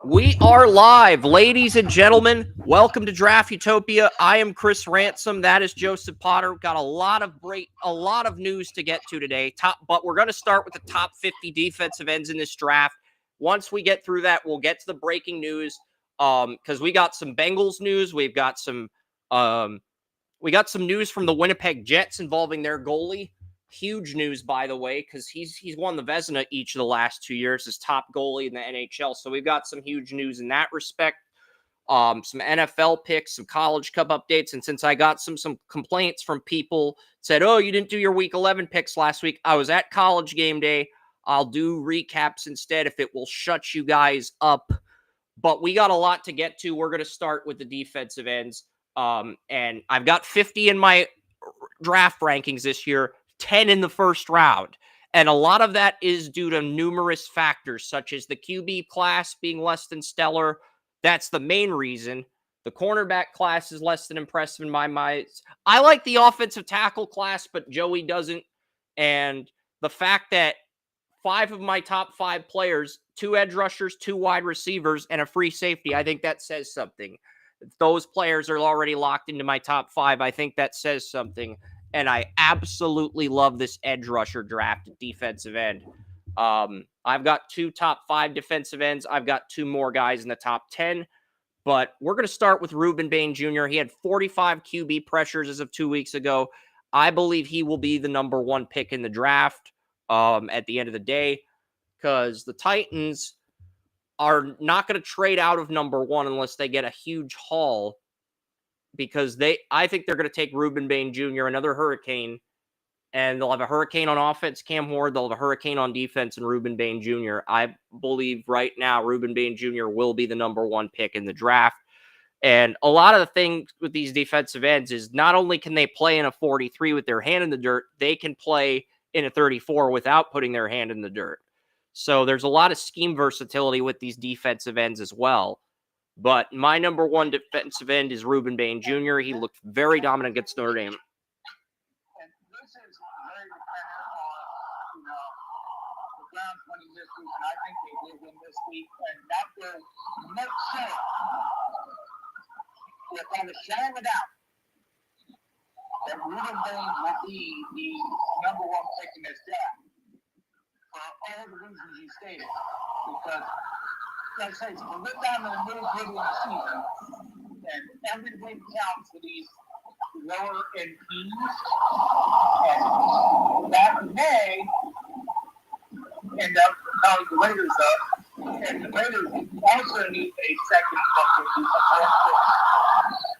We are live, ladies and gentlemen. Welcome to Draft Utopia. I am Chris Ransom. That is Joseph Potter. Got a lot of news to get to today. But we're going to start with the top 50 defensive ends in this draft. Once we get through that, we'll get to the breaking news. Because we got some Bengals news. We got some news from the Winnipeg Jets involving their goalie. Huge news, by the way, because he's won the Vezina each of the last 2 years as top goalie in the NHL. So we've got some huge news in that respect. Some NFL picks, some College Cup updates, and since I got some complaints from people said, "Oh, you didn't do your Week 11 picks last week," I was at College Game Day. I'll do recaps instead if it will shut you guys up. But we got a lot to get to. We're going to start with the defensive ends, and I've got 50 in my draft rankings this year. 10 in the first round. And a lot of that is due to numerous factors, such as the QB class being less than stellar. That's the main reason. The cornerback class is less than impressive in my mind. I like the offensive tackle class, but Joey doesn't. And the fact that 5 of my top 5 players, 2 edge rushers, 2 wide receivers, and a free safety, I think that says something. If those players are already locked into my top 5, I think that says something. And I absolutely love this edge rusher draft at defensive end. I've got 2 top 5 defensive ends. I've got 2 more guys in the top 10. But we're going to start with Ruben Bain Jr. He had 45 QB pressures as of 2 weeks ago. I believe he will be the number 1 pick in the draft at the end of the day, because the Titans are not going to trade out of number 1 unless they get a huge haul. Because I think they're going to take Ruben Bain Jr., another Hurricane, and they'll have a Hurricane on offense, Cam Ward. They'll have a Hurricane on defense, and Ruben Bain Jr. I believe right now Ruben Bain Jr. will be the number 1 pick in the draft. And a lot of the things with these defensive ends is not only can they play in a 43 with their hand in the dirt, they can play in a 34 without putting their hand in the dirt. So there's a lot of scheme versatility with these defensive ends as well. But my number 1 defensive end is Ruben Bain Jr. He looked very dominant against Notre Dame. And this is very dependent on, the Browns winning this week, and I think they will win this week. And that will make sense. Without a shadow of a doubt, that Ruben Bain will be the number 1 pick in this draft. For all the reasons you stated. Because like I say, we're getting down to the nitty-gritty of the season, and everything counts for these lower end teams, and that may end up calling the Raiders up, and the Raiders also need a second fucking.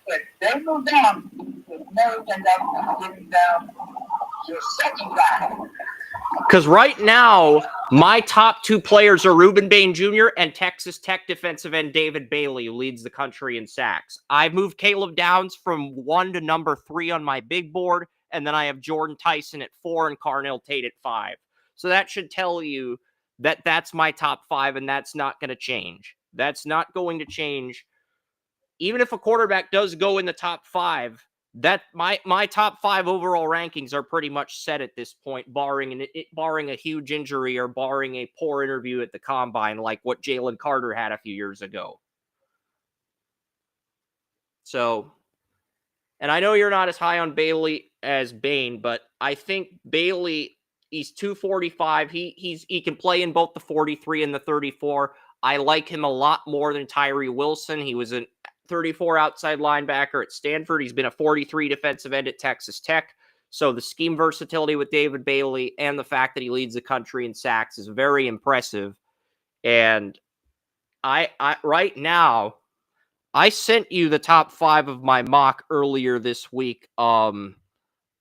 If they move down, it may end up getting down your second guy. Because right now, my top 2 players are Ruben Bain Jr. and Texas Tech defensive end David Bailey, who leads the country in sacks. I've moved Caleb Downs from 1 to number 3 on my big board, and then I have Jordan Tyson at 4 and Carnell Tate at 5. So that should tell you that that's my top 5, and that's not going to change. That's not going to change. Even if a quarterback does go in the top 5, that my top 5 overall rankings are pretty much set at this point, barring a huge injury or barring a poor interview at the combine, like what Jalen Carter had a few years ago. So, and I know you're not as high on Bailey as Bain, but I think Bailey, he's 245. He can play in both the 43 and the 34. I like him a lot more than Tyree Wilson. He was a 34 outside linebacker at Stanford. He's been a 43 defensive end at Texas Tech. So the scheme versatility with David Bailey and the fact that he leads the country in sacks is very impressive. And I right now, I sent you the top 5 of my mock earlier this week.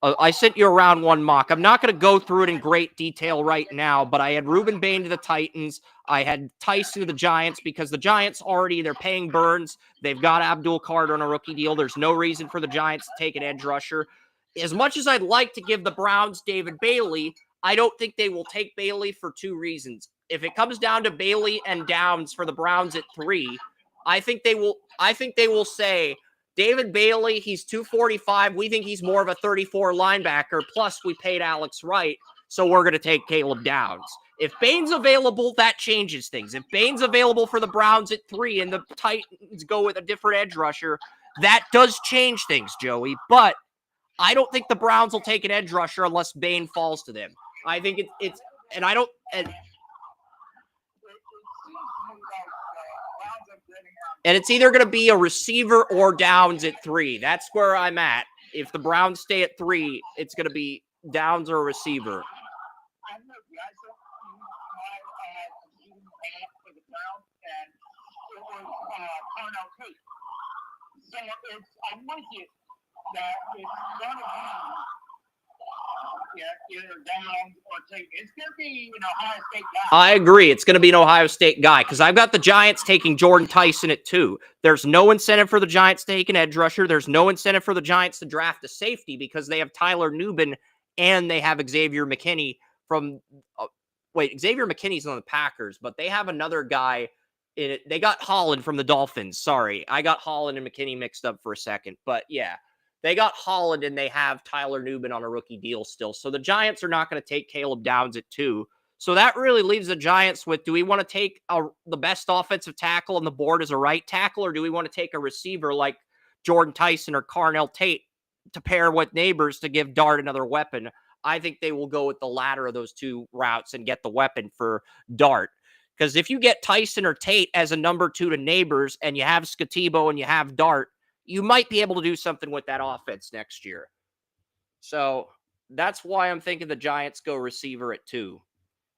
I sent you a round 1 mock. I'm not going to go through it in great detail right now, but I had Ruben Bain to the Titans. I had Tyson to the Giants because the Giants they're paying Burns. They've got Abdul Carter on a rookie deal. There's no reason for the Giants to take an edge rusher. As much as I'd like to give the Browns David Bailey, I don't think they will take Bailey for 2 reasons. If it comes down to Bailey and Downs for the Browns at 3, I think they will say, David Bailey, he's 245. We think he's more of a 34 linebacker. Plus, we paid Alex Wright, so we're going to take Caleb Downs. If Bane's available, that changes things. If Bane's available for the Browns at 3 and the Titans go with a different edge rusher, that does change things, Joey. But I don't think the Browns will take an edge rusher unless Bane falls to them. I think it's and I don't. And it's either going to be a receiver or Downs at 3. That's where I'm at. If the Browns stay at 3, it's going to be Downs or a receiver. So I'm with you that it's going to be either Downs or Tate. It's going to be an Ohio State guy. I agree. It's going to be an Ohio State guy because I've got the Giants taking Jordan Tyson at 2. There's no incentive for the Giants to take an edge rusher. There's no incentive for the Giants to draft a safety because they have Tyler Nubin and they have Xavier McKinney from Xavier McKinney's on the Packers, but they have another guy. They got Holland from the Dolphins. Sorry, I got Holland and McKinney mixed up for a second. But yeah, they got Holland and they have Tyler Nubin on a rookie deal still. So the Giants are not going to take Caleb Downs at 2. So that really leaves the Giants with, do we want to take the best offensive tackle on the board as a right tackle, or do we want to take a receiver like Jordan Tyson or Carnell Tate to pair with Neighbors to give Dart another weapon? I think they will go with the latter of those two routes and get the weapon for Dart. Because if you get Tyson or Tate as a number 2 to Neighbors and you have Skatibo and you have Dart, you might be able to do something with that offense next year. So that's why I'm thinking the Giants go receiver at 2.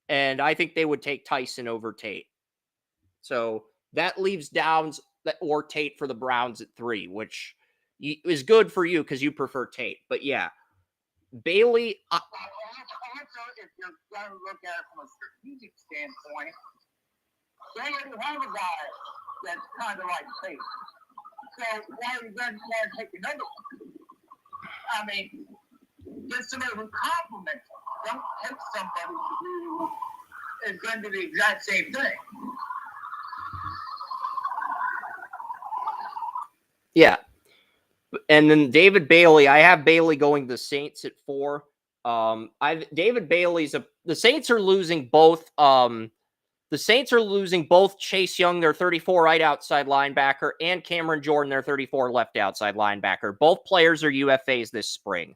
And I think they would take Tyson over Tate. So that leaves Downs or Tate for the Browns at 3, which is good for you because you prefer Tate. But yeah, Bailey. Also, if you're going to look at it from a strategic standpoint, they already have a guy that's kind of like Tate. So why are you going to take another one? I mean, get somebody who complements them. Don't take somebody who is going to do the exact same thing. Yeah. And then David Bailey, I have Bailey going to the Saints at 4. David Bailey's the Saints are losing both. The Saints are losing both Chase Young, their 34 right outside linebacker, and Cameron Jordan, their 34 left outside linebacker. Both players are UFAs this spring.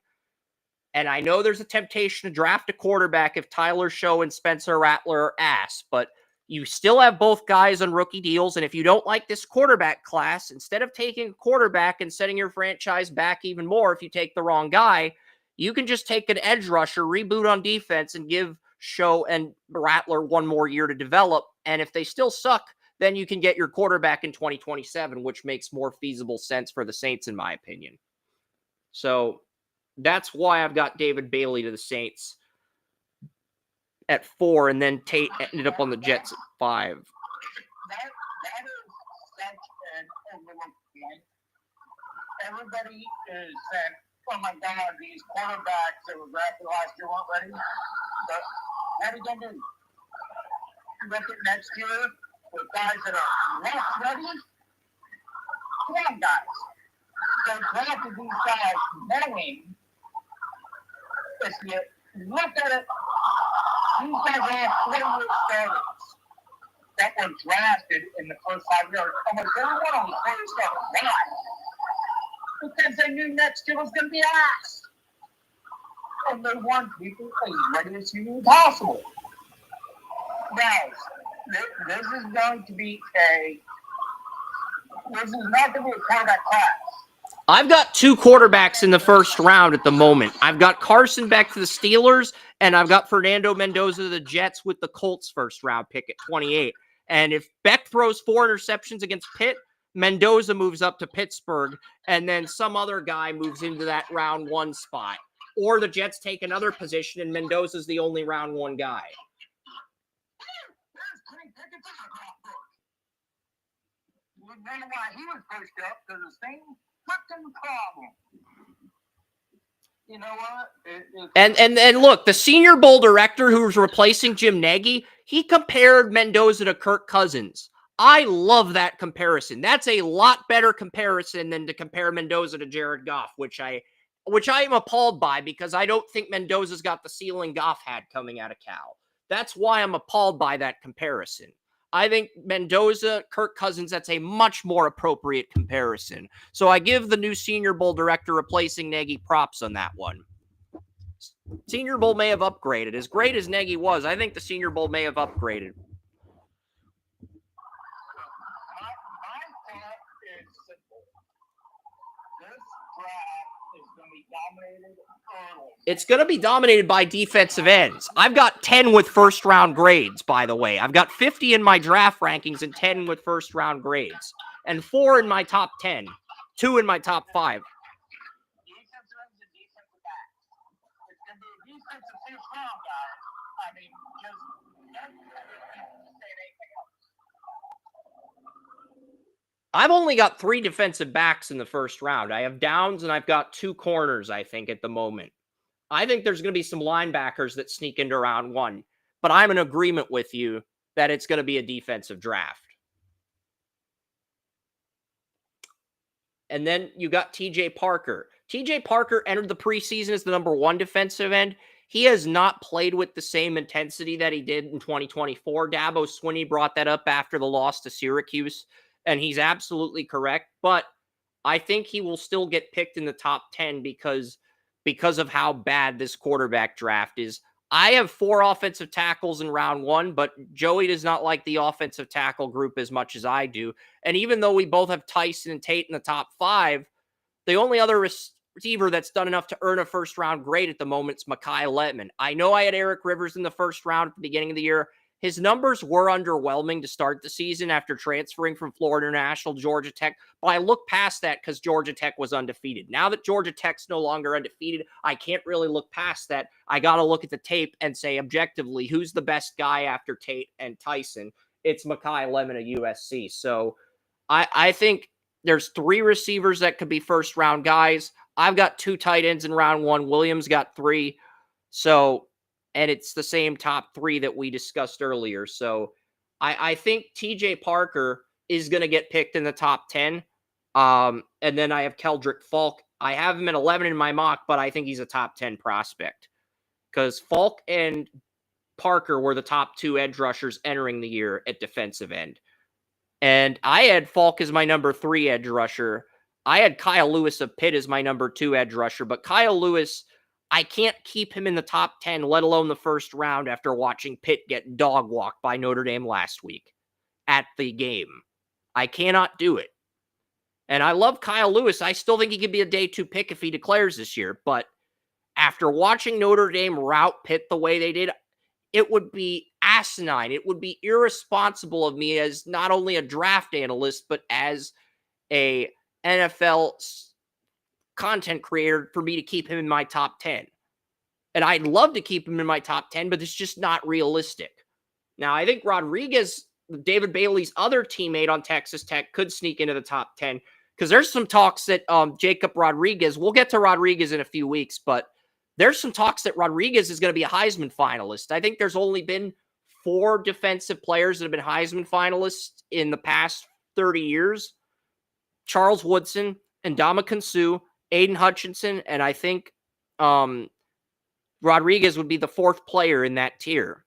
And I know there's a temptation to draft a quarterback if Tyler Show and Spencer Rattler are ass, but you still have both guys on rookie deals. And if you don't like this quarterback class, instead of taking a quarterback and setting your franchise back even more if you take the wrong guy, you can just take an edge rusher, reboot on defense, and give Show and Rattler one more year to develop. And if they still suck, then you can get your quarterback in 2027, which makes more feasible sense for the Saints, in my opinion. So that's why I've got David Bailey to the Saints at 4, and then Tate ended up on the Jets at 5. That is such an overlooked point. Everybody is saying, oh my God, these quarterbacks that were drafted last year weren't ready. But what are you going to do? Look at next year with guys that are less ready? Come on, guys. They drafted these guys knowing, if you look at it, these guys have 4-year starters that were drafted in the first 5 years. Almost everyone on the first starter. Why? Because they knew next year was going to be ass. And they want people as ready as humanly possible. Now, this is going to be this is not going to be a quarterback class. I've got 2 quarterbacks in the first round at the moment. I've got Carson Beck to the Steelers, and I've got Fernando Mendoza to the Jets with the Colts first round pick at 28. And if Beck throws 4 interceptions against Pitt, Mendoza moves up to Pittsburgh, and then some other guy moves into that round 1 spot. Or the Jets take another position, and Mendoza's the only round 1 guy. You know why he was pushed up? Because the same fucking problem. You know what? And look, the Senior Bowl director who was replacing Jim Nagy, he compared Mendoza to Kirk Cousins. I love that comparison. That's a lot better comparison than to compare Mendoza to Jared Goff, which I am appalled by because I don't think Mendoza's got the ceiling Goff had coming out of Cal. That's why I'm appalled by that comparison. I think Mendoza, Kirk Cousins, that's a much more appropriate comparison. So I give the new Senior Bowl director replacing Nagy props on that one. Senior Bowl may have upgraded. As great as Nagy was, I think the Senior Bowl may have upgraded. My thought is simple. This draft is going to be dominated early. It's going to be dominated by defensive ends. I've got 10 with first-round grades, by the way. I've got 50 in my draft rankings and 10 with first-round grades. And 4 in my top 10. 2 in my top 5. Defensive ends and defensive backs. It's going to be a defensive first round, guys. I mean, just don't say anything else. I've only got 3 defensive backs in the first round. I have Downs and I've got 2 corners, I think, at the moment. I think there's going to be some linebackers that sneak into round 1, but I'm in agreement with you that it's going to be a defensive draft. And then you got TJ Parker. TJ Parker entered the preseason as the number 1 defensive end. He has not played with the same intensity that he did in 2024. Dabo Swinney brought that up after the loss to Syracuse, and he's absolutely correct. But I think he will still get picked in the top 10 because of how bad this quarterback draft is. I have 4 offensive tackles in round 1, but Joey does not like the offensive tackle group as much as I do. And even though we both have Tyson and Tate in the top 5, the only other receiver that's done enough to earn a first-round grade at the moment is Mekhi Letman. I know I had Eric Rivers in the first round at the beginning of the year. His numbers were underwhelming to start the season after transferring from Florida International to Georgia Tech, but I look past that because Georgia Tech was undefeated. Now that Georgia Tech's no longer undefeated, I can't really look past that. I got to look at the tape and say objectively, who's the best guy after Tate and Tyson? It's Mekhi Letman of USC. So I think there's 3 receivers that could be first-round guys. I've got 2 tight ends in round 1. Williams got 3. So... and it's the same top 3 that we discussed earlier. So I think TJ Parker is going to get picked in the top 10. And then I have Keldrick Falk. I have him at 11 in my mock, but I think he's a top 10 prospect. Because Falk and Parker were the top 2 edge rushers entering the year at defensive end. And I had Falk as my number 3 edge rusher. I had Kyle Lewis of Pitt as my number 2 edge rusher. But Kyle Lewis... I can't keep him in the top 10, let alone the first round after watching Pitt get dog walked by Notre Dame last week at the game. I cannot do it. And I love Kyle Lewis. I still think he could be a day 2 pick if he declares this year. But after watching Notre Dame rout Pitt the way they did, it would be asinine. It would be irresponsible of me as not only a draft analyst, but as a NFL content creator for me to keep him in my top 10. And I'd love to keep him in my top 10, but it's just not realistic. Now, I think Rodriguez, David Bailey's other teammate on Texas Tech, could sneak into the top 10 because there's some talks that Jacob Rodriguez, we'll get to Rodriguez in a few weeks, but there's some talks that Rodriguez is going to be a Heisman finalist. I think there's only been 4 defensive players that have been Heisman finalists in the past 30 years. Charles Woodson, Ndamukong Suh, Aiden Hutchinson, and I think Rodriguez would be the 4th player in that tier.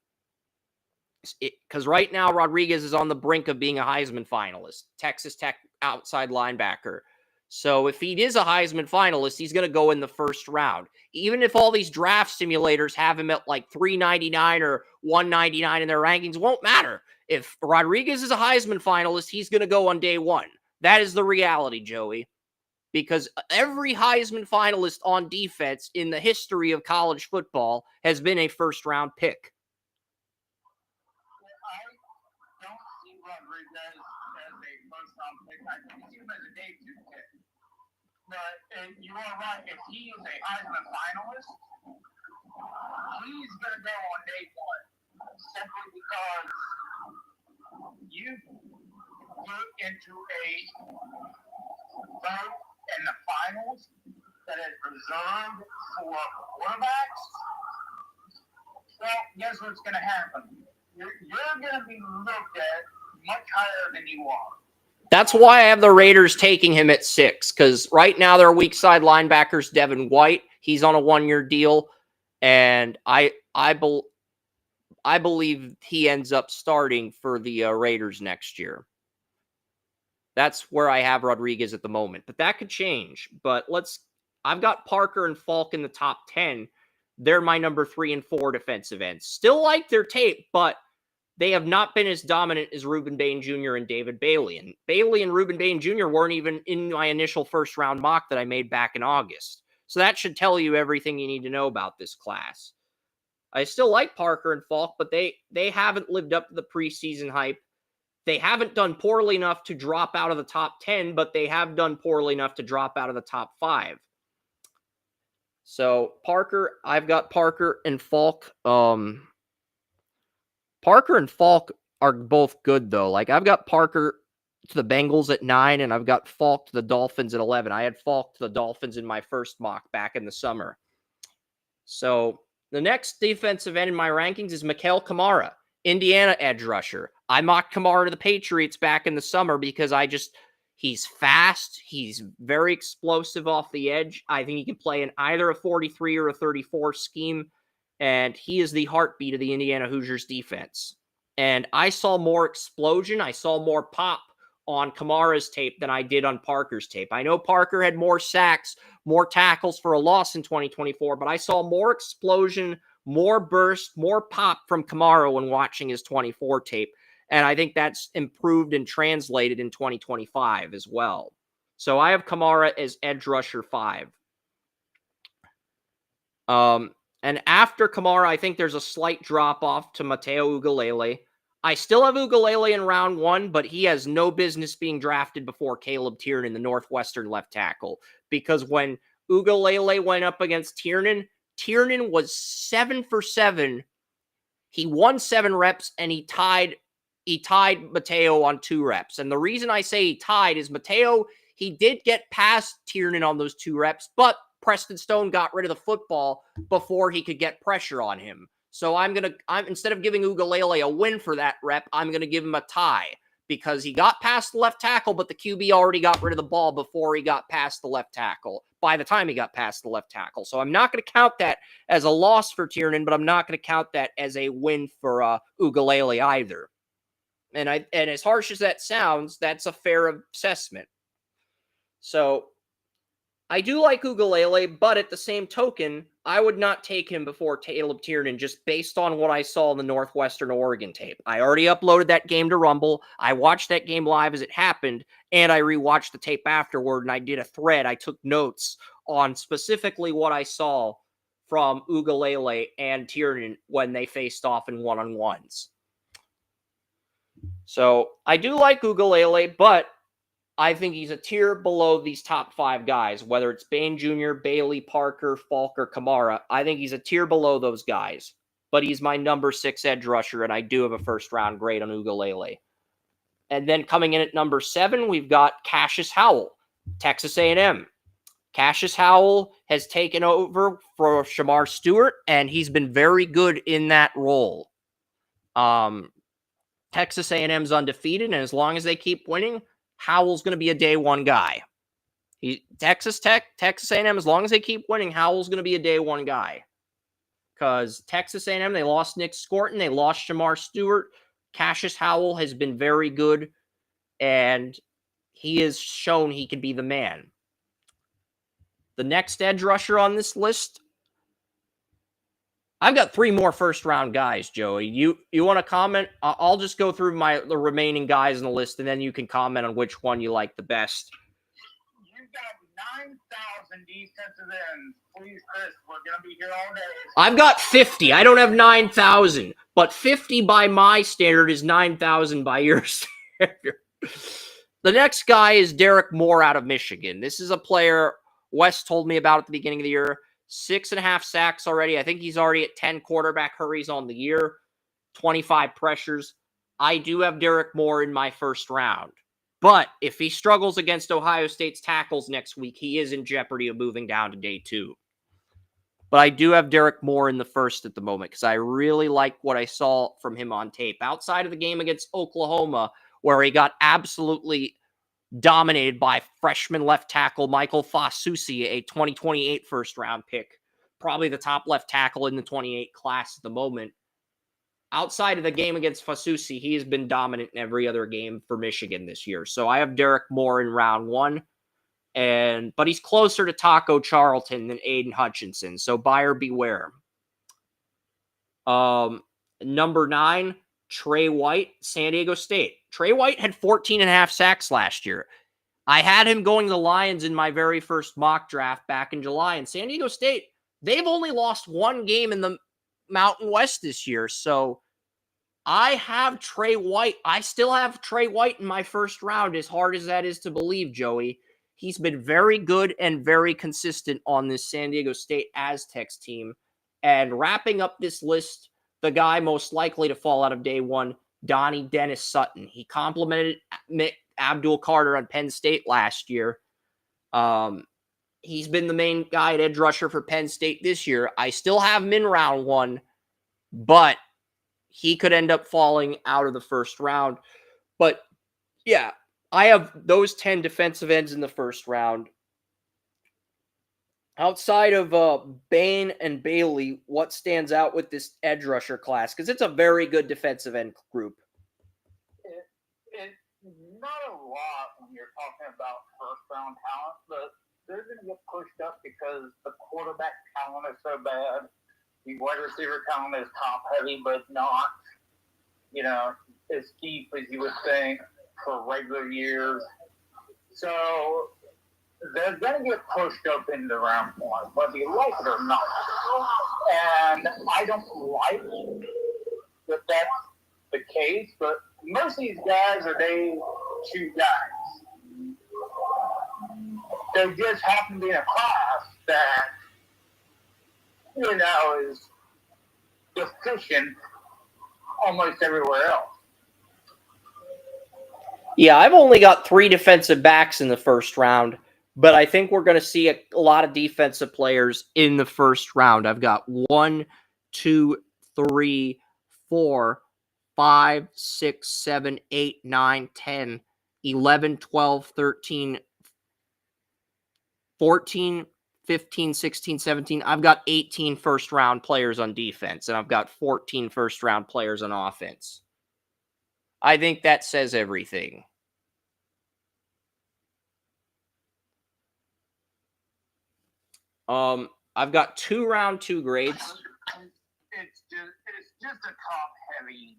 Because right now, Rodriguez is on the brink of being a Heisman finalist. Texas Tech outside linebacker. So if he is a Heisman finalist, he's going to go in the first round. Even if all these draft simulators have him at like 399 or 199 in their rankings, won't matter. If Rodriguez is a Heisman finalist, he's going to go on day 1. That is the reality, Joey. Because every Heisman finalist on defense in the history of college football has been a first-round pick. I don't see Rodriguez as a first-round pick. I see him as a day 2 pick. But and you are right. If he is a Heisman finalist, he's going to go on day 1 simply because you get into a vote in the finals that is reserved for quarterbacks. Well, guess what's going to happen? You're going to be looked at much higher than you are. That's why I have the Raiders taking him at 6, because right now their weak side linebackers, Devin White, he's on a 1-year deal, and I I believe he ends up starting for the Raiders next year. That's where I have Rodriguez at the moment, but that could change. But I've got Parker and Falk in the top 10. They're my number 3 and 4 defensive ends. Still like their tape, but they have not been as dominant as Ruben Bain Jr. and David Bailey. And Bailey and Ruben Bain Jr. weren't even in my initial first round mock that I made back in August. So that should tell you everything you need to know about this class. I still like Parker and Falk, but they haven't lived up to the preseason hype. They haven't done poorly enough to drop out of the top 10, but they have done poorly enough to drop out of the top 5. So Parker, I've got Parker and Falk. Parker and Falk are both good, though. Like, I've got Parker to the Bengals at 9, and I've got Falk to the Dolphins at 11. I had Falk to the Dolphins in my first mock back in the summer. So the next defensive end in my rankings is Mikael Kamara, Indiana edge rusher. I mocked Kamara to the Patriots back in the summer because he's fast. He's very explosive off the edge. I think he can play in either a 43 or a 34 scheme, and he is the heartbeat of the Indiana Hoosiers defense. And I saw more explosion. I saw more pop on Kamara's tape than I did on Parker's tape. I know Parker had more sacks, more tackles for a loss in 2024, but I saw more explosion, more burst, more pop from Kamara when watching his 24 tape. And I think that's improved and translated in 2025 as well. So I have Kamara as edge rusher 5. And after Kamara, I think there's a slight drop off to Mateo Ugalele. I still have Ugalele in round 1, but he has no business being drafted before Caleb Tiernan, the Northwestern left tackle. Because when Ugalele went up against Tiernan, Tiernan was 7 for 7. He won 7 reps, and he tied Mateo on 2 reps. And the reason I say he tied is Mateo, he did get past Tiernan on those 2 reps, but Preston Stone got rid of the football before he could get pressure on him. So I'm instead of giving Ugalele a win for that rep, I'm going to give him a tie because he got past the left tackle, but the QB already got rid of the ball before he got past the left tackle, by the time he got past the left tackle. So I'm not going to count that as a loss for Tiernan, but I'm not going to count that as a win for Ugalele either. And as harsh as that sounds, that's a fair assessment. So I do like Ugalele, but at the same token, I would not take him before Caleb Tiernan just based on what I saw in the Northwestern Oregon tape. I already uploaded that game to Rumble. I watched that game live as it happened, and I rewatched the tape afterward, and I did a thread. I took notes on specifically what I saw from Ugalele and Tiernan when they faced off in one-on-ones. So I do like Ugalele, but I think he's a tier below these top 5 guys, whether it's Bain Jr., Bailey, Parker, Falk, or Kamara. I think he's a tier below those guys, but he's my number 6 edge rusher, and I do have a first-round grade on Ugalele. And then coming in at number 7, we've got Cassius Howell, Texas A&M. Cassius Howell has taken over for Shamar Stewart, and he's been very good in that role. Texas A&M's undefeated, and as long as they keep winning, Howell's going to be a day 1 guy. Texas A&M, as long as they keep winning, Howell's going to be a day 1 guy. Because Texas A&M, they lost Nick Scorton, they lost Shamar Stewart. Cassius Howell has been very good, and he has shown he can be the man. The next edge rusher on this list, I've got 3 more first-round guys, Joey. You want to comment? I'll just go through the remaining guys on the list, and then you can comment on which one you like the best. You've got 9,000 defensive ends. Please, Chris, we're going to be here all day. I've got 50. I don't have 9,000, but 50 by my standard is 9,000 by your standard. The next guy is Derek Moore out of Michigan. This is a player Wes told me about at the beginning of the year. 6.5 sacks already. I think he's already at 10 quarterback hurries on the year, 25 pressures. I do have Derek Moore in my first round. But if he struggles against Ohio State's tackles next week, he is in jeopardy of moving down to day 2. But I do have Derek Moore in the first at the moment because I really like what I saw from him on tape. Outside of the game against Oklahoma, where he got absolutely dominated by freshman left tackle Michael Fasusi, a 2028 first-round pick, probably the top left tackle in the 28 class at the moment. outside of the game against Fasusi, he has been dominant in every other game for Michigan this year. So I have Derek Moore in round 1. But he's closer to Taco Charlton than Aiden Hutchinson. So buyer beware. Number 9, Trey White, San Diego State. Trey White had 14.5 sacks last year. I had him going to the Lions in my very first mock draft back in July. And San Diego State, they've only lost 1 game in the Mountain West this year. So I have Trey White. I still have Trey White in my first round, as hard as that is to believe, Joey. He's been very good and very consistent on this San Diego State Aztecs team. And wrapping up this list, the guy most likely to fall out of day 1, Donnie Dennis Sutton. He complimented Abdul Carter on Penn State last year. He's been the main guy at edge rusher for Penn State this year. I still have him in round 1, but he could end up falling out of the first round. But yeah, I have those 10 defensive ends in the first round. Outside of Bain and Bailey, what stands out with this edge rusher class? Because it's a very good defensive end group. It's not a lot when you're talking about first-round talent, but they're going to get pushed up because the quarterback talent is so bad. The wide receiver talent is top-heavy, but not, as deep as you would think for regular years. So they're going to get pushed up into round 1, whether you like it or not. And I don't like that that's the case, but most of these guys are day 2 guys. They just happen to be in a class that, is deficient almost everywhere else. Yeah, I've only got 3 defensive backs in the first round, but I think we're going to see a lot of defensive players in the first round. I've got 1, 2, 3, 4, 5, 6, 7, 8, 9, 10, 11, 12, 13, 14, 15, 16, 17. I've got 18 first-round players on defense, and I've got 14 first-round players on offense. I think that says everything. I've got 2 round 2 grades. It's just a top-heavy.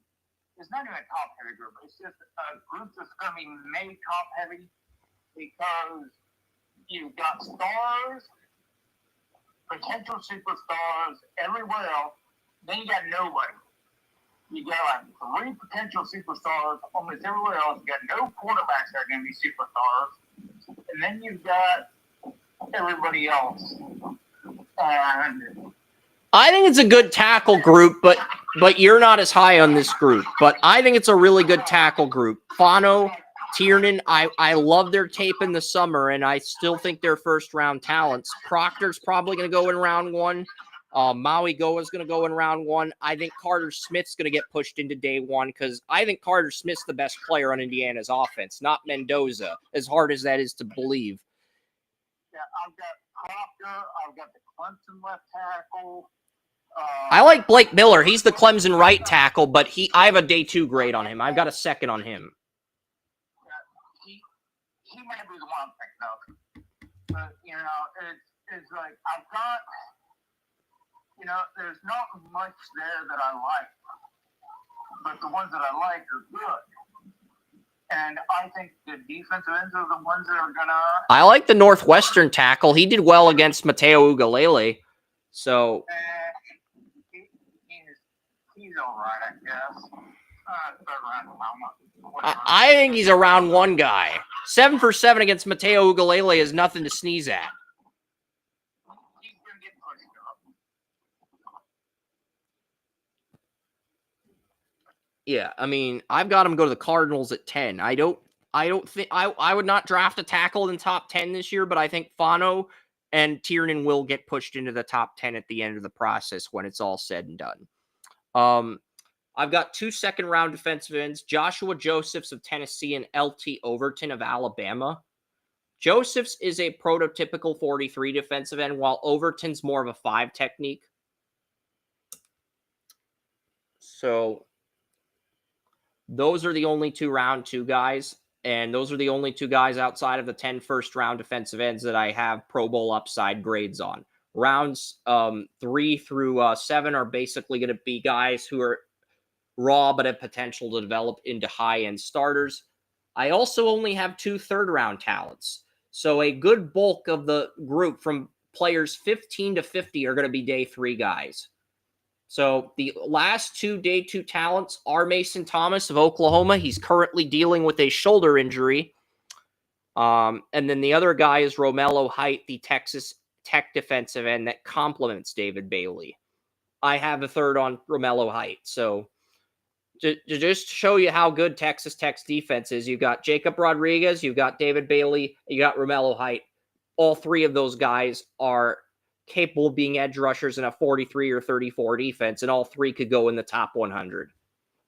It's not even a top-heavy group. It's just a group that's going to be made top-heavy because you've got stars, potential superstars everywhere else. Then you got nobody. You got 3 potential superstars almost everywhere else. You got no quarterbacks that are going to be superstars. And then you've got everybody else. And I think it's a good tackle group, but you're not as high on this group. But I think it's a really good tackle group. Fano, Tiernan, I love their tape in the summer, and I still think they're first-round talents. Proctor's probably going to go in round 1. Maui Goa is going to go in round 1. I think Carter Smith's going to get pushed into day 1 because I think Carter Smith's the best player on Indiana's offense, not Mendoza, as hard as that is to believe. Yeah, I've got Proctor. I've got the Clemson left tackle. I like Blake Miller. He's the Clemson right tackle, but I have a day 2 grade on him. I've got a 2nd on him. He might be the one I'm thinking of. But, it's like I've got, there's not much there that I like. But the ones that I like are good. And I think the defensive ends are the ones that are going to... I like the Northwestern tackle. He did well against Mateo Ugalele. So... He's all right, I guess. I think he's a round 1 guy. 7 for 7 against Mateo Ugalele is nothing to sneeze at. He's going to get pushed up. Yeah, I mean, I've got him go to the Cardinals at 10. I don't think I would not draft a tackle in top 10 this year, but I think Fano and Tiernan will get pushed into the top 10 at the end of the process when it's all said and done. I've got 2 second-round defensive ends, Joshua Josephs of Tennessee and LT Overton of Alabama. Josephs is a prototypical 43 defensive end, while Overton's more of a 5 technique. So those are the only 2 round 2 guys. And those are the only 2 guys outside of the 10 first round defensive ends that I have Pro Bowl upside grades on. Rounds 3 through 7 are basically going to be guys who are raw but have potential to develop into high-end starters. I also only have 2 third-round talents. So a good bulk of the group from players 15 to 50 are going to be day 3 guys. So the last 2 day 2 talents are Mason Thomas of Oklahoma. He's currently dealing with a shoulder injury. And then the other guy is Romello Height, the Texas Tech defensive end that complements David Bailey. I have a third on Romello Height. So to just show you how good Texas Tech's defense is, you've got Jacob Rodriguez, you've got David Bailey, you got Romello Height. All 3 of those guys are capable of being edge rushers in a 43 or 34 defense, and all 3 could go in the top 100.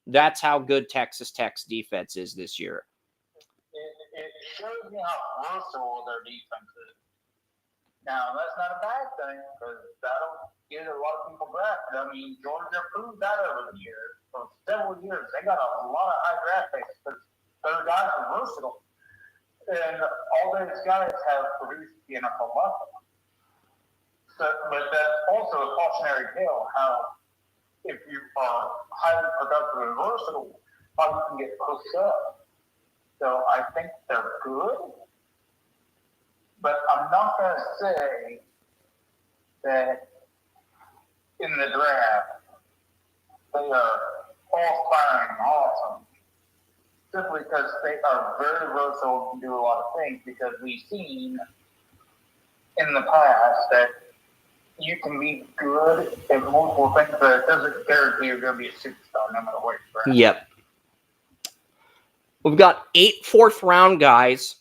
That's how good Texas Tech's defense is this year. It shows me how versatile their defense is. Now, that's not a bad thing, because that'll get a lot of people drafted. I mean, Georgia proved that over the years. For several years, they got a lot of high draft picks because their guys are versatile. And all those guys have produced the NFL level. So, but that's also a cautionary tale how if you are highly productive and versatile, how you can get pushed up. So I think they're good, but I'm not going to say that in the draft they are all firing awesome. Simply because they are very versatile and do a lot of things, because we've seen in the past that you can be good at multiple things, but it doesn't guarantee you're going to be a superstar no matter what you're at. Yep. We've got 8 fourth-round guys.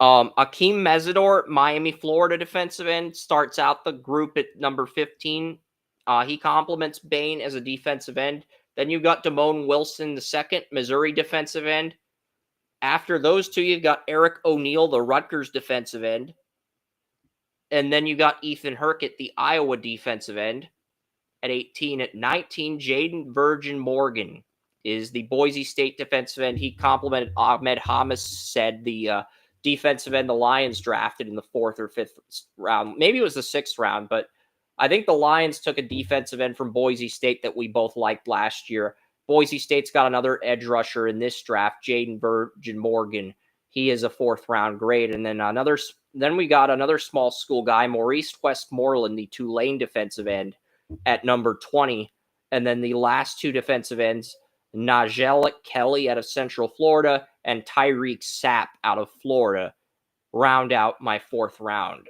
Akeem Mesidor, Miami, Florida defensive end, starts out the group at number 15. He complements Bain as a defensive end. Then you've got Damone Wilson, the second, Missouri defensive end. After those 2, you've got Eric O'Neill, the Rutgers defensive end. And then you got Ethan Herkett, the Iowa defensive end, at 18. At 19, Jaden Virgin Morgan is the Boise State defensive end. He complimented Ahmed Hamas, the defensive end the Lions drafted in the 4th or 5th round. Maybe it was the 6th round, but I think the Lions took a defensive end from Boise State that we both liked last year. Boise State's got another edge rusher in this draft, Jaden Virgin Morgan. He is a 4th-round grade. And then we got another small school guy, Maurice Westmoreland, the Tulane defensive end, at number 20. And then the last 2 defensive ends, Nigel Kelly out of Central Florida and Tyreek Sapp out of Florida, round out my 4th round.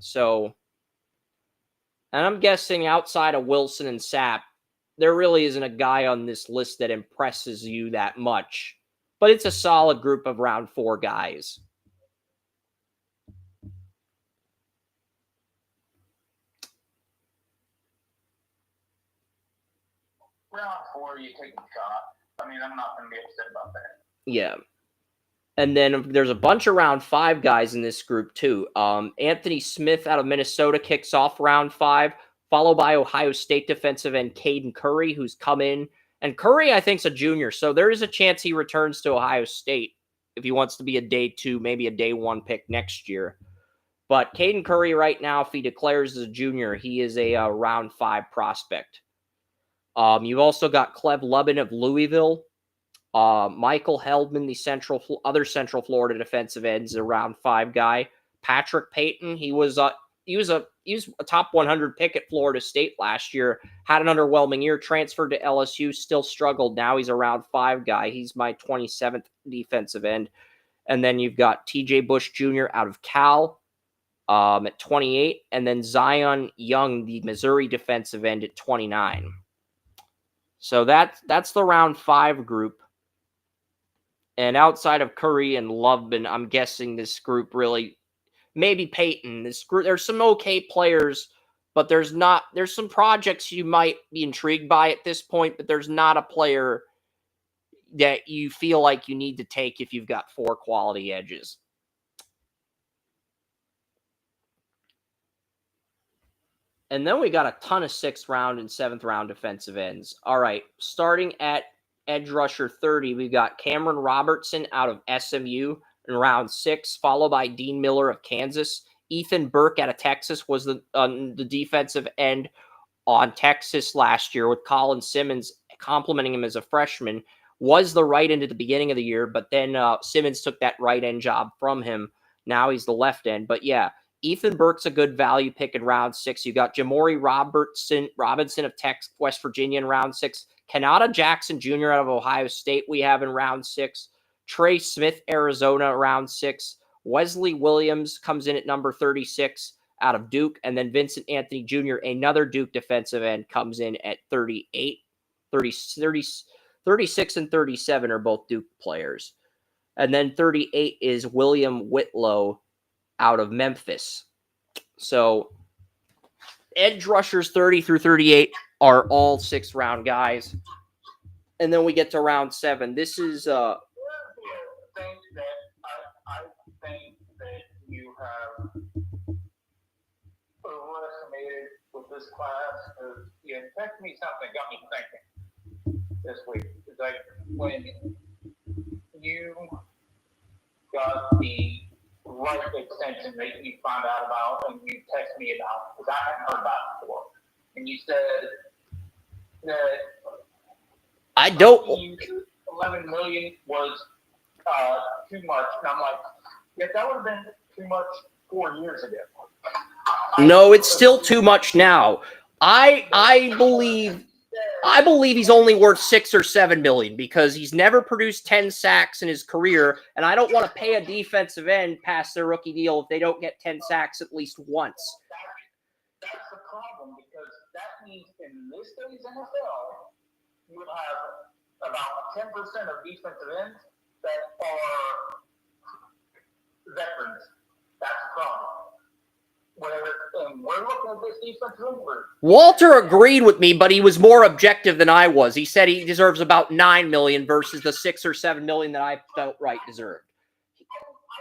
So, and I'm guessing outside of Wilson and Sapp, there really isn't a guy on this list that impresses you that much. But it's a solid group of round 4 guys. Round 4, you take a shot. I mean, I'm not going to be upset about that. Yeah. And then there's a bunch of round 5 guys in this group too. Anthony Smith out of Minnesota kicks off round 5, followed by Ohio State defensive end Caden Curry, who's come in. And Curry, I think, is a junior, so there is a chance he returns to Ohio State if he wants to be a day 2, maybe a day 1 pick next year. But Caden Curry right now, if he declares as a junior, he is a round 5 prospect. You've also got Clev Lubin of Louisville. Michael Heldman, the other Central Florida defensive end, is a round 5 guy. Patrick Payton, he was a top 100 pick at Florida State last year. Had an underwhelming year. Transferred to LSU, still struggled. Now he's a round 5 guy. He's my 27th defensive end. And then you've got T.J. Bush Jr. out of Cal at 28, and then Zion Young, the Missouri defensive end, at 29. So that's the round 5 group. And outside of Curry and Lubin, I'm guessing this group really, maybe Peyton. This group, there's some okay players, but there's some projects you might be intrigued by at this point, but there's not a player that you feel like you need to take if you've got 4 quality edges. And then we got a ton of 6th round and 7th round defensive ends. All right, starting at edge rusher 30, we've got Cameron Robertson out of SMU in round 6, followed by Dean Miller of Kansas. Ethan Burke out of Texas was the defensive end on Texas last year, with Colin Simmons complimenting him as a freshman. Was the right end at the beginning of the year, but then Simmons took that right end job from him. Now he's the left end. But yeah, Ethan Burke's a good value pick in round 6. You got Jamori Robinson of West Virginia in round 6. Kanata Jackson Jr. out of Ohio State we have in round 6. Trey Smith, Arizona, round 6. Wesley Williams comes in at number 36 out of Duke. And then Vincent Anthony Jr., another Duke defensive end, comes in at 38. 36 and 37 are both Duke players. And then 38 is William Whitlow out of Memphis. So edge rushers 30 through 38 are all 6th round guys. And then we get to round 7. This is I think that you have overestimated with this class. You texted me something that got me thinking this week. It's like when you got the right extension that you found out about and you texted me about, because I hadn't heard about it before. And you said that I don't 11 million was too much. And I'm like, yeah, that would have been too much 4 years ago. No, it's still too much now. I believe he's only worth 6 or 7 million because he's never produced 10 sacks in his career, and I don't want to pay a defensive end past their rookie deal if they don't get 10 sacks at least once. That's the problem, because that means in this day's NFL, you would have about 10% of defensive ends that are veterans. That's the problem. We're looking at this defensive end. Walter agreed with me, but he was more objective than I was. He said he deserves about 9 million versus the 6 or 7 million that I felt right deserved. I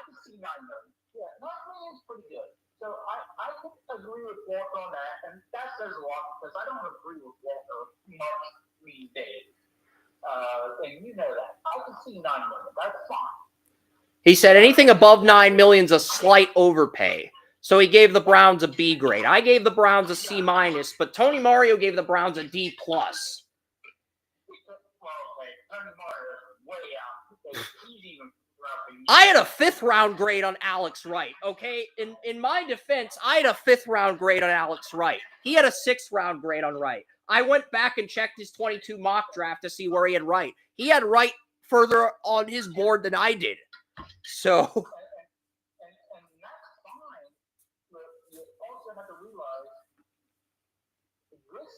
can see 9 million. Yeah, 9 million is pretty good. So I can agree with Walter on that, and that says a lot because I don't agree with Walter much these days. And you know that. I can see 9 million. That's fine. He said anything above 9 million is a slight overpay. So he gave the Browns a B grade. I gave the Browns a C minus, but Tony Mario gave the Browns a D plus. I had a 5th round grade on Alex Wright, okay? In my defense, I had a 5th round grade on Alex Wright. He had a 6th round grade on Wright. I went back and checked his 22 mock draft to see where he had Wright. He had Wright further on his board than I did. So... And that's fine, but you also have to realize this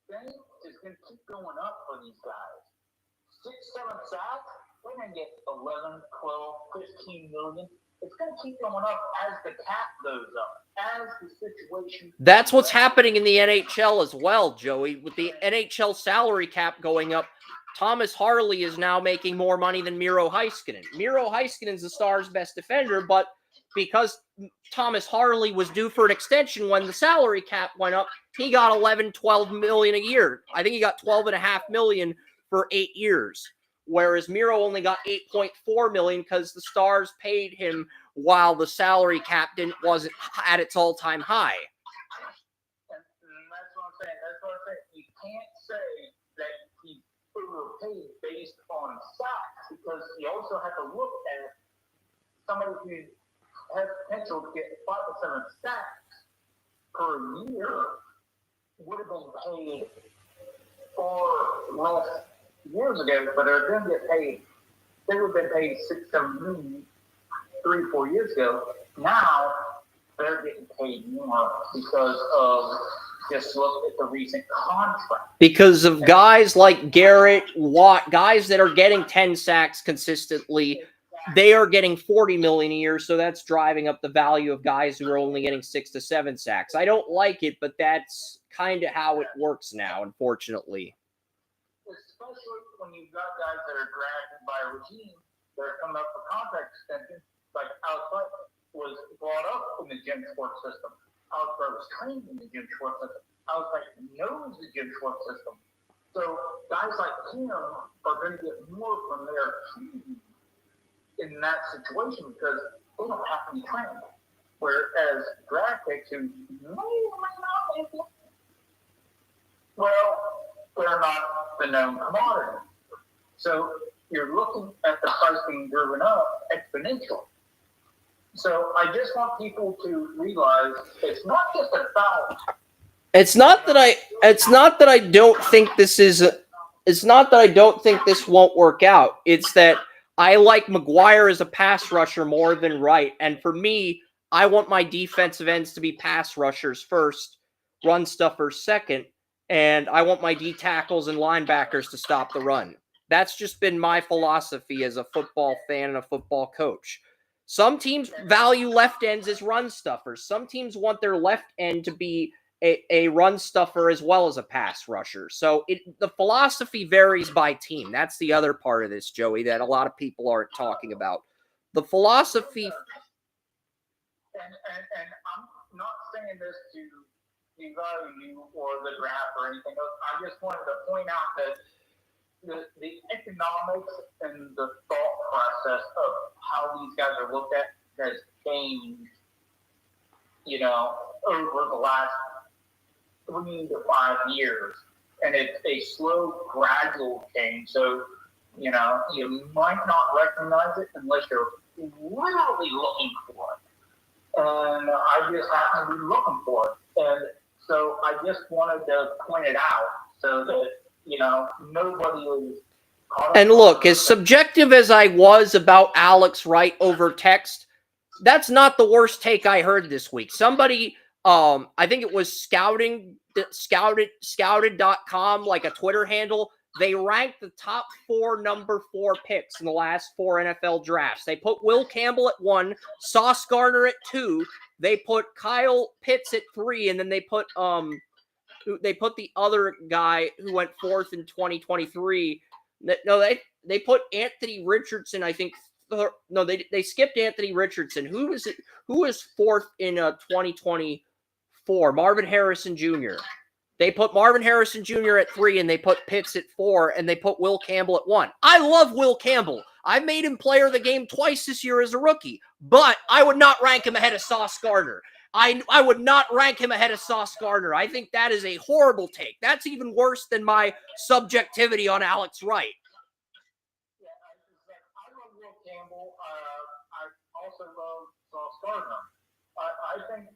thing is going to keep going up for these guys. 6, 7 sacks, they're going to get 11, 12, 15 million. It's going to keep going up as the cap goes up, as the situation. That's what's happening in the NHL as well, Joey. With the NHL salary cap going up, Thomas Harley is now making more money than Miro Heiskanen. Miro Heiskanen's the Stars' best defender, but because Thomas Harley was due for an extension when the salary cap went up, he got 11, 12 million a year. I think he got 12.5 million for 8 years, whereas Miro only got 8.4 million because the Stars paid him while the salary cap wasn't at its all-time high. And that's what I'm saying. That's what I'm saying. You can't say that he overpaid based on sacks because you also have to look at somebody who has potential to get 5 to 7 sacks per year would have been paid far less years ago, but they're going to get paid. They would have been paid 6, 7 million 3, 4 years ago. Now they're getting paid more because of just look at the recent contract. Because of guys like Garrett, Watt, guys that are getting 10 sacks consistently, they are getting 40 million a year, so that's driving up the value of guys who are only getting 6 to 7 sacks. I don't like it, but that's kind of how it works now, unfortunately. Especially when you've got guys that are drafted by a regime that are coming up for contract extensions, like Alex Wright was brought up in the Gen Sports system. Alex Wright was trained in the Jim Schwartz system. Alex Wright knows the Jim Schwartz system. So guys like him are going to get more from their team in that situation because they don't have to be trained. Whereas draft picks who may or may not make it, well, they're not the known commodity. So you're looking at the price being driven up exponentially. So I just want people to realize it's not just about. It's not that I don't think this is. It's not that I don't think this won't work out. It's that I like McGuire as a pass rusher more than Wright, and for me, I want my defensive ends to be pass rushers first, run stuffers second, and I want my D tackles and linebackers to stop the run. That's just been my philosophy as a football fan and a football coach. Some teams value left ends as run stuffers. Some teams want their left end to be a run stuffer as well as a pass rusher. So the philosophy varies by team. That's the other part of this, Joey, that a lot of people aren't talking about. The philosophy. And I'm not saying this to devalue you or the draft or anything else. I just wanted to point out that the economics and the thought process of how these guys are looked at has changed, over the last 3 to 5 years. And it's a slow, gradual change. So, you might not recognize it unless you're literally looking for it. And I just happen to be looking for it. And so I just wanted to point it out so that nobody is caught up. And look, as subjective as I was about Alex Wright over text, that's not the worst take I heard this week. Somebody, I think it was scouted.com, like a Twitter handle. They ranked the top 4 number 4 picks in the last 4 NFL drafts. They put Will Campbell at 1, Sauce Gardner at 2. They put Kyle Pitts at 3, and then they put the other guy who went 4th in 2023. No, they put Anthony Richardson, I think. No, they skipped Anthony Richardson. Who was 4th in 2024? Marvin Harrison Jr. They put Marvin Harrison Jr. at 3, and they put Pitts at 4, and they put Will Campbell at 1. I love Will Campbell. I made him player of the game twice this year as a rookie, but I would not rank him ahead of Sauce Gardner. I would not rank him ahead of Sauce Gardner. I think that is a horrible take. That's even worse than my subjectivity on Alex Wright. Yeah, I love Will Campbell. I also love Sauce Gardner. I think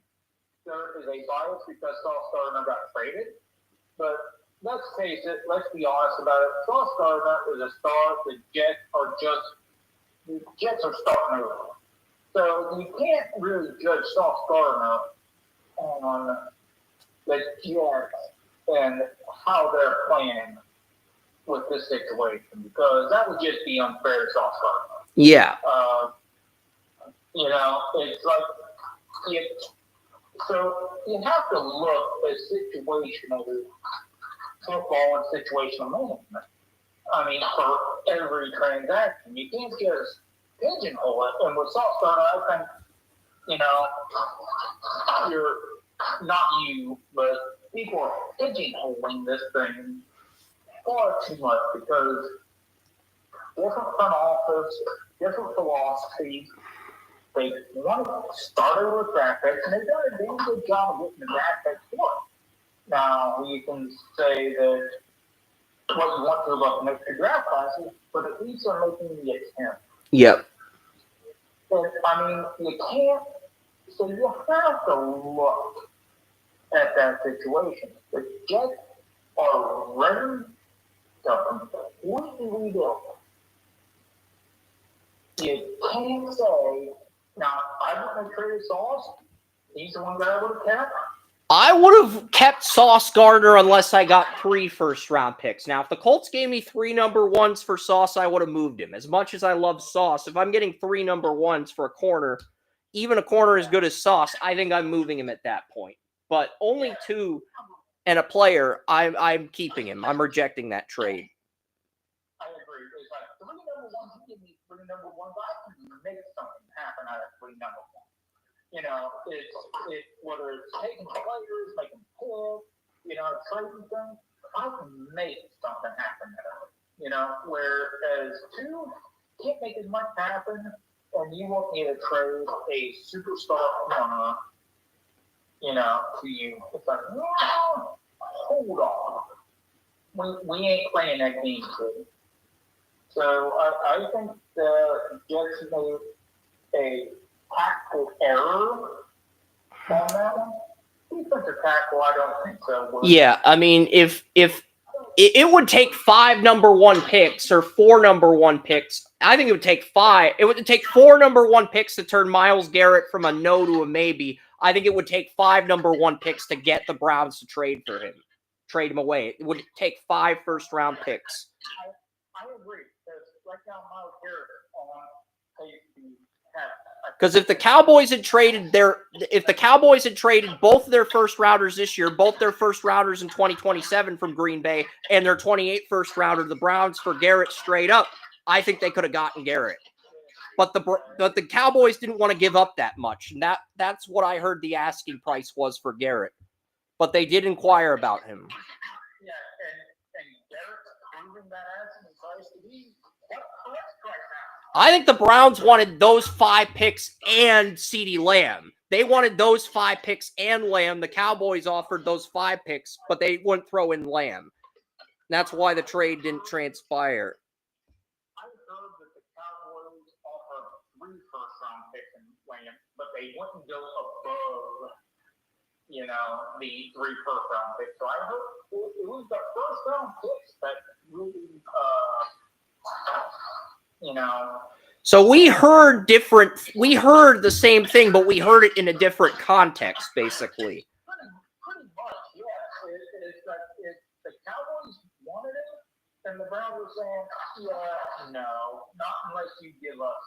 there is a bias because Sauce Gardner got traded. But let's face it, let's be honest about it. Sauce Gardner is a star. The Jets are starting over. So you can't really judge Sauce Gardner on the Jets and how they're playing with this situation because that would just be unfair to Sauce Gardner. Yeah. It's like so you have to look at situational football and situational management. I mean, for every transaction, you can't just pigeonhole it. And with Sauce Gardner, I think, you're not you, but people are pigeonholing this thing far too much because different front office, different philosophy. They want to start over with draft picks, and they've done a damn good job of getting the draft picks for it. Now, you can say that what you want to about the next draft classes, but at least they're making the attempt. Yep. And, you can't, so you have to look at that situation. The Jets are ready to completely rebuild. You can't say, now, I wouldn't have traded Sauce. He's the one that I would have kept. I would have kept Sauce Gardner unless I got 3 first-round picks. Now, if the Colts gave me 3 number 1s for Sauce, I would have moved him. As much as I love Sauce, if I'm getting 3 number 1s for a corner, even a corner as good as Sauce, I think I'm moving him at that point. But only 2 and a player, I'm keeping him. I'm rejecting that trade. I agree. It's like 3 number 1s, you give me 3 number 1s, I can make something happen out of 3 number 1s. it's whether it's taking players, making picks, trading things. I can make something happen there. Whereas two can't make as much happen, and you want me to trade a superstar corner, to you. It's like, no, hold on. We ain't playing that game, too. So I think the Jets made a tactical error on that one. Defensive tackle, I don't think so. Yeah, I mean, if it would take 5 number 1 picks or 4 number 1 picks, I think it would take 5. It would take 4 number 1 picks to turn Myles Garrett from a no to a maybe. I think it would take 5 number 1 picks to get the Browns to trade for him, trade him away. It would take 5 first-round picks. I agree. Because right now, Myles Garrett on pace to have. Because if the Cowboys had traded both of their first rounders this year, both their first rounders in 2027 from Green Bay, and their 28th first rounder, the Browns for Garrett straight up, I think they could have gotten Garrett. But the Cowboys didn't want to give up that much, and that's what I heard the asking price was for Garrett. But they did inquire about him. Yeah, and Garrett's proving that asking price to be correct right now. I think the Browns wanted those 5 picks and CeeDee Lamb. They wanted those 5 picks and Lamb. The Cowboys offered those 5 picks, but they wouldn't throw in Lamb. That's why the trade didn't transpire. I heard that the Cowboys offered 3 first-round picks and Lamb, but they wouldn't go above, the 3 first-round picks. So I heard it was the first-round picks that really, So we heard the same thing, but we heard it in a different context, basically. Pretty much, yeah. It's like if the Cowboys wanted it, and the Browns were saying, no, not unless you give us,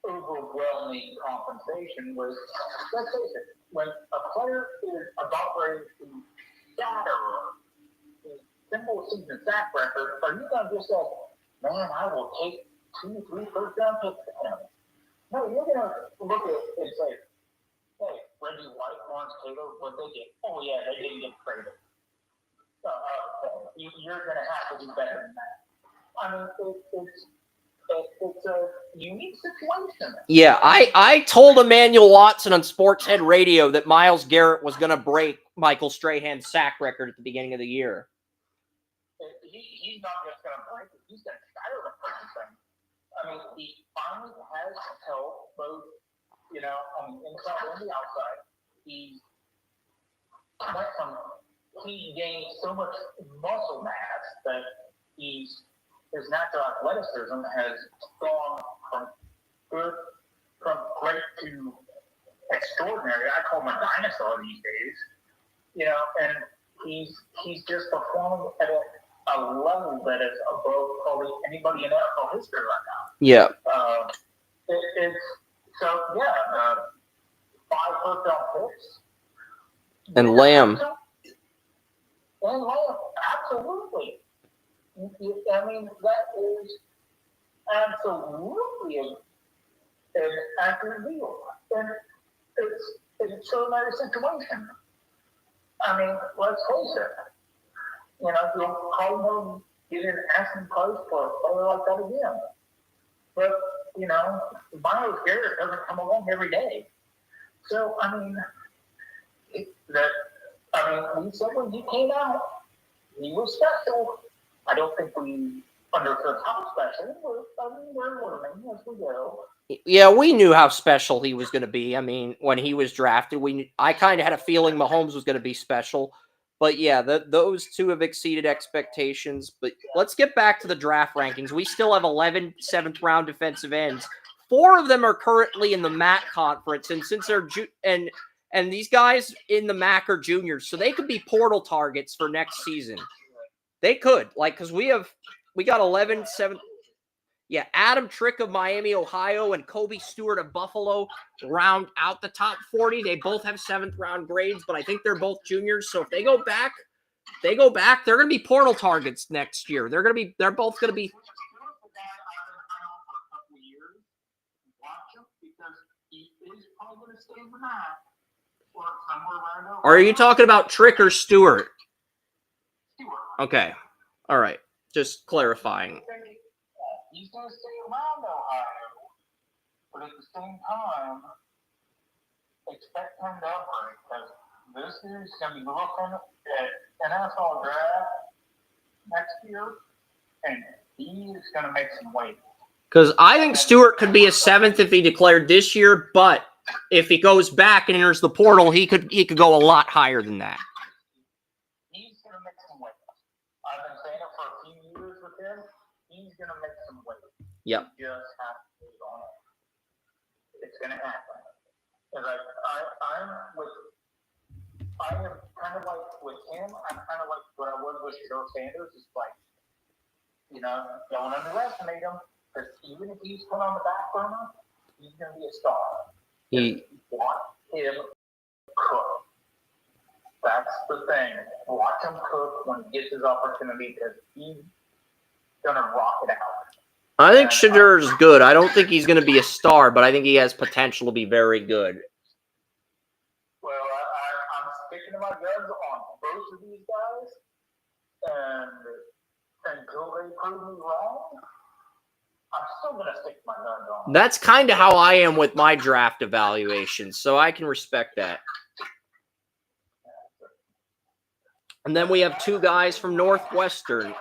overwhelming compensation. Let's face it, when a player is about ready to shatter his single season sack record, are you going to just say, man, I will take 2, 3 first-round picks for him? No, you're going to look at it and say, hey, Reggie White, Lawrence Taylor, what they get? Oh, yeah, they didn't get traded. You're going to have to do better than that. I mean, it's a unique situation. Yeah, I told Emmanuel Watson on Sportshead Radio that Myles Garrett was going to break Michael Strahan's sack record at the beginning of the year. He's not just going to break it. He's going to shatter the thing. I mean, he finally has help both, on the inside and the outside. He gained so much muscle mass that his natural athleticism has gone from great to extraordinary. I call him a dinosaur these days, and he's just performed at a level that is above probably anybody in NFL history right now. Yeah. So 5 first-round picks. And Lamb. And Lamb, absolutely. I mean, that is absolutely an accurate deal. And it's an extraordinary situation. I mean, let's face it. You'll probably get an asking price for a player like that again. But, Myles Garrett doesn't come along every day. So, we said when he came out, he was special. I don't think we understood how special, but we're learning as we go. Yeah, we knew how special he was going to be. I mean, when he was drafted, I kind of had a feeling Mahomes was going to be special. But yeah, those two have exceeded expectations. But let's get back to the draft rankings. We still have 11 7th-round defensive ends. 4 of them are currently in the MAC conference, and since they're and these guys in the MAC are juniors, so they could be portal targets for next season. They could, because we got 11 7th. Yeah, Adam Trick of Miami, Ohio, and Kobe Stewart of Buffalo round out the top 40. They both have 7th-round grades, but I think they're both juniors. So if they go back, they're going to be portal targets next year. They're both going to be. he is probably going to stay the night or somewhere around Ohio. Are you talking about Trick or Stewart? Stewart. Okay. All right. Just clarifying. He's going to stay around Ohio, but at the same time, expect him to upgrade because this year's going to be looking at NFL draft next year, and he is going to make some weight. Because I think Stewart could be a 7th if he declared this year, but if he goes back and enters the portal, he could go a lot higher than that. He's going to make some weight. I've been saying it for a few years with him. He's going to make some weight. Yep. You just have to wait on it. It's going to happen. And I am kind of like with him. I'm kind of like what I was with Joe Sanders. It's like, don't underestimate him. Because even if he's put on the back burner, he's going to be a star. You want him cook. That's the thing. Watch him cook when he gets his opportunity because he's going to rock it out. I think Shadur is good. I don't think he's going to be a star, but I think he has potential to be very good. Well, I'm sticking to my guns on both of these guys, and until they prove me wrong, I'm still going to stick my guns on them. That's kind of how I am with my draft evaluations, so I can respect that. And then we have 2 guys from Northwestern.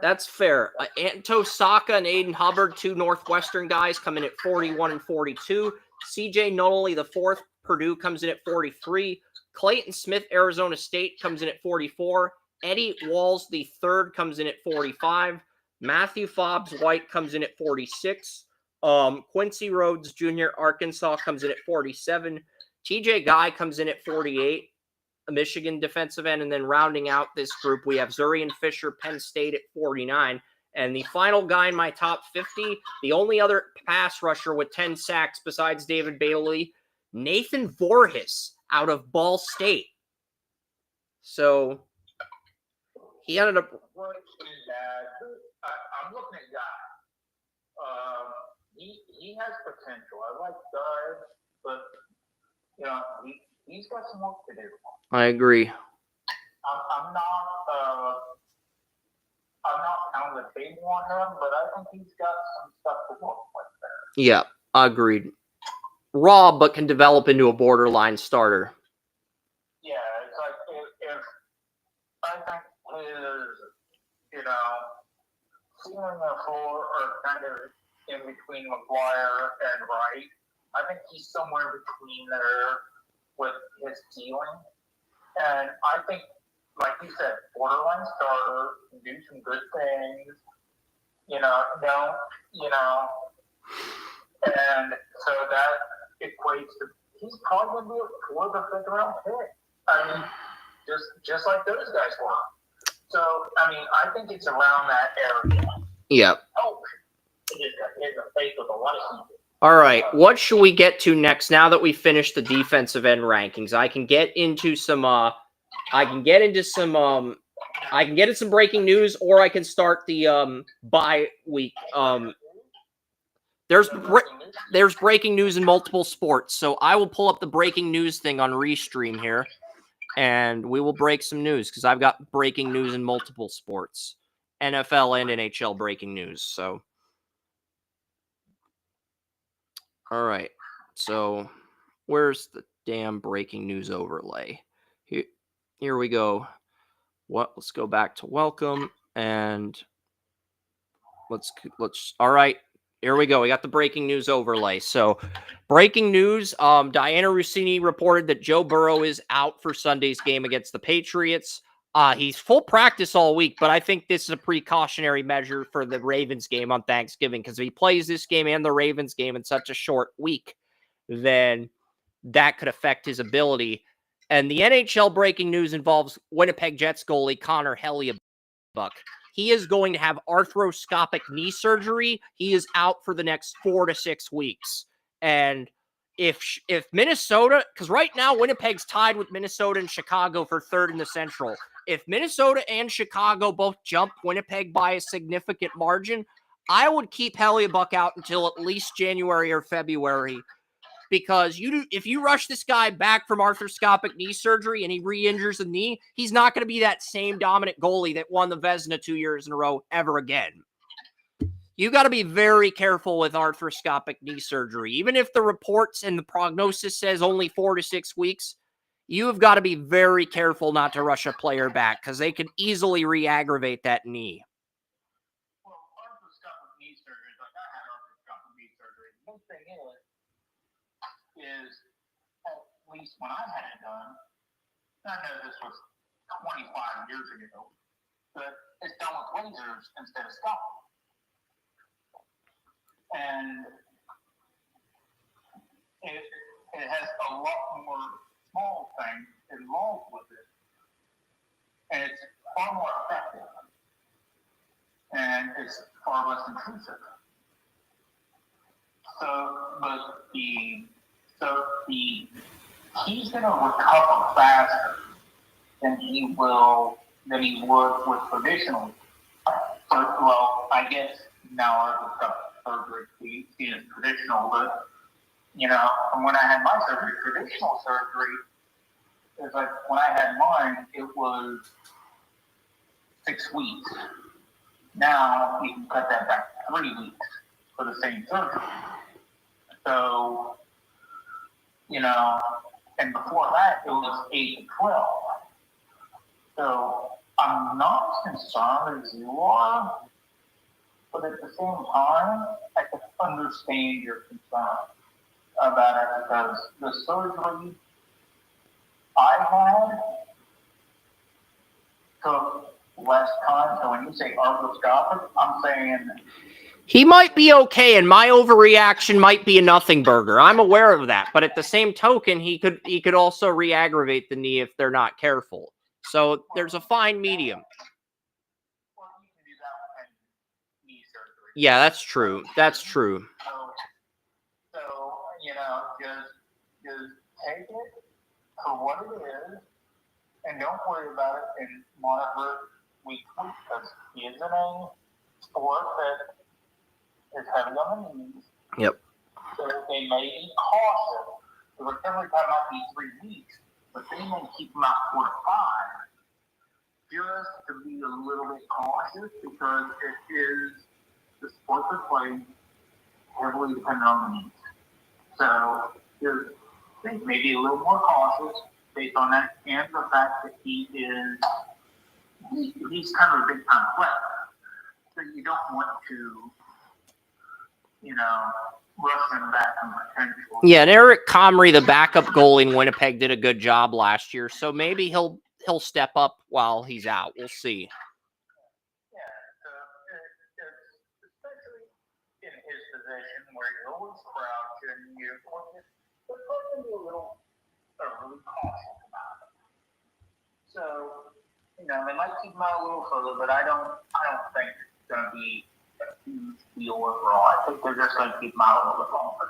That's fair. Anto Saka and Aiden Hubbard, 2 Northwestern guys, come in at 41 and 42. CJ Nunnally, the 4th, Purdue, comes in at 43. Clayton Smith, Arizona State, comes in at 44. Eddie Walls, the 3rd, comes in at 45. Matthew Fobbs-White comes in at 46. Quincy Rhodes Jr., Arkansas, comes in at 47. TJ Guy comes in at 48. A Michigan defensive end, and then rounding out this group, we have Zurian Fisher, Penn State at 49. And the final guy in my top 50, the only other pass rusher with 10 sacks besides David Bailey, Nathan Voorhees out of Ball State. So he ended up. I'm looking at Guy. He has potential. I like guys, but he's got some work to do. I agree. I'm not counting the big one on him, but I think he's got some stuff to work with there. Yeah, agreed. Raw, but can develop into a borderline starter. Yeah, it's like if I think his, ceiling and floor are kind of in between McGuire and Wright. I think he's somewhere between there with his ceiling. And I think, like you said, borderline starter, do some good things, and so that equates to, he's probably going to be a 4th or 5th round pick. I mean, just like those guys were. So, I think it's around that area. Yep. Oh, it just got hit in the face with a lot of heat. All right, what should we get to next? Now that we finished the defensive end rankings, I can get into some breaking news, or I can start the bye week. There's breaking news in multiple sports, so I will pull up the breaking news thing on Restream here, and we will break some news because I've got breaking news in multiple sports, NFL and NHL breaking news. So. All right, so where's the damn breaking news overlay? Here we go. Let's go back to welcome, and let's. All right, here we go. We got the breaking news overlay. So, breaking news. Diana Rossini reported that Joe Burrow is out for Sunday's game against the Patriots. He's full practice all week, but I think this is a precautionary measure for the Ravens game on Thanksgiving, because if he plays this game and the Ravens game in such a short week, then that could affect his ability. And the NHL breaking news involves Winnipeg Jets goalie Connor Hellebuyck. He is going to have arthroscopic knee surgery. He is out for the next 4 to 6 weeks. And if Minnesota, because right now Winnipeg's tied with Minnesota and Chicago for 3rd in the Central. If Minnesota and Chicago both jump Winnipeg by a significant margin, I would keep Hellebuyck out until at least January or February, because if you rush this guy back from arthroscopic knee surgery and he re-injures the knee, he's not going to be that same dominant goalie that won the Vezina 2 years in a row ever again. You got to be very careful with arthroscopic knee surgery. Even if the reports and the prognosis says only 4 to 6 weeks, you have got to be very careful not to rush a player back, because they can easily re-aggravate that knee. Well, arthroscopic knee surgery, like I had arthroscopic knee surgery. The big thing is at least when I had it done, I know this was 25 years ago, but it's done with lasers instead of scalpel. And it has a lot more small things involved with it. And it's far more effective. And it's far less intrusive. He's going to recover faster than he would with traditional. Well, I guess now I've got surgery is traditional, but from when I had my surgery, traditional surgery is like when I had mine, it was 6 weeks. Now you can cut that back to 3 weeks for the same surgery. So, and before that it was 8 to 12. So I'm not as concerned as you are, but at the same time, I can understand your concern about it, because the surgery I had took less time. So when you say arthroscopic, I'm saying he might be okay, and my overreaction might be a nothing burger. I'm aware of that, but at the same token, he could also re-aggravate the knee if they're not careful. So there's a fine medium. Well, you can do that with any knee surgery. Yeah, that's true. That's true. So just take it for what it is, and don't worry about it and monitor it weekly, because he is in a sport that is heavy on the knees. Yep. So they may be cautious. The recovery time might be 3 weeks, but they may keep him out 4 to 5, just to be a little bit cautious, because it is the sport that's played heavily dependent on the knees. So they may be a little more cautious based on that, and the fact that he's kind of a big time player. So you don't want to, rush him back from potential. Yeah, and Eric Comrie, the backup goalie in Winnipeg, did a good job last year, so maybe he'll step up while he's out. We'll see. Yeah, so it's especially in his position where you're always crouching, you're going to be a little overly cautious about it. So, they might keep him out a little further, but I don't think it's going to be a huge deal overall. I think they're just going to keep him out a little bit longer.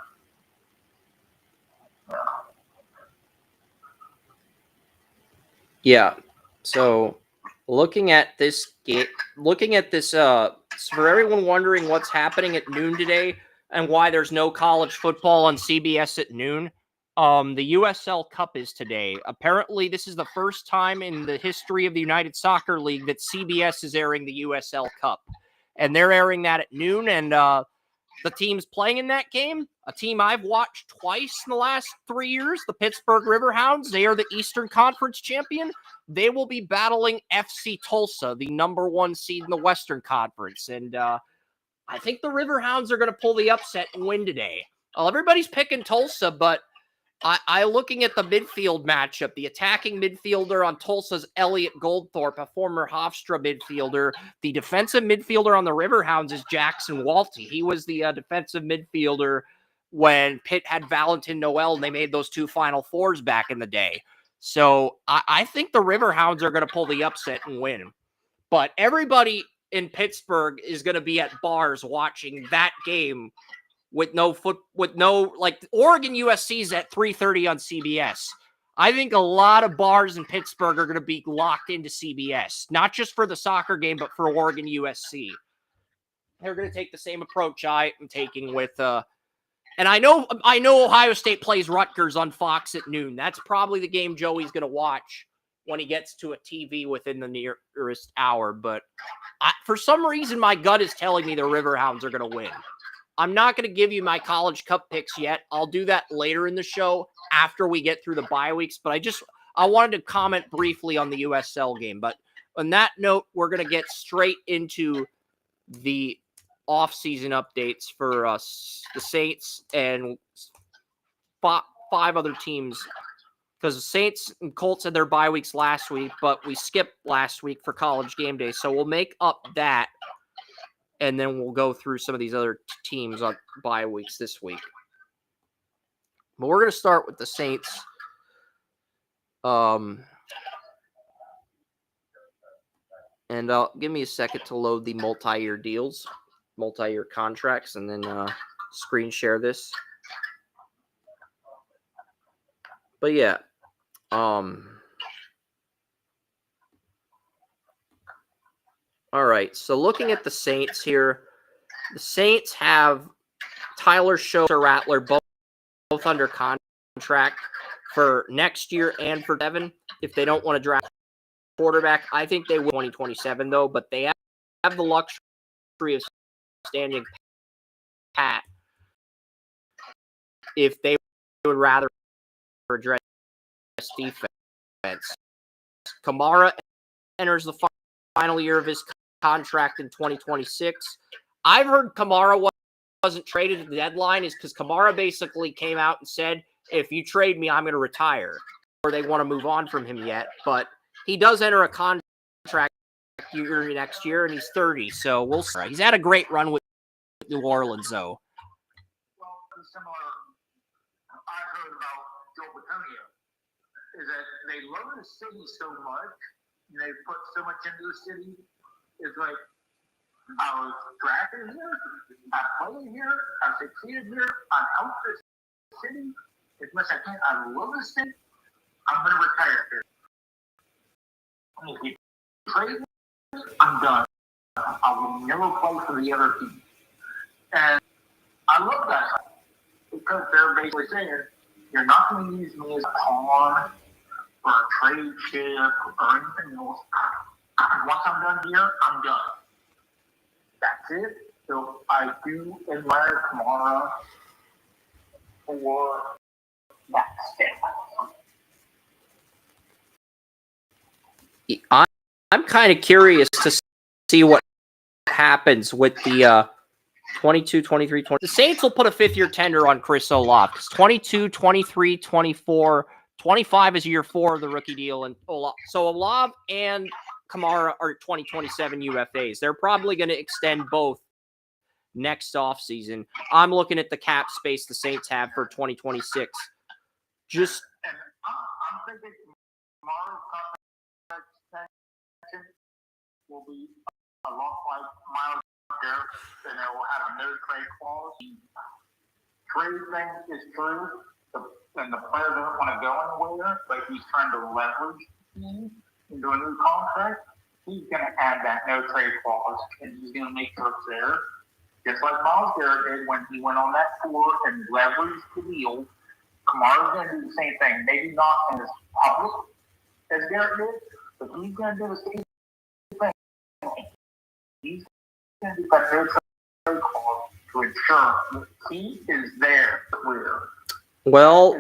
Yeah. So looking at this, for everyone wondering what's happening at noon today and why there's no college football on CBS at noon, the USL Cup is today. Apparently, this is the first time in the history of the United Soccer League that CBS is airing the USL Cup. And they're airing that at noon, and the teams playing in that game, a team I've watched twice in the last 3 years, the Pittsburgh Riverhounds. They are the Eastern Conference champion. They will be battling FC Tulsa, the number 1 seed in the Western Conference. And I think the Riverhounds are going to pull the upset and win today. Well, everybody's picking Tulsa, but I looking at the midfield matchup, the attacking midfielder on Tulsa's Elliot Goldthorpe, a former Hofstra midfielder. The defensive midfielder on the Riverhounds is Jackson Walty. He was the defensive midfielder when Pitt had Valentin Noel and they made those 2 Final Fours back in the day. So I think the Riverhounds are going to pull the upset and win. But everybody in Pittsburgh is going to be at bars watching that game with Oregon USC's at 3:30 on CBS. I think a lot of bars in Pittsburgh are going to be locked into CBS, not just for the soccer game, but for Oregon USC. They're going to take the same approach I am taking with and I know Ohio State plays Rutgers on Fox at noon. That's probably the game Joey's going to watch when he gets to a TV within the nearest hour. But for some reason, my gut is telling me the Riverhounds are going to win. I'm not going to give you my College Cup picks yet. I'll do that later in the show after we get through the bye weeks. But I wanted to comment briefly on the USL game. But on that note, we're going to get straight into the offseason updates for us, the Saints, and five other teams, because the Saints and Colts had their bye weeks last week, but we skipped last week for College Game Day. So we'll make up that, and then we'll go through some of these other teams on bye weeks this week. But we're going to start with the Saints. And give me a second to load the multi-year deals, multi-year contracts, and then screen share this. But yeah, all right. So looking at the Saints here, the Saints have Tyler Show, Rattler, both under contract for next year and for Devin if they don't want to draft quarterback. I think they will 2027 though, but they have the luxury of standing pat if they would rather address defense. Kamara enters the final year of his contract in 2026. I've heard Kamara wasn't traded at the deadline is because Kamara basically came out and said, if you trade me, I'm going to retire. Or they want to move on from him yet, but he does enter a contract year next year, and he's 30, so we'll see. He's had a great run with New Orleans, though. Well, similar I heard about Joe Batonio is that they love the city so much, and they put so much into the city. It's like, I was drafted here, I played here, I succeeded here, I helped this city as much as I can. I love this city. I'm going to retire here. If you trade me, I'm done. I will never play for the other team. And I love that because they're basically saying, you're not going to use me as a pawn or a trade chip or anything else. Once I'm done here, I'm done. That's it. So I do admire Kamara for that step. I'm kind of curious to see what happens with the 22, 23, 20. The Saints will put a fifth-year tender on Chris Olave. 22, 23, 24, 25 is year 4 of the rookie deal. And so Olave and Kamara are 2027 UFAs. They're probably going to extend both next offseason. I'm looking at the cap space the Saints have for 2026. And I'm thinking Kamara's contract extension will be a lot like Miles Garrett, and it will have a no trade clause. Trade thing is true, and the player doesn't want to go anywhere, but he's trying to leverage into a new contract. He's going to add that no trade clause, and he's going to make sure it's there. Just like Miles Garrett did when he went on that tour and leveraged the deal. Kamara's going to do the same thing. Maybe not as public as Garrett did, but he's going to do the same thing. He's going to do that no trade clause to ensure that he is there where. Well,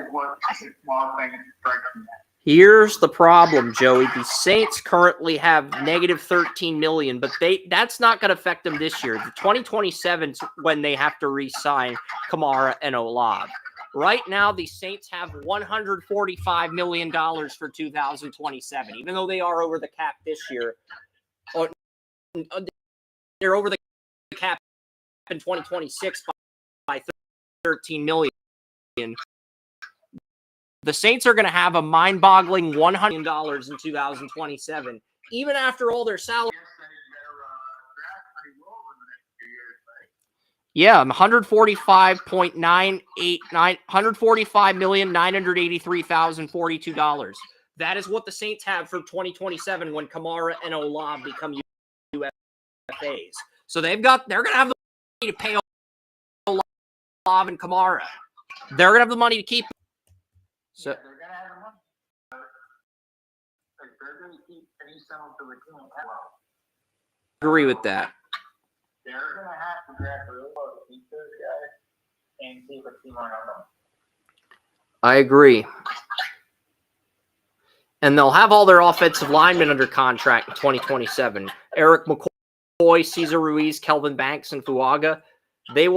here's the problem, Joey. The Saints currently have negative $13 million, but that's not going to affect them this year. The 2027's when they have to re-sign Kamara and Olave. Right now, the Saints have $145 million for 2027, even though they are over the cap this year. They're over the cap in 2026 by $13 million. The Saints are going to have a mind-boggling $100 million in 2027, even after all their salary. Yeah, $145,983,042. That is what the Saints have for 2027 when Kamara and Olave become UFAs. So they're going to have the money to pay Olave and Kamara. They're going to have the money to keep. So they're going to have the money. They're going to keep any some of the return as well. Agree with that. They're going to have to draft real low to keep those guys and keep a team on them. I agree. And they'll have all their offensive linemen under contract in 2027. Eric McCoy, Cesar Ruiz, Kelvin Banks, and Fuaga. They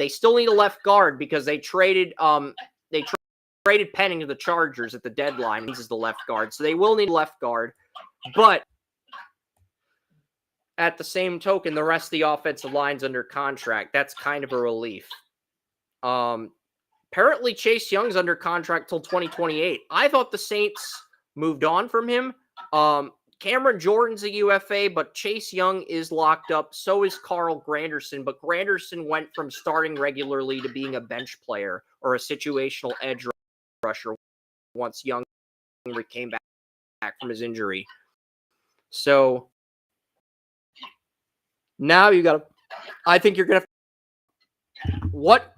still need a left guard because they traded Penning to the Chargers at the deadline. He's the left guard. So they will need a left guard. But at the same token, the rest of the offensive line's under contract. That's kind of a relief. Apparently Chase Young's under contract till 2028. I thought the Saints moved on from him. Cameron Jordan's a UFA, but Chase Young is locked up. So is Carl Granderson. But Granderson went from starting regularly to being a bench player or a situational edge rusher once Young came back from his injury. So now you got to, I think you're going to,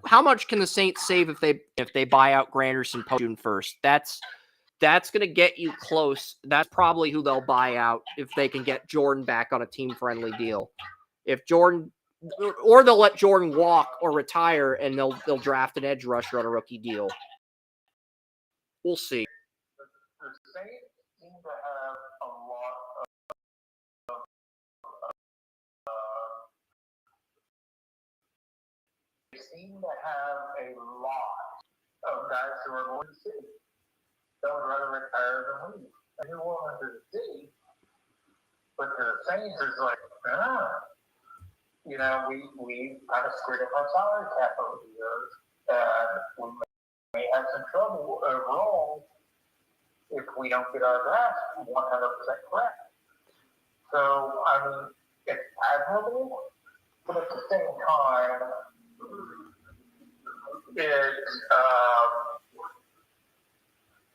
how much can the Saints save if they buy out Granderson post June 1st? That's going to get you close. That's probably who they'll buy out if they can get Jordan back on a team-friendly deal. If Jordan, or they'll let Jordan walk or retire, and they'll draft an edge rusher on a rookie deal. We'll see. The Saints seem to have a lot of guys who are going to the city. They would rather retire than leave. And you're willing to the city, but the Saints is like, we kind of screwed up our salary cap over the years, and we may have some trouble overall if we don't get our draft 100% correct. So, I mean, it's admirable, but at the same time,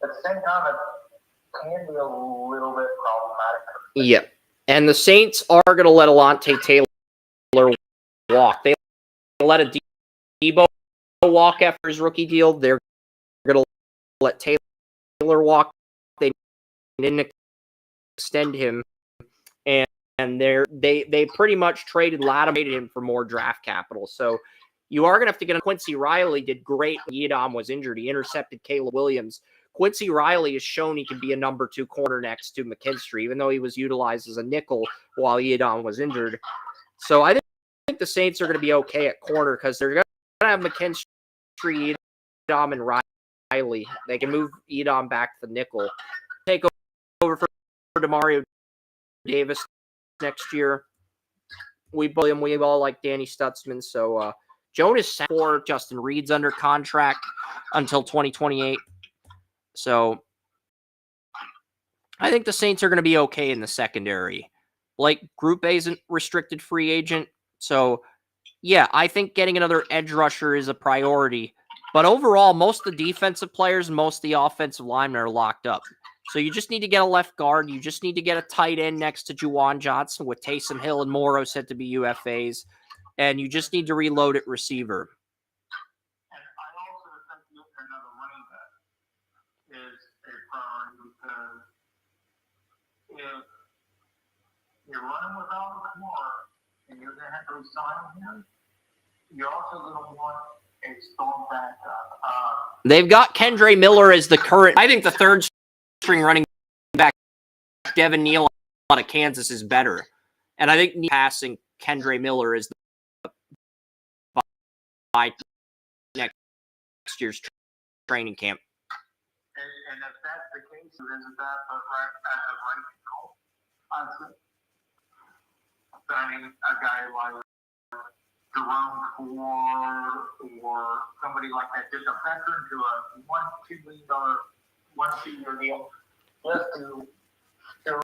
it can be a little bit problematic. Yeah. And the Saints are going to let Alontae Taylor walk. They let a Debo walk after his rookie deal. They're going to let Taylor walk. They didn't extend him. And they pretty much traded him for more draft capital. So you are going to have to get a Quincy Riley did great when Yiadom was injured. He intercepted Caleb Williams. Quincy Riley has shown he can be a number 2 corner next to McKinstry, even though he was utilized as a nickel while Yiadom was injured. So I think the Saints are going to be okay at corner because they're going to have McKinstry, Yiadom, and Riley. They can move Yiadom back to the nickel. Take over for Demario Davis next year. We all like Danny Stutzman. So Jonas for Justin Reed's under contract until 2028. So I think the Saints are going to be okay in the secondary. Like Group A isn't restricted free agent. So yeah, I think getting another edge rusher is a priority. But overall, most of the defensive players and most of the offensive linemen are locked up. So you just need to get a left guard. You just need to get a tight end next to Juwan Johnson with Taysom Hill and Morrow said to be UFAs. And you just need to reload at receiver. And I also think another running back is a priority because if you're running without Kamara and you're going to have to resign him, you're also going to want a strong backup. They've got Kendre Miller as the current, I think the third string running back. Devin Neal out of Kansas is better. And I think passing Kendre Miller is by next year's training camp. And if that's the case, isn't that right call? I mean, a guy like Jerome Ford or somebody like that, just a veteran to a $1-2 million 1-2-year deal, just to that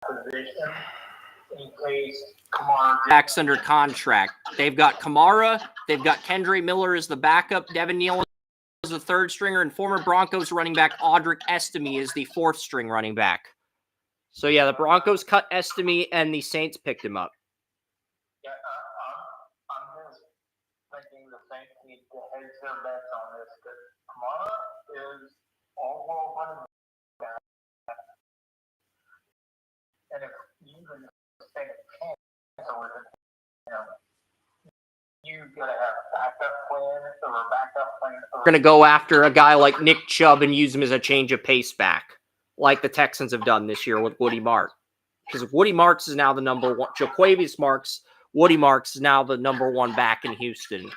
position in case Kamara Jack's under contract. They've got Kamara. They've got Kendre Miller as the backup. Devin Neal is the third stringer, and former Broncos running back Audric Estime is the fourth string running back. So, yeah, the Broncos cut Estime and the Saints picked him up. Yeah, I'm just thinking the Saints need to hedge their bets on this because Kamara is all world running back. And if you even take a chance with it, you gotta have backup plan. We're going to go after a guy like Nick Chubb and use him as a change of pace back, like the Texans have done this year with Woody Mark. Because Woody Marks is now the number one. Jaquavius Marks, Woody Marks is now the number one back in Houston.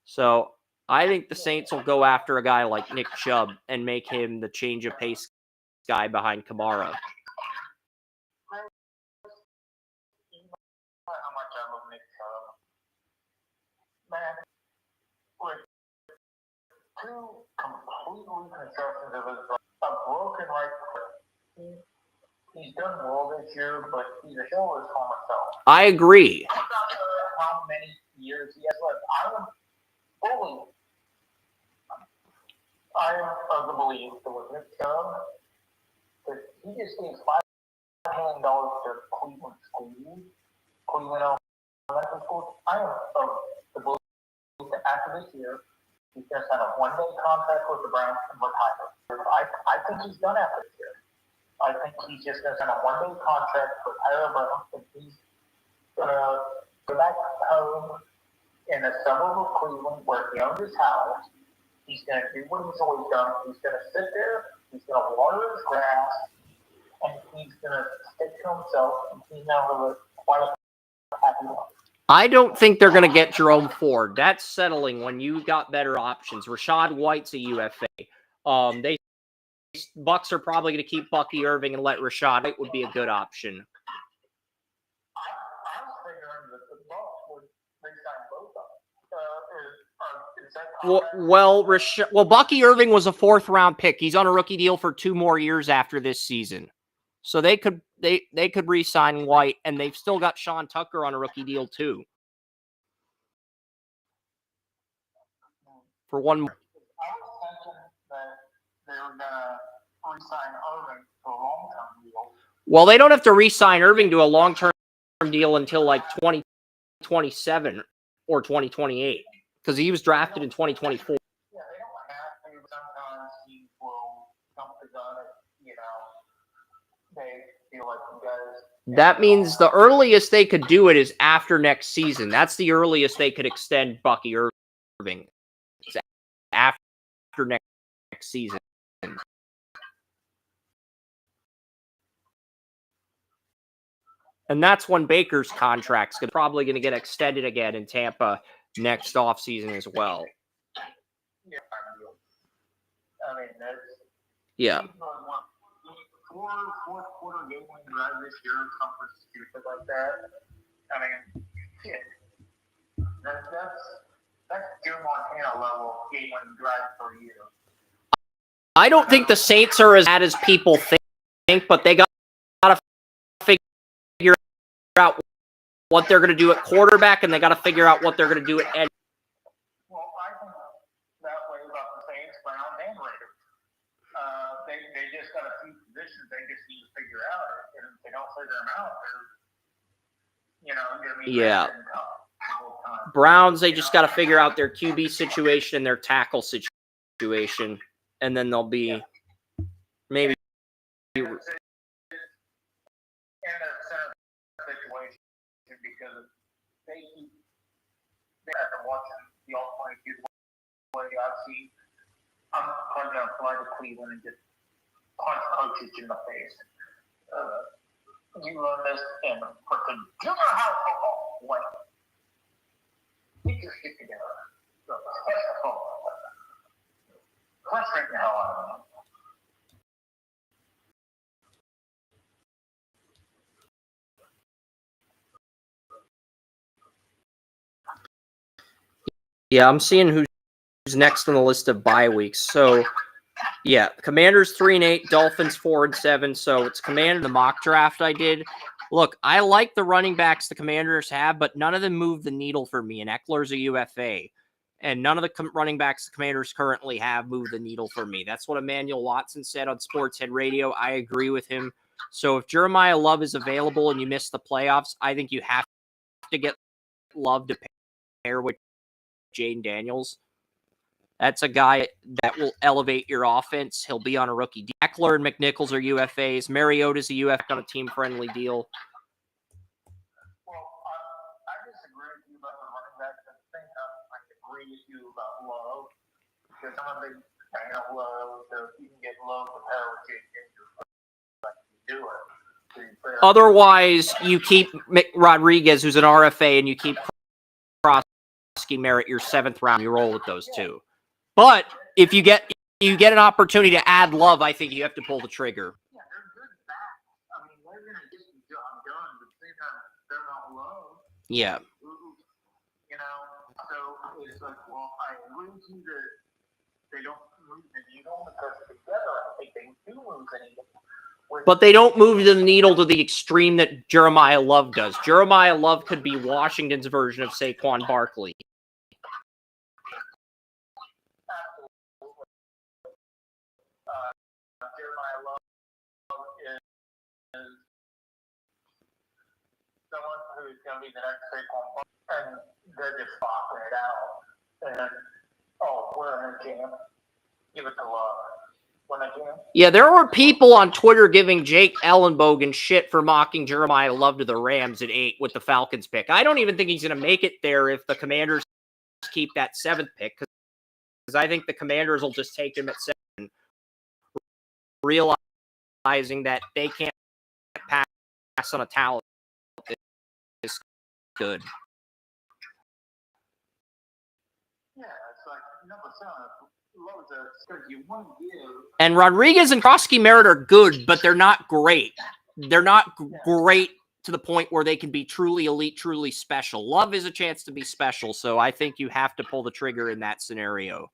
So I think the Saints will go after a guy like Nick Chubb and make him the change of pace guy behind Kamara. How much I love Nick Chubb. Man, with two completely concussions of a broken right foot. He's done well this year, but he's a shell of his former self. I agree. I'm not sure how many years he has left. I am of the belief that with Nick Chubb, that he just gave $5 million to Cleveland Elementary School. I am of the belief that after this year, he's going to sign a one-day contract with the Browns and retire. I think he's done after this year. I think he's just going to sign a one-day contract with Tyler Brown, and he's going to go back home in a suburb of Cleveland where he owns his house. He's going to do what he's always done. He's going to sit there. He's going to water his grass, and he's going to stick to himself. And he's now going to quite a happy life. I don't think they're going to get Jerome Ford. That's settling when you got better options. Rashad White's a UFA. Bucks are probably going to keep Bucky Irving and let Rashad White would be a good option. I was figuring that the Bucks would re-sign both of them. Well, Bucky Irving was a 4th-round pick. He's on a rookie deal for 2 more years after this season. So they could re-sign White, and they've still got Sean Tucker on a rookie deal too. For one more. I was thinking that they were gonna re-sign Irving for a long-term deal. Well, they don't have to re-sign Irving to a long-term deal until like 2027 or 2028 because he was drafted in 2024. Yeah, they don't have to. Sometimes he will jump the gun if, they feel like you guys. That means the earliest they could do it is after next season. That's the earliest they could extend Bucky Irving. It's after next season. And that's when Baker's contract's probably going to get extended again in Tampa next offseason as well. Yeah, I mean, that's... Yeah. Fourth quarter game winning drive this year, something stupid like that. I mean, shit. That's Joe Montana level game winning drive for a year. I don't think the Saints are as bad as people think, but they got to figure out what they're going to do at quarterback, and they got to figure out what they're going to do at edge. Well, I think that way about the Saints, Browns, and Raiders. They just got a few positions they just need to figure out, and if they don't figure them out, they're going to be tough. Browns, they just got to figure out their QB situation and their tackle situation, and then they'll be maybe. And their center situation, because they have to watch the all-22 way I've seen. I'm probably going to fly to Cleveland and just punch coaches in the face. You learn this in freaking junior high football. What? Get your shit together. Frustrate the hell out of them. Yeah, I'm seeing who's next on the list of bye weeks. So, yeah, Commanders 3-8, Dolphins 4-7. So it's Commander the mock draft I did. Look, I like the running backs the Commanders have, but none of them move the needle for me. And Eckler's a UFA. And none of the running backs the Commanders currently have move the needle for me. That's what Emmanuel Watson said on Sports Head Radio. I agree with him. So if Jeremiah Love is available and you miss the playoffs, I think you have to get Love to pair with Jaden Daniels. That's a guy that will elevate your offense. He'll be on a rookie deal. Eckler and McNichols are UFAs. Mariota's a UFA on a team-friendly deal. Well, I disagree with you about the running back. At the same time, I agree with you about Love. Because I'm a big fan of Love. So if you can get Love to pair with Jaden, you do it. Otherwise, you keep Rodriguez, who's an RFA, and you keep Krosky Merritt your 7th round. You roll with those two. But if you get an opportunity to add Love, I think you have to pull the trigger. Yeah, they're good backs. I mean, they're going to get the job done, but at the same time, they're not Love. Yeah. You know, so it's like, well, I agree with you that they don't move the needle because together I think they do move the needle. But they don't move the needle to the extreme that Jeremiah Love does. Jeremiah Love could be Washington's version of Saquon Barkley. Jeremiah Love is someone who's going to be the next Saquon Barkley, and they're just boxing it out. And, we're in a jam. Give it to Love. Yeah, there were people on Twitter giving Jake Ellenbogen shit for mocking Jeremiah Love to the Rams at 8 with the Falcons pick. I don't even think he's going to make it there if the Commanders keep that 7th pick, because I think the Commanders will just take him at 7, realizing that they can't pass on a talent that is good. Yeah, it's like number 7. And Rodriguez and Krosky Merritt are good, but they're not great. They're not great to the point where they can be truly elite, truly special. Love is a chance to be special, so I think you have to pull the trigger in that scenario.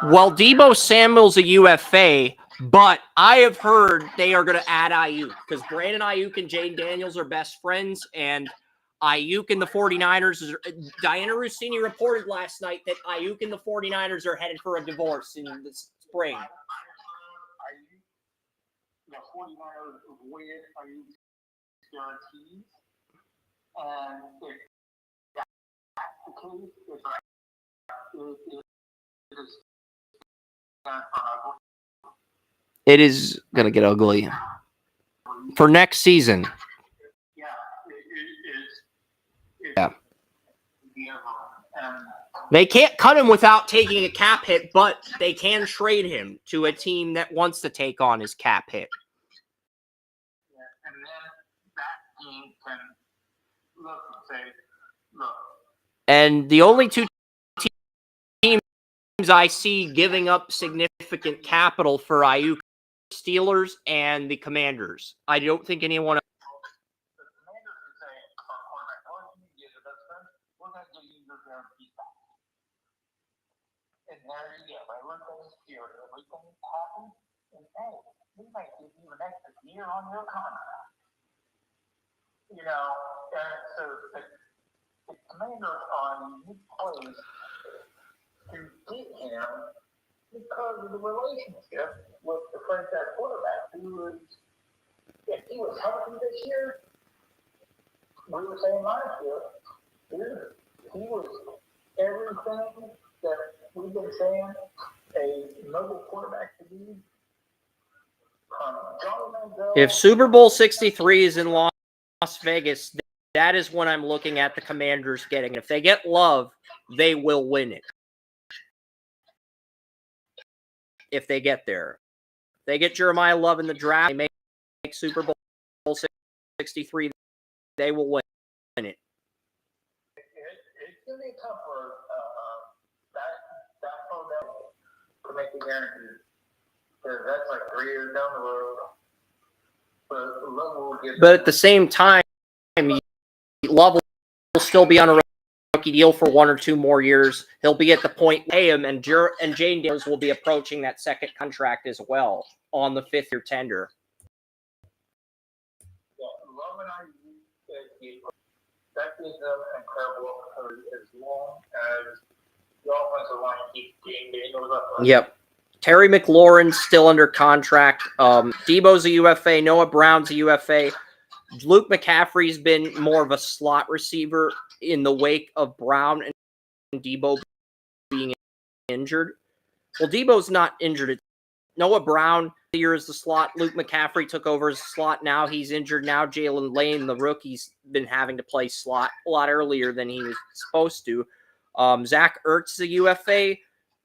Well, Deebo Samuel's a UFA, but I have heard they are going to add Ayuk because Brandon Ayuk and Jaden Daniels are best friends, and Ayuk and the 49ers. Diana Rossini reported last night that Ayuk and the 49ers are headed for a divorce in the spring. The 49ers with Ayuk's guarantees, and if that's the case, it is going to get ugly for next season. Yeah. They can't cut him without taking a cap hit, but they can trade him to a team that wants to take on his cap hit. Yeah, and then that team can look and say, look. And the only two teams I see giving up significant capital for Ayuk, Steelers and the Commanders. I don't think anyone else. The Commanders are saying, we're going to give you your guarantee back. And there you go. Everything's pure. Everything's happy. And hey, we might give you an extra year on your contract. You know, and so the Commanders are in a unique place to get him because of the relationship with the franchise quarterback, who was, if he was healthy this year, we were saying last year, he was everything that we've been saying a noble quarterback to be. If Super Bowl 63 is in Las Vegas, that is when I'm looking at the Commanders getting it. If they get Love, they will win it. If they get there. If they get Jeremiah Love in the draft, they make Super Bowl 63, they will win it. It's going to be tough for that to make the guarantee. Because that's like 3 years down the road. But at the same time, Love will still be on a rookie deal for 1 or 2 more years. He'll be at the point pay him, and Jaden Daniels will be approaching that second contract as well on the 5th-year tender. Yeah, Love and I that gives them incredible opportunity as long as the offensive line keeps getting those up. Yep. Terry McLaurin's still under contract. Debo's a UFA. Noah Brown's a UFA. Luke McCaffrey's been more of a slot receiver in the wake of Brown and Debo being injured. Well, Debo's not injured. Noah Brown here is the slot. Luke McCaffrey took over as a slot. Now he's injured. Now Jalen Lane, the rookie's been having to play slot a lot earlier than he was supposed to. Zach Ertz is a UFA.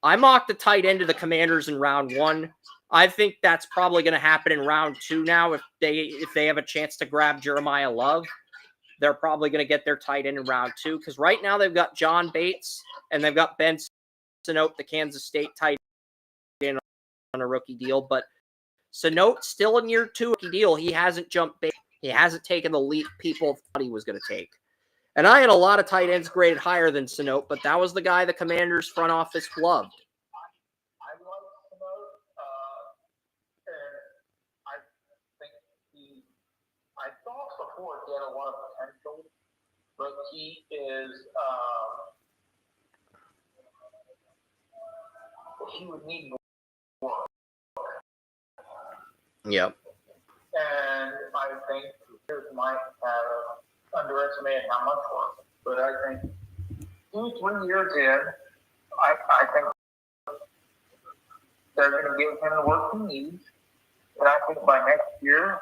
I mocked the tight end of the Commanders in round 1. I think that's probably going to happen in round 2 now if they have a chance to grab Jeremiah Love. They're probably going to get their tight end in round 2 because right now they've got John Bates and they've got Ben Sinote, the Kansas State tight end, on a rookie deal. But Sinote's still in year 2 rookie deal. He hasn't jumped big. He hasn't taken the leap people thought he was going to take. And I had a lot of tight ends graded higher than Sinote, but that was the guy the Commanders front office loved. I like Sinote, and I think I thought before he had a lot of potential, but he is, he would need more. Yep. And I think Pierce might have underestimated how much work. But I think 2-3 years in, I think they're going to give him the work he needs. And I think by next year,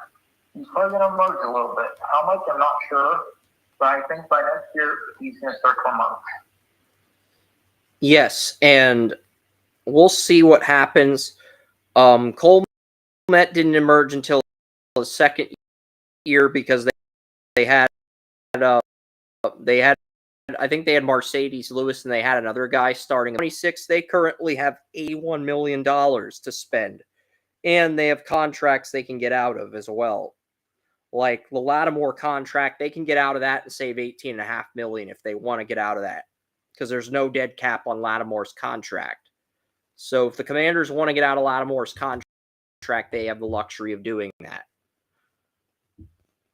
he's probably going to emerge a little bit. How much, I'm not sure. But I think by next year, he's going to start to emerge. Yes, and we'll see what happens. Cole Kmet didn't emerge until his second year because they had I think they had Mercedes Lewis and they had another guy starting at 26. They currently have $81 million to spend, and they have contracts they can get out of as well. Like the Lattimore contract, they can get out of that and save $18.5 million if they want to get out of that because there's no dead cap on Lattimore's contract. So if the Commanders want to get out of Lattimore's contract, they have the luxury of doing that.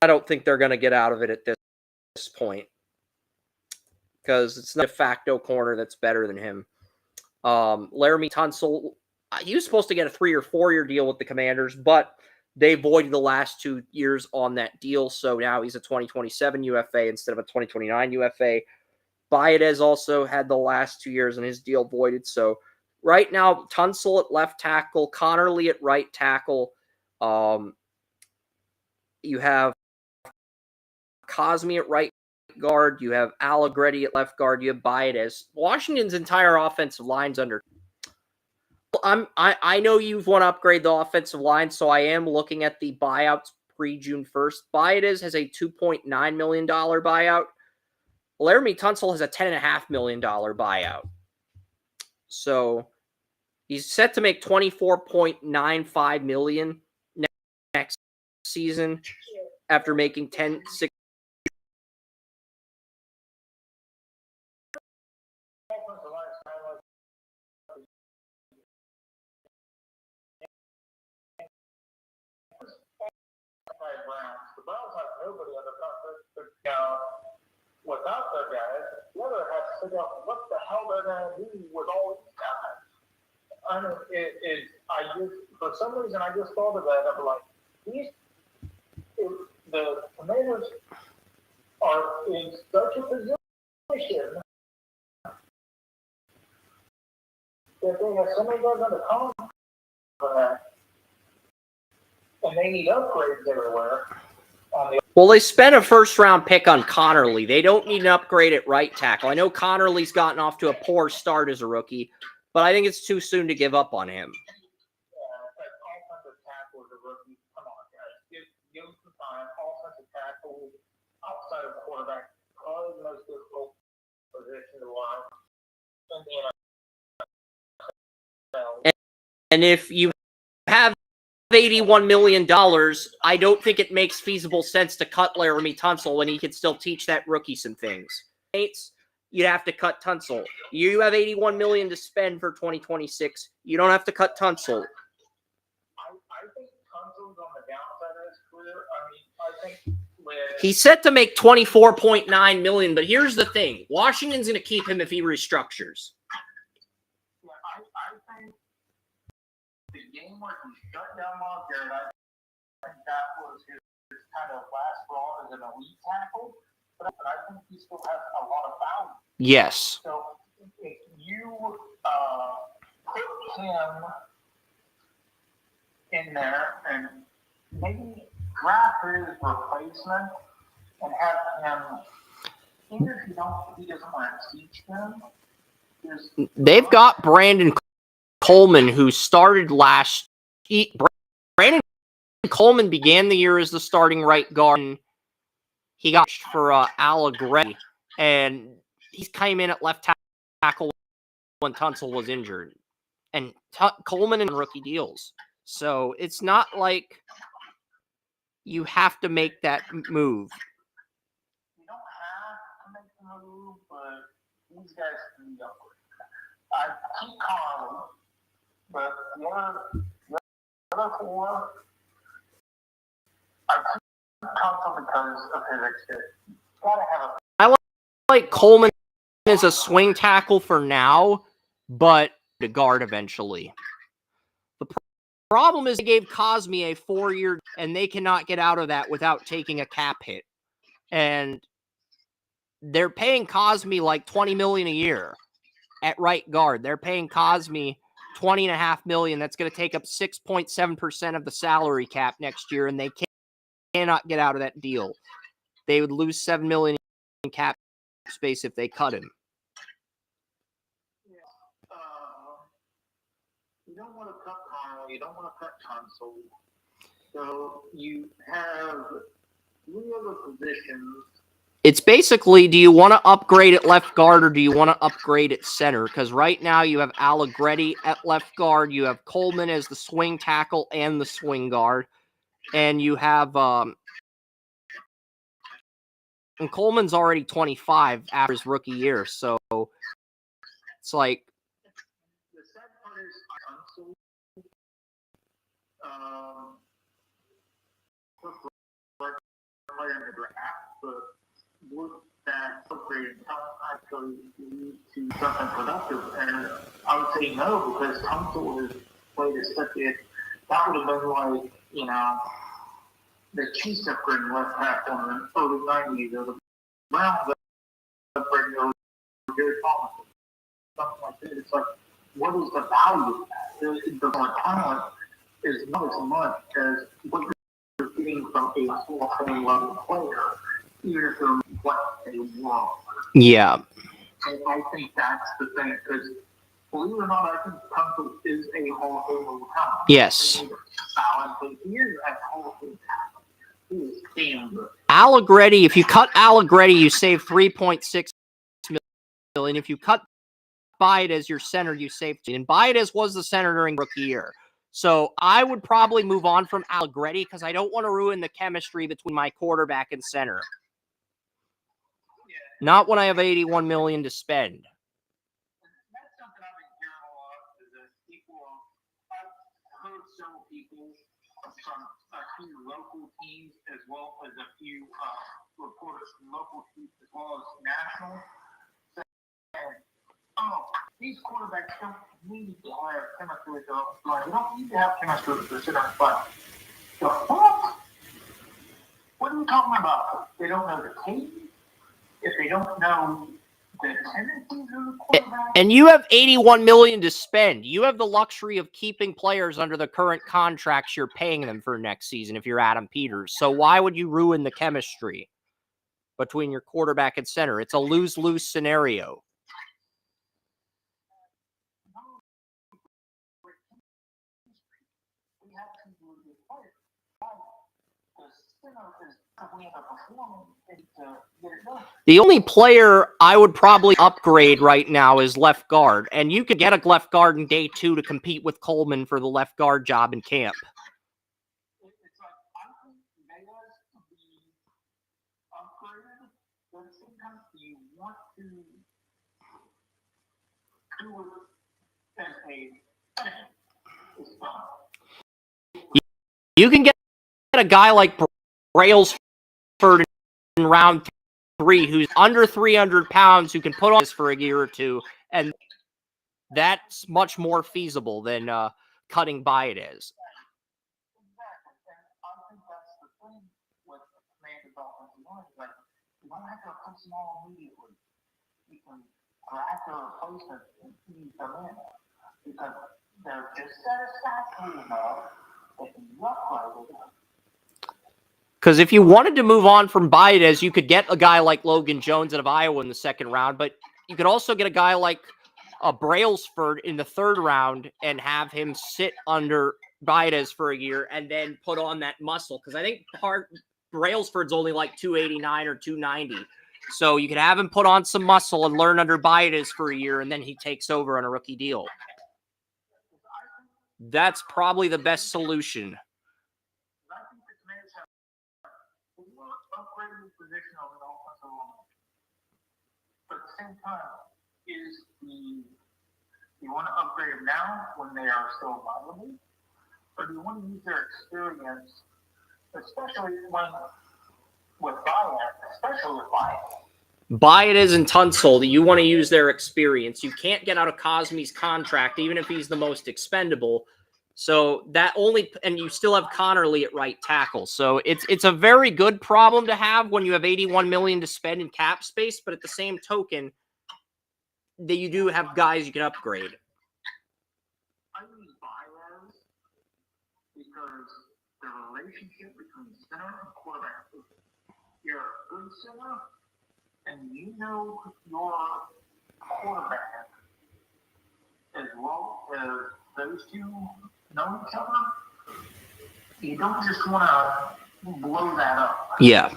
I don't think they're going to get out of it at this point because it's not a de facto corner that's better than him. Laramie Tunsil, he was supposed to get a 3 or 4 year deal with the Commanders, but they voided the last 2 years on that deal, so now he's a 2027 UFA instead of a 2029 UFA. Baez also had the last 2 years on his deal voided, so right now, Tunsil at left tackle, Connerly at right tackle. You have Cosme at right guard. You have Allegretti at left guard. You have Baez. Washington's entire offensive line's under. I know you've want to upgrade the offensive line, so I am looking at the buyouts pre-June 1st. Baez has a $2.9 million buyout. Laramie Tunsil has a $10.5 million buyout. So he's set to make $24.95 million next season after making 10.6. The Browns have nobody on the contract without their guys. The other has to figure out what the hell they're going to do with all these guys. I mean, for some reason, I just thought of that. I'm like, the Commanders are in such a position that they have so many guys on the contract, and they need upgrades everywhere. Well, they spent a first-round pick on Connerly. They don't need an upgrade at right tackle. I know Connerly's gotten off to a poor start as a rookie, but I think it's too soon to give up on him. Offensive tackle is a rookie. Come on, guys. Give him some time. Offensive tackle outside of quarterback, probably the most difficult position to watch in the NFL. And if you have $81 million, I don't think it makes feasible sense to cut Laramie Tunsil when he can still teach that rookie some things. You'd have to cut Tunsil. You have $81 million to spend for 2026. You don't have to cut Tunsil. I think Tunsil's on the downside of his career. I mean, I think He's set to make $24.9 million, but here's the thing. Washington's going to keep him if he restructures. Yeah, I think the game where he shut down Garrett, I think that was his kind of last role as an elite tackle, but I think he still has a lot of value. Yes. So if you put him in there and maybe draft his replacement and have him, even if he doesn't want to teach them. They've got Brandon Coleman, who started last. Brandon Coleman began the year as the starting right guard. And he got for Allegretti, and he came in at left tackle when Tunsil was injured. And Coleman in rookie deals. So it's not like you have to make that move. You don't have to make the move, but these guys can be upgraded. I keep Carly, but the other four, I keep Tunsil because of his experience. Gotta have a. I like Coleman as a swing tackle for now, but to guard eventually. The problem is they gave Cosme a 4-year, and they cannot get out of that without taking a cap hit. And they're paying Cosme like $20 million a year at right guard. They're paying Cosme $20.5 million. That's going to take up 6.7% of the salary cap next year, and they cannot get out of that deal. They would lose $7 million in cap space if they cut him. You don't want to cut Connell, you don't want to cut Tunsil. So you have 3 other positions. It's basically, do you want to upgrade at left guard or do you want to upgrade at center? Because right now you have Allegretti at left guard, you have Coleman as the swing tackle and the swing guard, and you have and Coleman's already 25 after his rookie year, so it's like. The sad part is Tunsil. Player in the draft, but with that upgraded talent actually lead to something productive? And I would say no, because Tunsil has played as such a. That would have been like, the Chiefs upgrading left tackle in the early 90s, or the Browns upgrading over Gary Thomas, something like that. It's like, what is the value of that? The talent is not as much as what you're getting from a Hall of Fame level player, even if they're what they want. Yeah. And I think that's the thing, because believe it or not, I think Tunsil is a Hall of Fame level talent. Yes. He is a Hall of Fame talent. He is damn good. Allegretti, if you cut Allegretti, you save $3.6 million. If you cut Bide as your center, you save $2 million. And Bide was the center during rookie year. So I would probably move on from Allegretti because I don't want to ruin the chemistry between my quarterback and center. Not when I have $81 million to spend. That's something I've been hearing a lot, is that I've heard several people from a few local teams as well as a few reporters from local teams as well as national saying, these quarterbacks don't need to have chemistry with the line. They don't need to have chemistry with the center and front. So what? What are you talking about? They don't know the team? If they don't know the tendencies of the quarterback? And you have $81 million to spend. You have the luxury of keeping players under the current contracts you're paying them for next season if you're Adam Peters. So why would you ruin the chemistry between your quarterback and center? It's a lose-lose scenario. The only player I would probably upgrade right now is left guard, and you could get a left guard in day 2 to compete with Coleman for the left guard job in camp. It's like, I think Vegas to be upgraded, but at the same time, you want to do it as a You can get a guy like Braille's in round 3 who's under 300 pounds who can put on this for a year or two, and that's much more feasible than cutting Baez. You don't have to replace them all immediately. You can draft a replacement and ease them in because they're just satisfactory enough that you upgrade them. Because if you wanted to move on from Baez, you could get a guy like Logan Jones out of Iowa in the second round, but you could also get a guy like Brailsford in the third round and have him sit under Baez for a year and then put on that muscle. Because I think Brailsford's only like 289 or 290. So you could have him put on some muscle and learn under Baez for a year, and then he takes over on a rookie deal. That's probably the best solution. Upgrading position on the offensive line. But at the same time, you want to upgrade them now when they are still viable, or do you want to use their experience, especially with Baez and Tunsil, you want to use their experience. You can't get out of Cosme's contract, even if he's the most expendable. So and you still have Connerly at right tackle. So it's a very good problem to have when you have $81 million to spend in cap space, but at the same token, that you do have guys you can upgrade. I use Baez because the relationship between center and quarterback, you're a good center, and you know your quarterback as well as those two know each other. You don't just want to blow that up. Yeah.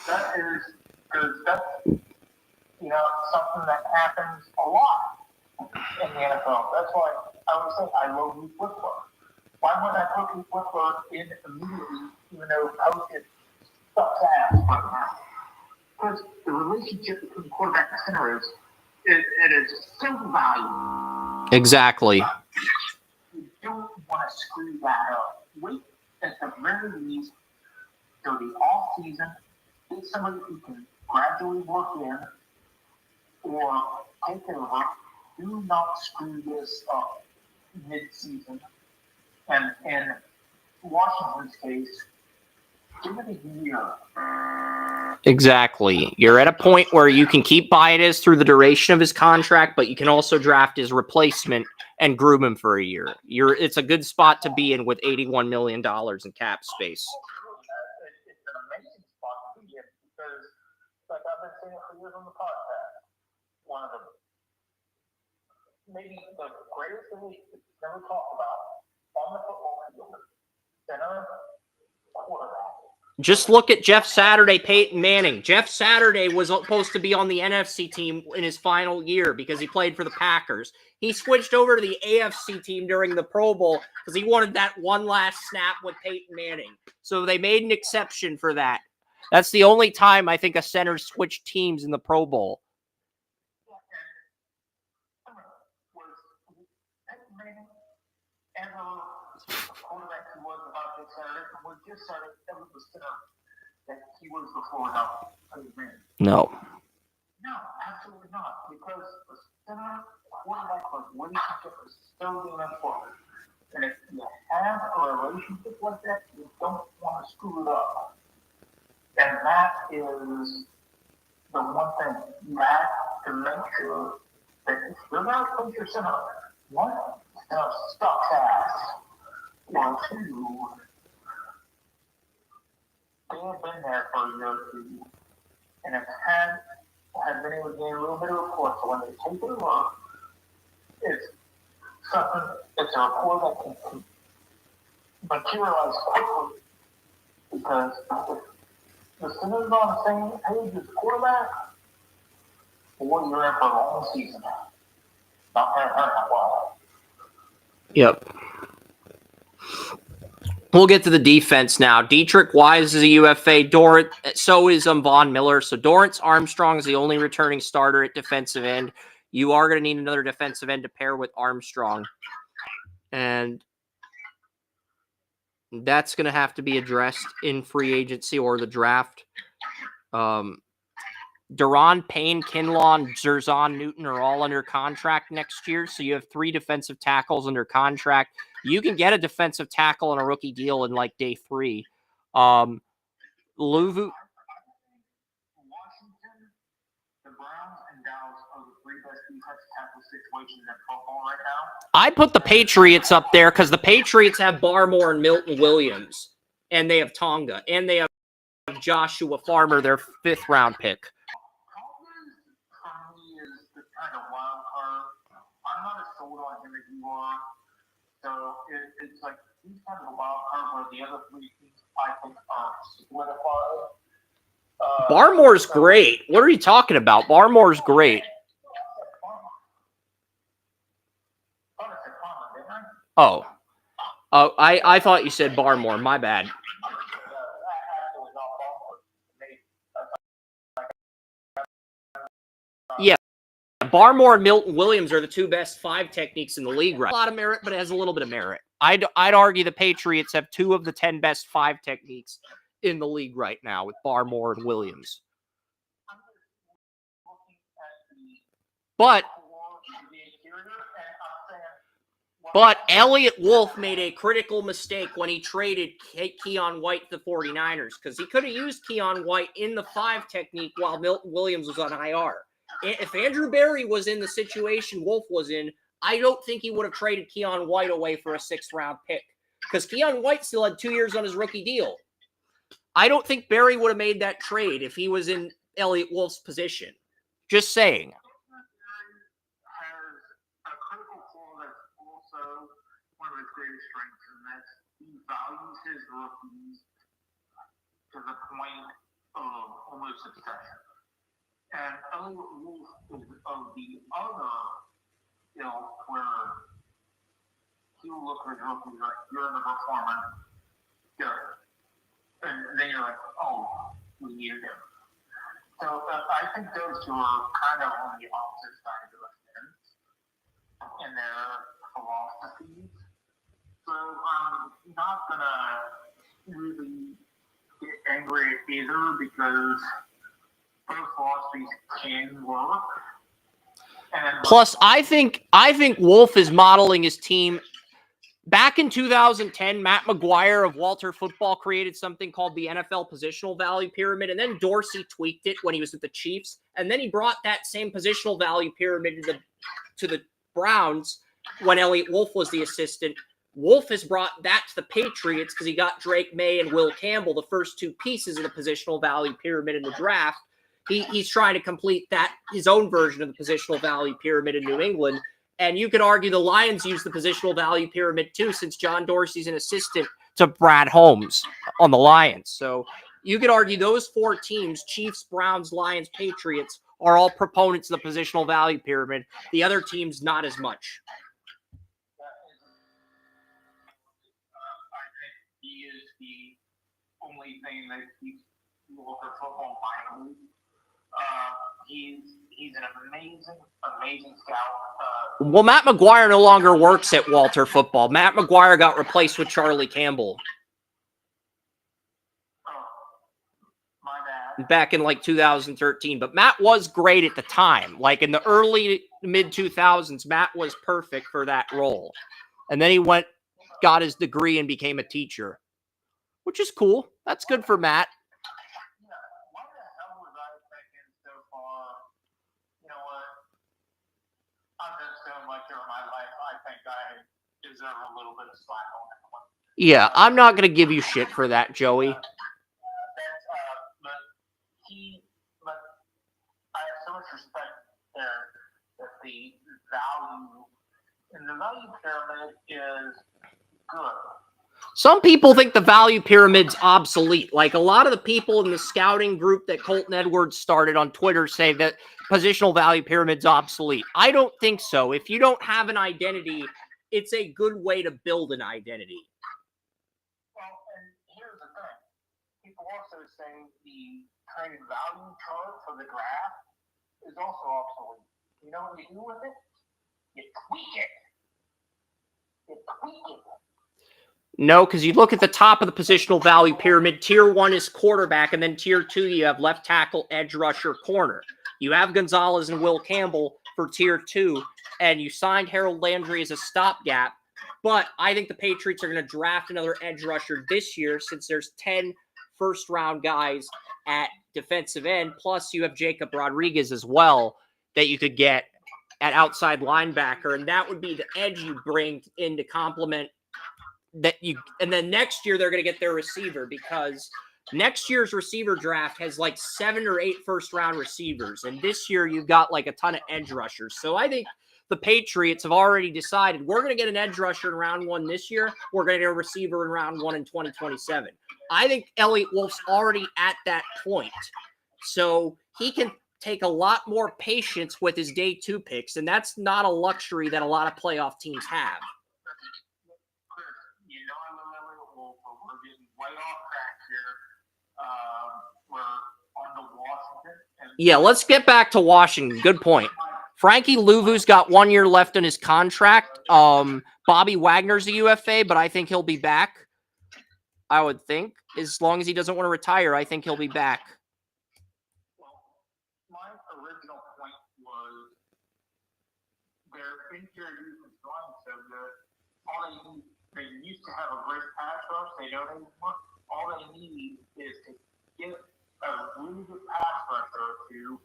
That is because that's something that happens a lot in the NFL. That's why I would say I love Luke Whitworth. Why would I put Luke Whitworth in immediately, even though Coach sucks ass right now? Because the relationship between quarterback and center is so valuable. Exactly. You don't want to screw that up. Wait at the very least till the offseason, get somebody who can gradually work in or take over. Do not screw this up mid-season. And in Washington's case, give it a year. Exactly. You're at a point where you can keep Baez through the duration of his contract, but you can also draft his replacement and groom him for a year. It's a good spot to be in with $81 million in cap space. It's an amazing spot to be in because, like I've been saying for years on the podcast, one of the maybe the greatest thing we never talk about on the football field, center, quarterback. Just look at Jeff Saturday, Peyton Manning. Jeff Saturday was supposed to be on the NFC team in his final year because he played for the Packers. He switched over to the AFC team during the Pro Bowl because he wanted that one last snap with Peyton Manning. So they made an exception for that. That's the only time I think a center switched teams in the Pro Bowl. No. No, absolutely not. Because the center quarterback relationship is so damn important. And if you have a relationship like that, you don't want to screw it up. And that is the one thing you have to make sure that if you're going to put your center, one, stuck ass, or two, they have been there for a year or two, and have been able to gain a little bit of rapport. So when they take it over, it's a rapport that can materialize quickly because if the center's on the same page as the quarterback, well, you're in for a long season. Not very well. Yep. We'll get to the defense now. Dietrich Wise is a UFA. So is Von Miller. So Dorrance Armstrong is the only returning starter at defensive end. You are going to need another defensive end to pair with Armstrong. And That's going to have to be addressed in free agency or the draft. Duran, Payne, Kinlaw, and Zerzan Newton are all under contract next year, so you have 3 defensive tackles under contract. You can get a defensive tackle on a rookie deal in like day 3. Luvu. Washington, the Browns, and Dallas are the 3 best defensive tackle situations in football right now. I put the Patriots up there because the Patriots have Barmore and Milton Williams, and they have Tonga, and they have Joshua Farmer, their 5th-round pick. For me, is the kind of wild card. I'm not as sold on him as you are. So it's like he's kind of a wild card where the other 3 teams I think are solidified. Barmore's great. What are you talking about? Barmore's great. Oh. Oh, I thought you said Barmore. My bad. Yeah. Barmore and Milton Williams are the 2 best 5 techniques in the league, right? A lot of merit, but it has a little bit of merit. I'd argue the Patriots have 2 of the 10 best 5 techniques in the league right now with Barmore and Williams. But Elliott Wolf made a critical mistake when he traded Keon White to the 49ers because he could have used Keon White in the 5 technique while Milton Williams was on IR. If Andrew Berry was in the situation Wolf was in, I don't think he would have traded Keon White away for a 6th-round pick because Keon White still had 2 years on his rookie deal. I don't think Berry would have made that trade if he was in Elliott Wolf's position. Just saying. Has a critical flaw that's also one of his greatest strengths, and that's he values his rookies to the point of almost obsession. And Elliott Wolf is of the other ilk where he'll look at his rookies like, you're underperforming, go. And then you're like, oh, we need him. So I think those 2 are kind of on the opposite side of the fence in their philosophies. So I'm not going to really get angry at either because both philosophies can work. Plus, I think Wolf is modeling his team. Back in 2010, Matt McGuire of Walter Football created something called the NFL Positional Value Pyramid, and then Dorsey tweaked it when he was with the Chiefs, and then he brought that same positional value pyramid to the Browns when Elliott Wolf was the assistant. Wolf has brought that to the Patriots because he got Drake May and Will Campbell, the first 2 pieces of the positional value pyramid in the draft. He's trying to complete that his own version of the positional value pyramid in New England. And you could argue the Lions use the positional value pyramid too, since John Dorsey's an assistant to Brad Holmes on the Lions. So you could argue those 4 teams, Chiefs, Browns, Lions, Patriots, are all proponents of the positional value pyramid. The other teams, not as much. I think he is the only thing that keeps Walter Football viable. He's an amazing scout. Well, Matt McGuire no longer works at Walter Football. Matt McGuire got replaced with Charlie Campbell. My bad. Back in like 2013. But Matt was great at the time. Like in the early mid-2000s, Matt was perfect for that role. And then he got his degree and became a teacher, which is cool. That's good for Matt. A little bit of slack on that one. Yeah, I'm not going to give you shit for that, Joey. But I have so much respect there that the value in the value pyramid is good. Some people think the value pyramid's obsolete. Like a lot of the people in the scouting group that Colton Edwards started on Twitter say that positional value pyramid's obsolete. I don't think so. If you don't have an identity, it's a good way to build an identity. Well, and here's the thing. People also say the traded value chart for the draft is also obsolete. You know what you do with it? You tweak it. No, because you look at the top of the positional value pyramid. Tier 1 is quarterback, and then Tier 2, you have left tackle, edge rusher, corner. You have Gonzalez and Will Campbell for Tier 2, and you signed Harold Landry as a stopgap. But I think the Patriots are going to draft another edge rusher this year since there's 10 first-round guys at defensive end. Plus, you have Jacob Rodriguez as well that you could get at outside linebacker, and that would be the edge you bring in to complement that you. And then next year they're going to get their receiver, because next year's receiver draft has like 7 or 8 first-round receivers, and this year you've got like a ton of edge rushers. So I think the Patriots have already decided we're going to get an edge rusher in round 1 this year. We're going to get a receiver in round 1 in 2027. I think Elliott Wolf's already at that point. So he can take a lot more patience with his day 2 picks, and that's not a luxury that a lot of playoff teams have. You know, Elliott Wolf, but we're getting way off track here. We're on to Washington. Yeah, let's get back to Washington. Good point. Frankie Louvu's got 1 year left in his contract. Bobby Wagner's a UFA, but I think he'll be back. I would think. As long as he doesn't want to retire, I think he'll be back. Well, my original point was their interior use is going so good. They used to have a great pass rush. They don't anymore. All they need is to get a really good pass rusher to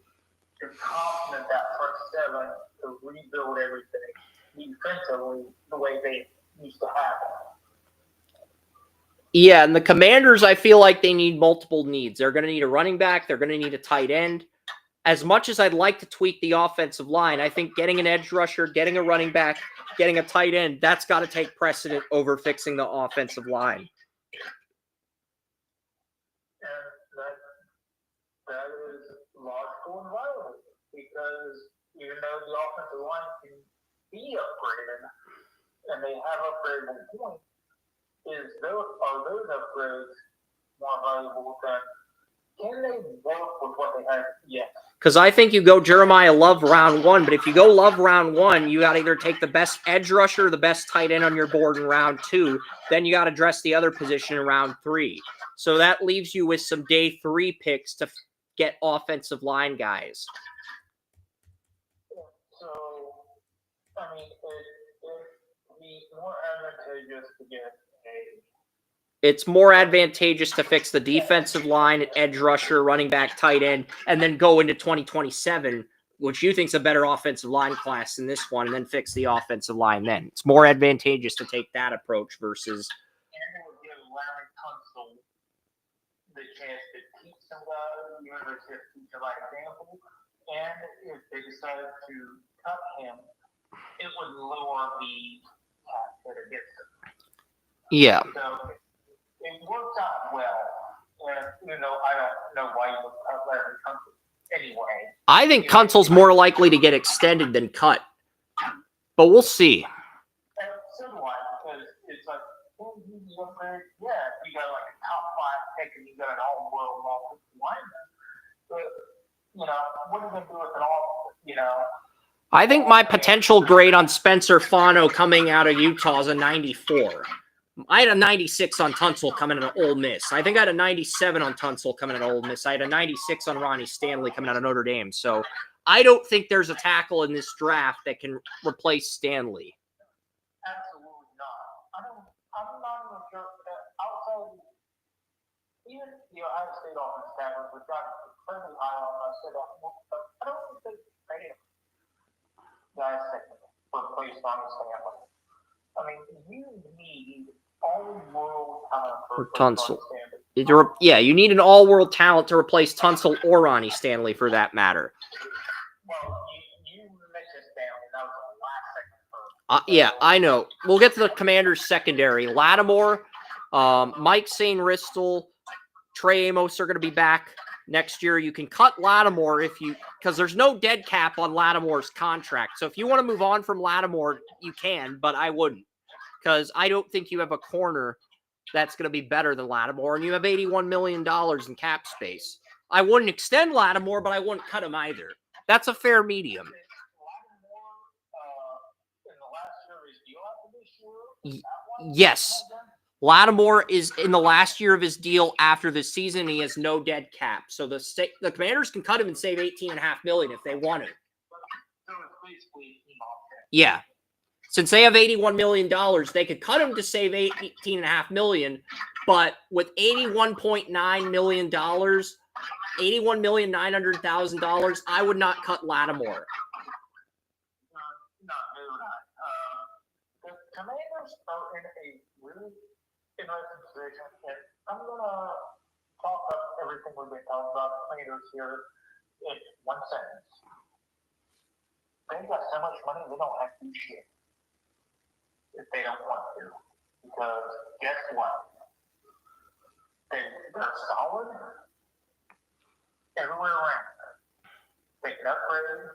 complement that front 7 to rebuild everything defensively the way they used to have it. Yeah, and the Commanders, I feel like they need multiple needs. They're going to need a running back. They're going to need a tight end. As much as I'd like to tweak the offensive line, I think getting an edge rusher, getting a running back, getting a tight end, that's got to take precedent over fixing the offensive line. And that is logical and viable, because even though the offensive line can be upgraded, and they have upgraded at one point, are those upgrades more valuable than can they work with what they have yet? Because I think you go Jeremiah Love round 1, but if you go Love round 1, you got to either take the best edge rusher or the best tight end on your board in round 2. Then you got to address the other position in round 3. So that leaves you with some day 3 picks to get offensive line guys. So, I mean, it'd be more advantageous to get It's more advantageous to fix the defensive line, edge rusher, running back, tight end, and then go into 2027, which you think is a better offensive line class than this one, and then fix the offensive line then. It's more advantageous to take that approach versus... And it would give Larry Tunsil the chance to teach somebody, University of Teacher by example, and if they decided to cut him, it would lower the cap that it gets them. Yeah. So it worked out well. And, I don't know why you would cut Larry Tunsil anyway. I think Tunsil's more likely to get extended than cut. But we'll see. And so do I, because it's like, you got like a top 5 pick and you got an all-world offensive lineman. But, what are you going to do with it all, I think my potential grade on Spencer Fano coming out of Utah is a 94. I had a 96 on Tunsil coming out of Ole Miss. I think I had a 97 on Tunsil coming out of Ole Miss. I had a 96 on Ronnie Stanley coming out of Notre Dame. So I don't think there's a tackle in this draft that can replace Stanley. Absolutely not. I'm not even sure that outside, even the Ohio State offense tackles, which got incredibly high on Ohio State offense, I don't think they paid him. Guys, for replace Ronnie Stanley. I mean, you need all-world talent for Tunsil. You need an all-world talent to replace Tunsil or Ronnie Stanley, for that matter. Well, you mentioned Stanley. That was the last second. Yeah, I know. We'll get to the Commanders' secondary. Lattimore, Mike Sainristil, Trey Amos are going to be back next year. You can cut Lattimore because there's no dead cap on Lattimore's contract. So if you want to move on from Lattimore, you can, but I wouldn't, because I don't think you have a corner that's going to be better than Lattimore, and you have $81 million in cap space. I wouldn't extend Lattimore, but I wouldn't cut him either. That's a fair medium. Yes. Lattimore is in the last year of his deal after this season, and he has no dead cap. So the Commanders can cut him and save $18.5 million if they want to. Yeah. Since they have $81 million, they could cut him to save $18.5 million, but with $81.9 million, $81,900,000, I would not cut Lattimore. No, the Commanders are in a really interesting position, and I'm gonna talk up everything we've been talking about the Commanders here in one sentence. They've got so much money they don't have to do shit if they don't want to. Because guess what? They're solid everywhere around. They can upgrade.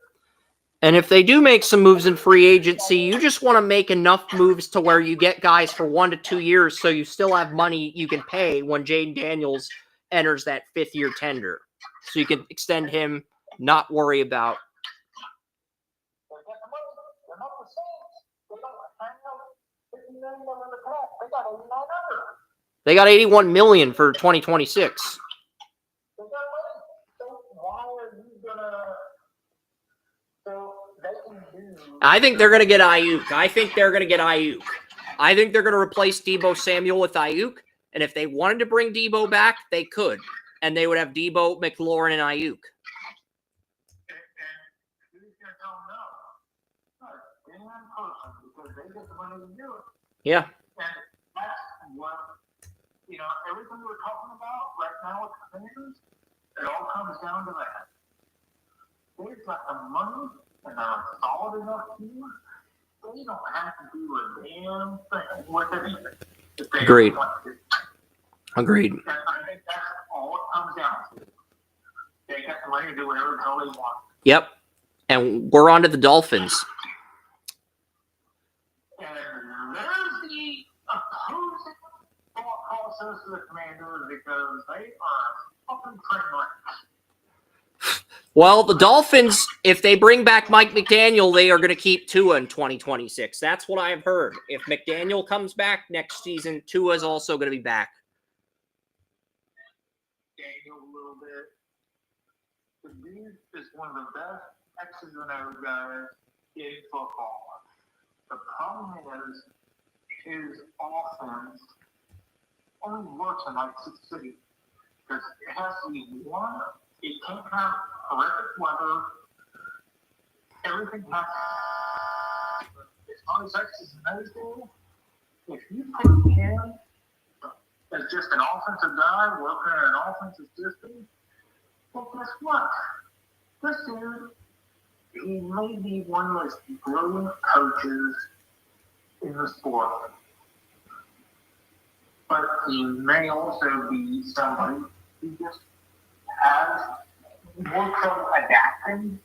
And if they do make some moves in free agency, you just want to make enough moves to where you get guys for 1 to 2 years so you still have money you can pay when Jaden Daniels enters that 5th-year tender. So you can extend him, not worry about. They're not the Saints. They don't have $50 million in the cap. They got $89 million. They got $81 million for 2026. They got money. So why are you gonna? So they can do. I think they're going to get Ayuk. I think they're going to replace Deebo Samuel with Ayuk. And if they wanted to bring Deebo back, they could. And they would have Deebo, McLaurin, and Ayuk. And who's going to tell them no? A damn person, because they get the money to do it. Yeah. And that's what, everything we're talking about right now with the Commanders, it all comes down to that. They've got the money, and they're a solid enough team. They don't have to do a damn thing with anything. If they Agreed. Want to. Agreed. And I think that's all it comes down to. They got the money to do whatever the hell they want. Yep. And we're on to the Dolphins. And there's the opposing thought process of the Commanders because they are fucking train wrecks. Well, the Dolphins, if they bring back Mike McDaniel, they are going to keep Tua in 2026. That's what I've heard. If McDaniel comes back next season, Tua is also going to be back. Daniel a little bit. The dude is one of the best X's and O's guys in football. The problem is his offense only works in like 6 cities. Because it has to be one. It can't have horrific weather. Everything has to. It's not as X's and O's do. If you put him as just an offensive guy working in an offensive system, well, guess what? This dude, he may be one of the most brilliant coaches in the sport. But he may also be somebody who just has more trouble adapting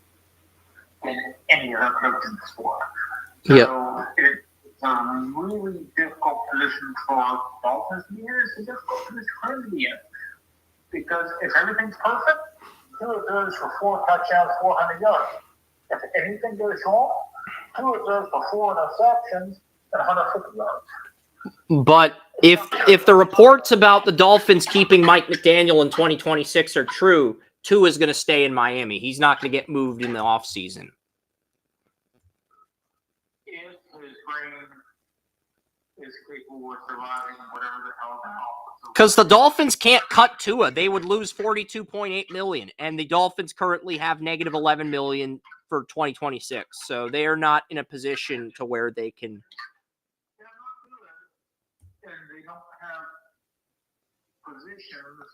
than any other coach in the sport. So it's a really difficult position for Dolphins to be in. It's a difficult position for him to be in. Because if everything's perfect, Tua throws for 4 touchdowns, 400 yards. If anything goes wrong, Tua throws for 4 interceptions and 150 yards. But if the reports about the Dolphins keeping Mike McDaniel in 2026 are true, Tua is going to stay in Miami. He's not going to get moved in the offseason. If his brain is capable of surviving whatever the hell the hell. Because the Dolphins can't cut Tua. They would lose $42.8 million, and the Dolphins currently have negative $11 million for 2026. So they are not in a position to where they can. They're not good, and they don't have positions.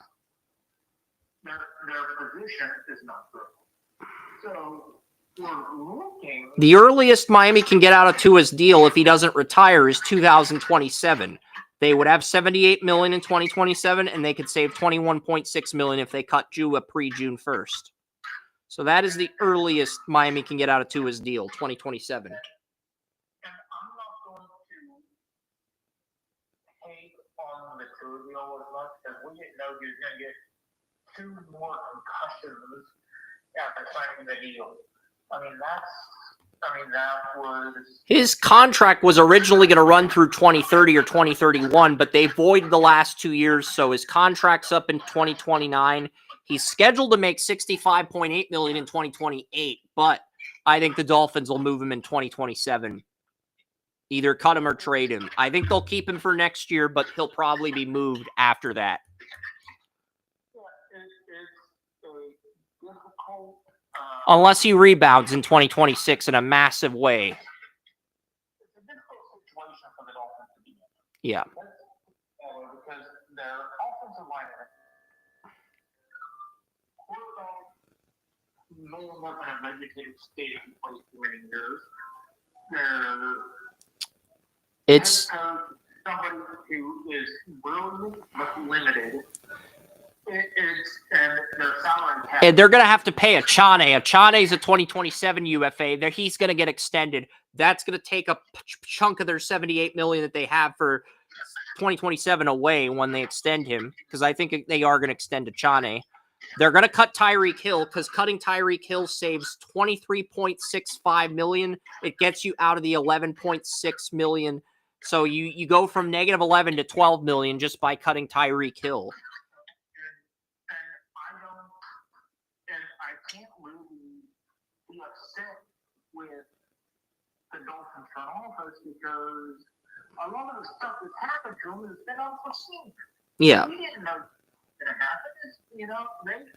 Their position is not good. So we're looking. The earliest Miami can get out of Tua's deal if he doesn't retire is 2027. They would have $78 million in 2027, and they could save $21.6 million if they cut Tua pre-June 1st. So that is the earliest Miami can get out of Tua's deal, 2027. And I'm not going to hate on the Tua deal as much because we didn't know he was going to get 2 more concussions after signing the deal. I mean, I mean, that was... His contract was originally going to run through 2030 or 2031, but they voided the last 2 years, so his contract's up in 2029. He's scheduled to make $65.8 million in 2028, but I think the Dolphins will move him in 2027. Either cut him or trade him. I think they'll keep him for next year, but he'll probably be moved after that. It's a difficult... Unless he rebounds in 2026 in a massive way. It's a difficult situation for the Dolphins to be in. Yeah. Because their offensive line, no one in an educated state in place for many years. It's somebody who is brilliant but limited. And their salary cap. And they're going to have to pay Achane. Achane's a 2027 UFA. He's going to get extended. That's going to take a chunk of their $78 million that they have for 2027 away when they extend him, because I think they are going to extend Achane. They're going to cut Tyreek Hill, because cutting Tyreek Hill saves $23.65 million. It gets you out of the $11.6 million. So you go from negative 11 to 12 million just by cutting Tyreek Hill. Can't really be upset with the Dolphins front office because a lot of the stuff that's happened to them has been unforeseen. Yeah. We didn't know it would happen.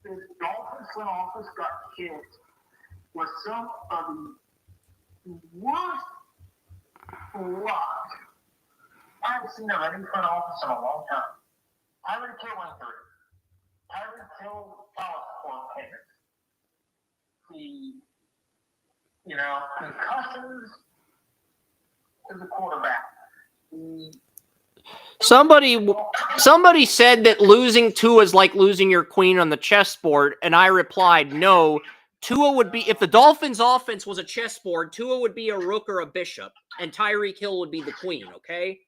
The Dolphins front office got hit with some of the worst luck I haven't seen of any front office in a long time. Tyreek Hill went through. Tyreek Hill payments. Concussions to the quarterback. Somebody said that losing Tua is like losing your queen on the chessboard, and I replied, no. Tua would be, if the Dolphins' offense was a chessboard, Tua would be a rook or a bishop, and Tyreek Hill would be the queen, okay?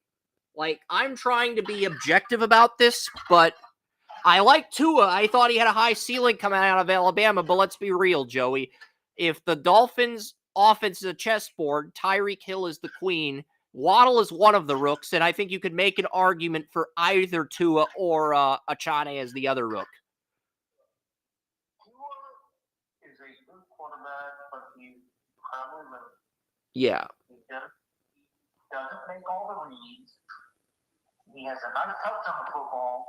Like, I'm trying to be objective about this, but I like Tua. I thought he had a high ceiling coming out of Alabama, but let's be real, Joey. If the Dolphins' offense is a chessboard, Tyreek Hill is the queen, Waddle is one of the rooks, and I think you could make an argument for either Tua or Achane as the other rook. Tua is a good quarterback, but he's probably limited. Yeah. He doesn't make all the reads. He has a nice touch on the football.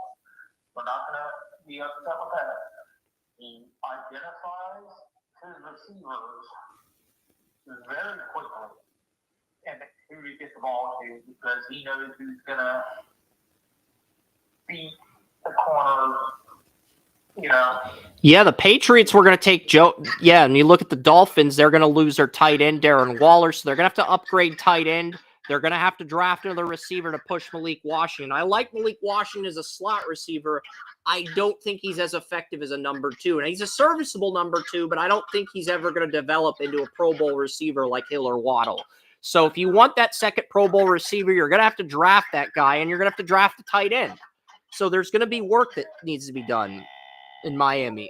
We're not going to be upset with that. He identifies his receivers very quickly and who to get the ball to because he knows who's going to beat the corners, Yeah, the Patriots were going to take Joe. Yeah, and you look at the Dolphins, they're going to lose their tight end, Darren Waller, so they're going to have to upgrade tight end. They're going to have to draft another receiver to push Malik Washington. I like Malik Washington as a slot receiver. I don't think he's as effective as a number two. And he's a serviceable number two, but I don't think he's ever going to develop into a Pro Bowl receiver like Hill or Waddle. So if you want that second Pro Bowl receiver, you're going to have to draft that guy, and you're going to have to draft a tight end. So there's going to be work that needs to be done in Miami.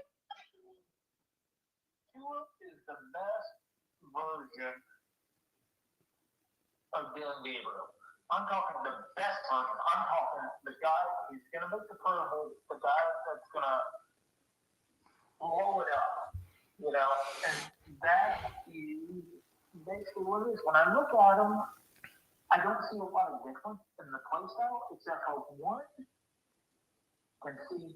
Tua is the best version of Dylan Gabriel. I'm talking the best version. I'm talking the guy who's going to make the Pro Bowl, the guy that's going to blow it up, and that is basically what it is. When I look at him, I don't see a lot of difference in the play style, except for one, and see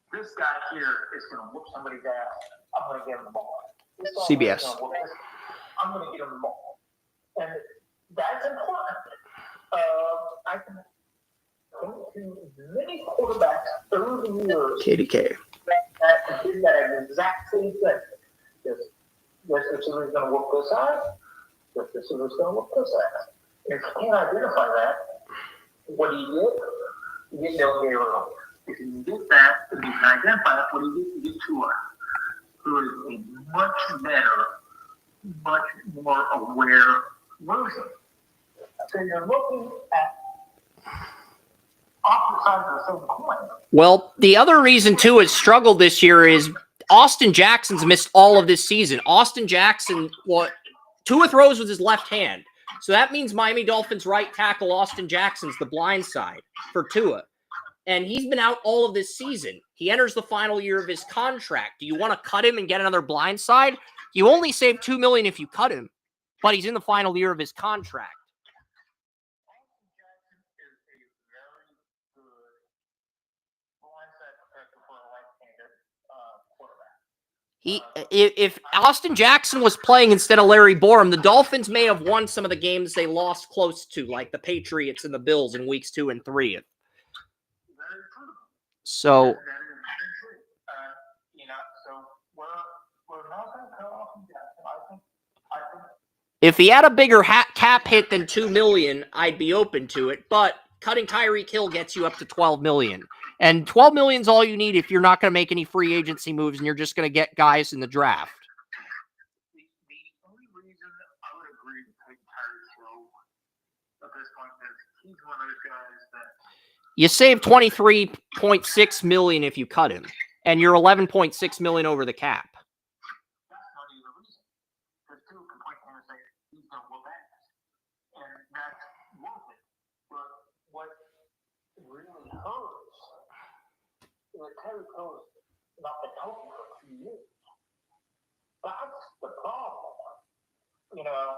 this guy here is going to whoop somebody's ass. I'm going to give him the ball. CBS. I'm going to get him the ball. And that's important. I can point to many quarterbacks over the years KDK. that did that exact same thing. This receiver is going to whoop this side. This receiver is going to whoop this side. If you can't identify that, what do you get? You get Dylan Gabriel. If you can get that, if you can identify that, what do you get? You get Tua, who is a much better, much more aware version. So you're looking at opposite sides of the same coin. Well, the other reason, too, his struggle this year is Austin Jackson's missed all of this season. Austin Jackson, Tua throws with his left hand. So that means Miami Dolphins right tackle Austin Jackson's the blind side for Tua. And he's been out all of this season. He enters the final year of his contract. Do you want to cut him and get another blind side? You only save $2 million if you cut him, but he's in the final year of his contract. If Austin Jackson was playing instead of Larry Borum, the Dolphins may have won some of the games they lost close to, like the Patriots and the Bills in weeks 2 and 3. So, if he had a bigger cap hit than $2 million, I'd be open to it. But cutting Tyreek Hill gets you up to $12 million. And $12 million is all you need if you're not going to make any free agency moves and you're just going to get guys in the draft. The only reason I would agree to take Tyreek Hill at this point is he's one of those guys that you save $23.6 million if you cut him, and you're $11.6 million over the cap. That's not even the reason. There's two complaints and say he's going to whoop ass, and that's worth it. But what really hurts is that Tyreek Hill has not been healthy for a few years. That's the problem. You know,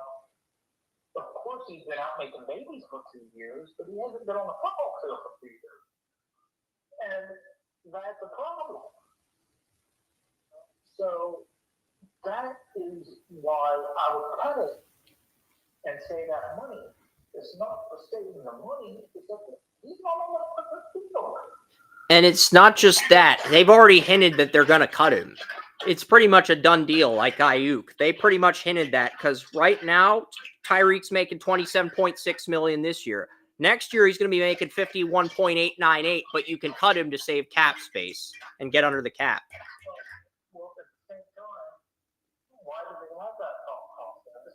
of course he's been out making babies for 2 years, but he hasn't been on the football field for 2 years. And that's a problem. So that is why I would cut it and say that money is not for saving the money, it's that he's not on the field. And it's not just that. They've already hinted that they're going to cut him. It's pretty much a done deal, like Ayuk. They pretty much hinted that because right now, Tyreek's making $27.6 million this year. Next year, he's going to be making $51.898, but you can cut him to save cap space and get under the cap. Well, at the same time, why do they want that thought process?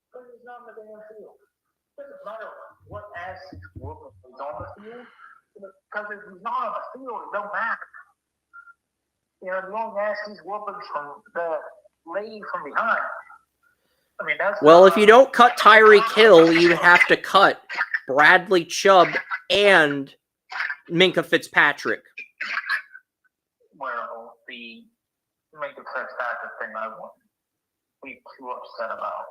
Because he's not in the damn field. It doesn't matter what ass he's whooping is on the field, because if he's not on the field, it don't matter. You know, the only ass he's whooping from the lady from behind. I mean, that's well, if you don't cut Tyreek Hill, you have to cut Bradley Chubb and Minkah Fitzpatrick. Well, the Minkah Fitzpatrick thing I wouldn't be too upset about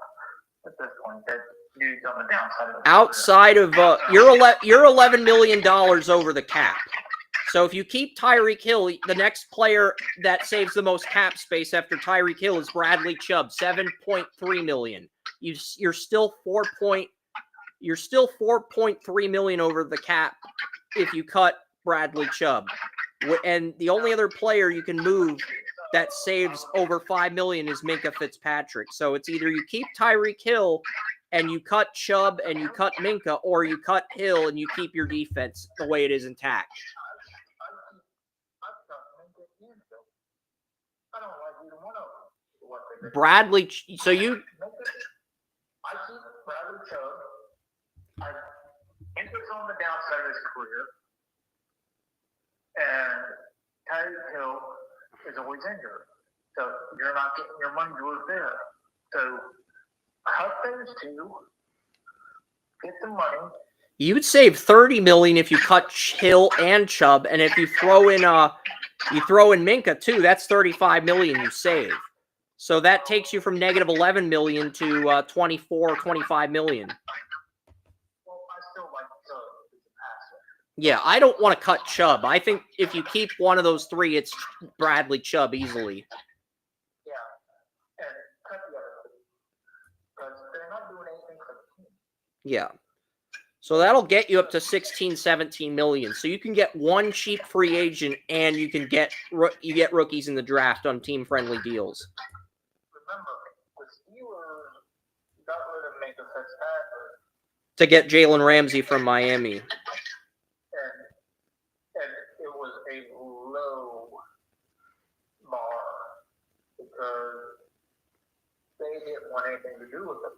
at this point. That dude's on the downside of the Outside of you're $11 million over the cap. So if you keep Tyreek Hill, the next player that saves the most cap space after Tyreek Hill is Bradley Chubb, $7.3 million. You're still $4.3 million over the cap if you cut Bradley Chubb. And the only other player you can move that saves over $5 million is Minkah Fitzpatrick. So it's either you keep Tyreek Hill and you cut Chubb and you cut Minkah, or you cut Hill and you keep your defense the way it is intact. I don't like either one of them. Bradley, so you... I keep Bradley Chubb. I Minkah's on the downside of his career. And Tyreek Hill is always injured. So you're not getting your money's worth there. So cut those two. Get the money. You would save $30 million if you cut Hill and Chubb, and if you throw in Minkah too, that's $35 million you save. So that takes you from negative $11 million to $25 million. Well, I still like Chubb as a passer. Yeah, I don't want to cut Chubb. I think if you keep one of those three, it's Bradley Chubb easily. Yeah, and cut the other two because they're not doing anything for the team. Yeah. So that'll get you up to $16, $17 million. So you can get one cheap free agent, and you get rookies in the draft on team-friendly deals. Remember, the Steelers got rid of Minkah Fitzpatrick To get Jalen Ramsey from Miami. and it was a low bar because they didn't want anything to do with it.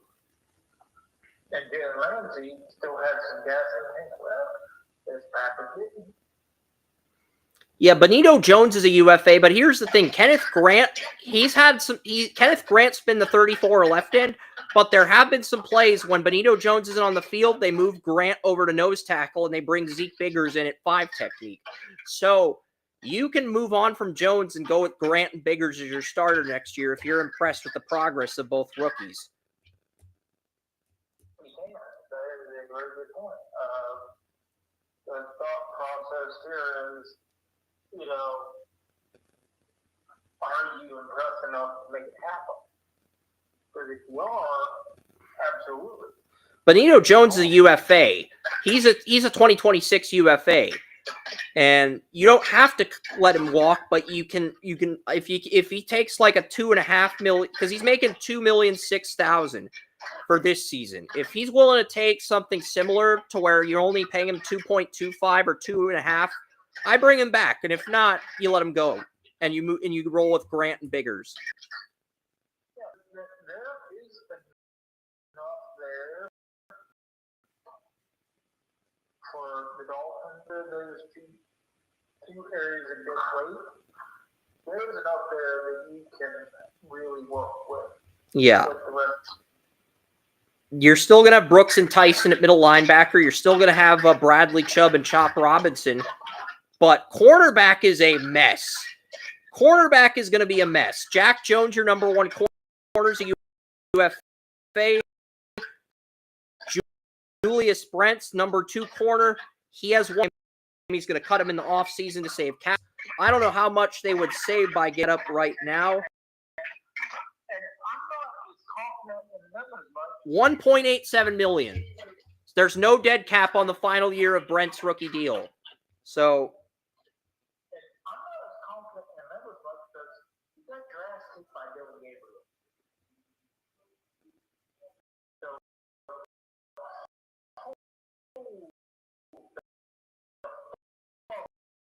And Jalen Ramsey still had some gas in him. Well, Fitzpatrick didn't. Yeah, Benito Jones is a UFA, but here's the thing. Kenneth Grant, Kenneth Grant's been the 34 left end, but there have been some plays when Benito Jones isn't on the field, they move Grant over to nose tackle and they bring Zeke Biggers in at 5 technique. So you can move on from Jones and go with Grant and Biggers as your starter next year if you're impressed with the progress of both rookies. That is a very good point. The thought process here is, are you impressed enough to make it happen? Because if you are, absolutely. Benito Jones is a UFA. He's a 2026 UFA. And you don't have to let him walk, but you can if he takes like a $2.5 million, because he's making $2,006,000 for this season. If he's willing to take something similar to where you're only paying him 2.25 or 2.5, I bring him back. And if not, you let him go and you roll with Grant and Biggers. Yeah, there is enough there for the Dolphins. There's two areas of good weight. There's enough there that you can really work with. Yeah. With the rest. You're still going to have Brooks and Tyson at middle linebacker. You're still going to have Bradley Chubb and Chop Robinson. But cornerback is a mess. Cornerback is going to be a mess. Jack Jones, your number one corner, is a UFA. Julius Brent's number 2 corner. He has one. He's going to cut him in the offseason to save cap. I don't know how much they would save by get up right now. $1.87 million. There's no dead cap on the final year of Brent's rookie deal. So I'm not as confident in the numbers much because you got drafted by Dylan Gabriel. So,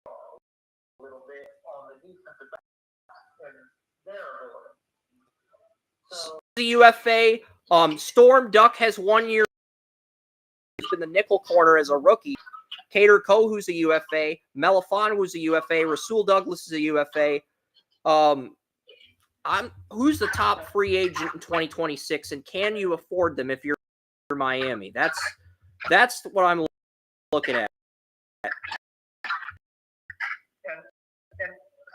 a little bit on the defensive back and their ability. So, the UFA, Storm Duck has 1 year in the nickel corner as a rookie. Cater Coe, who's a UFA. Melifon, who's a UFA. Rasul Douglas is a UFA. Who's the top free agent in 2026, and can you afford them if you're Miami? That's what I'm looking at. And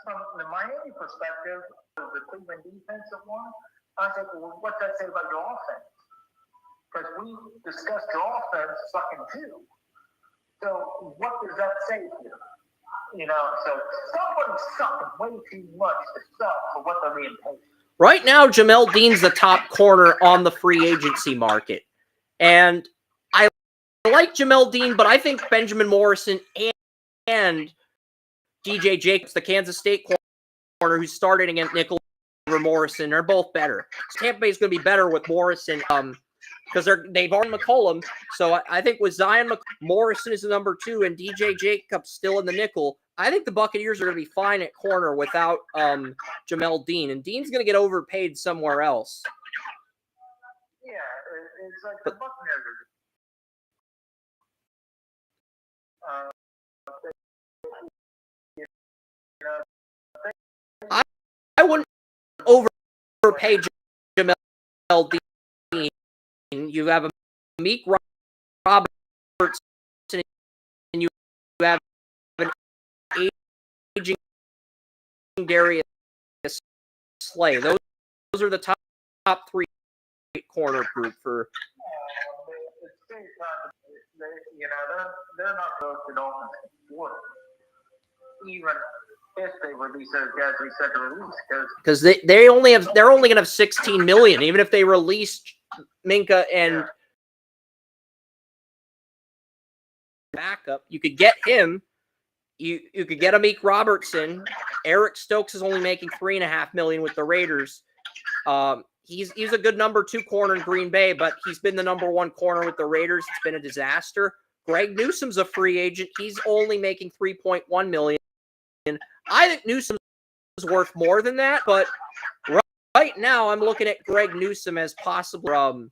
from the Miami perspective, the Cleveland defensive one, I think, well, what's that say about your offense? Because we discussed your offense sucking too. So what does that say here? So somebody's sucking way too much to suck for what they're being paid. Right now, Jamel Dean's the top corner on the free agency market. And I like Jamel Dean, but I think Benjamin Morrison and DJ Jacobs, the Kansas State corner who's starting against nickel over Morrison, are both better. Tampa Bay is going to be better with Morrison because they've already McCollum. So I think with Zion Morrison is the number 2 and DJ Jacobs still in the nickel, I think the Buccaneers are going to be fine at corner without Jamel Dean. And Dean's going to get overpaid somewhere else. Yeah, it's like the Buccaneers are. I wouldn't overpay Jamel Dean. You have a Meek Robertson, and you have an aging Darius Slay. Those are the top 3 corner group for. They're not going to Dolphins even if they release those guys we said to release because they're only going to have $16 million even if they release Minka and backup. You could get him. You could get a Meek Robertson. Eric Stokes is only making $3.5 million with the Raiders. He's a good number 2 corner in Green Bay, but he's been the number 1 corner with the Raiders. It's been a disaster. Greg Newsom's a free agent. He's only making $3.1 million. I think Newsom's worth more than that, but right now I'm looking at Greg Newsome as possible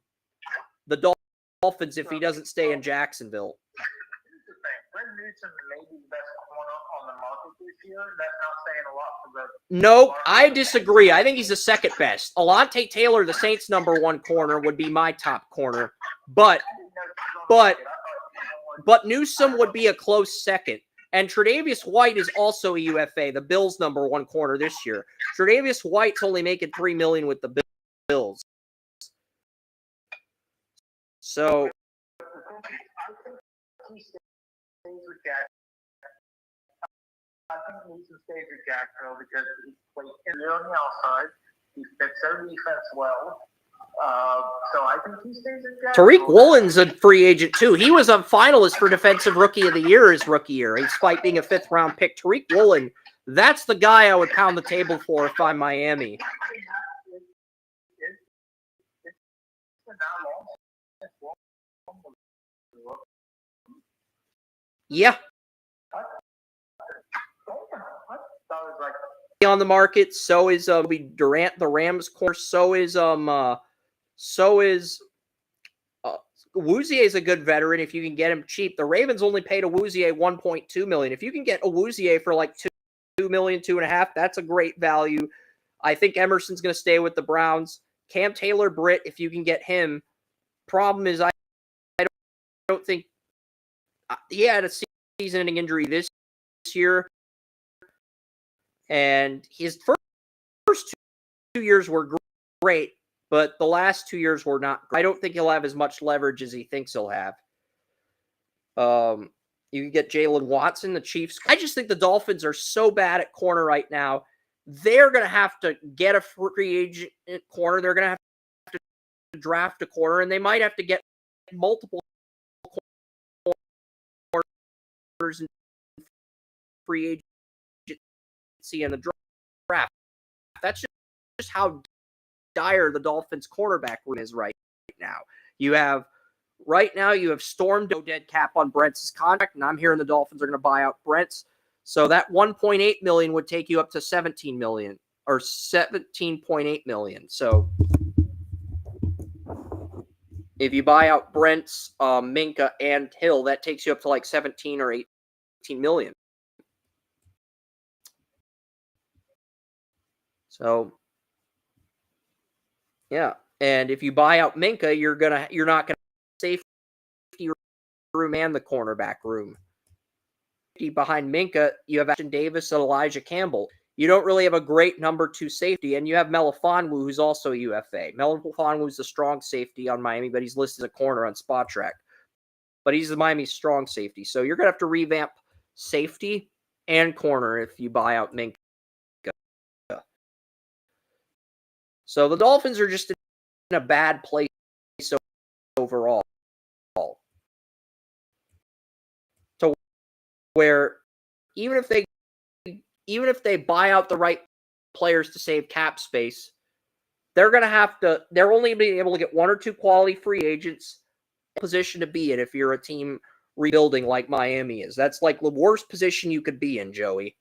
the Dolphins if he doesn't stay in Jacksonville. Here's the thing. Greg Newsome may be the best corner on the market this year. That's not saying a lot for the. No, I disagree. I think he's the second best. Alontae Taylor, the Saints' #1 corner, would be my top corner. But Newsome would be a close second. And Tre'Davious White is also a UFA, the Bills' #1 corner this year. Tre'Davious White's only making $3 million with the Bills. So I think Newsom stays with Jacksonville because he's played on the outside. He fits their defense well. So I think he stays in Jacksonville. Tariq Woolen's a free agent too. He was a finalist for Defensive Rookie of the Year his rookie year, despite being a 5th-round pick. Tariq Woolen, that's the guy I would pound the table for if I'm Miami. Yeah. On the market, so is Durant, the Rams corner. So is Awuzie is a good veteran if you can get him cheap. The Ravens only paid Awuzie $1.2 million. If you can get Awuzie for like $2 million, $2.5 million, that's a great value. I think Emerson's going to stay with the Browns. Cam Taylor-Britt, if you can get him. Problem is, I don't think he had a season-ending injury this year, and his first 2 years were great, but the last 2 years were not great. I don't think he'll have as much leverage as he thinks he'll have. You can get Jalen Watson, the Chiefs. I just think the Dolphins are so bad at corner right now. They're going to have to get a free agent corner. They're going to have to draft a corner, and they might have to get multiple corners in free agency and the draft. That's just how dire the Dolphins' cornerback room is right now. You have stormed no dead cap on Brent's contract, and I'm hearing the Dolphins are going to buy out Brent's. So that $1.8 million would take you up to $17 million or $17.8 million. So if you buy out Brent's, Minka, and Hill, that takes you up to like 17 or 18 million. So yeah, and if you buy out Minka, you're not gonna safety room and the cornerback room. Behind Minka, you have Ashton Davis and Elijah Campbell. You don't really have a great number 2 safety, and you have Melifonwu, who's also a UFA. Melifonwu's a strong safety on Miami, but he's listed as a corner on Spot Track. But he's the Miami strong safety, so you're gonna have to revamp safety and corner if you buy out Minka. So the Dolphins are just in a bad place overall. To where even if they buy out the right players to save cap space, they're only being able to get 1 or 2 quality free agents. Position to be in if you're a team rebuilding like Miami is. That's like the worst position you could be in, Joey.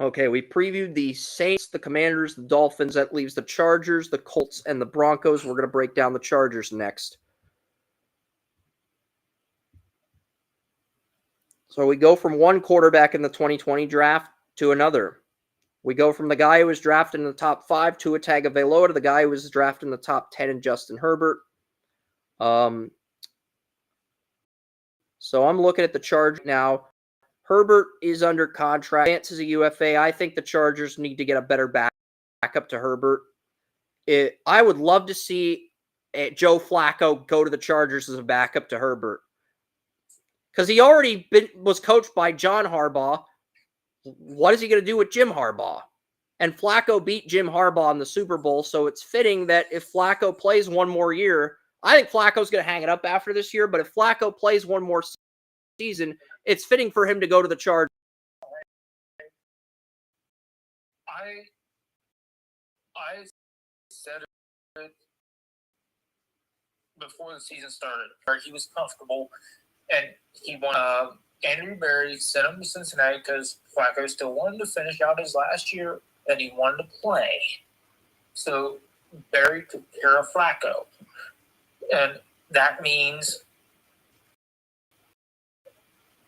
Okay, we previewed the Saints, the Commanders, the Dolphins. That leaves the Chargers, the Colts, and the Broncos. We're going to break down the Chargers next. So we go from one quarterback in the 2020 draft to another. We go from the guy who was drafted in the top 5, Tua Tagovailoa, to the guy who was drafted in the top 10 in Justin Herbert. So I'm looking at the Chargers now. Herbert is under contract. Vance is a UFA. I think the Chargers need to get a better backup to Herbert. I would love to see Joe Flacco go to the Chargers as a backup to Herbert. Because he already was coached by John Harbaugh. What is he going to do with Jim Harbaugh? And Flacco beat Jim Harbaugh in the Super Bowl, so it's fitting that if Flacco plays one more year, I think Flacco's going to hang it up after this year, but if Flacco plays one more season, it's fitting for him to go to the Chargers. I said it before the season started. He was comfortable, and he won. Andrew Berry sent him to Cincinnati because Flacco still wanted to finish out his last year, and he wanted to play. So Barry took care of Flacco. And that means,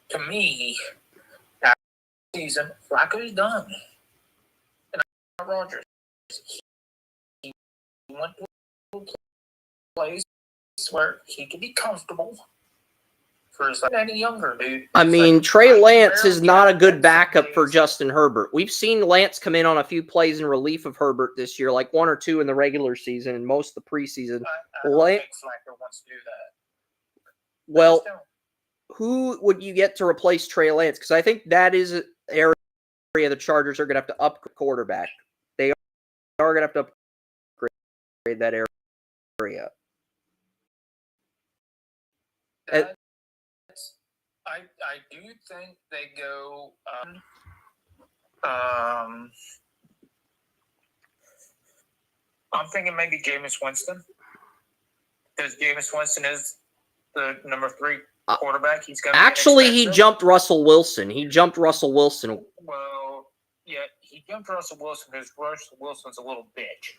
to me, after the season, Flacco's done. And Rodgers, he went to a place where he could be comfortable for any younger dude. I mean, Trey Lance is not a good backup for Justin Herbert. We've seen Lance come in on a few plays in relief of Herbert this year, like 1 or 2 in the regular season and most of the preseason. I don't think Flacco wants to do that. Well, who would you get to replace Trey Lance? Because I think that is an area the Chargers are going to have to upgrade quarterback. They are going to have to upgrade that area. I do think they go. I'm thinking maybe Jameis Winston, because Jameis Winston is the number 3 quarterback. He's going to actually he jumped Russell Wilson. Well, yeah, he jumped Russell Wilson because Russell Wilson's a little bitch.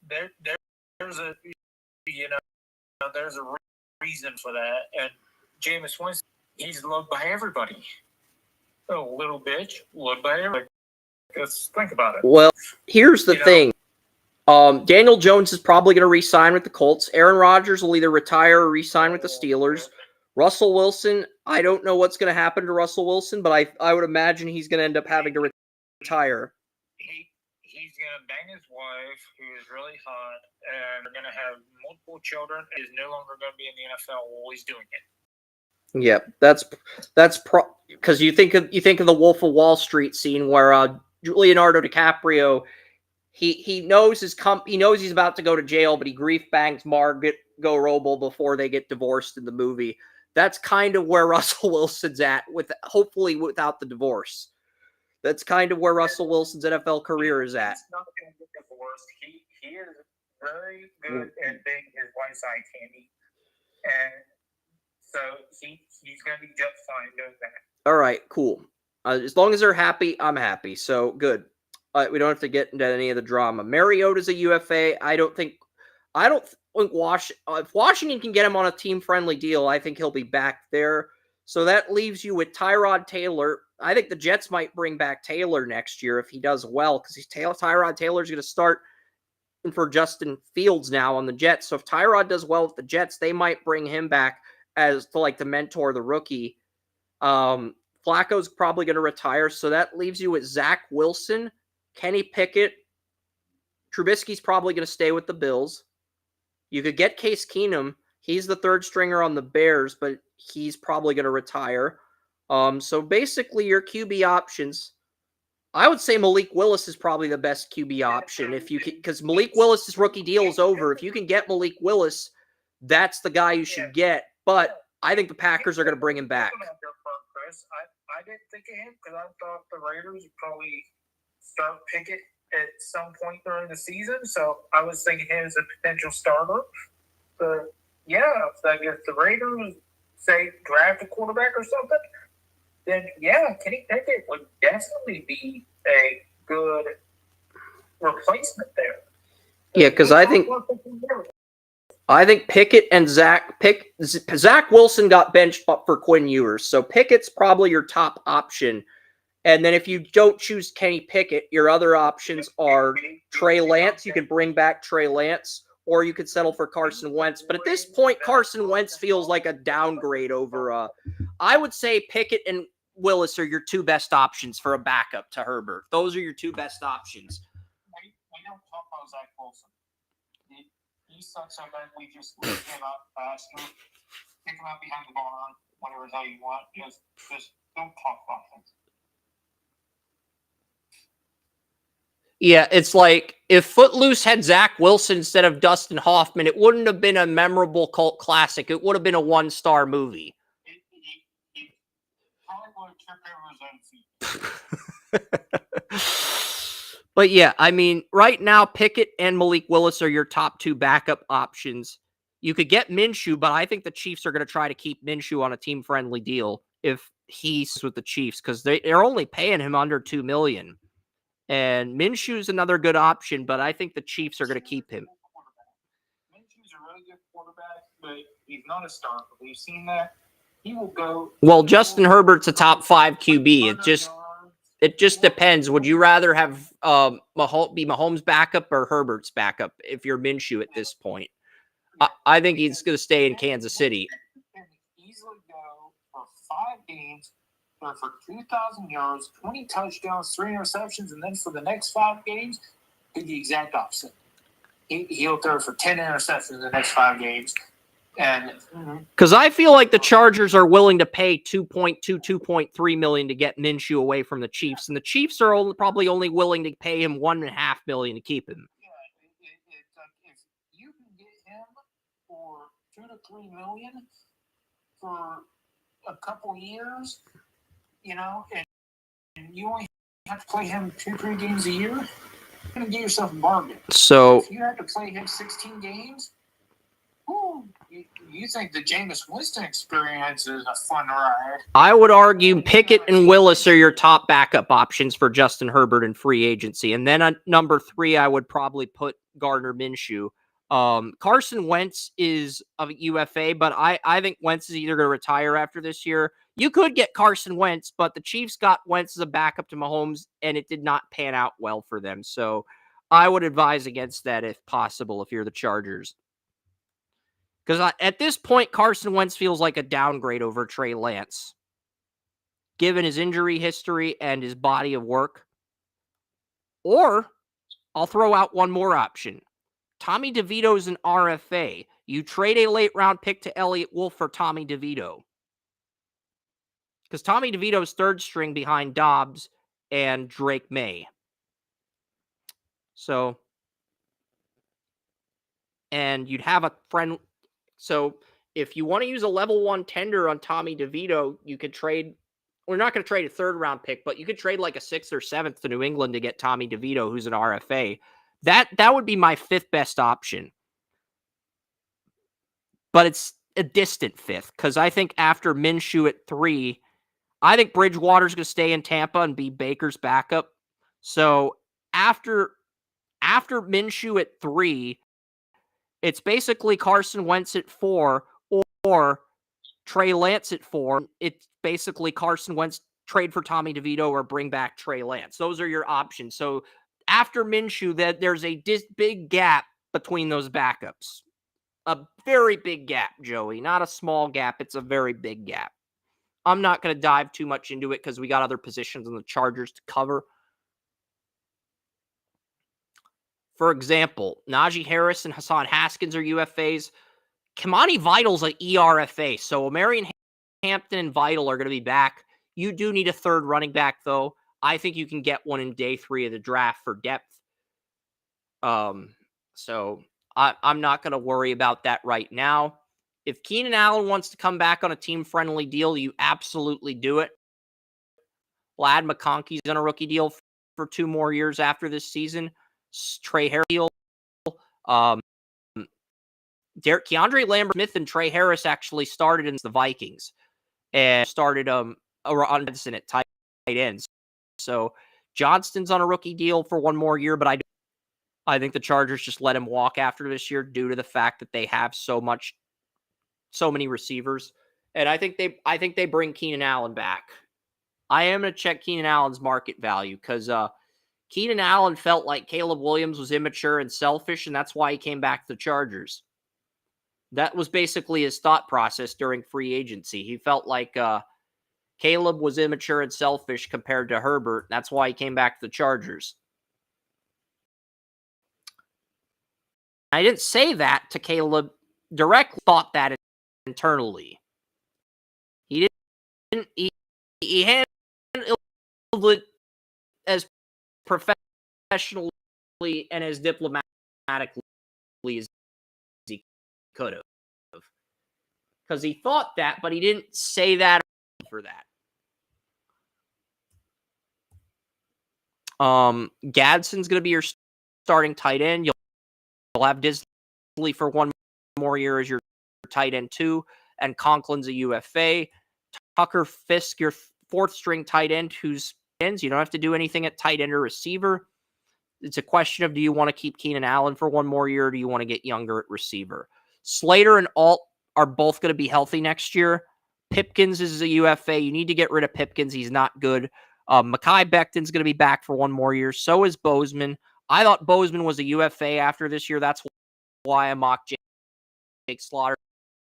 There's a there's a reason for that, and Jameis Winston, he's loved by everybody. A little bitch, loved by everybody. Let's think about it. Well, here's the thing. Daniel Jones is probably going to re-sign with the Colts. Aaron Rodgers will either retire or re-sign with the Steelers. Russell Wilson, I don't know what's going to happen to Russell Wilson, but I would imagine he's going to end up having to retire. He's going to bang his wife, who is really hot, and they're going to have multiple children. He's no longer going to be in the NFL while he's doing it. Yeah, that's because you think of the Wolf of Wall Street scene where Leonardo DiCaprio, he knows he's about to go to jail, but he grief bangs Margot Robbie before they get divorced in the movie. That's kind of where Russell Wilson's at, hopefully without the divorce. That's kind of where Russell Wilson's NFL career is at. He's not going to get divorced. He is very good at being his wife's eye candy. And so he's going to be just fine doing that. All right, cool. As long as they're happy, I'm happy. So good. We don't have to get into any of the drama. Mariota's a UFA. I don't think if Washington can get him on a team-friendly deal, I think he'll be back there. So that leaves you with Tyrod Taylor. I think the Jets might bring back Taylor next year if he does well, because Tyrod Taylor's going to start for Justin Fields now on the Jets. So if Tyrod does well with the Jets, they might bring him back as to mentor the rookie. Flacco's probably going to retire, so that leaves you with Zach Wilson, Kenny Pickett. Trubisky's probably going to stay with the Bills. You could get Case Keenum. He's the 3rd stringer on the Bears, but he's probably going to retire. So basically your QB options, I would say Malik Willis is probably the best QB option because Malik Willis's rookie deal is over. If you can get Malik Willis, that's the guy you should get. But I think the Packers are going to bring him back. I didn't think of him because I thought the Raiders would probably start Pickett at some point during the season. So I was thinking him as a potential starter. But yeah, if the Raiders say draft a quarterback or something, then yeah, Kenny Pickett would definitely be a good replacement there. Yeah, because I think Pickett and Zach Wilson got benched for Quinn Ewers, so Pickett's probably your top option. And then if you don't choose Kenny Pickett, your other options are Trey Lance. You can bring back Trey Lance, or you could settle for Carson Wentz. But at this point, Carson Wentz feels like a downgrade over. I would say Pickett and Willis are your 2 best options for a backup to Herbert. Those are your 2 best options. We don't talk about Zach Wilson. He sucks so bad. We just leave him out faster, pick him out behind the barn, whatever the hell you want. Just don't talk about him. Yeah, it's like if Footloose had Zach Wilson instead of Dustin Hoffman, it wouldn't have been a memorable cult classic. It would have been a 1-star movie. But yeah, I mean, right now, Pickett and Malik Willis are your top 2 backup options. You could get Minshew, but I think the Chiefs are going to try to keep Minshew on a team-friendly deal if he's with the Chiefs, because they're only paying him under $2 million. And Minshew's another good option, but I think the Chiefs are going to keep him. Minshew's a really good quarterback, but he's not a star. We've seen that. He will go. Well, Justin Herbert's a top 5 QB. It just depends. Would you rather have be Mahomes' backup or Herbert's backup if you're Minshew at this point? I think he's going to stay in Kansas City. He can easily go for 5 games, throw for 2,000 yards, 20 touchdowns, 3 interceptions, and then for the next 5 games, do the exact opposite. He'll throw for 10 interceptions in the next 5 games. And because I feel like the Chargers are willing to pay $2.3 million to get Minshew away from the Chiefs, and the Chiefs are probably only willing to pay him $1.5 million to keep him. Yeah, if you can get him for $2 to $3 million for a couple years, and you only have to play him 2-3 games a year, you're going to get yourself a bargain. So if you have to play him 16 games. You think the Jameis Winston experience is a fun ride? I would argue Pickett and Willis are your top backup options for Justin Herbert in free agency. And then at number 3, I would probably put Gardner Minshew. Carson Wentz is a UFA, but I think Wentz is either going to retire after this year. You could get Carson Wentz, but the Chiefs got Wentz as a backup to Mahomes, and it did not pan out well for them. So I would advise against that if possible if you're the Chargers. Because at this point, Carson Wentz feels like a downgrade over Trey Lance, given his injury history and his body of work. Or I'll throw out one more option. Tommy DeVito's an RFA. You trade a late-round pick to Elliott Wolf for Tommy DeVito. Because Tommy DeVito's third string behind Dobbs and Drake May. So, and you'd have a friend... So if you want to use a level 1 tender on Tommy DeVito, you could trade. We're not going to trade a 3rd-round pick, but you could trade like a 6th or 7th to New England to get Tommy DeVito, who's an RFA. That would be my 5th best option. But it's a distant 5th because I think after Minshew at 3, I think Bridgewater's going to stay in Tampa and be Baker's backup. So after Minshew at 3, it's basically Carson Wentz at 4 or Trey Lance at 4. It's basically Carson Wentz, trade for Tommy DeVito, or bring back Trey Lance. Those are your options. So after Minshew, there's a big gap between those backups. A very big gap, Joey. Not a small gap. It's a very big gap. I'm not going to dive too much into it because we got other positions on the Chargers to cover. For example, Najee Harris and Hassan Haskins are UFAs. Kamani Vital's an ERFA. So Marion Hampton and Vital are going to be back. You do need a 3rd running back, though. I think you can get one in day 3 of the draft for depth. So I'm not going to worry about that right now. If Keenan Allen wants to come back on a team-friendly deal, you absolutely do it. Lad McConkey's on a rookie deal for 2 more years after this season. Trey Harris deal. Keandre Lambert-Smith and Trey Harris actually started in the Vikings and started on at tight ends. So Johnston's on a rookie deal for 1 more year, but I think the Chargers just let him walk after this year due to the fact that they have so many receivers. And I think they bring Keenan Allen back. I am going to check Keenan Allen's market value because Keenan Allen felt like Caleb Williams was immature and selfish, and that's why he came back to the Chargers. That was basically his thought process during free agency. He felt like Caleb was immature and selfish compared to Herbert. That's why he came back to the Chargers. I didn't say that to Caleb directly. Thought that internally. He didn't. He handled it as professionally and as diplomatically as he could have. Because he thought that, but he didn't say that for that. Gadsden's going to be your starting tight end. You'll have Disley for 1 more year as your tight end 2, and Conklin's a UFA. Tucker Fisk, your 4th string tight end, who's ends. You don't have to do anything at tight end or receiver. It's a question of, do you want to keep Keenan Allen for one more year, or do you want to get younger at receiver? Slater and Alt are both going to be healthy next year. Pipkins is a UFA. You need to get rid of Pipkins. He's not good. Mekhi Becton's going to be back for one more year. So is Bozeman. I thought Bozeman was a UFA after this year. That's why I mocked Jake Slaughter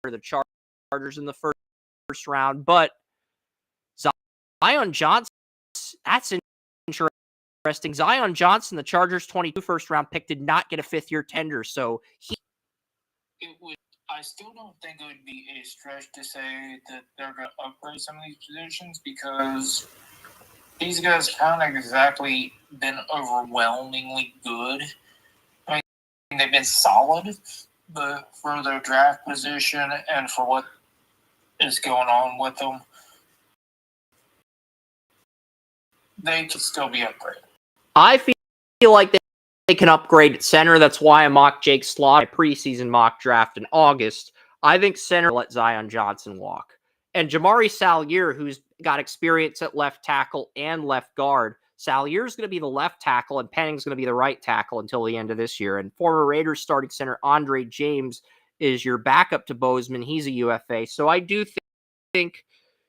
for the Chargers in the first round. But Zion Johnson, that's interesting. Zion Johnson, the Chargers' 22 first-round pick, did not get a fifth-year tender. So I still don't think it would be a stretch to say that they're going to upgrade some of these positions, because these guys haven't exactly been overwhelmingly good. I mean, they've been solid, but for their draft position and for what is going on with them, they could still be upgraded. I feel like they can upgrade at center. That's why I mocked Jake Slaughter preseason mock draft in August. I think center let Zion Johnson walk. And Jamari Salyer, who's got experience at left tackle and left guard, Salyer's going to be the left tackle and Penning's going to be the right tackle until the end of this year. And former Raiders starting center Andre James is your backup to Bozeman. He's a UFA. So I do think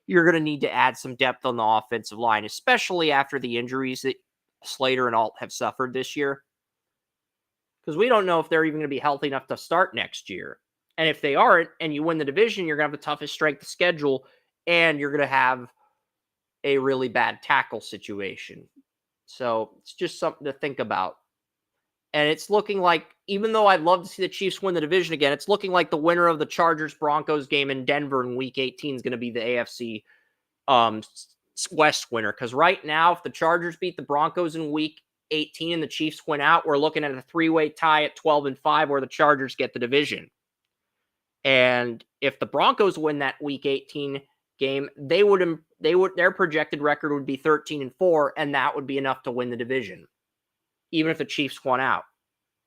you're going to need to add some depth on the offensive line, especially after the injuries that Slater and Alt have suffered this year. Because we don't know if they're even going to be healthy enough to start next year. And if they aren't, and you win the division, you're going to have the toughest strength of schedule, and you're going to have a really bad tackle situation. So it's just something to think about. And it's looking like, even though I'd love to see the Chiefs win the division again, it's looking like the winner of the Chargers-Broncos game in Denver in Week 18 is going to be the AFC West winner. Because right now, if the Chargers beat the Broncos in Week 18 and the Chiefs win out, we're looking at a three-way tie at 12-5 where the Chargers get the division. And if the Broncos win that Week 18 game, their projected record would be 13-4, and that would be enough to win the division, even if the Chiefs won out.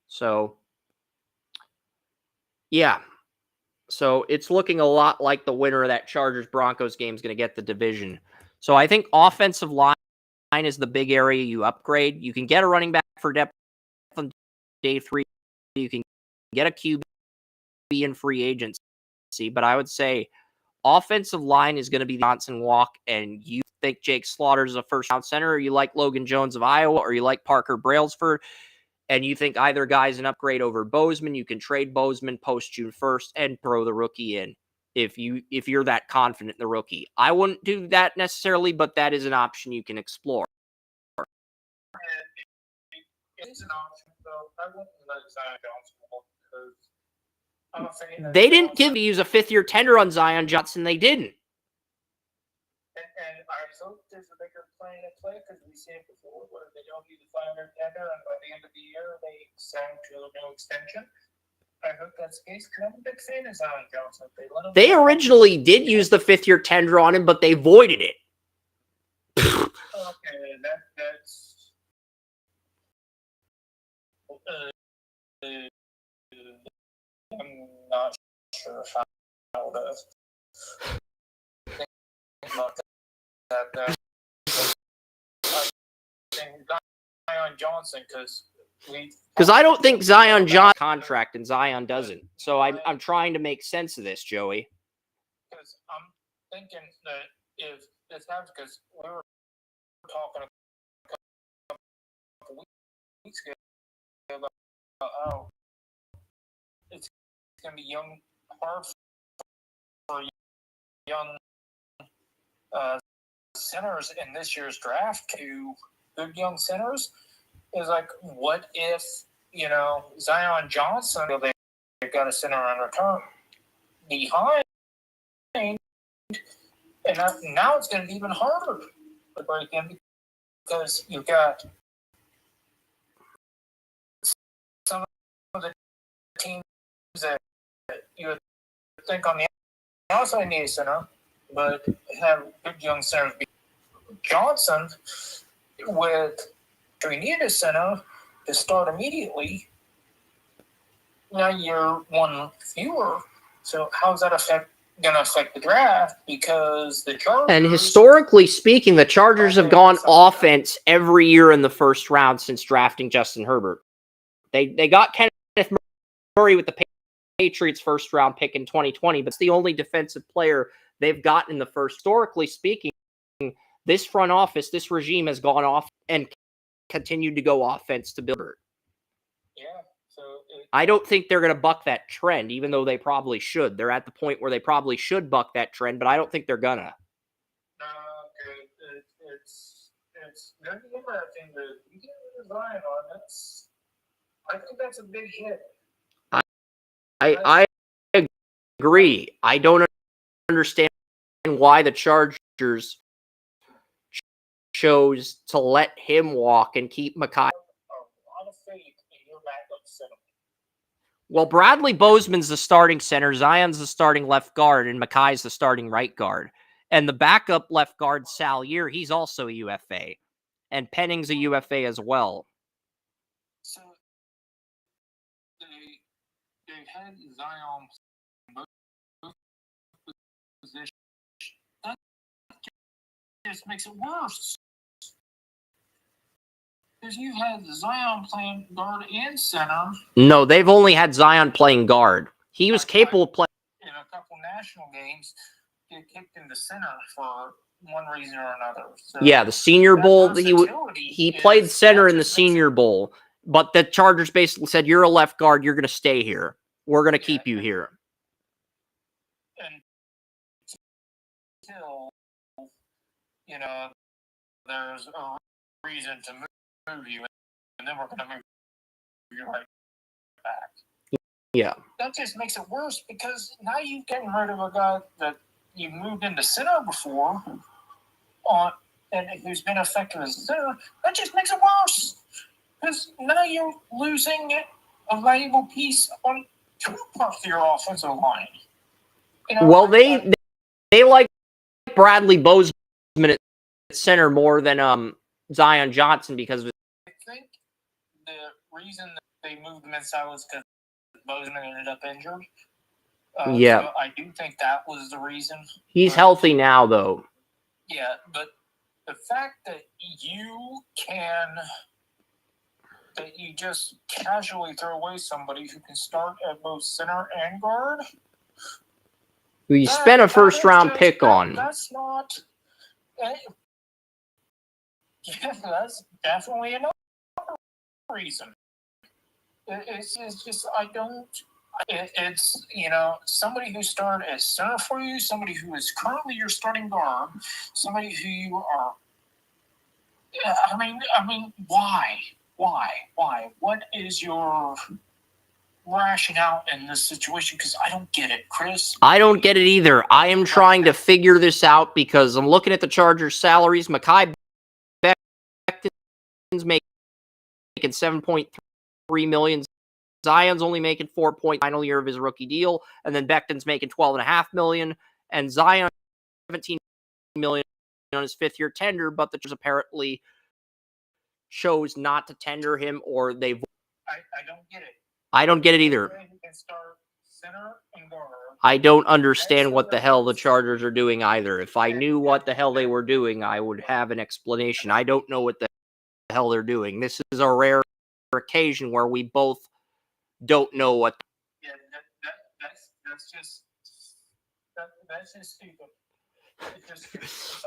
So, yeah. So it's looking a lot like the winner of that Chargers-Broncos game is going to get the division. So I think offensive line is the big area you upgrade. You can get a running back for depth on day 3. You can get a QB in free agency. But I would say offensive line is going to be the Johnson walk, and you think Jake Slaughter is a first-round center, or you like Logan Jones of Iowa, or you like Parker Brailsford, and you think either guy's an upgrade over Bozeman, you can trade Bozeman post-June 1st and throw the rookie in if you're that confident in the rookie. I wouldn't do that necessarily, but that is an option you can explore. It is an option, though. I wouldn't let Zion Johnson walk, because I'm not saying They didn't use a fifth-year tender on Zion Johnson. They didn't. And I hope there's a bigger plan in play, because we see it before where they don't use the 5-year tender, and by the end of the year they sign to a new extension. I hope that's the case, because I'm a big fan of Zion Johnson. They originally did use the fifth-year tender on him, but they voided it. Okay, that's. I'm not sure how to think about that. I think Zion Johnson, because I don't think Zion Johnson contract and Zion doesn't. So I'm trying to make sense of this, Joey. Because I'm thinking that if this happens, because we were talking a couple weeks ago about how it's going to be hard for young centers in this year's draft to good young centers. Is like, what if, Zion Johnson, they've got a center on return behind, and now it's going to be even harder to break in, because you've got some of the teams that you would think on the outside need a center, but have good young centers. Johnson, do we need a center to start immediately? Now you're one fewer, so how does that affect going to affect the draft because the Chargers. And historically speaking, the Chargers have gone offense every year in the first round since drafting Justin Herbert. They got Kenneth Murray with the Patriots first round pick in 2020, but it's the only defensive player they've gotten in the first. Historically speaking, this front office, this regime has gone off and continued to go offense to build Herbert. Yeah. So I don't think they're going to buck that trend, even though they probably should. They're at the point where they probably should buck that trend, but I don't think they're gonna. It's nothing about thing that you get Zion on. I think that's a big hit. I agree. I don't understand why the Chargers chose to let him walk and keep Mekhi. A lot of faith in your backup center. Well, Bradley Bozeman's the starting center, Zion's the starting left guard, and Mekhi's the starting right guard. And the backup left guard, Salyer, he's also a UFA. And Penning's a UFA as well. So they had Zion in both positions. That just makes it worse. Because you had Zion playing guard and center. No, they've only had Zion playing guard. He was capable of playing. In a couple national games, get kicked into center for one reason or another. So yeah, the Senior Bowl, he played center in the Senior Bowl, but the Chargers basically said, you're a left guard, you're going to stay here. We're going to keep you here. Until, there's a reason to move you, and then we're going to move you right back. Yeah. That just makes it worse because now you've gotten rid of a guy that you moved into center before, and who's been effective as a center. That just makes it worse because now you're losing a valuable piece on two parts of your offensive line. Well, they like Bradley Bozeman at center more than Zion Johnson because of. I think the reason that they moved him inside was because Bozeman ended up injured. Yeah. So I do think that was the reason. He's healthy now, though. Yeah, but the fact that you just casually throw away somebody who can start at both center and guard. Who you spent a first-round pick on. That's not. Yeah, that's definitely another reason. It's just I don't. It's somebody who started as center for you, somebody who is currently your starting guard, somebody who you are. I mean, why? What is your rationale in this situation? Because I don't get it, Chris. I don't get it either. I am trying to figure this out because I'm looking at the Chargers' salaries. Mekhi Becton's making $7.3 million. Zion's only making $4 million final year of his rookie deal, and then Becton's making $12.5 million, and Zion $17 million on his fifth-year tender, but the Chargers apparently chose not to tender him, or they. I don't get it. I don't get it either. I don't understand what the hell the Chargers are doing either. If I knew what the hell they were doing, I would have an explanation. I don't know what the hell they're doing. This is a rare occasion where we both don't know what. Yeah, that's just stupid.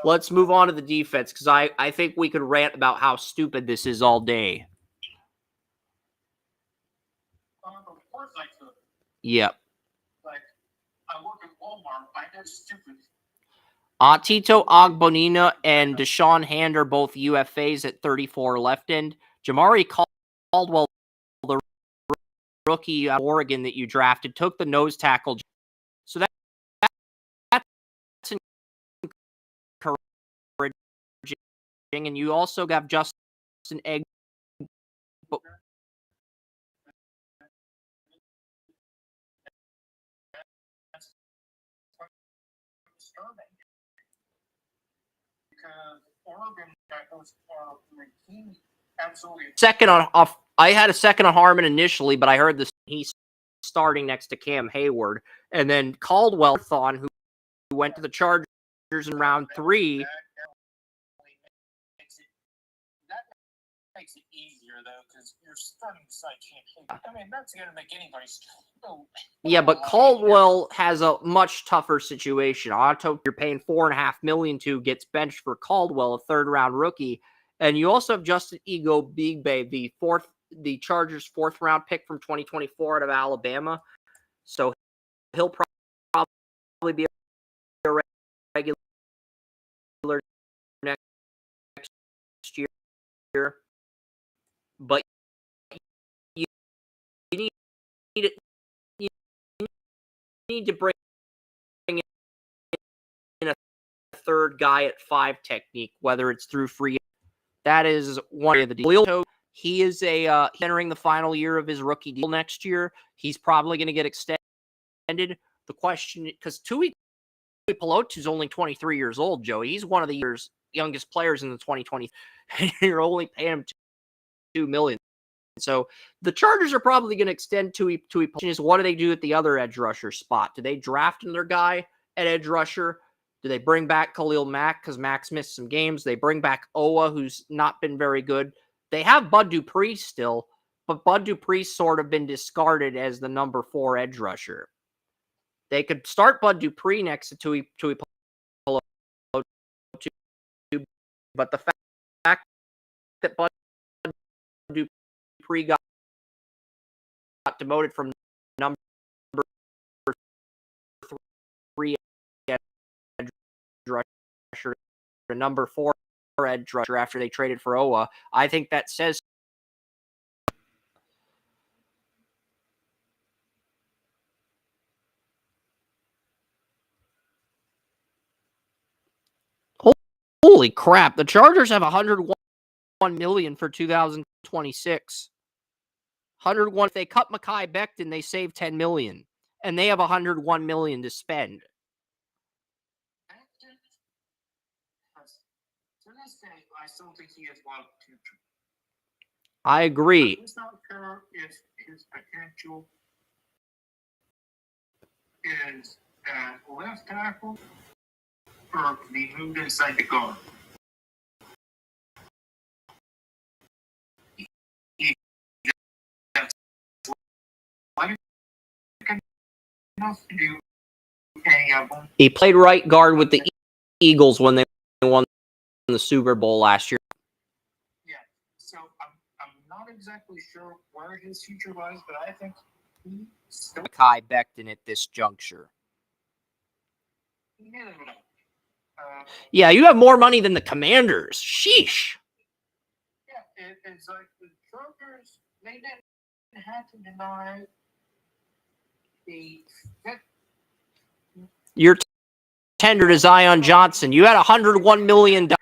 Let's move on to the defense because I think we could rant about how stupid this is all day. Of course I could. Yep. Like, I work at Walmart. I know stupid. Tito Ogbonnia and Deshaun Hand are both UFAs at 34 left end. Jamari Caldwell, the rookie out of Oregon that you drafted, took the nose tackle. So that's encouraging. And you also got Justin Egg. Second on off. I had a second on Harmon initially, but I heard this. He's starting next to Cam Hayward, and then Caldwell who went to the Chargers in round 3. That makes it easier, though, because you're starting to decide can't. I mean, that's going to make anybody go. Yeah, but Caldwell has a much tougher situation. Otto, you're paying $4.5 million to, gets benched for Caldwell, a third-round rookie. And you also have Justin Ego Bigbe, the Chargers' fourth-round pick from 2024 out of Alabama. So he'll probably be a regular next year. But you need it. You need to bring in a third guy at 5 technique, whether it's through free. That is one of the deals. He is entering the final year of his rookie deal next year. He's probably going to get extended. The question, because Tui Pelotu is only 23 years old, Joey. He's one of the year's youngest players in the 2020s. And you're only paying him $2 million. So the Chargers are probably going to extend Tui Pelotu. What do they do at the other edge rusher spot? Do they draft another guy at edge rusher? Do they bring back Khalil Mack because Mack's missed some games? They bring back Owa, who's not been very good. They have Bud Dupree still, but Bud Dupree's sort of been discarded as the number 4 edge rusher. They could start Bud Dupree next to Tui Pelotu, but the fact that Bud Dupree got demoted from number 3 edge rusher to number 4 edge rusher after they traded for Owa, I think that says holy crap. The Chargers have $101 million for 2026. 101. If they cut Mekhi Becton, they save $10 million, and they have $101 million to spend. To this day, I still think he has a lot of potential. I agree. I'm not sure if his potential is at left tackle or can he move inside the guard. He played right guard with the Eagles when they won the Super Bowl last year. Yeah, so I'm not exactly sure where his future lies, but I think he's still Mekhi Becton at this juncture. Yeah, you have more money than the Commanders. Sheesh. Yeah, it's like the Chargers, they didn't have to deny the You're tender to Zion Johnson. You had $101 million. I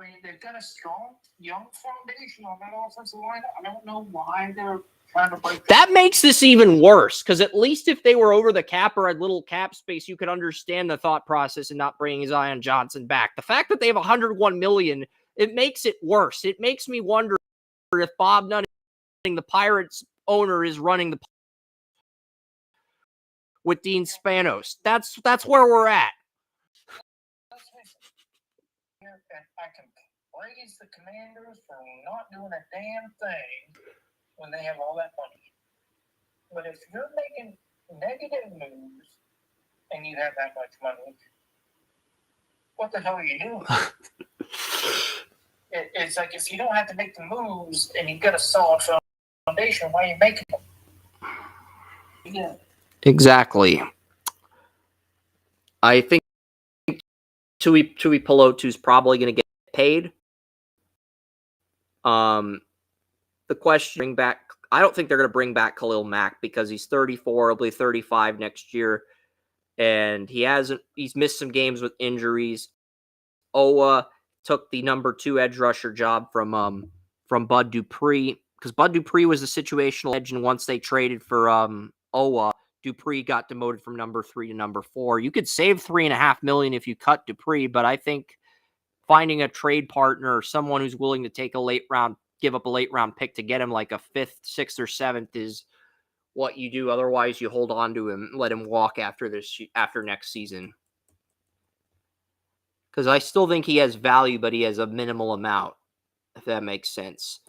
mean, they've got a strong, young foundation on that offensive line. I don't know why they're trying to break that. Makes this even worse, because at least if they were over the cap or had little cap space, you could understand the thought process in not bringing Zion Johnson back. The fact that they have $101 million, it makes it worse. It makes me wonder if Bob Nutting, the Pirates owner, is running the with Dean Spanos. That's where we're at. I can praise the Commanders for not doing a damn thing when they have all that money. But if you're making negative moves and you have that much money, what the hell are you doing? It's like if you don't have to make the moves and you've got a solid foundation, why are you making them? Yeah. Exactly. I think Tui Pelotu's probably going to get paid. The question, bring back. I don't think they're going to bring back Khalil Mack because he's 34, he'll be 35 next year, and he's missed some games with injuries. Owa took the number 2 edge rusher job from Bud Dupree, because Bud Dupree was a situational edge, and once they traded for Owa, Dupree got demoted from number 3 to number 4. You could save $3.5 million if you cut Dupree, but I think finding a trade partner or someone who's willing to take give up a late round pick to get him like a 5th, 6th, or 7th is what you do. Otherwise, you hold on to him, let him walk after next season. Because I still think he has value, but he has a minimal amount, if that makes sense.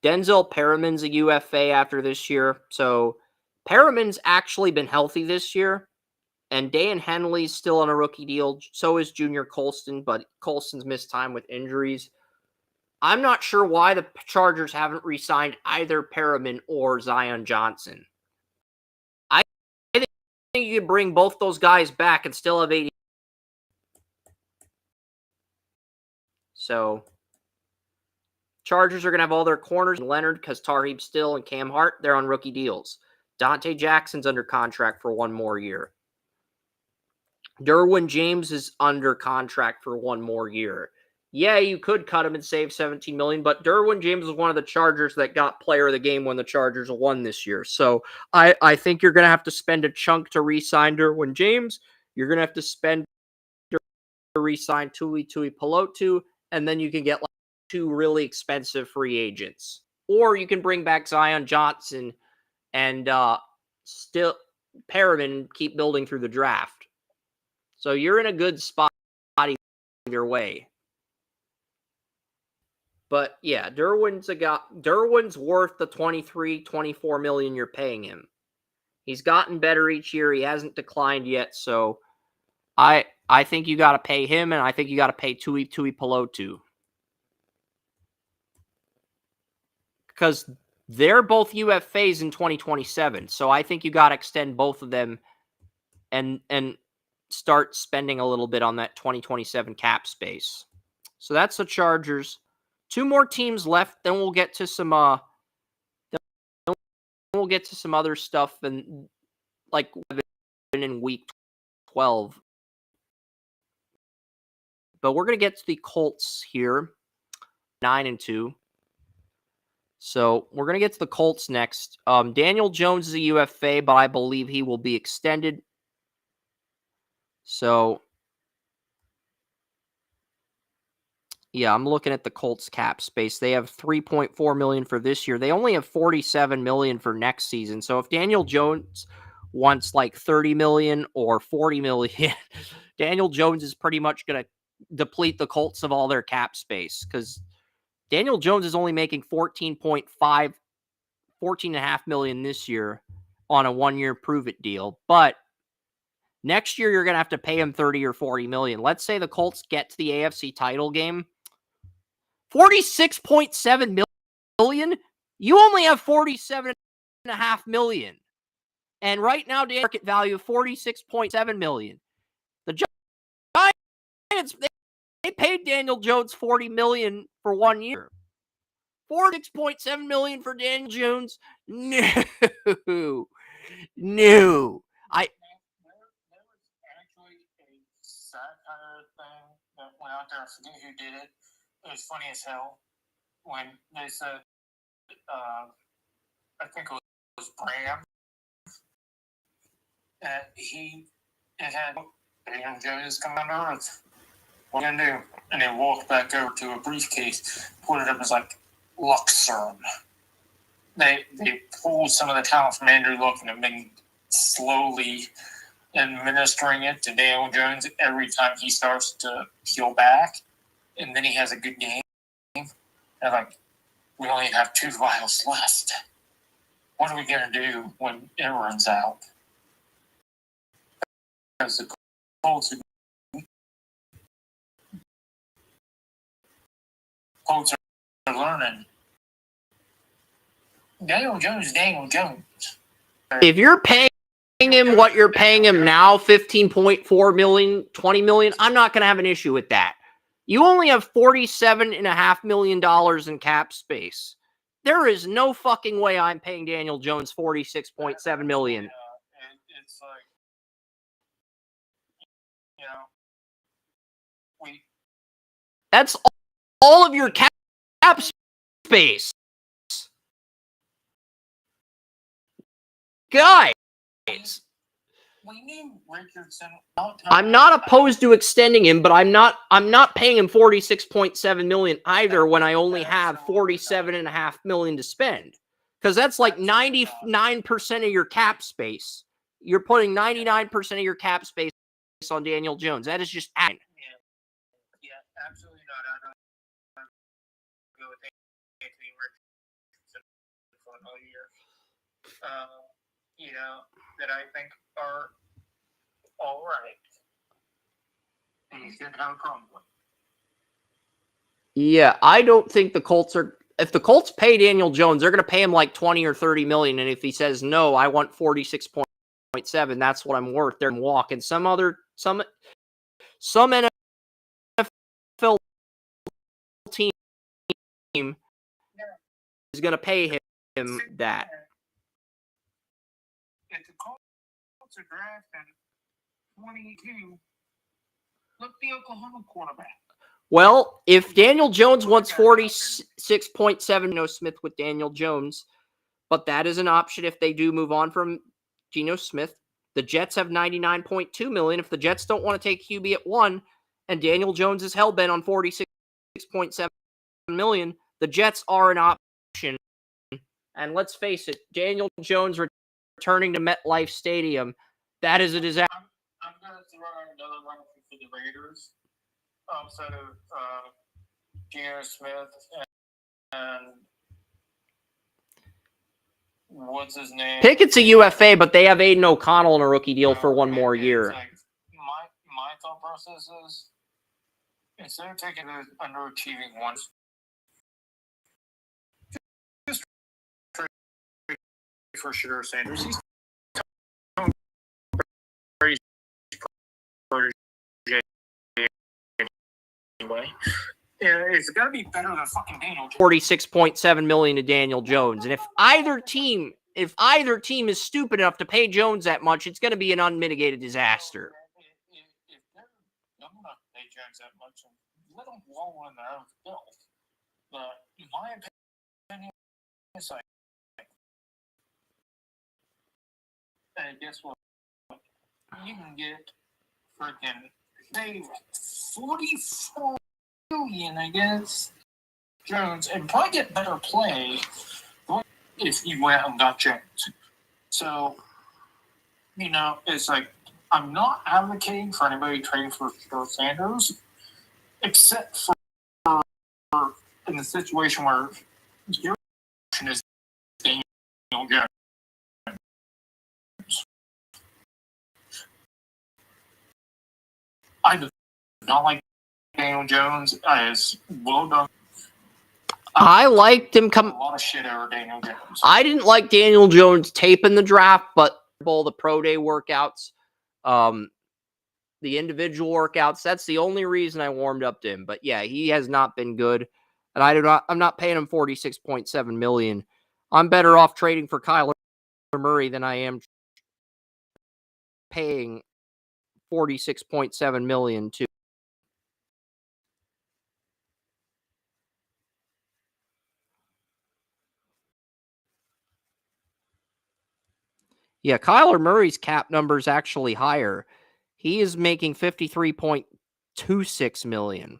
Denzel Perriman's a UFA after this year. So Perriman's actually been healthy this year. And Dan Henley's still on a rookie deal. So is Junior Colston, but Colston's missed time with injuries. I'm not sure why the Chargers haven't re-signed either Perriman or Zion Johnson. I think you could bring both those guys back and still have 80. So Chargers are going to have all their corners. Leonard, because Tarheeb Still and Cam Hart, they're on rookie deals. Dante Jackson's under contract for 1 more year. Derwin James is under contract for 1 more year. Yeah, you could cut him and save $17 million, but Derwin James was one of the Chargers that got player of the game when the Chargers won this year. So I think you're going to have to spend a chunk to re-sign Derwin James. You're going to have to spend to re-sign Tuli Pelotu, and then you can get 2 really expensive free agents. Or you can bring back Zion Johnson and still Perriman keep building through the draft. So you're in a good spot either way. But yeah, Derwin's worth the 24 million you're paying him. He's gotten better each year. He hasn't declined yet. So I think you got to pay him, and I think you got to pay Tui Pelotu. Because they're both UFAs in 2027. So I think you got to extend both of them and start spending a little bit on that 2027 cap space. So that's the Chargers. 2 more teams left, then we'll get to some other stuff and like in week 12. But we're going to get to the Colts here, 9-2. So we're going to get to the Colts next. Daniel Jones is a UFA, but I believe he will be extended. So, yeah, I'm looking at the Colts cap space. They have $3.4 million for this year. They only have $47 million for next season. So if Daniel Jones wants like $30 million or $40 million, Daniel Jones is pretty much going to deplete the Colts of all their cap space because Daniel Jones is only making $14.5 million this year on a 1-year prove-it deal. But next year, you're going to have to pay him $30 or $40 million. Let's say the Colts get to the AFC title game. $46.7 million? You only have $47.5 million. And right now, the market value of $46.7 million. The Giants, they paid Daniel Jones $40 million for 1 year. $46.7 million for Daniel Jones? No. No. There was actually a satire thing that went out there. I forget who did it. It was funny as hell when they said, I think it was Bram, that it had Daniel Jones come on Earth. What are you gonna do? And they walked back over to a briefcase, put it up as like Luxern. They pulled some of the talent from Andrew Luck and have been slowly administering it to Daniel Jones every time he starts to peel back, and then he has a good game. And like, we only have 2 vials left. What are we gonna do when it runs out? Because the Colts are learning. Daniel Jones. If you're paying him what you're paying him now, $15.4 million, $20 million, I'm not going to have an issue with that. You only have $47.5 million in cap space. There is no fucking way I'm paying Daniel Jones $46.7 million. It's like, That's all of your cap space. Guys, we need Richardson. I'm not opposed to extending him, but I'm not paying him $46.7 million either when I only have $47.5 million to spend. Because that's like 99% of your cap space. You're putting 99% of your cap space on Daniel Jones. That is just adding. Yeah, absolutely not. I don't go with Anthony Richardson for another year. That I think are all right. And he's going to have a problem with. Yeah, I don't think the Colts are. If the Colts pay Daniel Jones, they're going to pay him like 20 or 30 million. And if he says no, I want 46.7, that's what I'm worth. They're going to walk. And some NFL team is going to pay him that. If the Colts are drafting 22, look the Oklahoma quarterback. Well, if Daniel Jones wants 46.7, Geno Smith with Daniel Jones, but that is an option if they do move on from Geno Smith. The Jets have 99.2 million. If the Jets don't want to take QB at 1 and Daniel Jones is hell-bent on 46.7 million, the Jets are an option. And let's face it, Daniel Jones returning to MetLife Stadium, that is a disaster. I'm going to throw out another one for the Raiders. Outside of Geno Smith and what's his name? Pickett's a UFA, but they have Aiden O'Connell on a rookie deal for one more year. Like my thought process is instead of taking those underachieving ones, just trade for Shedeur Sanders. He's anyway. Yeah, it's got to be better than fucking Daniel Jones. 46.7 million to Daniel Jones. And if either team is stupid enough to pay Jones that much, it's going to be an unmitigated disaster. If they're dumb enough to pay Jones that much, let them wallow in their own filth. But in my opinion, it's like, and guess what? You can get freaking pay 44 million against Jones and probably get better play if you went and got Jones. So, it's like I'm not advocating for anybody trading for Shedeur Sanders, except for in the situation where your option is Daniel Jones. I do not like Daniel Jones as well done. I liked him A lot of shit over Daniel Jones. I didn't like Daniel Jones tape in the draft, but the pro day workouts, the individual workouts, that's the only reason I warmed up to him. But yeah, he has not been good. And I'm not paying him 46.7 million. I'm better off trading for Kyler Murray than I am paying 46.7 million to. Yeah, Kyler Murray's cap number is actually higher. He is making 53.26 million.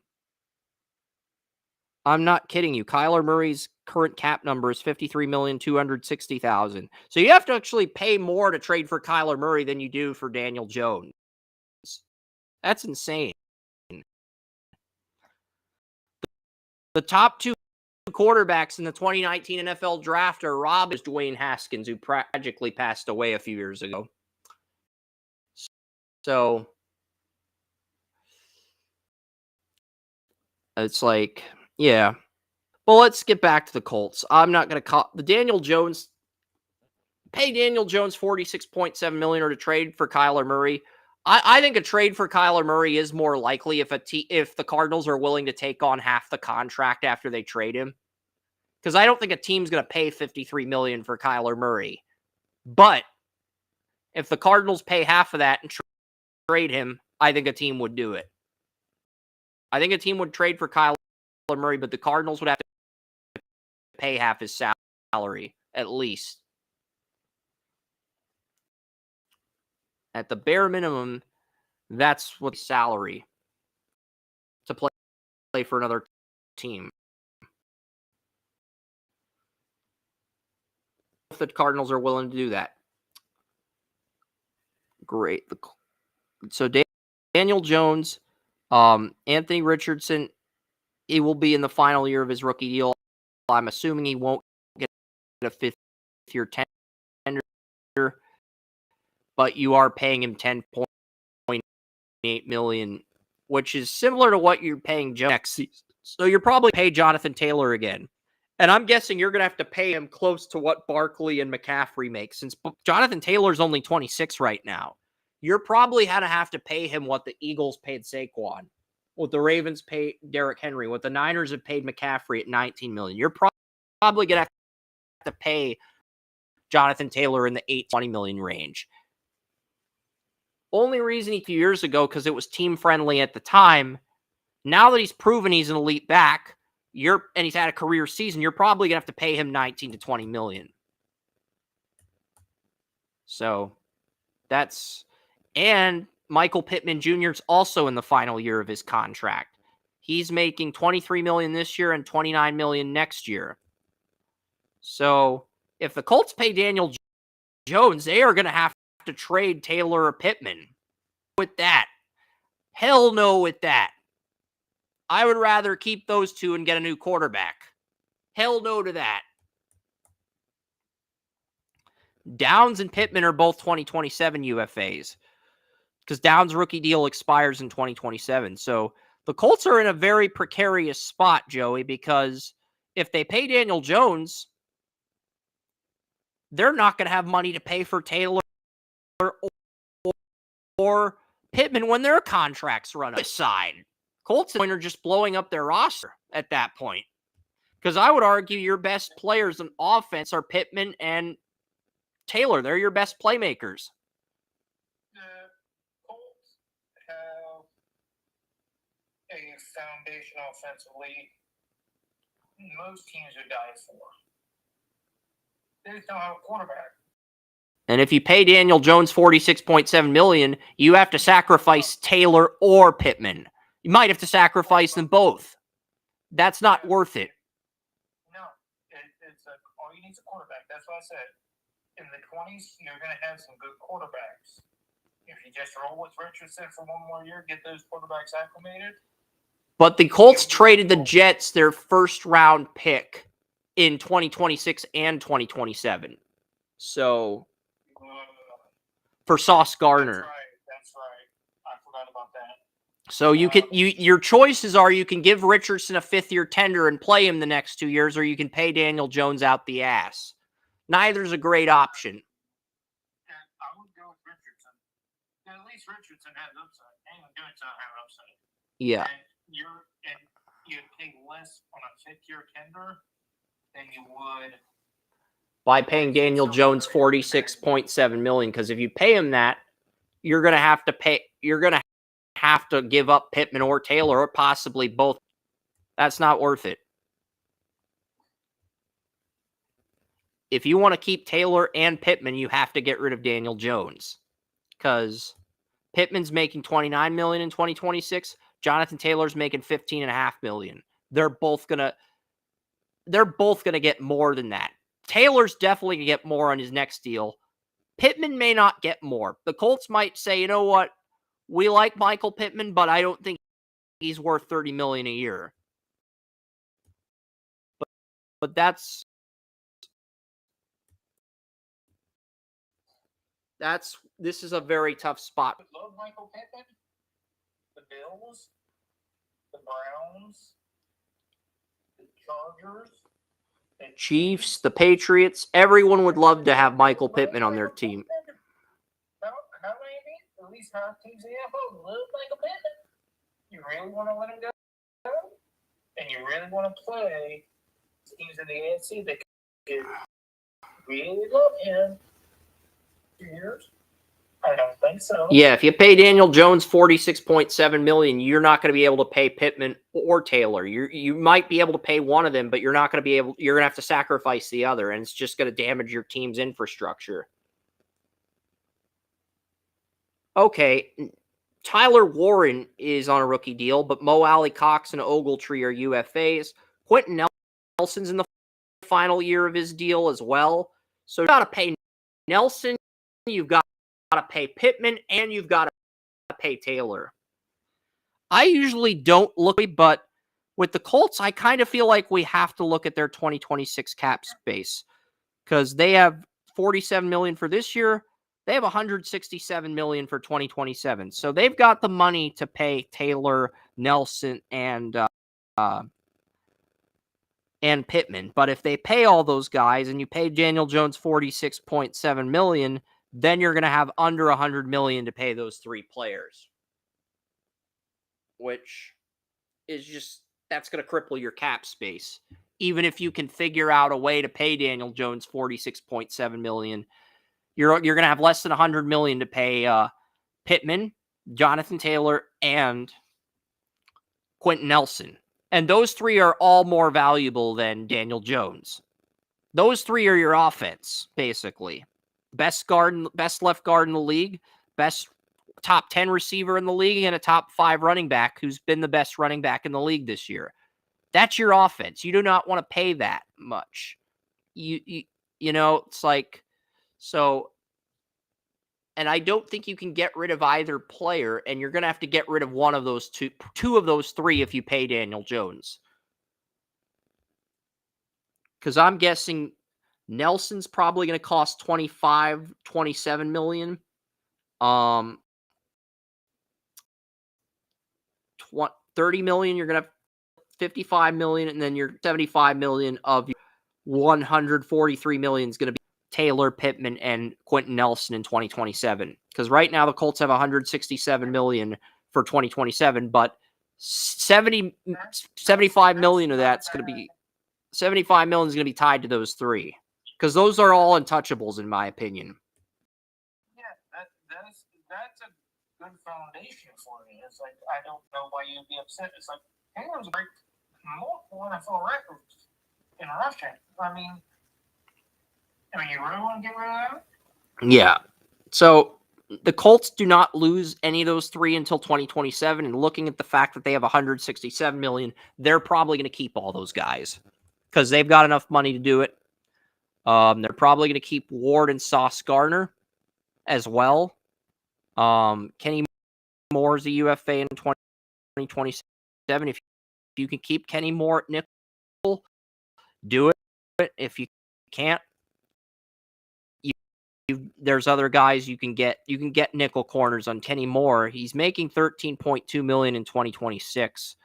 I'm not kidding you. Kyler Murray's current cap number is 53,260,000. So you have to actually pay more to trade for Kyler Murray than you do for Daniel Jones. That's insane. The top two quarterbacks in the 2019 NFL draft are Dwayne Haskins, who tragically passed away a few years ago. So it's like, yeah. Well, let's get back to the Colts. I'm not going to call the Daniel Jones. Pay Daniel Jones $46.7 million to trade for Kyler Murray. I think a trade for Kyler Murray is more likely if the Cardinals are willing to take on half the contract after they trade him. Because I don't think a team's going to pay $53 million for Kyler Murray. But if the Cardinals pay half of that and trade him, I think a team would do it. I think a team would trade for Kyler Murray, but the Cardinals would have to pay half his salary, at least. At the bare minimum, that's what salary to play for another team. if the Cardinals are willing to do that. Great. So Daniel Jones, Anthony Richardson, he will be in the final year of his rookie deal. I'm assuming he won't get a fifth-year tender, but you are paying him $10.8 million, which is similar to what you're paying Jones next season. So you're probably pay Jonathan Taylor again. And I'm guessing you're going to have to pay him close to what Barkley and McCaffrey make, since Jonathan Taylor's only 26 right now. You're probably going to have to pay him what the Eagles paid Saquon, what the Ravens paid Derrick Henry, what the Niners have paid McCaffrey at $19 million. You're probably going to have to pay Jonathan Taylor in the $8-20 million range. Only reason a few years ago, because it was team friendly at the time. Now that he's proven he's an elite back, and he's had a career season, you're probably gonna have to pay him $19 to $20 million. So and Michael Pittman Jr. is also in the final year of his contract. He's making $23 million this year and $29 million next year. So if the Colts pay Daniel Jones, they are gonna have to trade Taylor or Pittman. With that, hell no with that. I would rather keep those two and get a new quarterback. Hell no to that. Downs and Pittman are both 2027 UFAs because Downs' rookie deal expires in 2027. So the Colts are in a very precarious spot, Joey, because if they pay Daniel Jones, they're not going to have money to pay for Taylor or Pittman when their contracts run aside. Colts are just blowing up their roster at that point. Because I would argue your best players in offense are Pittman and Taylor. They're your best playmakers. The Colts have a foundation offensively most teams would die for. They just don't have a quarterback. And if you pay Daniel Jones $46.7 million, you have to sacrifice Taylor or Pittman. You might have to sacrifice them both. That's not worth it. No, all you need is a quarterback. That's what I said. In the 20s, you're going to have some good quarterbacks. If you just roll with Richardson for one more year, get those quarterbacks acclimated. But the Colts traded the Jets their first-round pick in 2026 and 2027. So, for Sauce Gardner. That's right. I forgot about that. So your choices are you can give Richardson a fifth-year tender and play him the next 2 years, or you can pay Daniel Jones out the ass. Neither's a great option. And I would go with Richardson. At least Richardson has upside. And Jones don't have upside. Yeah. And you'd pay less on a fifth-year tender than you would by paying Daniel Jones $46.7 million. Because if you pay him that, you're gonna have to give up Pittman or Taylor or possibly both. That's not worth it. If you want to keep Taylor and Pittman, you have to get rid of Daniel Jones. Because Pittman's making $29 million in 2026. Jonathan Taylor's making $15.5 million. They're both gonna get more than that. Taylor's definitely gonna get more on his next deal. Pittman may not get more. The Colts might say, you know what? We like Michael Pittman, but I don't think he's worth $30 million a year. But this is a very tough spot. I love Michael Pittman. The Bills, the Browns, the Chargers, the Chiefs, the Patriots, everyone would love to have Michael Pittman on their team. How many? At least half teams in the NFL love Michael Pittman. You really want to let him go? And you really want to play teams in the AFC that could really love him? 2 years? I don't think so. Yeah, if you pay Daniel Jones $46.7 million, you're not going to be able to pay Pittman or Taylor. You might be able to pay one of them, but you're not going to be able. You're going to have to sacrifice the other, and it's just going to damage your team's infrastructure. Okay, Tyler Warren is on a rookie deal, but Mo Alley Cox and Ogletree are UFAs. Quentin Nelson's in the final year of his deal as well. So you've got to pay Nelson, you've got to pay Pittman, and you've got to pay Taylor. I usually don't look, but with the Colts, I kind of feel like we have to look at their 2026 cap space because they have $47 million for this year. They have $167 million for 2027. So they've got the money to pay Taylor, Nelson, and Pittman. But if they pay all those guys and you pay Daniel Jones $46.7 million, then you're going to have under $100 million to pay those three players, which is just, that's going to cripple your cap space. Even if you can figure out a way to pay Daniel Jones $46.7 million, you're going to have less than $100 million to pay Pittman, Jonathan Taylor, and Quentin Nelson. And those three are all more valuable than Daniel Jones. Those three are your offense, basically. Best left guard in the league, best top 10 receiver in the league, and a top 5 running back who's been the best running back in the league this year. That's your offense. You do not want to pay that much. You know, it's like, so, and I don't think you can get rid of either player, and you're going to have to get rid of one of those two of those three if you pay Daniel Jones. Because I'm guessing Nelson's probably going to cost 25, 27 million. 30 million, you're going to have 55 million, and then your 75 million of your 143 million is going to be Taylor, Pittman, and Quentin Nelson in 2027. Because right now the Colts have 167 million for 2027, but 75 million of that's going to be 75 million is going to be tied to those three. Because those are all untouchables, in my opinion. Yeah, that's a good foundation for me. It's like, I don't know why you'd be upset. It's like, Taylor's break multiple NFL records in rushing. I mean, you really want to get rid of that? Yeah. So the Colts do not lose any of those three until 2027. And looking at the fact that they have 167 million, they're probably going to keep all those guys because they've got enough money to do it. They're probably going to keep Ward and Sauce Gardner as well. Kenny Moore is a UFA in 2027. If you can keep Kenny Moore at nickel, do it. If you can't, there's other guys you can get. You can get nickel corners on Kenny Moore. He's making $13.2 million in 2026,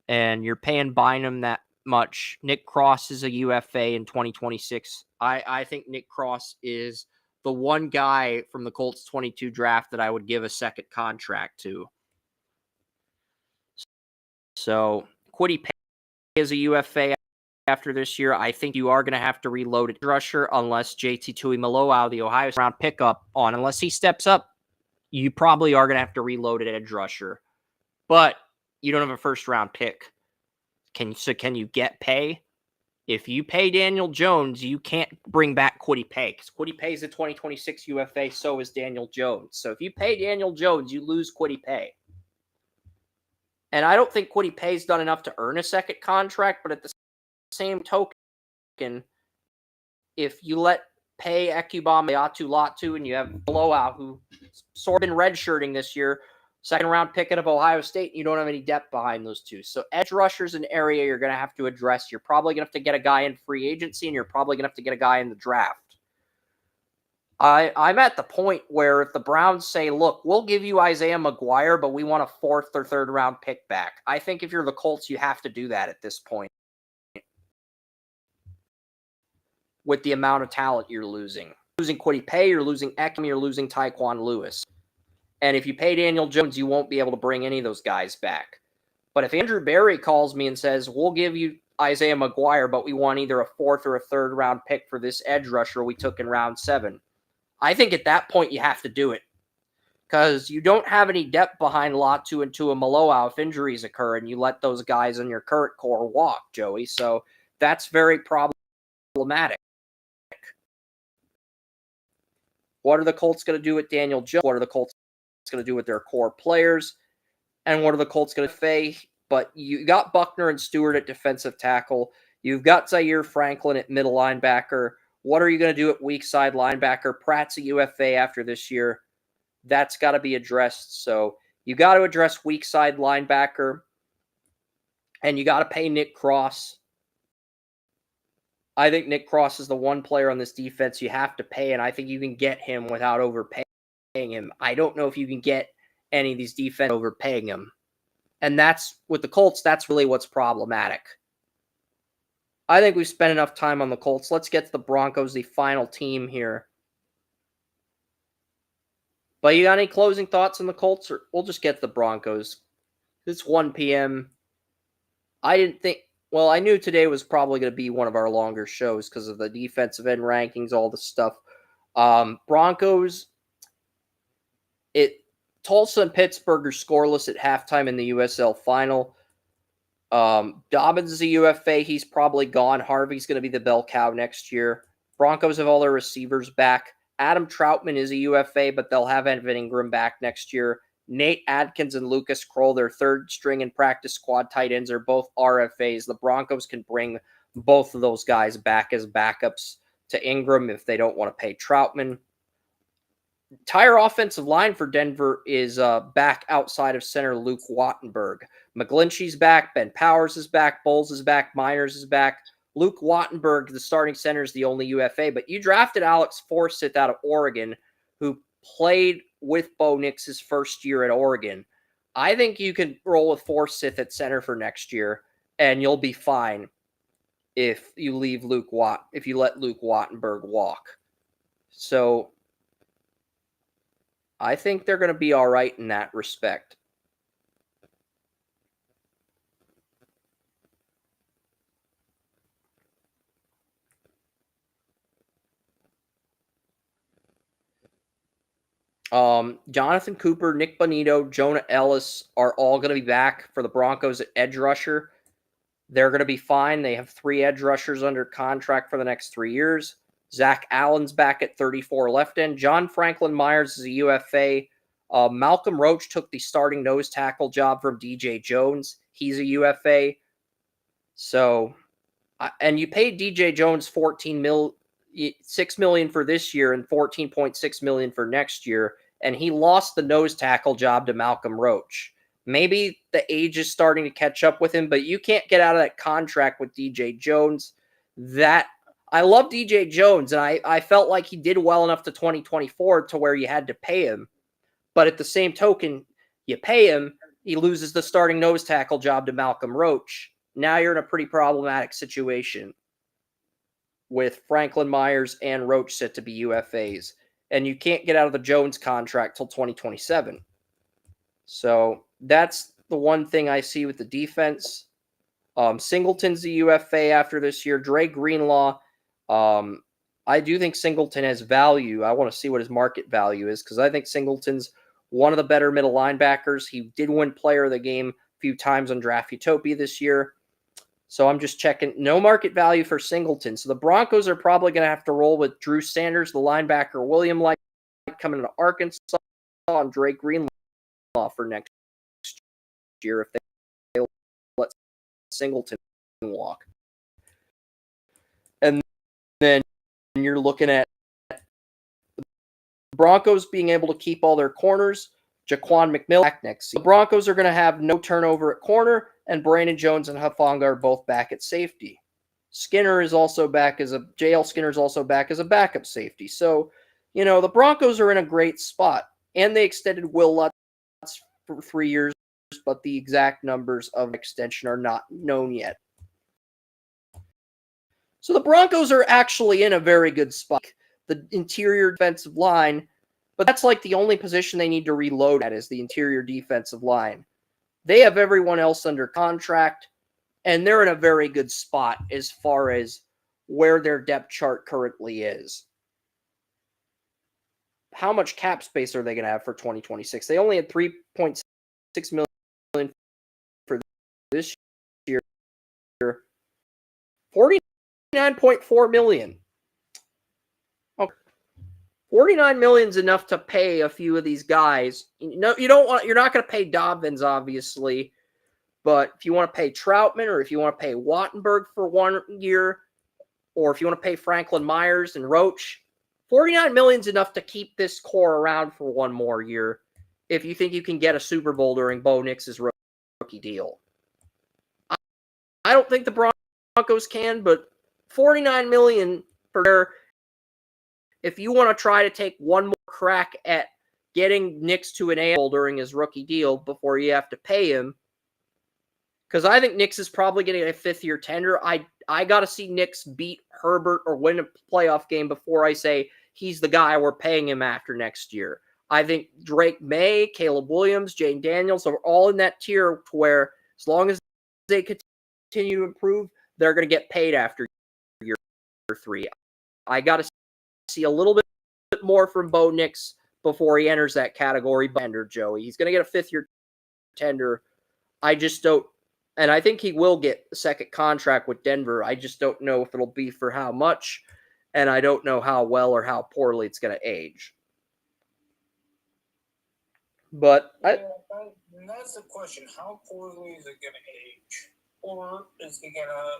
and you're paying Bynum that much. Nick Cross is a UFA in 2026. I think Nick Cross is the one guy from the Colts 22 draft that I would give a second contract to. So Kwity Paye is a UFA after this year. I think you are going to have to reload it rusher unless JT Tuimoloau, the Ohio round pickup on, unless he steps up, you probably are going to have to reload it edge rusher. But you don't have a first round pick. Can you get pay? If you pay Daniel Jones, you can't bring back Kwity Paye because Kwity Paye is a 2026 UFA. So is Daniel Jones. So if you pay Daniel Jones, you lose Kwity Paye. And I don't think Kwity Paye's done enough to earn a second contract, but at the same token, if you let pay Ekubam, Yatu Latu, and you have Blowout, who sort of been redshirting this year, second round pick out of Ohio State, and you don't have any depth behind those two. So edge rusher's an area you're going to have to address. You're probably going to have to get a guy in free agency, and you're probably going to have to get a guy in the draft. I'm at the point where if the Browns say, look, we'll give you Isaiah McGuire, but we want a fourth or third round pick back. I think if you're the Colts, you have to do that at this point with the amount of talent you're losing. Losing Kwity Paye, you're losing Ekman, you're losing Tyquan Lewis. And if you pay Daniel Jones, you won't be able to bring any of those guys back. But if Andrew Berry calls me and says, we'll give you Isaiah McGuire, but we want either a fourth or a third round pick for this edge rusher we took in round 7, I think at that point you have to do it. Because you don't have any depth behind Latu and Tuimoloau if injuries occur and you let those guys in your current core walk, Joey. So that's very problematic. What are the Colts going to do with Daniel Jones? What are the Colts going to do with their core players? And what are the Colts going to face? But you got Buckner and Stewart at defensive tackle. You've got Zaire Franklin at middle linebacker. What are you going to do at weak side linebacker? Pratt's a UFA after this year. That's got to be addressed. So you got to address weak side linebacker, and you got to pay Nick Cross. I think Nick Cross is the one player on this defense you have to pay, and I think you can get him without overpaying him. I don't know if you can get any of these defense overpaying him. And that's, with the Colts, that's really what's problematic. I think we've spent enough time on the Colts. Let's get to the Broncos, the final team here. But you got any closing thoughts on the Colts? Or we'll just get to the Broncos. It's 1 p.m. I knew today was probably going to be one of our longer shows because of the defensive end rankings, all the stuff. Broncos, Tulsa and Pittsburgh are scoreless at halftime in the USL final. Dobbins is a UFA. He's probably gone. Harvey's going to be the bell cow next year. Broncos have all their receivers back. Adam Troutman is a UFA, but they'll have Evan Ingram back next year. Nate Adkins and Lucas Kroll, their third string and practice squad tight ends, are both RFAs. The Broncos can bring both of those guys back as backups to Ingram if they don't want to pay Troutman. Entire offensive line for Denver is back outside of center Luke Wattenberg. McGlinchey's back. Ben Powers is back. Bowles is back. Miners is back. Luke Wattenberg, the starting center, is the only UFA. But you drafted Alex Forsyth out of Oregon, who played with Bo Nix his first year at Oregon. I think you can roll with Forsyth at center for next year, and you'll be fine if you let Luke Wattenberg walk. So I think they're going to be all right in that respect. Jonathan Cooper, Nick Bonito, Jonah Ellis are all going to be back for the Broncos at edge rusher. They're going to be fine. They have 3 edge rushers under contract for the next 3 years. Zach Allen's back at 34 left end. John Franklin Myers is a UFA. Malcolm Roach took the starting nose tackle job from DJ Jones. He's a UFA. So, and you paid DJ Jones $6 million for this year and $14.6 million for next year, and he lost the nose tackle job to Malcolm Roach. Maybe the age is starting to catch up with him, but you can't get out of that contract with DJ Jones. I love DJ Jones, and I felt like he did well enough to 2024 to where you had to pay him. But at the same token, you pay him, he loses the starting nose tackle job to Malcolm Roach. Now you're in a pretty problematic situation with Franklin Myers and Roach set to be UFAs. And you can't get out of the Jones contract till 2027. So that's the one thing I see with the defense. Singleton's a UFA after this year. Dre Greenlaw, I do think Singleton has value. I want to see what his market value is because I think Singleton's one of the better middle linebackers. He did win player of the game a few times on Draft Utopia this year. So I'm just checking. No market value for Singleton. So the Broncos are probably going to have to roll with Drew Sanders, the linebacker, William Light coming to Arkansas, and Dre Greenlaw for next year if they let Singleton walk. And then you're looking at the Broncos being able to keep all their corners. Jaquan McMillan back next season. The Broncos are going to have no turnover at corner, and Brandon Jones and Hufanga are both back at safety. Skinner is also back as JL Skinner is also back as a backup safety. So, the Broncos are in a great spot, and they extended Will Lutz for 3 years, but the exact numbers of extension are not known yet. So the Broncos are actually in a very good spot. The interior defensive line, but that's like the only position they need to reload at is the interior defensive line. They have everyone else under contract, and they're in a very good spot as far as where their depth chart currently is. How much cap space are they going to have for 2026? They only had $3.6 million for this year. $49.4 million. Okay. $49 million is enough to pay a few of these guys. You're not going to pay Dobbins, obviously, but if you want to pay Troutman or if you want to pay Wattenberg for 1 year, or if you want to pay Franklin Myers and Roach, $49 million is enough to keep this core around for one more year if you think you can get a Super Bowl during Bo Nix's rookie deal. I don't think the Broncos can, but $49 million per year, if you want to try to take one more crack at getting Nix to an AL during his rookie deal before you have to pay him, because I think Nix is probably getting a fifth-year tender. I got to see Nix beat Herbert or win a playoff game before I say he's the guy we're paying him after next year. I think Drake May, Caleb Williams, Jane Daniels are all in that tier to where as long as they continue to improve, they're going to get paid after year 3. I got to see a little bit more from Bo Nix before he enters that category. Tender, Joey. He's going to get a fifth-year tender. I just don't, and I think he will get a second contract with Denver. I just don't know if it'll be for how much, and I don't know how well or how poorly it's going to age. But that's the question. How poorly is it going to age? Or is it going to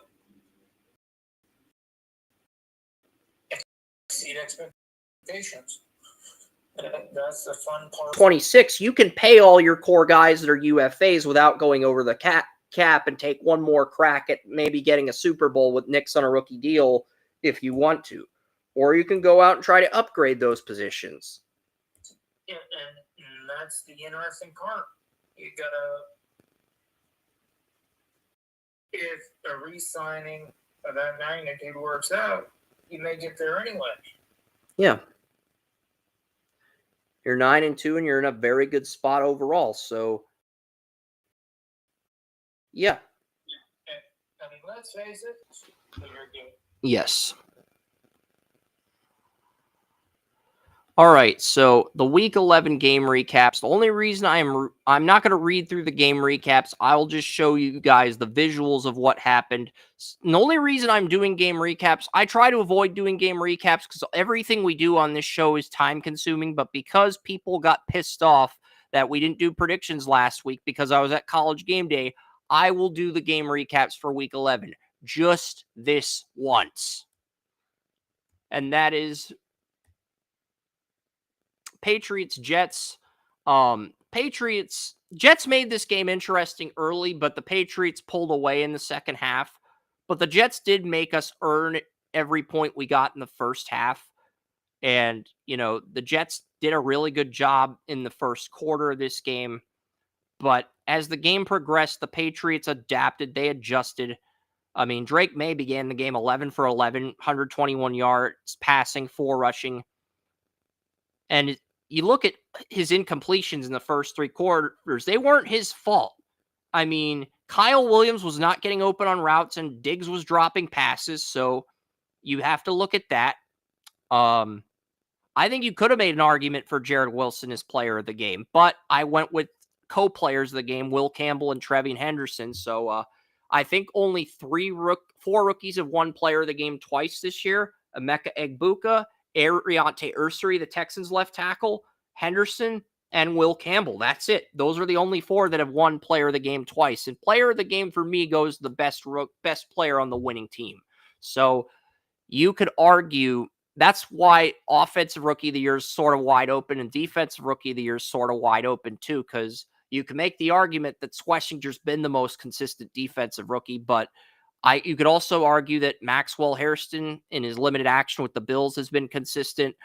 exceed expectations? That's the fun part. 26, you can pay all your core guys that are UFAs without going over the cap and take one more crack at maybe getting a Super Bowl with Nix on a rookie deal if you want to. Or you can go out and try to upgrade those positions. Yeah, and that's the interesting part. You gotta, if a re-signing of that magnitude works out, you may get there anyway. Yeah. You're 9-2, and you're in a very good spot overall. So, yeah. I mean, let's face it, you're good. Yes. All right, so the Week 11 game recaps. The only reason I'm not going to read through the game recaps. I will just show you guys the visuals of what happened. And the only reason I'm doing game recaps, I try to avoid doing game recaps because everything we do on this show is time-consuming, but because people got pissed off that we didn't do predictions last week because I was at College Game Day, I will do the game recaps for Week 11 just this once. And that is Patriots-Jets. Jets made this game interesting early, but the Patriots pulled away in the second half. But the Jets did make us earn every point we got in the first half. And, the Jets did a really good job in the first quarter of this game. But as the game progressed, the Patriots adapted. They adjusted. I mean, Drake May began the game 11 for 11, 121 yards, passing, 4 rushing. And you look at his incompletions in the first 3 quarters, they weren't his fault. I mean, Kyle Williams was not getting open on routes and Diggs was dropping passes, so you have to look at that. I think you could have made an argument for Jared Wilson as player of the game, but I went with co-players of the game, Will Campbell and Trevian Henderson. So I think only 4 rookies have won player of the game twice this year. Emeka Egbuka, Ariante Ursary, the Texans left tackle, Henderson, and Will Campbell. That's it. Those are the only 4 that have won player of the game twice. And player of the game for me goes the best player on the winning team. So you could argue that's why offensive rookie of the year is sort of wide open and defensive rookie of the year is sort of wide open too, because you can make the argument that Schwesinger's been the most consistent defensive rookie, but you could also argue that Maxwell Hairston in his limited action with the Bills has been consistent.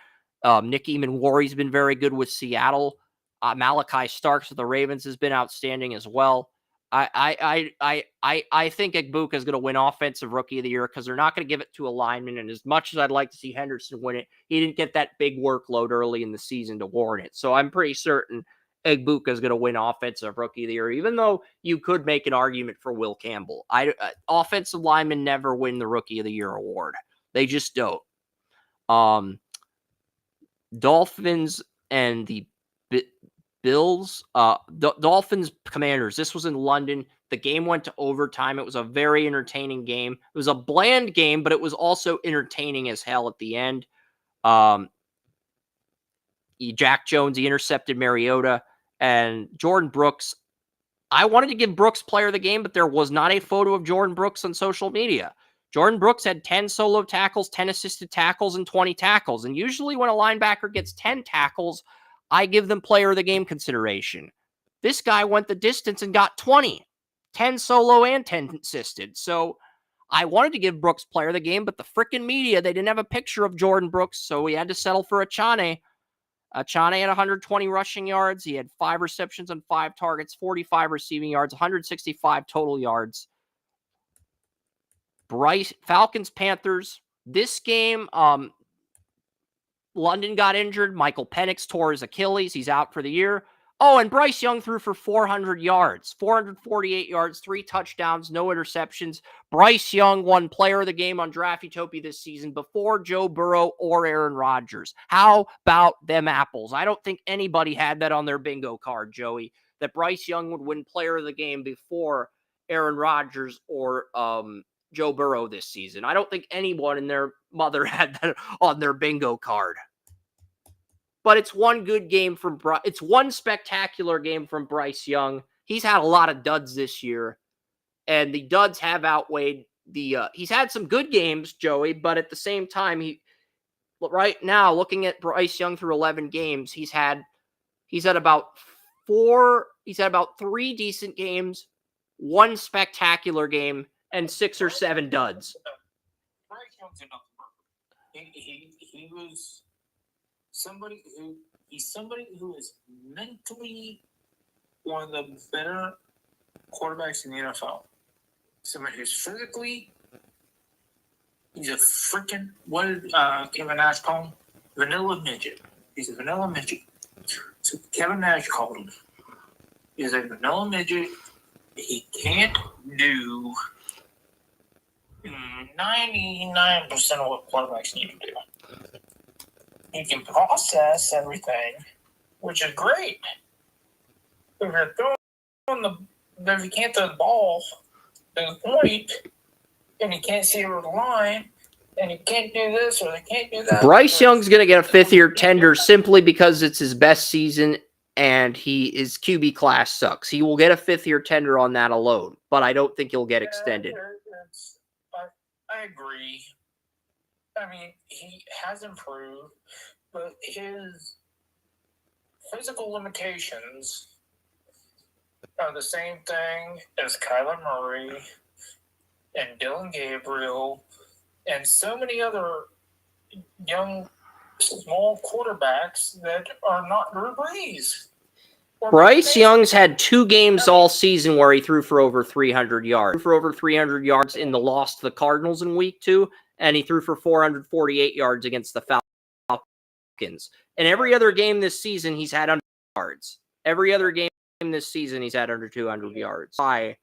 Nick Eamon-Warry's been very good with Seattle. Malachi Starks with the Ravens has been outstanding as well. I think Egbuka is going to win Offensive Rookie of the Year because they're not going to give it to a lineman. And as much as I'd like to see Henderson win it, he didn't get that big workload early in the season to warrant it. So I'm pretty certain Egbuka is going to win Offensive Rookie of the Year, even though you could make an argument for Will Campbell. Offensive linemen never win the Rookie of the Year award. They just don't. Dolphins and the Bills, Dolphins Commanders. This was in London. The game went to overtime. It was a very entertaining game. It was a bland game, but it was also entertaining as hell at the end. Jack Jones, he intercepted Mariota, and Jordan Brooks. I wanted to give Brooks player of the game, but there was not a photo of Jordan Brooks on social media. Jordan Brooks had 10 solo tackles, 10 assisted tackles, and 20 tackles. And usually when a linebacker gets 10 tackles, I give them player of the game consideration. This guy went the distance and got 20, 10 solo and 10 assisted. So I wanted to give Brooks player of the game, but the freaking media, they didn't have a picture of Jordan Brooks, so we had to settle for Achane. Achane had 120 rushing yards. He had 5 receptions on 5 targets, 45 receiving yards, 165 total yards. Falcons, Panthers. This game, London got injured. Michael Penix tore his Achilles. He's out for the year. Oh, and Bryce Young threw for 400 yards, 448 yards, 3 touchdowns, no interceptions. Bryce Young won player of the game on Draftutopia this season before Joe Burrow or Aaron Rodgers. How about them apples? I don't think anybody had that on their bingo card, Joey, that Bryce Young would win player of the game before Aaron Rodgers or Joe Burrow this season. I don't think anyone and their mother had that on their bingo card. But it's one good game from it's one spectacular game from Bryce Young. He's had a lot of duds this year, and the duds have outweighed the he's had some good games, Joey, but at the same time, right now, looking at Bryce Young through 11 games, he's had about 3 decent games, 1 spectacular game, and 6 or 7 duds. Bryce Young's enough. He was somebody who is mentally one of the better quarterbacks in the NFL. Somebody who's physically, he's a freaking, what did Kevin Nash call him? Vanilla midget. He's a vanilla midget. So Kevin Nash called him. He's a vanilla midget. He can't do 99% of what quarterbacks need to do. He can process everything, which is great. If you can't throw the ball to the point, and you can't see over the line, and you can't do this or they can't do that. Bryce Young's going to get a 5th-year tender simply because it's his best season and his QB class sucks. He will get a 5th-year tender on that alone, but I don't think he'll get extended. I agree. I mean, he has improved, but his physical limitations are the same thing as Kyler Murray and Dylan Gabriel and so many other young, small quarterbacks that are not Drew Brees. Bryce Young's had 2 games all season where he threw for over 300 yards. He threw for over 300 yards in the loss to the Cardinals in week 2, and he threw for 448 yards against the Falcons. And every other game this season, he's had under yards. Every other game this season, he's had under 200 yards. Why?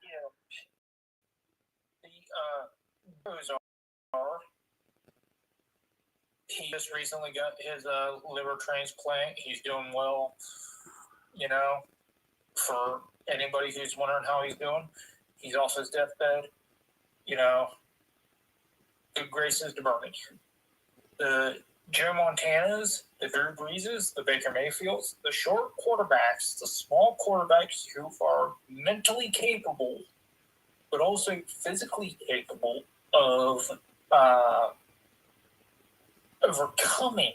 He just recently got his liver transplant. He's doing well. You know, for anybody who's wondering how he's doing, he's off his deathbed. You know, good graces to Bernie. The Joe Montanas, the Drew Breeses, the Baker Mayfields, the short quarterbacks, the small quarterbacks who are mentally capable, but also physically capable of overcoming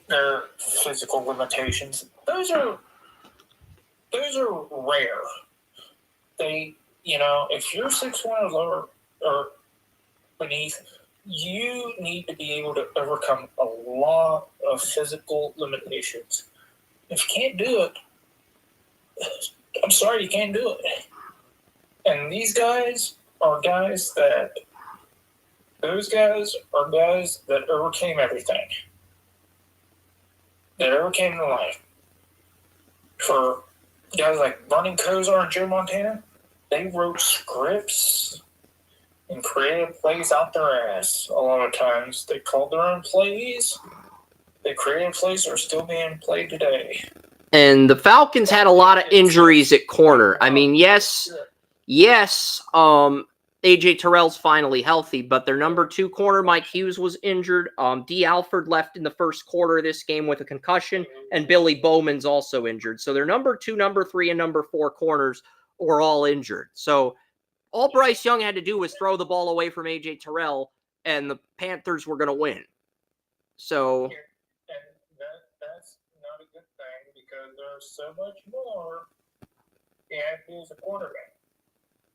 their physical limitations. Those are rare. They, you know, if you're 6'1" or lower or beneath, you need to be able to overcome a lot of physical limitations. If you can't do it, I'm sorry, you can't do it. And these guys are guys that overcame everything. That overcame in life. For guys like Vernon Kosar and Joe Montana, they wrote scripts and created plays out their ass a lot of times. They called their own plays. They created plays that are still being played today. And the Falcons had a lot of injuries at corner. I mean, yes, A.J. Terrell's finally healthy, but their number 2 corner, Mike Hughes, was injured. D. Alford left in the first quarter of this game with a concussion, and Billy Bowman's also injured. So their number 2, number 3, and number 4 corners were all injured. So All Bryce Young had to do was throw the ball away from A.J. Terrell, and the Panthers were going to win. So, And that's not a good thing because there's so much more as a quarterback.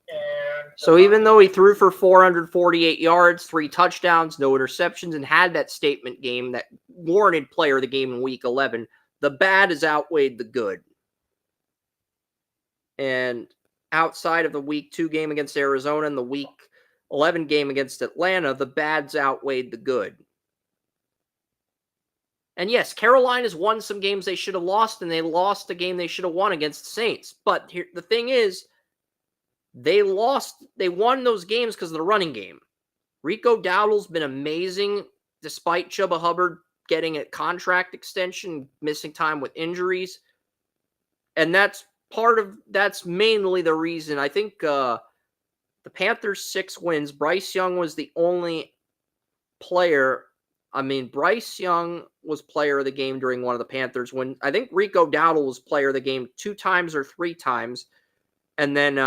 And so even though he threw for 448 yards, 3 touchdowns, no interceptions, and had that statement game that warranted player of the game in Week 11, the bad has outweighed the good. And outside of the Week 2 game against Arizona and the Week 11 game against Atlanta, the bads outweighed the good. And yes, Carolina's won some games they should have lost, and they lost a game they should have won against the Saints. But here, the thing is, they won those games because of the running game. Rico Dowdle's been amazing despite Chuba Hubbard getting a contract extension, missing time with injuries. And that's mainly the reason. I think the Panthers' 6 wins, Bryce Young was the only player. Bryce Young was player of the game during one of the Panthers wins. I think Rico Dowdle was player of the game 2 times or 3 times. And then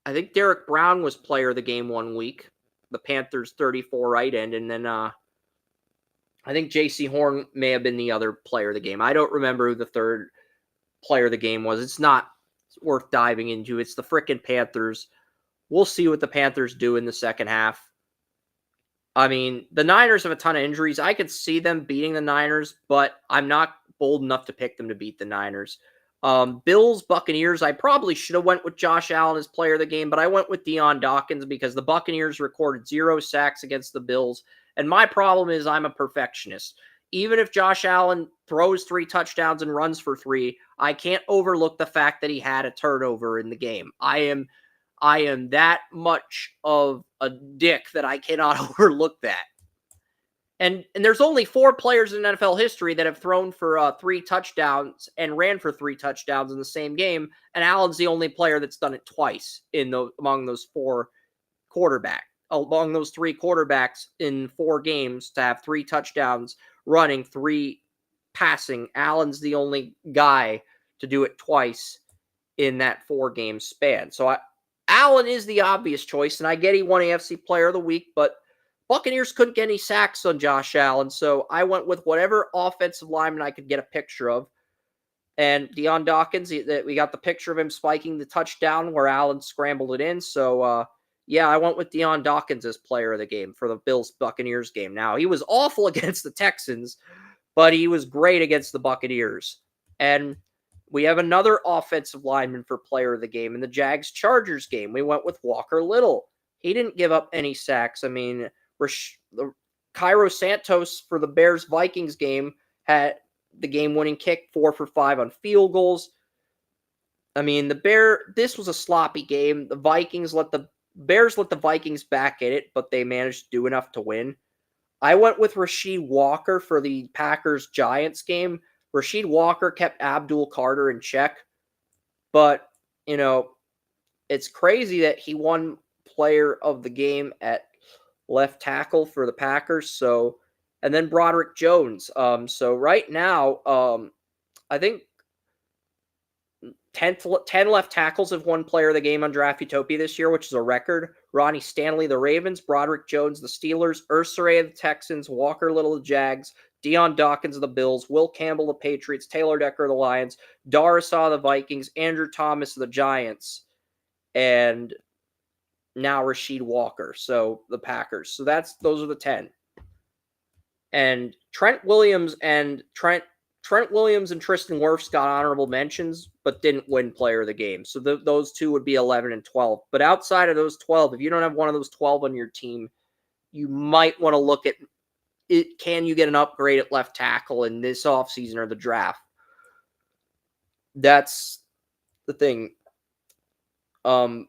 I think Derek Brown was player of the game 1 week. The Panthers 34 right end. And then I think J.C. Horn may have been the other player of the game. I don't remember who the third player of the game was. It's not worth diving into. It's the frickin' Panthers. We'll see what the Panthers do in the second half. The Niners have a ton of injuries. I could see them beating the Niners, but I'm not bold enough to pick them to beat the Niners. Bills, Buccaneers, I probably should have went with Josh Allen as player of the game, but I went with Deion Dawkins because the Buccaneers recorded 0 sacks against the Bills. And my problem is I'm a perfectionist. Even if Josh Allen throws 3 touchdowns and runs for 3, I can't overlook the fact that he had a turnover in the game. I am that much of a dick that I cannot overlook that. And there's only 4 players in NFL history that have thrown for 3 touchdowns and ran for 3 touchdowns in the same game, and Allen's the only player that's done it twice among those 3 quarterbacks in 4 games to have 3 touchdowns running, 3 passing. Allen's the only guy to do it twice in that 4-game span. So Allen is the obvious choice, and I get he won AFC Player of the Week, but Buccaneers couldn't get any sacks on Josh Allen, so I went with whatever offensive lineman I could get a picture of. And Deion Dawkins, we got the picture of him spiking the touchdown where Allen scrambled it in. So, I went with Deion Dawkins as player of the game for the Bills-Buccaneers game. Now, he was awful against the Texans, but he was great against the Buccaneers. And we have another offensive lineman for player of the game in the Jags-Chargers game. We went with Walker Little. He didn't give up any sacks. Cairo Santos for the Bears-Vikings game had the game-winning kick, 4 for 5 on field goals. This was a sloppy game. The Bears let the Vikings back at it, but they managed to do enough to win. I went with Rasheed Walker for the Packers-Giants game. Rasheed Walker kept Abdul Carter in check, but, it's crazy that he won player of the game at left tackle for the Packers. And then Broderick Jones. So right now, I think 10 left tackles have won player of the game on Draft Utopia this year, which is a record. Ronnie Stanley, the Ravens, Broderick Jones, the Steelers, Ursare, the Texans, Walker Little, the Jags, Deion Dawkins of the Bills, Will Campbell, the Patriots, Taylor Decker, the Lions, Darrisaw, the Vikings, Andrew Thomas, the Giants, and now Rasheed Walker, so the Packers. So those are the 10. And Trent Williams and Tristan Wirfs got honorable mentions, but didn't win player of the game. So those 2 would be 11 and 12. But outside of those 12, if you don't have one of those 12 on your team, you might want to look at it. Can you get an upgrade at left tackle in this offseason or the draft? That's the thing. Bengals,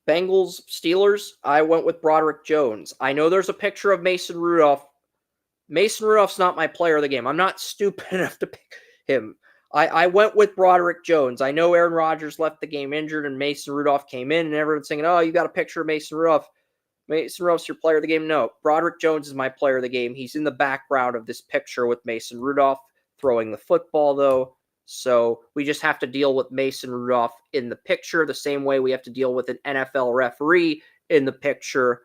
Steelers, I went with Broderick Jones. I know there's a picture of Mason Rudolph. Mason Rudolph's not my player of the game. I'm not stupid enough to pick him. I went with Broderick Jones. I know Aaron Rodgers left the game injured and Mason Rudolph came in and everyone's saying, oh, you got a picture of Mason Rudolph. Mason Rudolph's your player of the game. No, Broderick Jones is my player of the game. He's in the background of this picture with Mason Rudolph throwing the football, though. So we just have to deal with Mason Rudolph in the picture the same way we have to deal with an NFL referee in the picture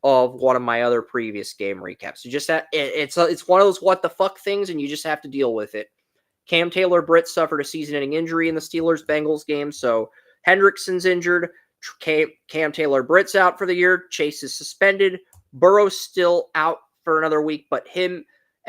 of one of my other previous game recaps. You just have, it's one of those what the fuck things, and you just have to deal with it. Cam Taylor-Britt suffered a season-ending injury in the Steelers-Bengals game, so Hendrickson's injured. Cam Taylor-Britt's out for the year. Chase is suspended. Burrow's still out for another week, but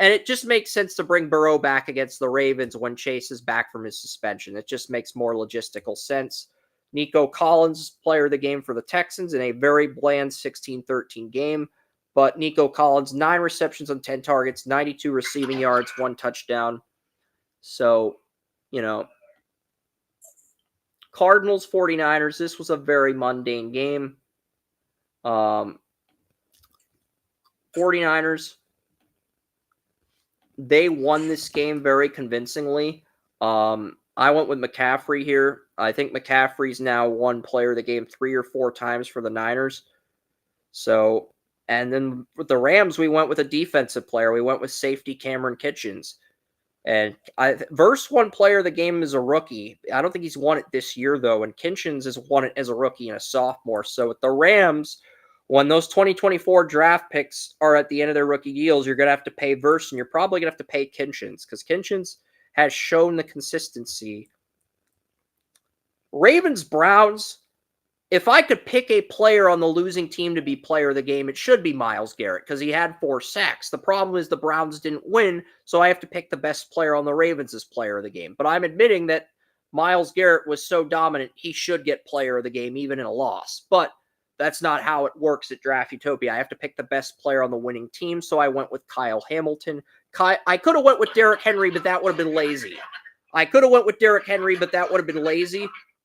and it just makes sense to bring Burrow back against the Ravens when Chase is back from his suspension. It just makes more logistical sense. Nico Collins, player of the game for the Texans in a very bland 16-13 game, but Nico Collins, 9 receptions on 10 targets, 92 receiving yards, 1 touchdown. So, Cardinals, 49ers, this was a very mundane game. 49ers, they won this game very convincingly. I went with McCaffrey here. I think McCaffrey's now won player of the game 3 or 4 times for the Niners. So, and then with the Rams, we went with a defensive player. We went with safety Cameron Kitchens. And Verse won player of the game as a rookie. I don't think he's won it this year, though. And Kitchens has won it as a rookie and a sophomore. So with the Rams, when those 2024 draft picks are at the end of their rookie deals, you're going to have to pay Verse, and you're probably going to have to pay Kitchens because Kitchens has shown the consistency. Ravens-Browns, if I could pick a player on the losing team to be player of the game, it should be Myles Garrett because he had 4 sacks. The problem is the Browns didn't win, so I have to pick the best player on the Ravens as player of the game. But I'm admitting that Myles Garrett was so dominant, he should get player of the game even in a loss. But that's not how it works at Draft Utopia. I have to pick the best player on the winning team, so I went with Kyle Hamilton. I could have went with Derrick Henry, but that would have been lazy.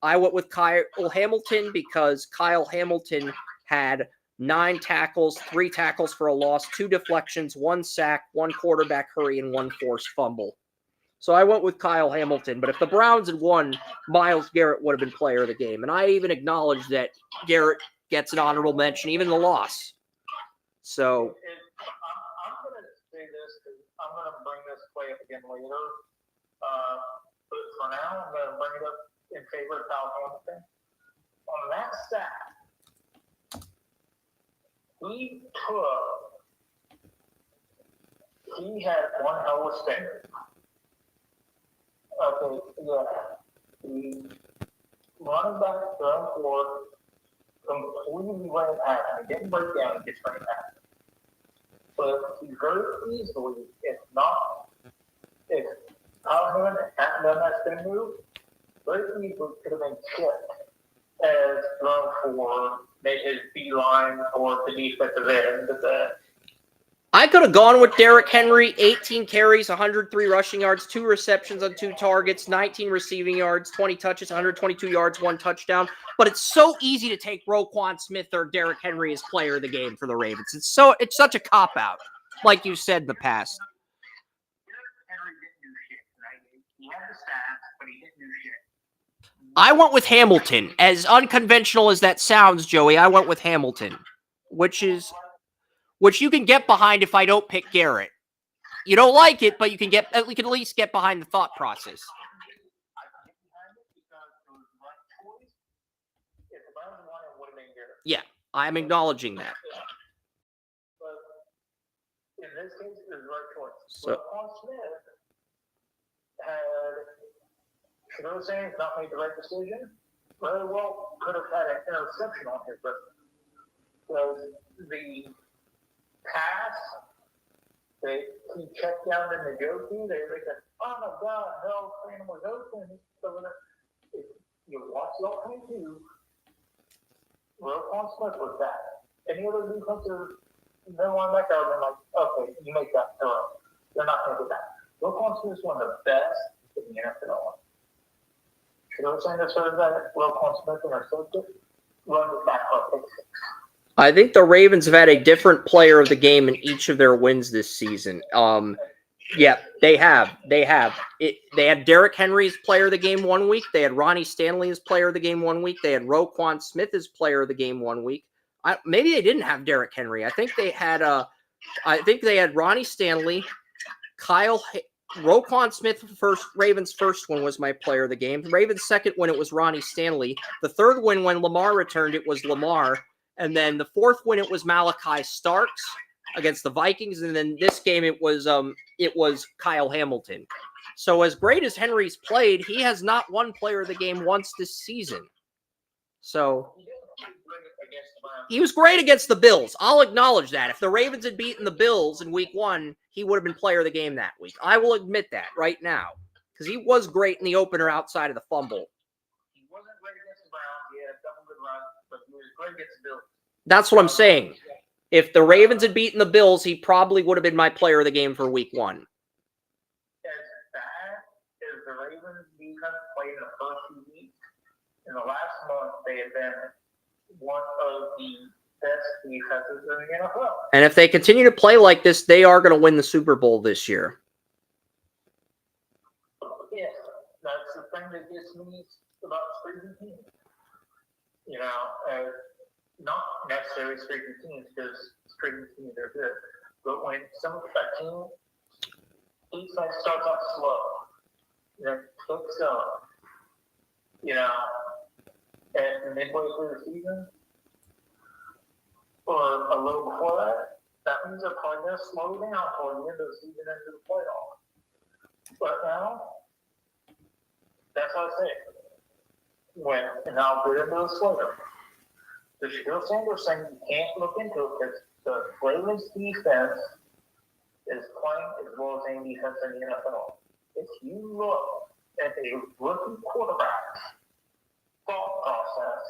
I went with Kyle Hamilton because Kyle Hamilton had 9 tackles, 3 tackles for a loss, 2 deflections, 1 sack, 1 quarterback hurry, and 1 forced fumble. So I went with Kyle Hamilton. But if the Browns had won, Myles Garrett would have been player of the game. And I even acknowledge that Garrett gets an honorable mention, even the loss. So I'm going to say this because I'm going to bring this play up again later. But for now, I'm going to bring it up in favor of Kyle Hamilton. On that sack, he had one hell of a stinger. Okay, yeah. The running back throwing forward completely ran past him. He didn't break down, he just ran past him. But he very easily, if Kyle Hamilton hadn't done that spin move, very easily could have been chipped as thrown for, made his beeline for the defensive end. I could have gone with Derrick Henry, 18 carries, 103 rushing yards, 2 receptions on 2 targets, 19 receiving yards, 20 touches, 122 yards, 1 touchdown. But it's so easy to take Roquan Smith or Derrick Henry as player of the game for the Ravens. It's such a cop-out, like you said in the past. Henry didn't do shit, right? He had the stats, but he didn't do shit. I went with Hamilton. As unconventional as that sounds, Joey, I went with Hamilton, which you can get behind if I don't pick Garrett. You don't like it, but you can at least get behind the thought process. Yeah, I'm acknowledging that. But in this case, it was the right choice. So, Roquan Smith should I say not made the right decision? Very well could have had an interception on his record. So the pass, he checked down in the Joku. They said, "Oh my God, hell, Freeman was open." If you watch the opening too, Roquan Smith was that. Any other defensive linebacker would have been like, "Okay, you make that throw." They're not going to do that. Roquan Smith is one of the best in the NFL. Should I say this sort of that Roquan Smith intercepted? Run it back up, pick 6. I think the Ravens have had a different player of the game in each of their wins this season. Yeah, they have. They had Derrick Henry as player of the game one week. They had Ronnie Stanley as player of the game one week. They had Roquan Smith as player of the game one week. Maybe they didn't have Derrick Henry. I think they had Ronnie Stanley, Kyle Roquan Smith, Ravens' first win was my player of the game. The Ravens' second win, it was Ronnie Stanley. The third win, when Lamar returned, it was Lamar. And then the fourth win, it was Malachi Starks against the Vikings. And then this game, it was Kyle Hamilton. So as great as Henry's played, he has not won player of the game once this season. So he was great against the Bills. I'll acknowledge that. If the Ravens had beaten the Bills in week 1, he would have been player of the game that week. I will admit that right now. Because he was great in the opener outside of the fumble. He wasn't great against the Browns. He had a couple good runs, but he was great against the Bills. That's what I'm saying. If the Ravens had beaten the Bills, he probably would have been my player of the game for week 1. As bad as the Ravens defense played in the first few weeks, in the last month, they have been one of the best defenses in the NFL. And if they continue to play like this, they are going to win the Super Bowl this year. Yeah, that's the thing that gets me about streaking teams. You know, not necessarily streaking teams, because streaking teams are good. But when a team defense starts off slow, then picks up, you know, at midway through the season, or a little before that, that means they're probably going to slow down toward the end of the season into the playoffs. But now, that's how I say it. And I'll get into this later. The Shaquille Sanders thing, you can't look into it because the Ravens defense is playing as well as any defense in the NFL. If you look at a rookie quarterback's thought process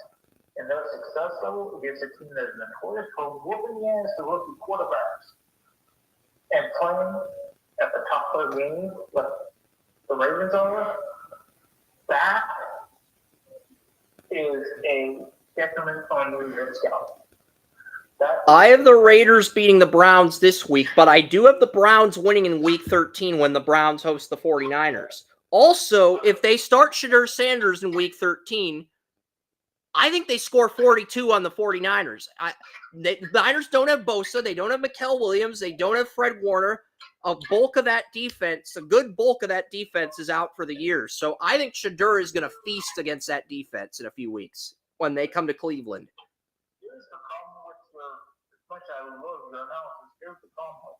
and their success level against a team that is notorious for whooping the ass to rookie quarterbacks and playing at the top of the game like the Ravens are, that is a detriment on your scout. I have the Raiders beating the Browns this week, but I do have the Browns winning in week 13 when the Browns host the 49ers. Also, if they start Shadur Sanders in week 13, I think they score 42 on the 49ers. The Niners don't have Bosa. They don't have Mikael Williams. They don't have Fred Warner. A good bulk of that defense is out for the year. So I think Shadur is going to feast against that defense in a few weeks when they come to Cleveland. Here's the problem with as much as I love your analysis, here's the problem.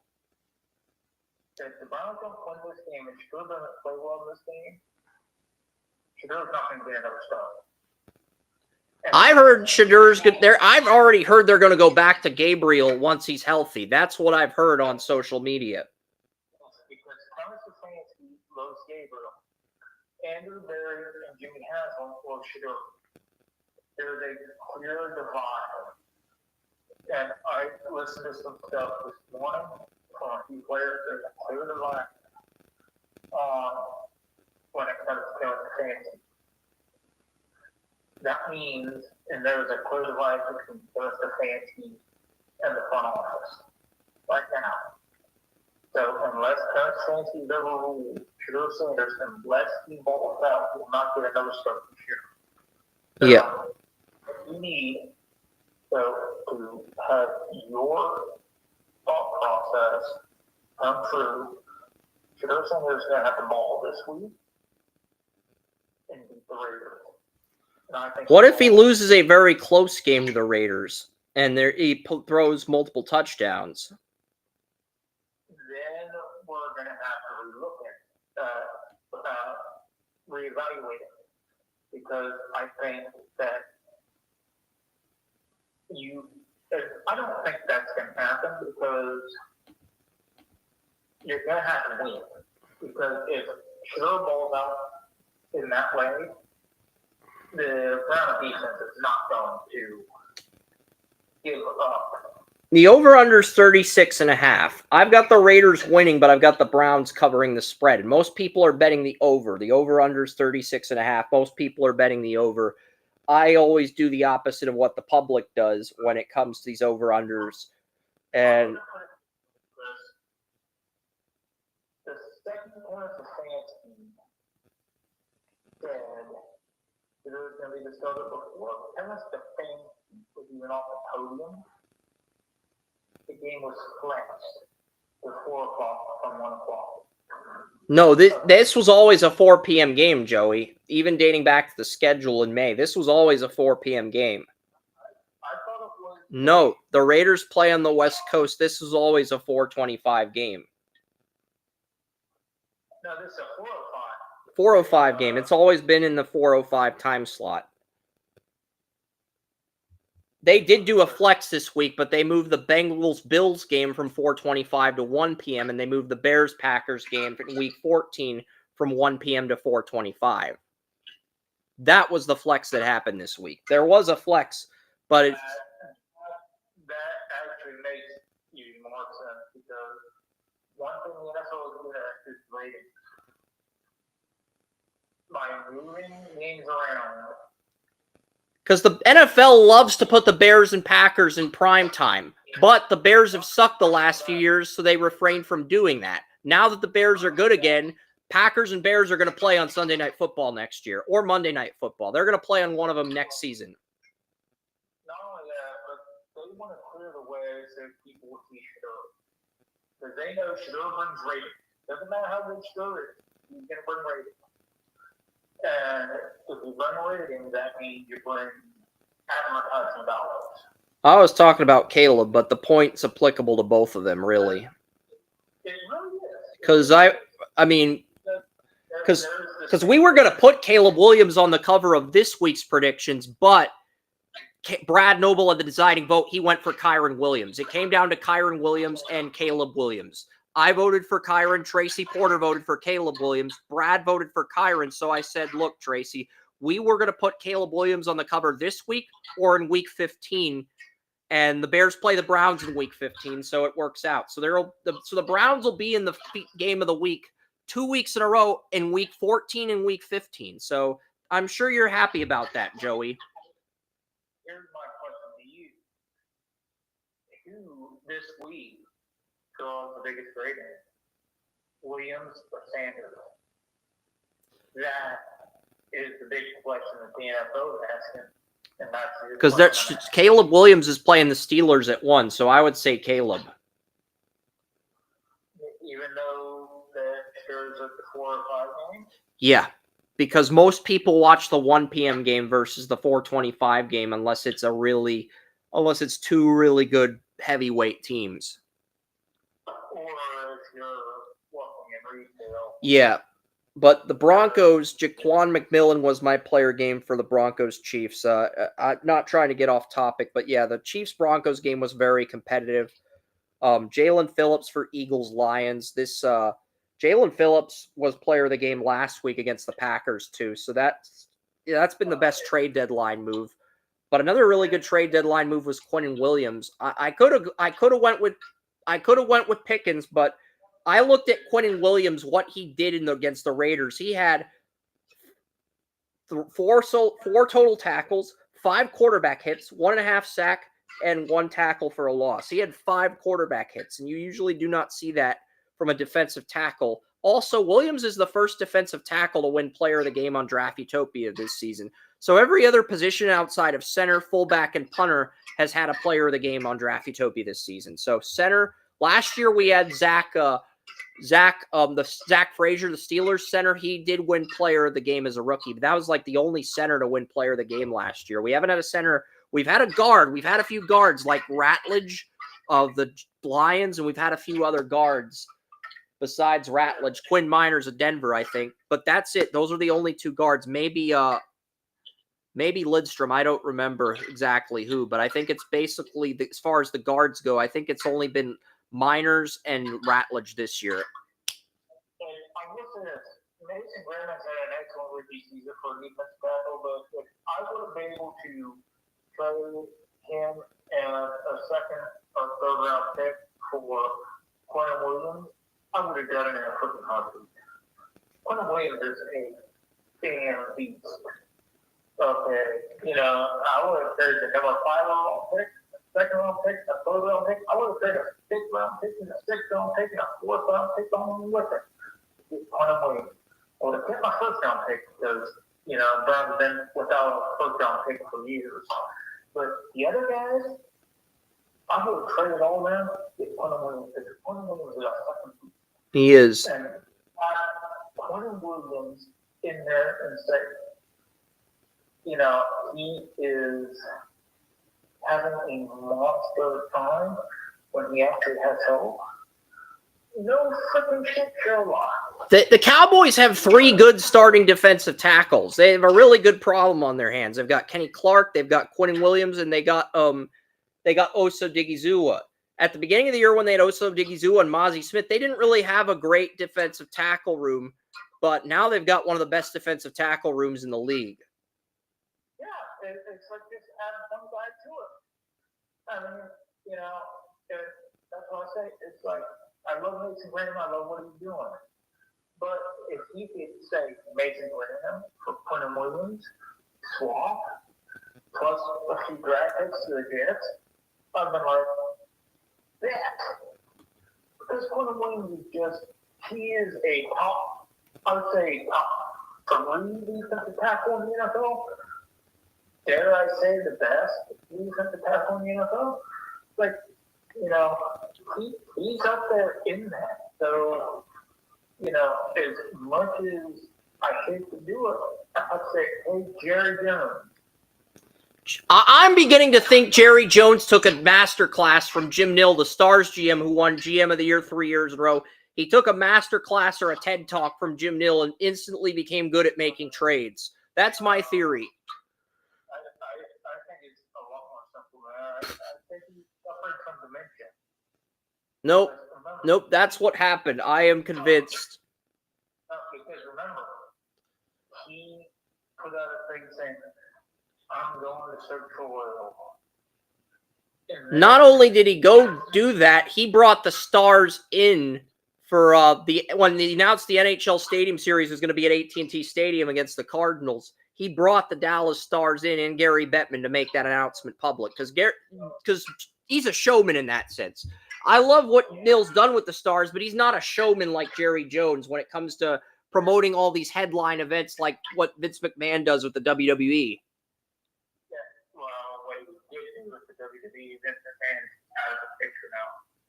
If the Browns don't win this game and Shadur doesn't play well in this game, Shadur's not going to get another start. I heard Shadur's good there. I've already heard they're going to go back to Gabriel once he's healthy. That's what I've heard on social media. Because Thomas Stefanski loves Gabriel. Andrew Berry and Jimmy Haslam love Shadur. There's a clear divide. And I listened to some stuff this morning from a few players. There's a clear divide when it comes to Stefanski. That means, and there is a clear divide between Stefanski and the front office right now. So unless Stefanski is overruled, Shadur Sanders, unless he balls out, will not get another start this year. So yeah. You need to have your thought process come true. Shadur Sanders is going to have the ball this week and beat the Raiders. What if he loses a very close game to the Raiders and he throws multiple touchdowns? Then we're going to have to relook at reevaluate it, because I think that I don't think that's going to happen, because you're going to have to win. Because if Shadur balls out in that way, the Brown defense is not going to give up. The over-under is 36.5. I've got the Raiders winning, but I've got the Browns covering the spread. And most people are betting the over. The over-under is 36.5. Most people are betting the over. I always do the opposite of what the public does when it comes to these over-unders. And the second one of the fans said there's going to be the starter before Thomas Stefanski was even off the podium. The game was flexed to 4 o'clock from 1 o'clock. No, this was always a 4 p.m. game, Joey. Even dating back to the schedule in May, this was always a 4 p.m. game. I thought it was. No, the Raiders play on the West Coast. This was always a 4:25 game. No, this is a 4:05. 4:05 game. It's always been in the 4:05 time slot. They did do a flex this week, but they moved the Bengals-Bills game from 4:25 to 1 p.m., and they moved the Bears-Packers game in Week 14 from 1 p.m. to 4:25. That was the flex that happened this week. There was a flex, but it's... That actually makes even more sense because one thing the NFL is good at is ratings. By moving games around. Because the NFL loves to put the Bears and Packers in prime time. But the Bears have sucked the last few years, so they refrained from doing that. Now that the Bears are good again, Packers and Bears are going to play on Sunday Night Football next year, or Monday Night Football. They're going to play on one of them next season. Not only that, but they want to clear the way so people will see Shador. Because they know Shador brings ratings. Doesn't matter how good Shador is, he's going to bring ratings. And if you bring ratings, that means you bring advertising dollars. I was talking about Caleb, but the point's applicable to both of them, really. It really is. Because because we were going to put Caleb Williams on the cover of this week's predictions, but Brad Noble had the deciding vote. He went for Kyron Williams. It came down to Kyron Williams and Caleb Williams. I voted for Kyron. Tracy Porter voted for Caleb Williams. Brad voted for Kyron. So I said, look, Tracy, we were going to put Caleb Williams on the cover this week or in Week 15. And the Bears play the Browns in Week 15, so it works out. So the Browns will be in the game of the week 2 weeks in a row in Week 14 and Week 15. So I'm sure you're happy about that, Joey. Here's my question to you. Who this week draws the biggest rating? Williams or Sanders? That is the big question that the NFL is asking. Because Caleb Williams is playing the Steelers at 1, so I would say Caleb. Even though that shares at the 4 or 5 game? Yeah, because most people watch the 1 p.m. game versus the 4:25 game unless it's two really good heavyweight teams. Or if you're walking in retail. Yeah. But the Broncos, Jaquan McMillan was my player game for the Broncos Chiefs. I'm not trying to get off topic, but yeah, the Chiefs-Broncos game was very competitive. Jalen Phillips for Eagles-Lions. Jalen Phillips was player of the game last week against the Packers too. So that's been the best trade deadline move. But another really good trade deadline move was Quinnen Williams. I could have went with Pickens, but I looked at Quinnen Williams, what he did against the Raiders. He had four total tackles, 5 quarterback hits, 1.5 sack, and 1 tackle for a loss. He had 5 quarterback hits, and you usually do not see that from a defensive tackle. Also, Williams is the first defensive tackle to win player of the game on Draftutopia this season. So every other position outside of center, fullback, and punter has had a player of the game on Draftutopia this season. So center, last year we had Zach Frazier, the Steelers center. He did win player of the game as a rookie, but that was like the only center to win player of the game last year. We haven't had a center. We've had a guard. We've had a few guards like Ratledge of the Lions, and we've had a few other guards besides Ratledge. Quinn Miners of Denver, I think, but that's it. Those are the only 2 guards. Maybe Lidstrom. I don't remember exactly who, but I think it's basically as far as the guards go, I think it's only been Miners and Ratledge this year. And I will say this. Mason Graham has had an excellent rookie season for defense tackle, but if I would have been able to trade him and a second or third round pick for Quinnen Williams, I would have done it in a freaking heartbeat. Quinnen Williams is a damn beast. Okay, I would have traded the number 5 round pick, second round pick, a third round pick. I would have traded a 6th round pick and a 6th round pick and a 4th round pick on with it. Quinnen Williams. I would have kept my 1st round pick because, Browns have been without a 1st round pick for years. But the other guys, I would have traded all them with Quinnen Williams. Quinnen Williams is a fucking beast. He is. And Quentin Williams in there and say, you know, he is having a monster time when he actually has help. No freaking shit, Sherlock. The Cowboys have 3 good starting defensive tackles. They have a really good problem on their hands. They've got Kenny Clark, they've got Quentin Williams, and they got Oso Digizua. At the beginning of the year when they had Oso Digizua and Mozzie Smith, they didn't really have a great defensive tackle room, but now they've got one of the best defensive tackle rooms in the league. Yeah, it's like just add one guy to it. I mean, you know, that's what I say. It's like, I love Mason Graham. I love what he's doing. But if he could say Mason Graham for Quentin Williams, swap, plus a few draft picks to the Jets, I've been like, that. Because Quentin Williams is just, he is a top, I would say, top 3 defensive tackle in the NFL. Dare I say the best defensive tackle in the NFL? Like, you know, he's up there in that. So, you know, as much as I hate to do it, I'd say, hey, Jerry Jones. I'm beginning to think Jerry Jones took a master class from Jim Nill, the Stars GM, who won GM of the Year 3 years in a row. He took a master class or a TED Talk from Jim Nill and instantly became good at making trades. That's my theory. I think it's a lot more simple than that. I think he's suffering from dementia. Nope, that's what happened. I am convinced. No, because remember, he put out a thing saying, I'm going to search for oil. Not only did he go do that, he brought the Stars in for when they announced the NHL Stadium Series was going to be at AT&T Stadium against the Cardinals. He brought the Dallas Stars in and Gary Bettman to make that announcement public because he's a showman in that sense. I love what Nill's done with the Stars, but he's not a showman like Jerry Jones when it comes to promoting all these headline events like what Vince McMahon does with the WWE. What he did with the WWE, Vince McMahon out of the picture now.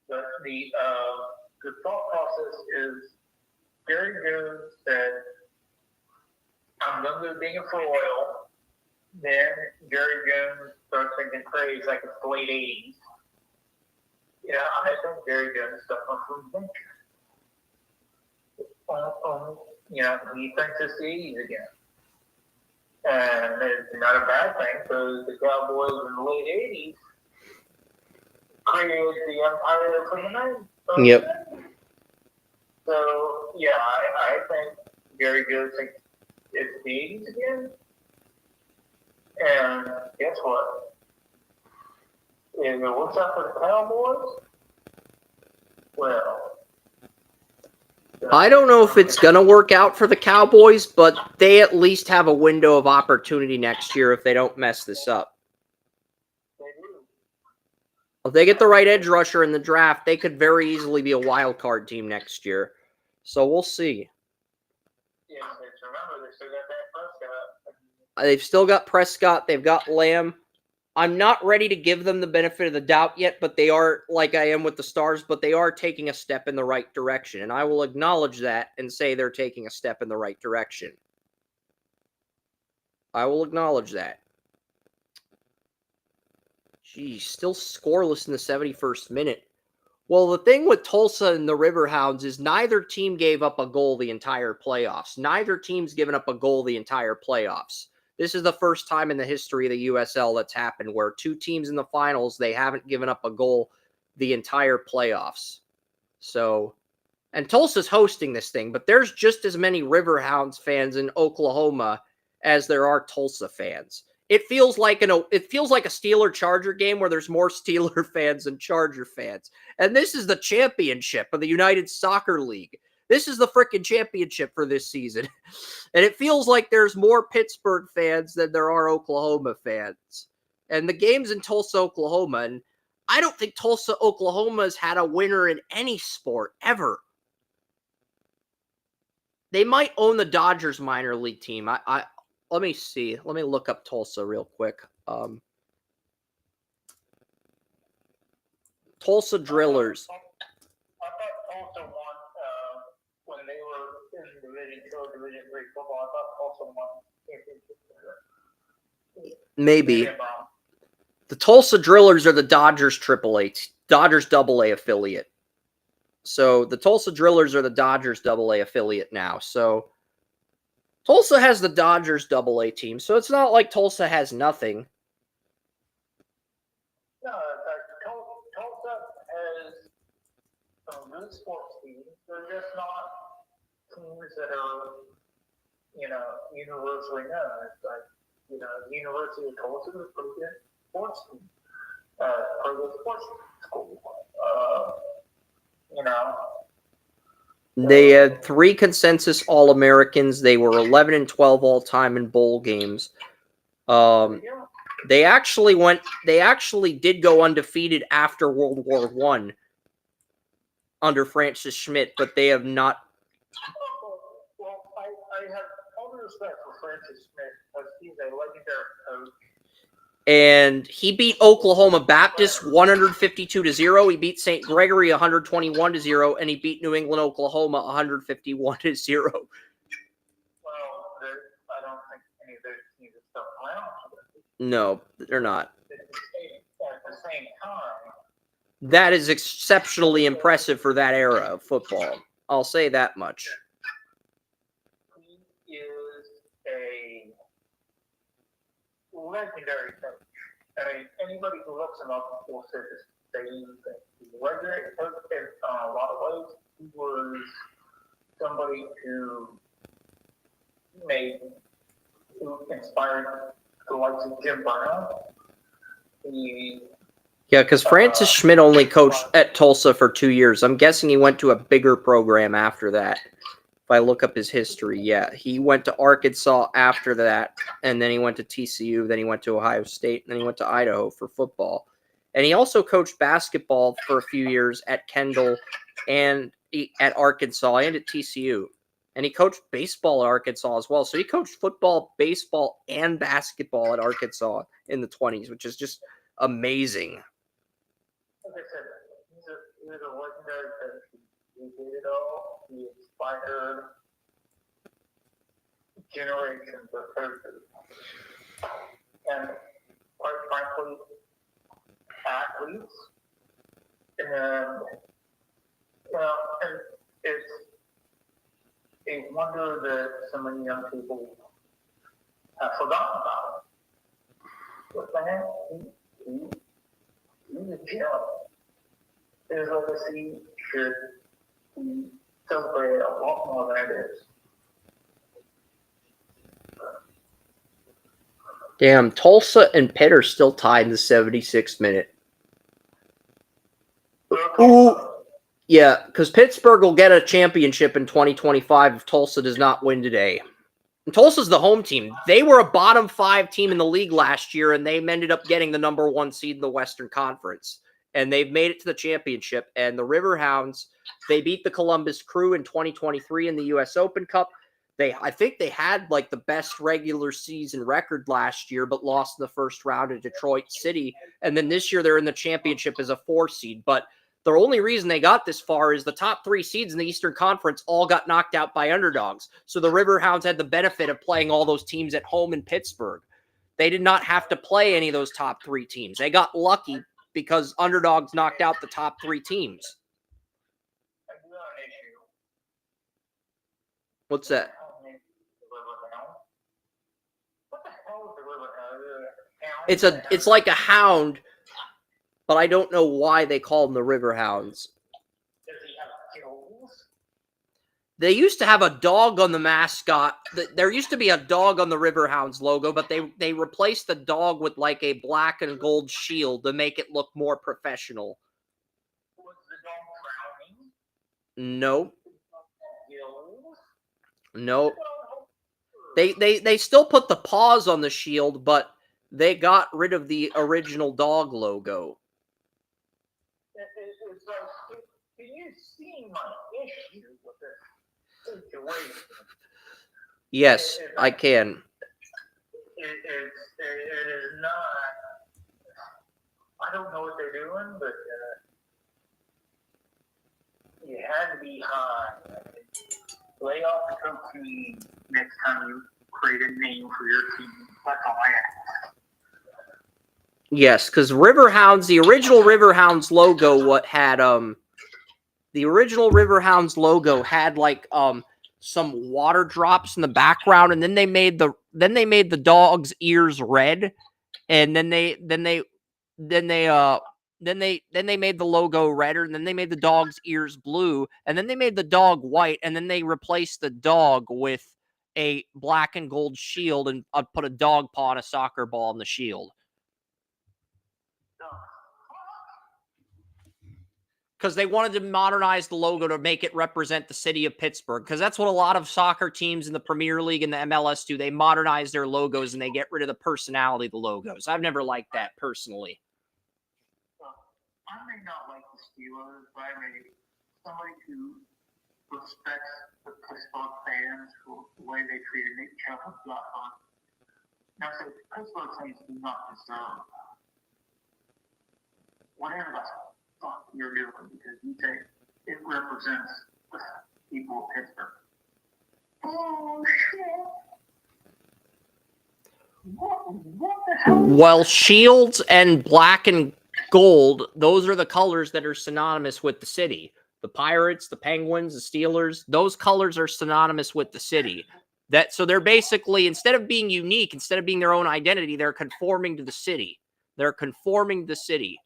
But the thought process is Jerry Jones said, I'm going to do being for oil. Then Jerry Jones starts thinking crazy like it's the late 80s. Yeah, I think Jerry Jones stuff on from venture. You know, he thinks it's the 80s again. And it's not a bad thing because the Cowboys in the late 80s created the empire from the 90s. Yep. So, yeah, I think Jerry Jones thinks it's the 80s again. And guess what? If it works out for the Cowboys, well, I don't know if it's going to work out for the Cowboys, but they at least have a window of opportunity next year if they don't mess this up. they do. If they get the right edge rusher in the draft, they could very easily be a wild card team next year. So we'll see. Yeah, remember, they still got that Prescott. They've still got Prescott. They've got Lamb. I'm not ready to give them the benefit of the doubt yet, but they are, like I am with the Stars, but they are taking a step in the right direction. And I will acknowledge that and say they're taking a step in the right direction. I will acknowledge that. Geez, still scoreless in the 71st minute. Well, the thing with Tulsa and the Riverhounds is neither team gave up a goal the entire playoffs. Neither team's given up a goal the entire playoffs. This is the first time in the history of the USL that's happened where 2 teams in the finals, they haven't given up a goal the entire playoffs. So, and Tulsa's hosting this thing, but there's just as many Riverhounds fans in Oklahoma as there are Tulsa fans. It feels like a Steeler-Charger game where there's more Steeler fans than Charger fans. And this is the championship of the United Soccer League. This is the freaking championship for this season. And it feels like there's more Pittsburgh fans than there are Oklahoma fans. And the game's in Tulsa, Oklahoma. And I don't think Tulsa, Oklahoma's had a winner in any sport ever. They might own the Dodgers minor league team. Let me see. Let me look up Tulsa real quick. Tulsa Drillers. I thought Tulsa won when they were in the Division 2 Maybe. I'm wrong. The Tulsa Drillers are the Dodgers Dodgers AA affiliate. So the Tulsa Drillers are the Dodgers AA affiliate now. So Tulsa has the Dodgers AA team. So it's not like Tulsa has nothing. No, Tulsa has some good sports teams. They're just not teams that are, universally known. It's like, University of Tulsa is a pretty good sports team. Pretty good sports school. They had 3 consensus All-Americans. They were 11-12 all-time in bowl games. They actually did go undefeated after World War I under Francis Schmidt, but they have not. Well, I have all the respect for Francis Schmidt because he's a legendary coach. And he beat Oklahoma Baptist 152-0. He beat St. Gregory 121-0, and he beat New England, Oklahoma 151-0. Well, I don't think any of those teams are still around. No, they're not. At the same time, That is exceptionally impressive for that era of football. I'll say that much. he is a legendary coach. I mean, anybody who looks him up will say the same thing. He's a legendary coach in a lot of ways. He was somebody who inspired the likes of Jim Brown. Yeah, because Francis Schmidt only coached at Tulsa for 2 years. I'm guessing he went to a bigger program after that. If I look up his history, yeah. He went to Arkansas after that, and then he went to TCU, then he went to Ohio State, and then he went to Idaho for football. And he also coached basketball for a few years at Kendall and at Arkansas and at TCU. And he coached baseball at Arkansas as well. So he coached football, baseball, and basketball at Arkansas in the 20s, which is just amazing. Like I said, he's a legendary coach. He did it all. He inspired generations of coaches. And quite frankly, athletes. And, and it's a wonder that so many young people have forgotten about it. But man, he's a gem. His legacy should be celebrated a lot more than it is. Damn, Tulsa and Pitt are still tied in the 76th minute. Ooh. Yeah, because Pittsburgh will get a championship in 2025 if Tulsa does not win today. And Tulsa's the home team. They were a bottom 5 team in the league last year, and they ended up getting the number 1 seed in the Western Conference. And they've made it to the championship. And the Riverhounds, they beat the Columbus Crew in 2023 in the U.S. Open Cup. I think they had like the best regular season record last year, but lost in the first round to Detroit City. And then this year they're in the championship as a 4 seed. But the only reason they got this far is the top 3 seeds in the Eastern Conference all got knocked out by underdogs. So the Riverhounds had the benefit of playing all those teams at home in Pittsburgh. They did not have to play any of those top 3 teams. They got lucky because underdogs knocked out the top 3 teams. What's that? It's like a hound, but I don't know why they call them the Riverhounds. Does he have gills? They used to have a dog on the mascot. There used to be a dog on the Riverhounds logo, but they replaced the dog with like a black and gold shield to make it look more professional. Was the dog frowning? Nope. Gills? Nope. They still put the paws on the shield, but they got rid of the original dog logo. It's like, can you see my issue with this situation? Yes, I can. It is not. I don't know what they're doing, but you had to be high. Lay off the coaching next time you create a name for your team. That's all I ask. Yes, because Riverhounds, the original Riverhounds logo, like some water drops in the background, and then they made the dog's ears red, and then they made the logo redder, and then they made the dog's ears blue, and then they made the dog white, and then they replaced the dog with a black and gold shield and put a dog paw and a soccer ball on the shield. Because they wanted to modernize the logo to make it represent the city of Pittsburgh. Because that's what a lot of soccer teams in the Premier League and the MLS do. They modernize their logos and they get rid of the personality of the logos. I've never liked that personally. I may not like the Steelers, but I may somebody who respects the Pittsburgh fans for the way they treated Nick Chubb and Blackburn. Now, so Pittsburgh fans do not deserve whatever the fuck you're doing because you think it represents the people of Pittsburgh. Oh, shit. What the hell? Well, shields and black and gold, those are the colors that are synonymous with the city. The Pirates, the Penguins, the Steelers, those colors are synonymous with the city. So they're basically, instead of being unique, instead of being their own identity, they're conforming to the city. They're conforming to the city.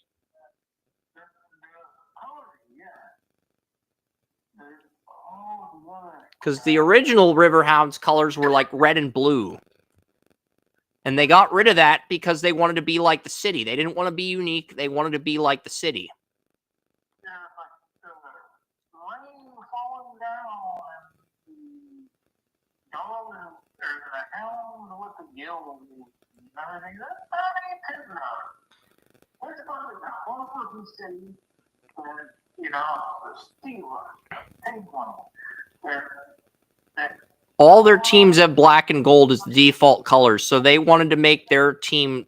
Because the original Riverhounds colors were like red and blue. And they got rid of that because they wanted to be like the city. They didn't want to be unique. They wanted to be like the city. Rain falling down and the dog or the hound with the gills and everything. That's not Pittsburgh. Pittsburgh is a wonderful city for, the Steelers, Penguins, all their teams have black and gold as the default colors, so they wanted to make their team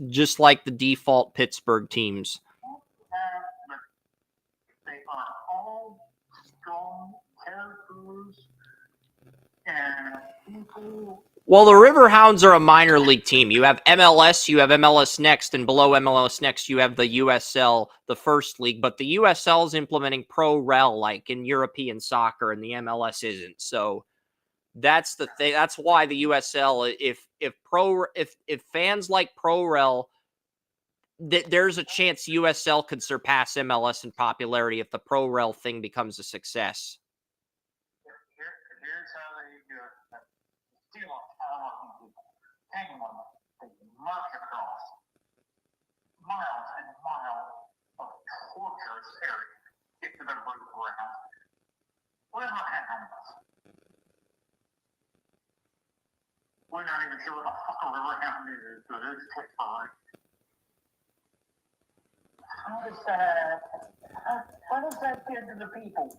just like the default Pittsburgh teams. They are all strong characters and people. Well, the Riverhounds are a minor league team. You have MLS, you have MLS Next, and below MLS Next, you have the USL, the first league. But the USL is implementing Pro Rel like in European soccer, and the MLS isn't. So that's the thing. That's why the USL, if fans like Pro Rel, there's a chance USL could surpass MLS in popularity if the Pro Rel thing becomes a success. Here's how they do it. Steelers, Penguins, they march across miles and miles of torturous area to get to their Riverhounds. We're not having this. We're not even sure what the fuck a Riverhound is, but it's Pittsburgh. How does that get to the people?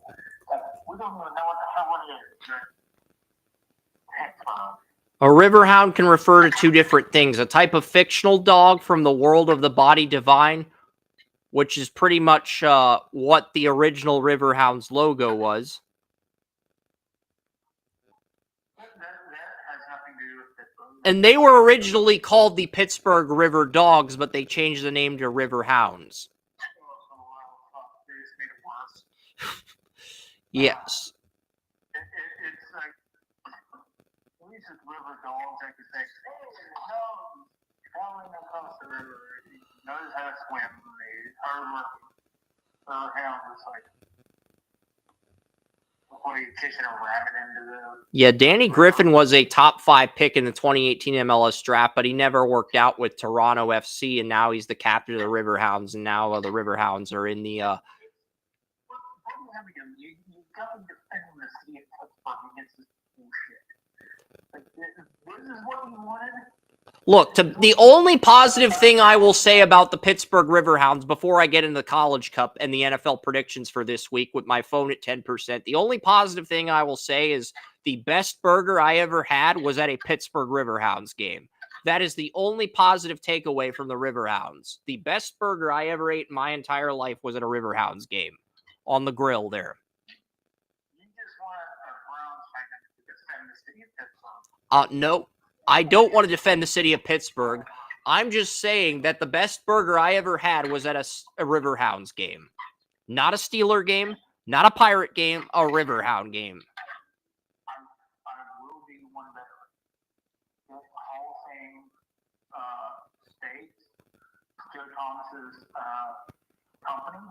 We don't even know what the hell it is. Pittsburgh. A Riverhound can refer to two different things. A type of fictional dog from the world of the body divine, which is pretty much what the original Riverhounds logo was. And they were originally called the Pittsburgh River Dogs, but they changed the name to Riverhounds. Yes. It's like, at least with river dogs, I could say, hey, dogs traveling across the river. He knows how to swim. He's hard working. Hound is like, what are you kicking a rabbit into the... Yeah, Danny Griffin was a top 5 pick in the 2018 MLS draft, but he never worked out with Toronto FC, and now he's the captain of the Riverhounds, and now the Riverhounds are in the... You gotta defend the city of Pittsburgh against this bullshit. Like, this is what you wanted? Look, the only positive thing I will say about the Pittsburgh Riverhounds before I get into the College Cup and the NFL predictions for this week with my phone at 10%, the only positive thing I will say is the best burger I ever had was at a Pittsburgh Riverhounds game. That is the only positive takeaway from the Riverhounds. The best burger I ever ate in my entire life was at a Riverhounds game on the grill there. You just want a Browns fan to defend the city of Pittsburgh. No. I don't want to defend the city of Pittsburgh. I'm just saying that the best burger I ever had was at a Riverhounds game. Not a Steeler game, not a Pirate game, a Riverhound game. I will be one better. This Hall of Fame states, Joe Thomas's company,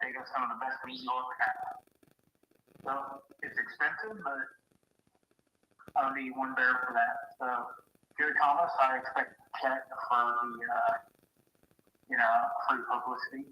they got some of the best meat you'll ever have. So it's expensive, but I'll be one better for that. So Joe Thomas, I expect to check for the free publicity.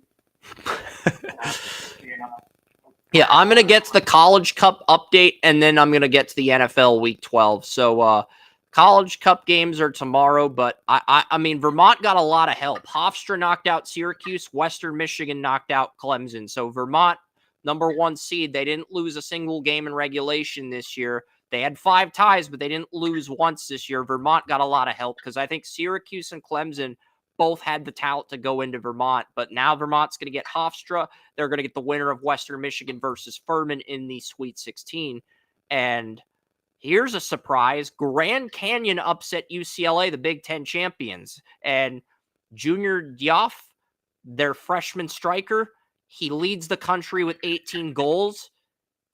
Yeah, I'm going to get to the College Cup update, and then I'm going to get to the NFL Week 12. So, College Cup games are tomorrow, but I mean, Vermont got a lot of help. Hofstra knocked out Syracuse. Western Michigan knocked out Clemson. So, Vermont, number 1 seed, they didn't lose a single game in regulation this year. They had 5 ties, but they didn't lose once this year. Vermont got a lot of help because I think Syracuse and Clemson both had the talent to go into Vermont, but now Vermont's going to get Hofstra. They're going to get the winner of Western Michigan versus Furman in the Sweet 16. And here's a surprise. Grand Canyon upset UCLA, the Big Ten champions. And Junior Diouf, their freshman striker, he leads the country with 18 goals.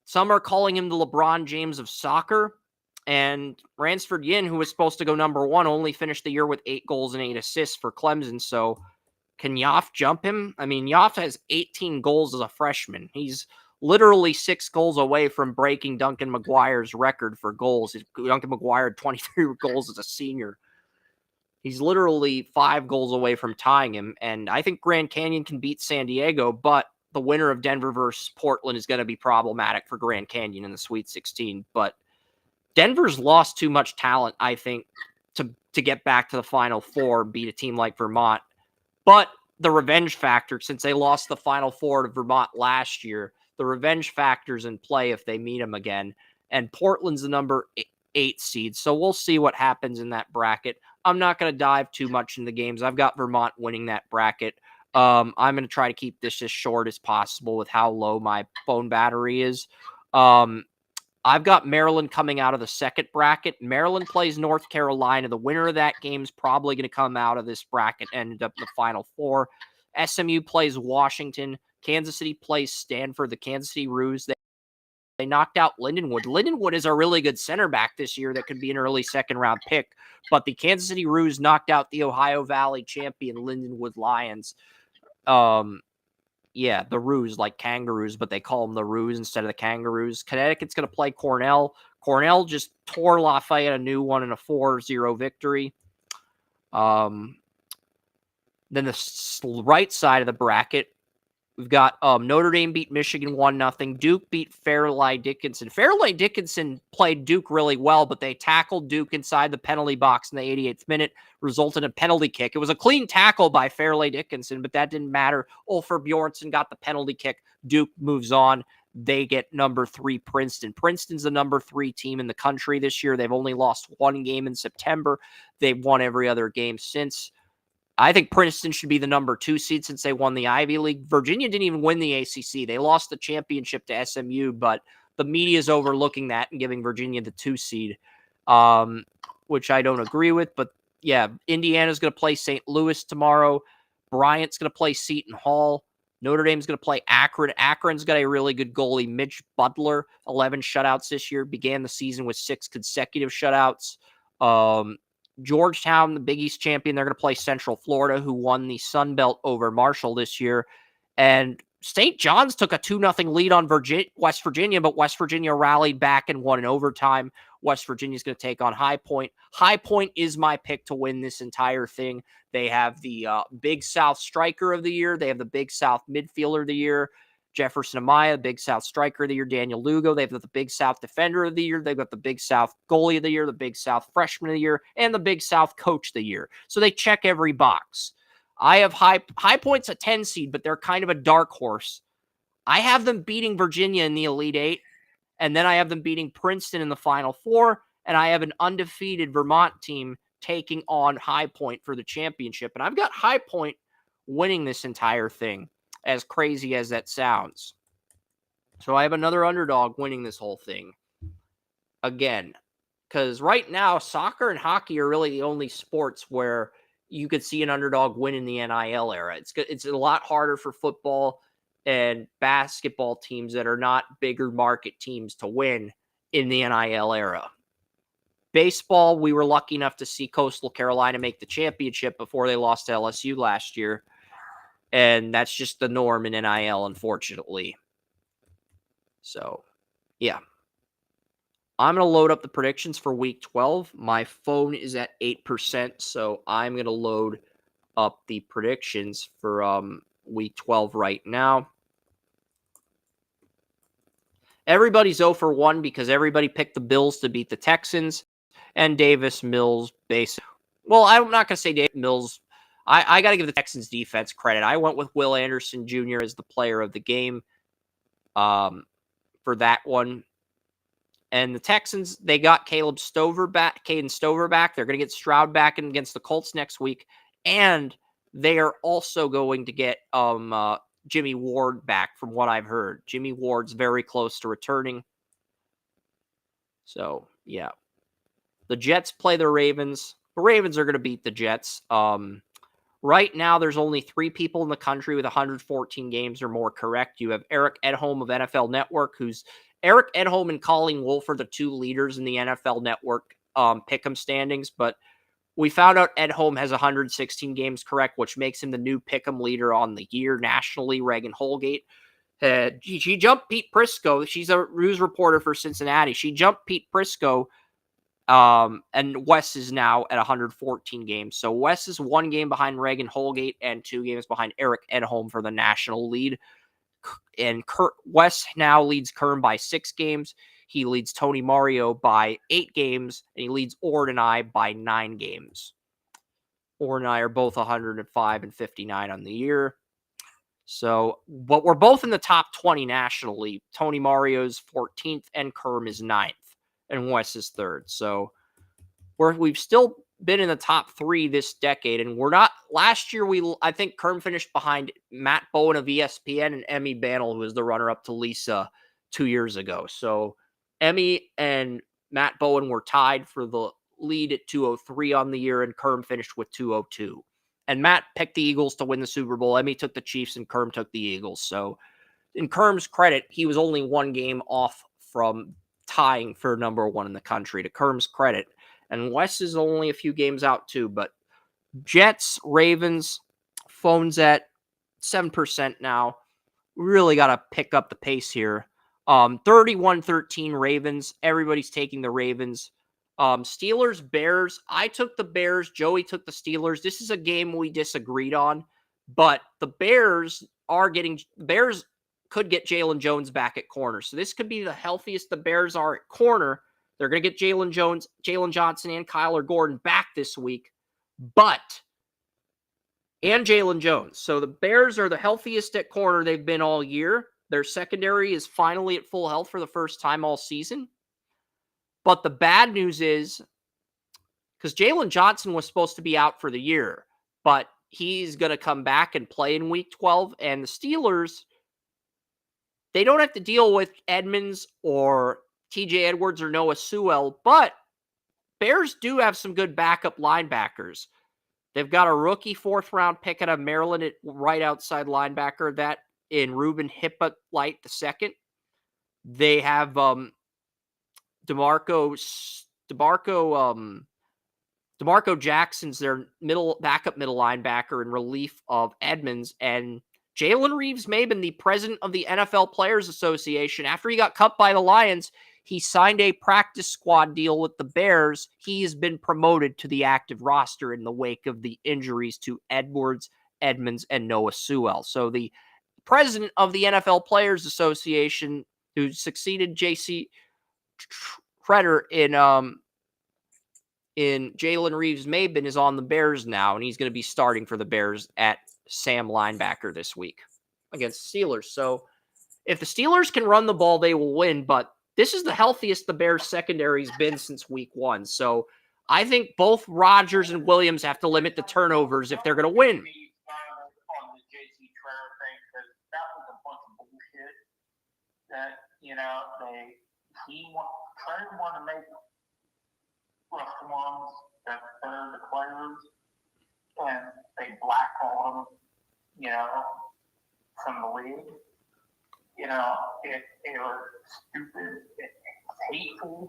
Some are calling him the LeBron James of soccer. And Ransford Yin, who was supposed to go number 1, only finished the year with 8 goals and 8 assists for Clemson. So can Yoff jump him? I mean, Yoff has 18 goals as a freshman. He's literally 6 goals away from breaking Duncan McGuire's record for goals. Duncan McGuire had 23 goals as a senior. He's literally 5 goals away from tying him. And I think Grand Canyon can beat San Diego, but the winner of Denver versus Portland is going to be problematic for Grand Canyon in the Sweet 16. But Denver's lost too much talent, I think, to get back to the Final Four, beat a team like Vermont. But the revenge factor, since they lost the Final Four to Vermont last year, the revenge factor's in play if they meet them again. And Portland's the number 8 seed, so we'll see what happens in that bracket. I'm not going to dive too much into the games. I've got Vermont winning that bracket. I'm going to try to keep this as short as possible with how low my phone battery is. I've got Maryland coming out of the second bracket. Maryland plays North Carolina. The winner of that game is probably going to come out of this bracket and end up in the Final Four. SMU plays Washington. Kansas City plays Stanford. The Kansas City Roos, they knocked out Lindenwood. Lindenwood is a really good center back this year that could be an early second-round pick. But the Kansas City Roos knocked out the Ohio Valley champion Lindenwood Lions. Yeah, the Roos, like kangaroos, but they call them the Roos instead of the Kangaroos. Connecticut's going to play Cornell. Cornell just tore Lafayette a new one in a 4-0 victory. Then the right side of the bracket, we've got Notre Dame beat Michigan 1-0. Duke beat Fairleigh Dickinson. Fairleigh Dickinson played Duke really well, but they tackled Duke inside the penalty box in the 88th minute, resulted in a penalty kick. It was a clean tackle by Fairleigh Dickinson, but that didn't matter. Ulfer Bjornsson got the penalty kick. Duke moves on. They get number 3 Princeton. Princeton's the number 3 team in the country this year. They've only lost 1 game in September. They've won every other game since. I think Princeton should be the number 2 seed since they won the Ivy League. Virginia didn't even win the ACC. They lost the championship to SMU, but the media is overlooking that and giving Virginia the 2 seed, which I don't agree with. But yeah, Indiana's going to play St. Louis tomorrow. Bryant's going to play Seton Hall. Notre Dame's going to play Akron. Akron's got a really good goalie, Mitch Butler, 11 shutouts this year. Began the season with 6 consecutive shutouts. Georgetown, the Big East champion, they're going to play Central Florida, who won the Sun Belt over Marshall this year. And St. John's took a 2-0 lead on West Virginia, but West Virginia rallied back and won in overtime. West Virginia's going to take on High Point. High Point is my pick to win this entire thing. They have the Big South striker of the year. They have the Big South midfielder of the year, Jefferson Amaya, Big South striker of the year, Daniel Lugo. They've got the Big South defender of the year. They've got the Big South goalie of the year, the Big South freshman of the year, and the Big South coach of the year. So they check every box. I have High Point's a 10 seed, but they're kind of a dark horse. I have them beating Virginia in the Elite Eight, and then I have them beating Princeton in the Final Four, and I have an undefeated Vermont team taking on High Point for the championship. And I've got High Point winning this entire thing, as crazy as that sounds. So I have another underdog winning this whole thing. Again, because right now, soccer and hockey are really the only sports where you could see an underdog win in the NIL era. It's a lot harder for football and basketball teams that are not bigger market teams to win in the NIL era. Baseball, we were lucky enough to see Coastal Carolina make the championship before they lost to LSU last year. And that's just the norm in NIL, unfortunately. So, yeah. I'm going to load up the predictions for Week 12. My phone is at 8%, so I'm going to load up the predictions for Week 12 right now. Everybody's 0 for 1 because everybody picked the Bills to beat the Texans. And Davis Mills Well, I'm not going to say Davis Mills. I got to give the Texans defense credit. I went with Will Anderson Jr. as the player of the game for that one. And the Texans, they got Caden Stover back. They're going to get Stroud back against the Colts next week. And they are also going to get Jimmy Ward back, from what I've heard. Jimmy Ward's very close to returning. So, yeah. The Jets play the Ravens. The Ravens are going to beat the Jets. Right now, there's only 3 people in the country with 114 games or more correct. You have Eric Edholm of NFL Network, Eric Edholm and Colleen Wolfe are the 2 leaders in the NFL Network pick'em standings, but we found out Edholm has 116 games correct, which makes him the new pick'em leader on the year nationally. Reagan Holgate. She jumped Pete Prisco. She's a news reporter for Cincinnati. She jumped Pete Prisco. And Wes is now at 114 games. So Wes is 1 game behind Reagan Holgate and 2 games behind Eric Edholm for the national lead. And Wes now leads Kern by 6 games. He leads Tony Mario by 8 games. And he leads Ord and I by 9 games. Ord and I are both 105 and 59 on the year. So, but we're both in the top 20 nationally. Tony Mario's 14th and Kerm is 9th. And Wes is 3rd. So we've still been in the top 3 this decade, and we're not. Last year, I think Kerm finished behind Matt Bowen of ESPN and Emmy Bannell, who was the runner-up to Lisa 2 years ago. So Emmy and Matt Bowen were tied for the lead at 203 on the year, and Kerm finished with 202. And Matt picked the Eagles to win the Super Bowl. Emmy took the Chiefs, and Kerm took the Eagles. So in Kerm's credit, he was only 1 game off from tying for number 1 in the country, to Kerm's credit. And Wes is only a few games out too. But Jets, Ravens, phone's at 7% now. We really got to pick up the pace here. 31-13 Ravens. Everybody's taking the Ravens. Steelers, Bears. I took the Bears. Joey took the Steelers. This is a game we disagreed on. But the Bears could get Jalen Jones back at corner. So this could be the healthiest the Bears are at corner. They're going to get Jalen Johnson, and Kyler Gordon back this week. And Jalen Jones. So the Bears are the healthiest at corner they've been all year. Their secondary is finally at full health for the first time all season. But the bad news is, because Jalen Johnson was supposed to be out for the year, but he's going to come back and play in Week 12. And the Steelers, they don't have to deal with Edmonds or TJ Edwards or Noah Sewell, but Bears do have some good backup linebackers. They've got a rookie 4th-round pick out of Maryland at right outside linebacker, that in Ruben Hippolyte II. They have DeMarco Jackson's their backup middle linebacker in relief of Edmonds, and Jalen Reeves-Maben, the president of the NFL Players Association, after he got cut by the Lions, he signed a practice squad deal with the Bears. He has been promoted to the active roster in the wake of the injuries to Edwards, Edmonds, and Noah Sewell. So the president of the NFL Players Association, who succeeded J.C. Tretter in Jalen Reeves-Maben, is on the Bears now, and he's going to be starting for the Bears at Sam linebacker this week against the Steelers. So if the Steelers can run the ball, they will win, but this is the healthiest the Bears secondary's been since Week 1. So I think both Rodgers and Williams have to limit the turnovers if they're going to win. On the JC Tretter thing, because that was a bunch of bullshit. That Tretter wanted to make reforms that better the players, and they blackballed him, you know, from the league. You know, it was stupid, it was hateful,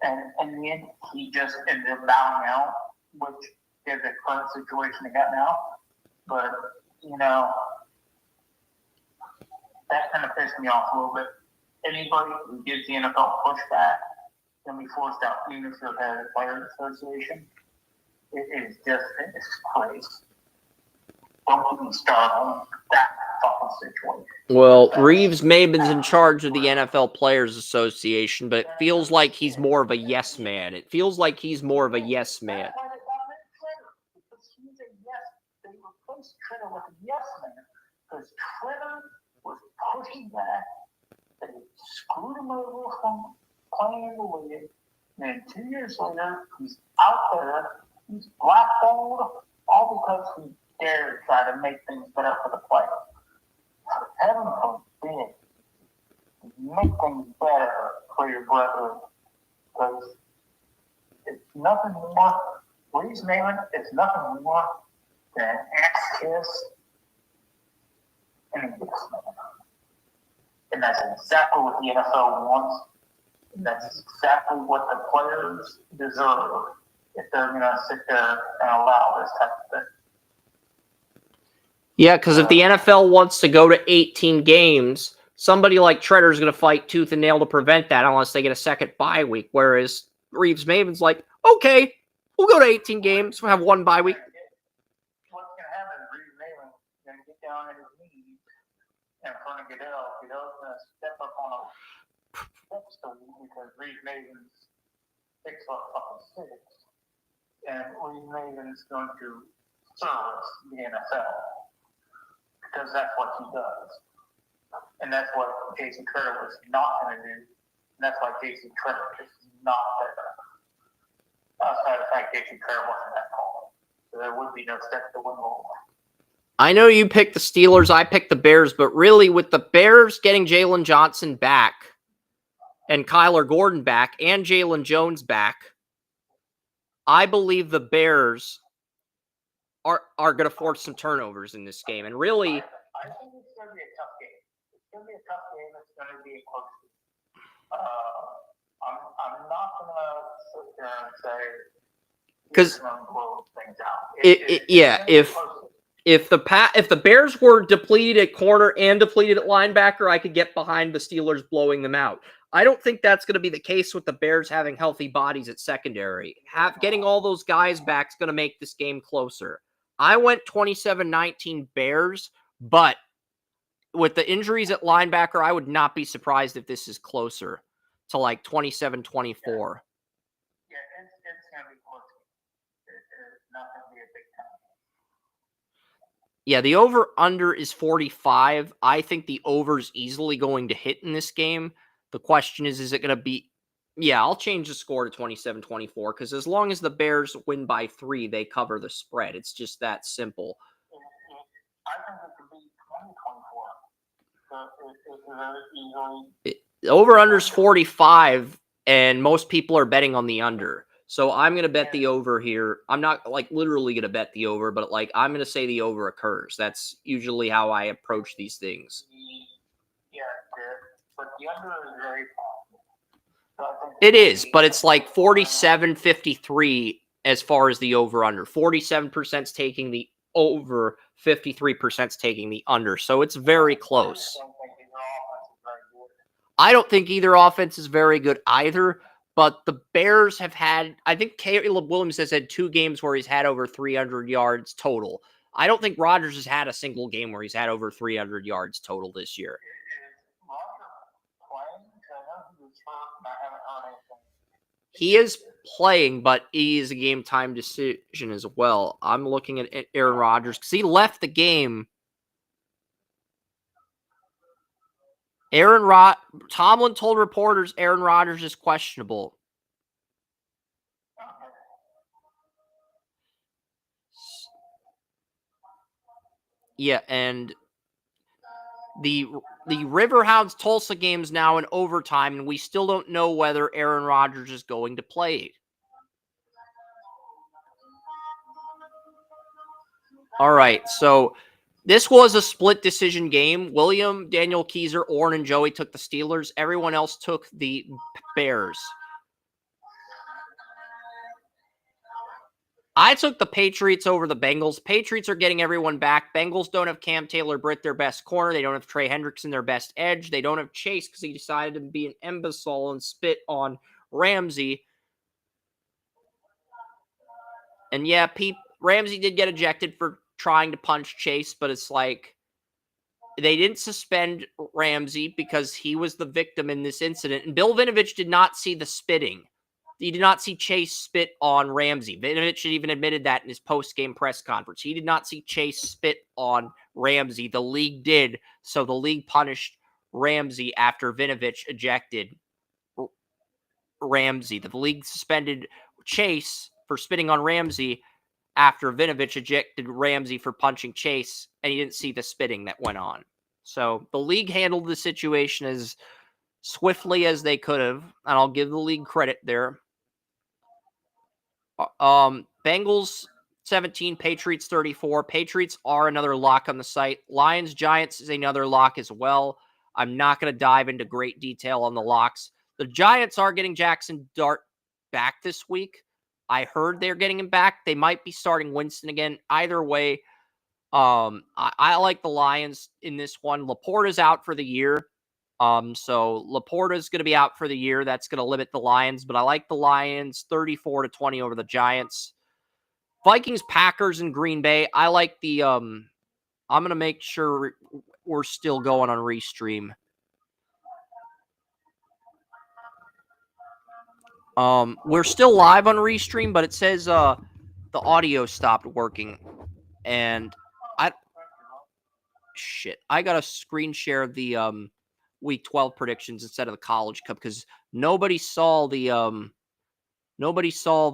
and in the end, he just ended up bowing out, which is the current situation they got now. But, you know, that kind of pissed me off a little bit. Anybody who gives the NFL pushback can be forced out, even if you're head of the Players Association. It is just a disgrace. Don't get me started on that fucking situation. Well, Reeves Maben's in charge of the NFL Players Association, but it feels like he's more of a yes man. It feels like he's more of a yes man. That's why they got rid of Trevor, because he's a yes. They replaced Trevor with a yes man, because Trevor was pushing back. They screwed him over from playing in the league. And then 2 years later, he's out there. He's blackballed, all because he dared to try to make things better for the players. For heaven forbid, make things better for your brother. Because it's nothing more. Reeves Maben is nothing more than an ass kiss and a yes man. And that's exactly what the NFL wants. And that's exactly what the players deserve if they're going to sit there and allow this type of thing. Yeah, because if the NFL wants to go to 18 games, somebody like Treader is going to fight tooth and nail to prevent that unless they get a second bye week. Whereas Reeves Maben's like, okay, we'll go to 18 games. We'll have one bye week. What's going to happen is Reeves Maben's going to get down on his knees in front of Goodell. Goodell's going to step up on a step stool because Reeves Maben's 6'6". And Reeves Maben's going to serve the NFL because that's what he does. And that's what Jason Treader was not going to do. And that's why Jason Treader is not there. Outside of the fact Jason Treader wasn't that tall. So there would be no step to win over. I know you picked the Steelers, I picked the Bears, but really with the Bears getting Jalen Johnson back and Kyler Gordon back and Jalen Jones back, I believe the Bears are going to force some turnovers in this game. And really, I think it's going to be a tough game. It's going to be a tough game. It's going to be a close game. I'm not going to sit there and say because blow things out. If the Bears were depleted at corner and depleted at linebacker, I could get behind the Steelers blowing them out. I don't think that's going to be the case with the Bears having healthy bodies at secondary. Getting all those guys back is going to make this game closer. I went 27-19 Bears, but with the injuries at linebacker, I would not be surprised if this is closer to like 27-24. Yeah, it's going to be close. It's not going to be a big time. Yeah, the over-under is 45. I think the over is easily going to hit in this game. The question is it going to be... Yeah, I'll change the score to 27-24 because as long as the Bears win by 3, they cover the spread. It's just that simple. I think it could be 20-24. Over-under is 45, and most people are betting on the under. So I'm going to bet the over here. I'm not literally going to bet the over, but I'm going to say the over occurs. That's usually how I approach these things. Yeah, but the under is very possible. It is, but it's like 47-53 as far as the over-under. 47% is taking the over, 53% is taking the under. So it's very close. I don't think either offense is very good either, but the Bears have had, I think Caleb Williams has had 2 games where he's had over 300 yards total. I don't think Rodgers has had a single game where he's had over 300 yards total this year. He is playing, but he is a game time decision as well. I'm looking at Aaron Rodgers because he left the game. Tomlin told reporters Aaron Rodgers is questionable. Yeah, and the Riverhounds Tulsa game's now in overtime, and we still don't know whether Aaron Rodgers is going to play. All right, so this was a split decision game. William, Daniel Keyser, Orrin, and Joey took the Steelers. Everyone else took the Bears. I took the Patriots over the Bengals. Patriots are getting everyone back. Bengals don't have Cam Taylor-Britt, their best corner. They don't have Trey Hendrickson, their best edge. They don't have Chase because he decided to be an imbecile and spit on Ramsey. And yeah, Ramsey did get ejected for trying to punch Chase, but it's like they didn't suspend Ramsey because he was the victim in this incident. And Bill Vinovich did not see the spitting. He did not see Chase spit on Ramsey. Vinovich even admitted that in his post-game press conference. He did not see Chase spit on Ramsey. The league did, so the league punished Ramsey after Vinovich ejected Ramsey. The league suspended Chase for spitting on Ramsey after Vinovich ejected Ramsey for punching Chase, and he didn't see the spitting that went on. So the league handled the situation as swiftly as they could have, and I'll give the league credit there. Bengals 17, Patriots 34. Patriots are another lock on the site. Lions Giants is another lock as well. I'm not going to dive into great detail on the locks. The Giants are getting Jackson Dart back this week. I heard they're getting him back. They might be starting Winston again. Either way, I like the Lions in this one. Laporta's out for the year. So Laporta's going to be out for the year. That's going to limit the Lions, but I like the Lions 34-20 over the Giants. Vikings, Packers, and Green Bay. I like the, I'm going to make sure we're still going on Restream. We're still live on Restream, but it says, the audio stopped working, and I got a screen share of the, Week 12 predictions instead of the College Cup because nobody saw the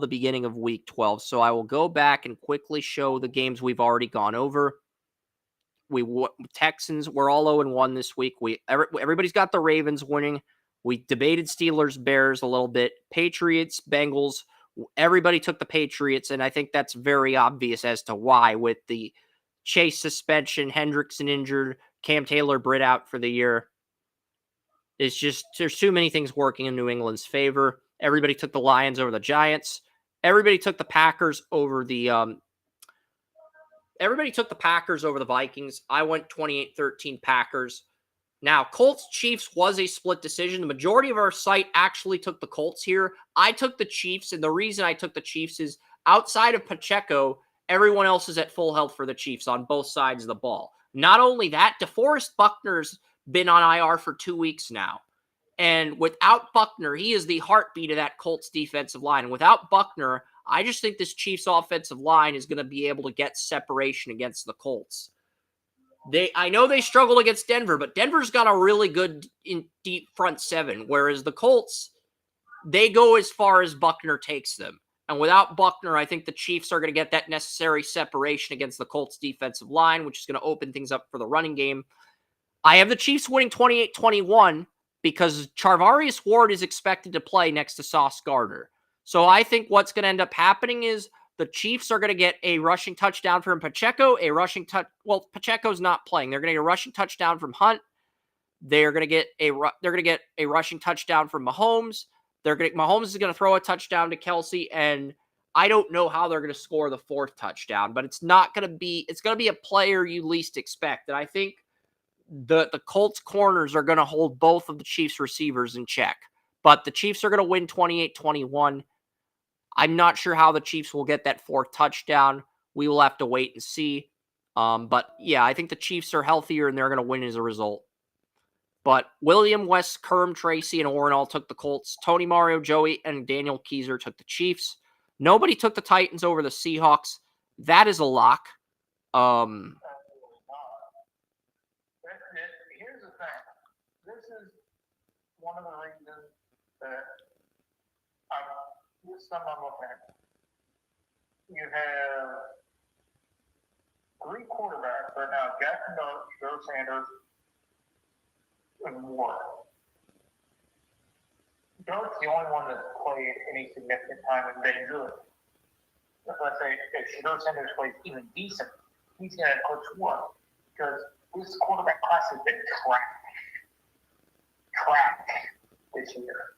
beginning of Week 12. So I will go back and quickly show the games we've already gone over. Texans, we're all 0-1 this week. Everybody's got the Ravens winning. We debated Steelers, Bears a little bit. Patriots, Bengals. Everybody took the Patriots, and I think that's very obvious as to why with the Chase suspension, Hendrickson injured, Cam Taylor-Britt out for the year. It's just there's too many things working in New England's favor. Everybody took the Lions over the Giants. Everybody took the Packers over the Vikings. I went 28-13 Packers. Now, Colts Chiefs was a split decision. The majority of our site actually took the Colts here. I took the Chiefs, and the reason I took the Chiefs is outside of Pacheco, everyone else is at full health for the Chiefs on both sides of the ball. Not only that, DeForest Buckner's been on IR for 2 weeks now. And without Buckner, he is the heartbeat of that Colts defensive line. And without Buckner, I just think this Chiefs offensive line is going to be able to get separation against the Colts. I know they struggled against Denver, but Denver's got a really good deep front seven, whereas the Colts, they go as far as Buckner takes them. And without Buckner, I think the Chiefs are going to get that necessary separation against the Colts defensive line, which is going to open things up for the running game. I have the Chiefs winning 28-21 because Charvarius Ward is expected to play next to Sauce Gardner. So I think what's going to end up happening is the Chiefs are going to get a rushing touchdown from Pacheco, Pacheco's not playing. They're going to get a rushing touchdown from Hunt. They're going to get a rushing touchdown from Mahomes. Mahomes is going to throw a touchdown to Kelsey, and I don't know how they're going to score the fourth touchdown, but it's going to be a player you least expect. And I think the Colts corners are going to hold both of the Chiefs receivers in check, but the Chiefs are going to win 28-21. I'm not sure how the Chiefs will get that fourth touchdown. We will have to wait and see. But yeah, I think the Chiefs are healthier and they're going to win as a result. But William, Wes, Kerm, Tracy, and Orrin all took the Colts. Tony, Mario, Joey, and Daniel Keyser took the Chiefs. Nobody took the Titans over the Seahawks. That is a lock. Here's the thing. This is one of the reasons that this is something I'm looking at. You have 3 quarterbacks right now: Jackson Dart, Joe Sanders, and Ward. Dart's the only one that's played any significant time in Van Gogh. Let's say if Joe Sanders plays even decent, he's going to coach what? Because this quarterback class has been trash this year.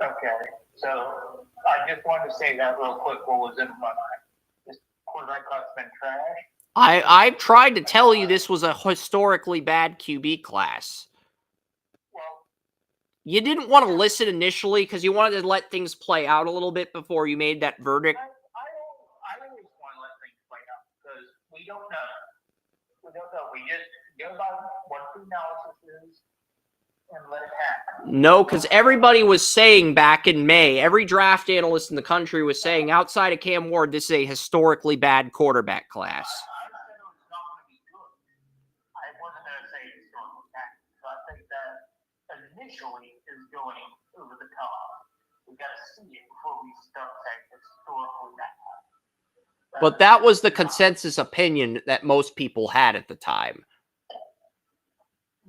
Okay, so I just wanted to say that real quick. What was in my mind? This quarterback class has been trash. I tried to tell you this was a historically bad QB class. Well, you didn't want to listen initially because you wanted to let things play out a little bit before you made that verdict. I always want to let things play out because we don't know. We don't know. We just go by what the analysis is and let it happen. No, because everybody was saying back in May, every draft analyst in the country was saying outside of Cam Ward, this is a historically bad quarterback class. I said it was not going to be good. I wasn't going to say historically bad. So I think that initially is going over the top. We got to see it before we start saying historically bad. But that was the consensus opinion that most people had at the time.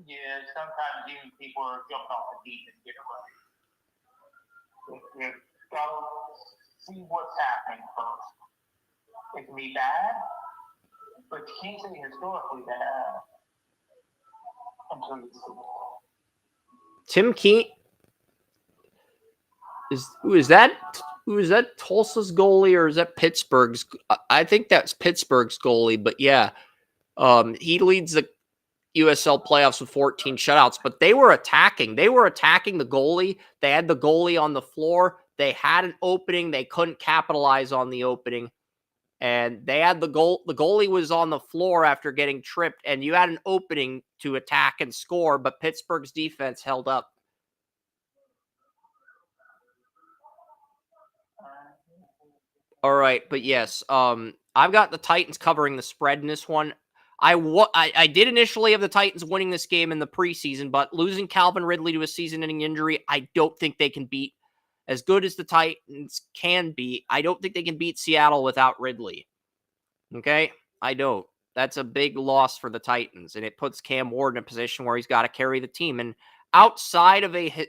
Yeah, sometimes even people are jumping off the deep and get away. You gotta see what's happening first. It can be bad, but you can't say historically bad until you see it. Tim Keene is that Tulsa's goalie or is that Pittsburgh's? I think that's Pittsburgh's goalie, but yeah, he leads the USL playoffs with 14 shutouts, but they were attacking. They were attacking the goalie. They had the goalie on the floor. They had an opening. They couldn't capitalize on the opening. And they had the goal. The goalie was on the floor after getting tripped, and you had an opening to attack and score, but Pittsburgh's defense held up. All right, but yes, I've got the Titans covering the spread in this one. I did initially have the Titans winning this game in the preseason, but losing Calvin Ridley to a season-ending injury, I don't think they can beat. As good as the Titans can be, I don't think they can beat Seattle without Ridley. Okay? I don't. That's a big loss for the Titans, and it puts Cam Ward in a position where he's got to carry the team. And outside of the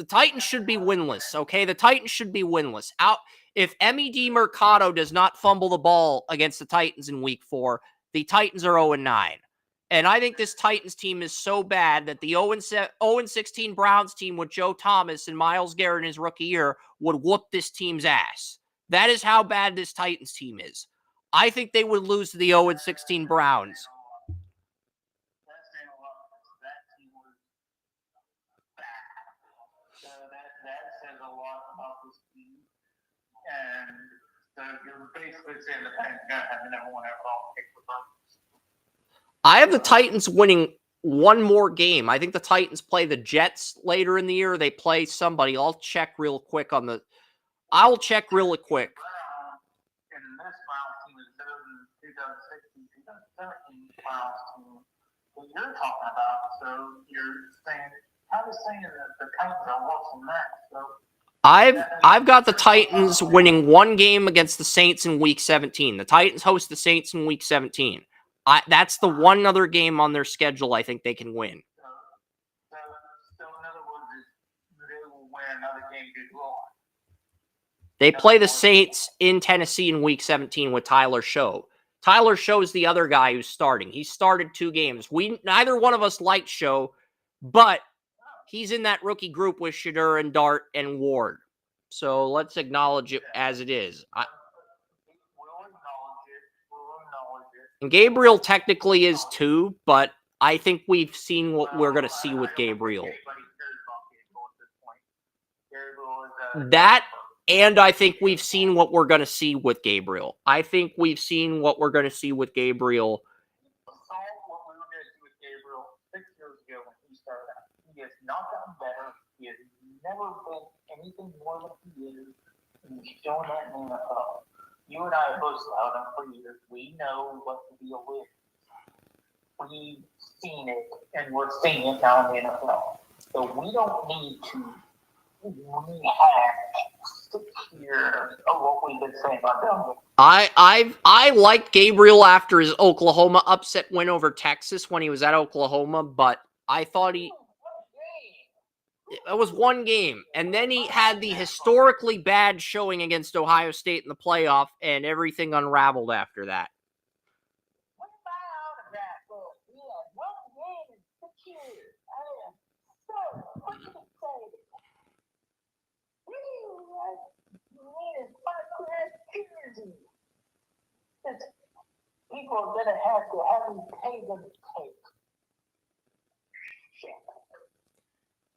Titans should be winless, okay? The Titans should be winless. If Emi Mercado does not fumble the ball against the Titans in Week 4, the Titans are 0-9. And I think this Titans team is so bad that the 0-16 Browns team with Joe Thomas and Myles Garrett in his rookie year would whoop this team's ass. That is how bad this Titans team is. I think they would lose to the 0-16 Browns. That says a lot about this team. And so you're basically saying the Titans are going to have the number one overall pick with them. I have the Titans winning one more game. I think the Titans play the Jets later in the year. They play somebody. I'll check real quick on the. I'll check really quick. And this Browns team is better than 2016, 2017 Browns team that you're talking about. So you're saying, kind of saying that the Titans are worse than that. So I've got the Titans winning one game against the Saints in Week 17. The Titans host the Saints in Week 17. That's the one other game on their schedule I think they can win. So in other words, they will win another game to draw. They play the Saints in Tennessee in Week 17 with Tyler Show. Tyler Show's the other guy who's starting. He started 2 games. Neither one of us liked Show, but he's in that rookie group with Shadur and Dart and Ward. So let's acknowledge it as it is. And Gabriel technically is 2, but I think we've seen what we're going to see with Gabriel. That, and I think we've seen what we're going to see with Gabriel. I think we've seen what we're going to see with Gabriel. What we were going to see with Gabriel 6 years ago when he started out. He has not gotten better. He has never been anything more than he is. And he's shown that in the NFL. You and I have both allowed him for years. We know what the deal is. We've seen it, and we're seeing it now in the NFL. So we don't need to rehash 6 years of what we've been saying about them. I liked Gabriel after his Oklahoma upset win over Texas when he was at Oklahoma, but I thought it was one game. And then he had the historically bad showing against Ohio State in the playoff, and everything unraveled after that. we pay them to take. Shit.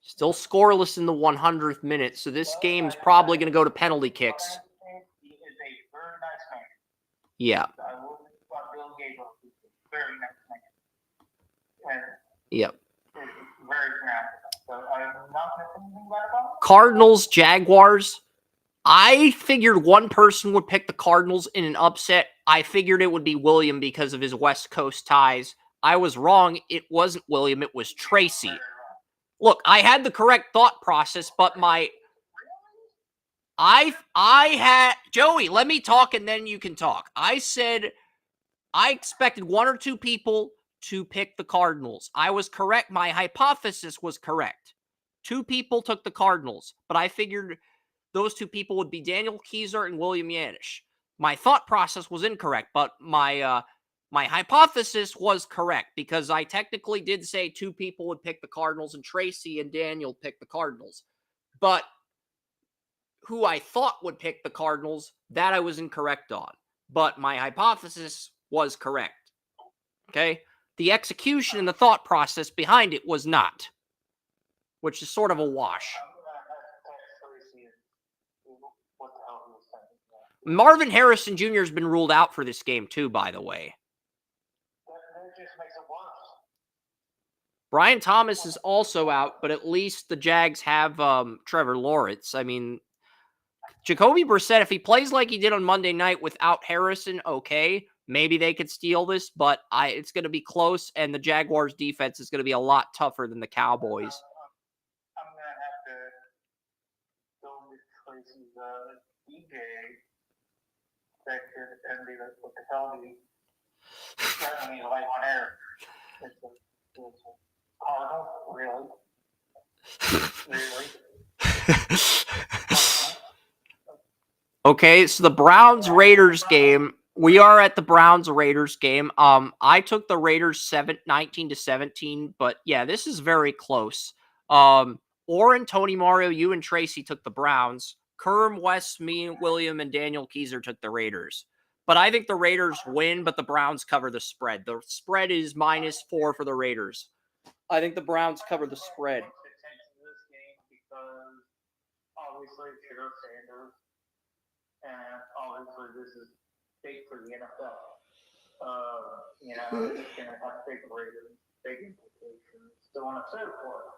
Still scoreless in the 100th minute, so this game's probably going to go to penalty kicks. He is a very nice man. Yeah. I will about Bill Gabriel. He's a very nice man. And Yep. very grounded. So I'm not going to say anything bad about him. Cardinals, Jaguars. I figured one person would pick the Cardinals in an upset. I figured it would be William because of his West Coast ties. I was wrong. It wasn't William. It was Tracy. Look, I had the correct thought process, but I had Joey, let me talk and then you can talk. I said I expected one or two people to pick the Cardinals. I was correct. My hypothesis was correct. Two people took the Cardinals, but I figured those two people would be Daniel Keyser and William Yanish. My thought process was incorrect, but my hypothesis was correct because I technically did say two people would pick the Cardinals and Tracy and Daniel picked the Cardinals. But who I thought would pick the Cardinals, that I was incorrect on. But my hypothesis was correct. Okay? The execution and the thought process behind it was not, which is sort of a wash. Marvin Harrison Jr. has been ruled out for this game too, by the way. That just makes it worse. Brian Thomas is also out, but at least the Jags have Trevor Lawrence. I mean, Jacoby Brissett, if he plays like he did on Monday night without Harrison, okay, maybe they could steal this, but it's going to be close, and the Jaguars' defense is going to be a lot tougher than the Cowboys. I'm going to have to go with Tracy's DJ section and be like, what the hell do you need light on air? It's a Cardinal? Really? Really? Okay, so the Browns-Raiders game, we are at the Browns-Raiders game. I took the Raiders 19-17, but yeah, this is very close. Oren, Tony, Mario, you and Tracy took the Browns. Kerm, Wes, me, William, and Daniel Keyser took the Raiders. But I think the Raiders win, but the Browns cover the spread. The spread is -4 for the Raiders. I think the Browns cover the spread. Because obviously Sheriff Sanders, and obviously this is big for the NFL. It's going to have big Raiders, big implications, so on and so forth.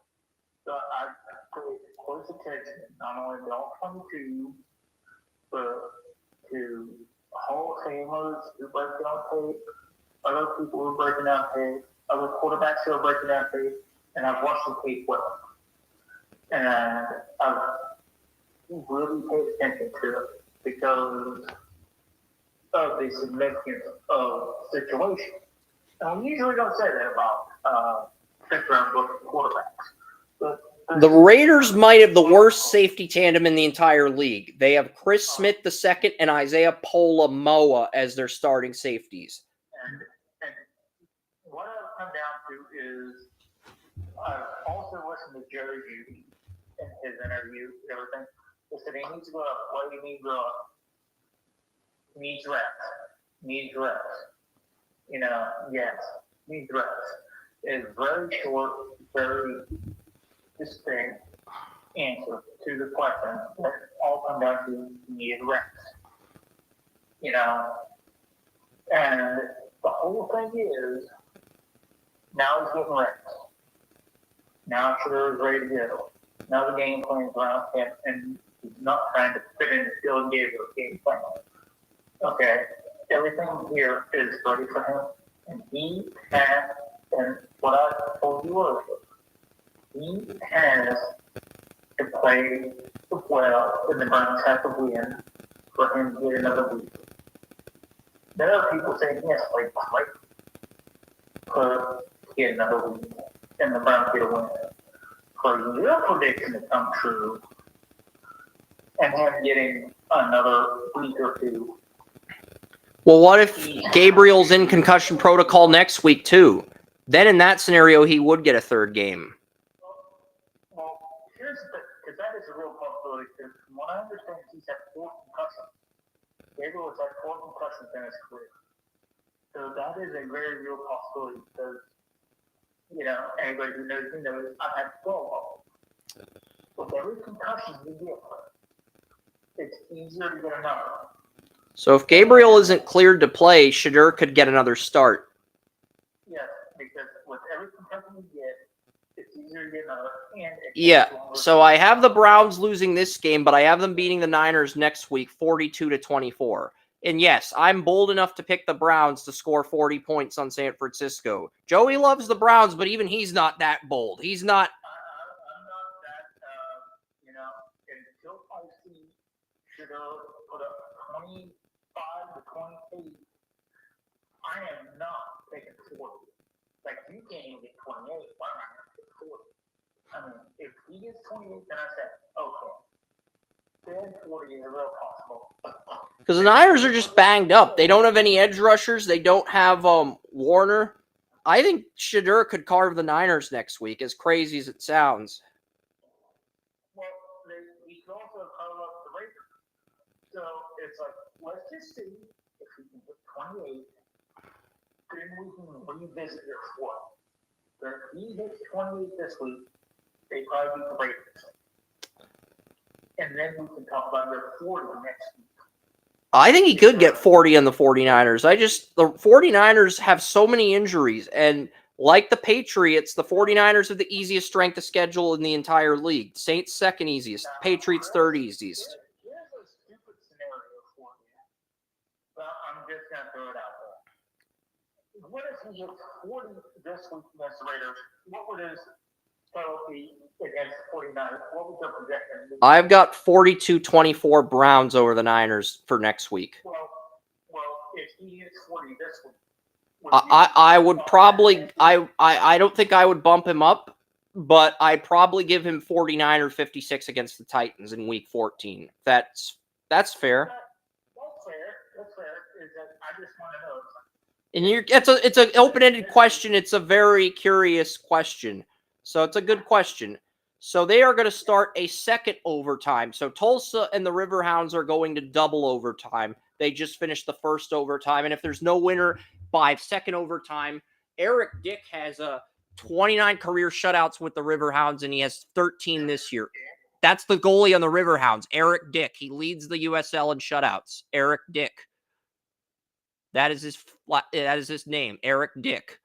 So I pay close attention, not only to all 22, but to Hall of Famers who break down tape, other people who are breaking down tape, other quarterbacks who are breaking down tape, and I've watched the tape well. And I've really paid attention to it because of the significance of the situation. I usually don't say that about fifth-round quarterbacks. But the Raiders might have the worst safety tandem in the entire league. They have Chris Smith II and Isaiah Polamoa as their starting safeties. And what I've come down to is I've also listened to Jerry Judy in his interview and everything. He said he needs to go up. What do you need to go up? Needs reps. Needs reps. Yes. Needs reps. It's very short, very distinct answer to the question. That all come down to need reps. And the whole thing is now he's getting reps. Now I'm sure he's ready to go. Now the game plan's around him, and he's not trying to fit in the Dylan Gabriel game plan. Okay, everything here is ready for him, and he has, and what I told you earlier, he has to play well, and the Browns have to win for him to get another week. There are people saying, yes, like, could get another week, and the Browns get a win. For your prediction to come true, and him getting another week or two. Well, what if Gabriel's in concussion protocol next week, too? Then in that scenario, he would get a third game. Well, here's the thing, because that is a real possibility. Because from what I understand, he's had 4 concussions. Gabriel has had 4 concussions in his career. So So that is a very real possibility because, anybody who knows me knows I've had 12 of them. With every concussion you get, it's easier to get another. So if Gabriel isn't cleared to play, Shadur could get another start. Yes, because with every concussion you get, it's easier to get another. Yeah, so I have the Browns losing this game, but I have them beating the Niners next week, 42-24. And yes, I'm bold enough to pick the Browns to score 40 points on San Francisco. Joey loves the Browns, but even he's not that bold. He's not. I'm not that, until I see Shadur put up 25 to 28, I am not taking 40. Like, you can't even get 28. Why am I going to take 40? I mean, if he gets 28, then I say, okay. Then 40 is a real possible. Because the Niners are just banged up. They don't have any edge rushers. They don't have Warner. I think Shadur could carve the Niners next week, as crazy as it sounds. Well, he can also carve up the Raiders. So it's like, let's just see if we can get 28. Then we can revisit your squad. But if he hits 28 this week, they probably beat the Raiders. And then we can talk about your 40 next week. I think he could get 40 on the 49ers. The 49ers have so many injuries. And like the Patriots, the 49ers have the easiest strength of schedule in the entire league. Saints second easiest. Patriots third easiest. Here's a stupid scenario for you. But I'm just going to throw it out there. What if he hits 40 this week against the Raiders? What would his total be against the 49ers? What would the projection be? I've got 42-24 Browns over the Niners for next week. Well, if he hits 40 this week, I would probably I don't think I would bump him up, but I'd probably give him 49 or 56 against the Titans in week 14. That's fair. That's fair. Is that I just want to know. And it's an open-ended question. It's a very curious question. So it's a good question. So they are going to start a second overtime. So Tulsa and the Riverhounds are going to double overtime. They just finished the first overtime. And if there's no winner by second overtime, Eric Dick has 29 career shutouts with the Riverhounds, and he has 13 this year. That's the goalie on the Riverhounds, Eric Dick. He leads the USL in shutouts. Eric Dick. That is his name, Eric Dick.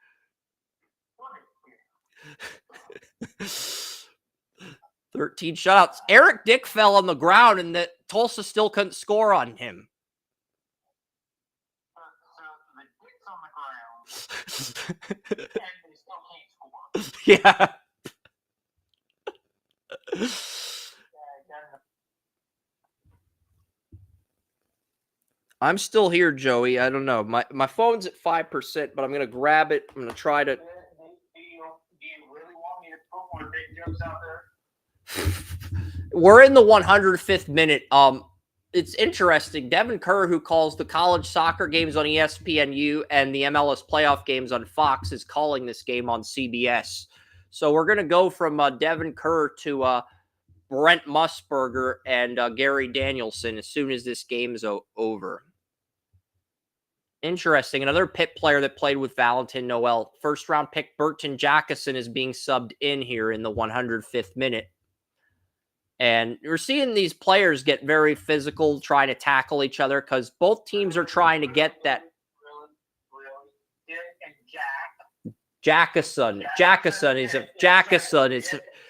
13 shutouts. Eric Dick fell on the ground, and the Tulsa still couldn't score on him. So the Dick's on the ground, and they still can't score. Yeah. I'm still here, Joey. I don't know. My phone's at 5%, but I'm going to grab it. I'm going to try to... Do you really want me to put more big jokes out there? We're in the 105th minute. It's interesting. Devin Kerr, who calls the college soccer games on ESPNU and the MLS playoff games on Fox, is calling this game on CBS. So we're going to go from Devin Kerr to Brent Musburger and Gary Danielson as soon as this game is over. Interesting. Another Pitt player that played with Valentin Noel. First-round pick Burton Jackson is being subbed in here in the 105th minute. And we're seeing these players get very physical, trying to tackle each other because both teams are trying to get that. Jackson.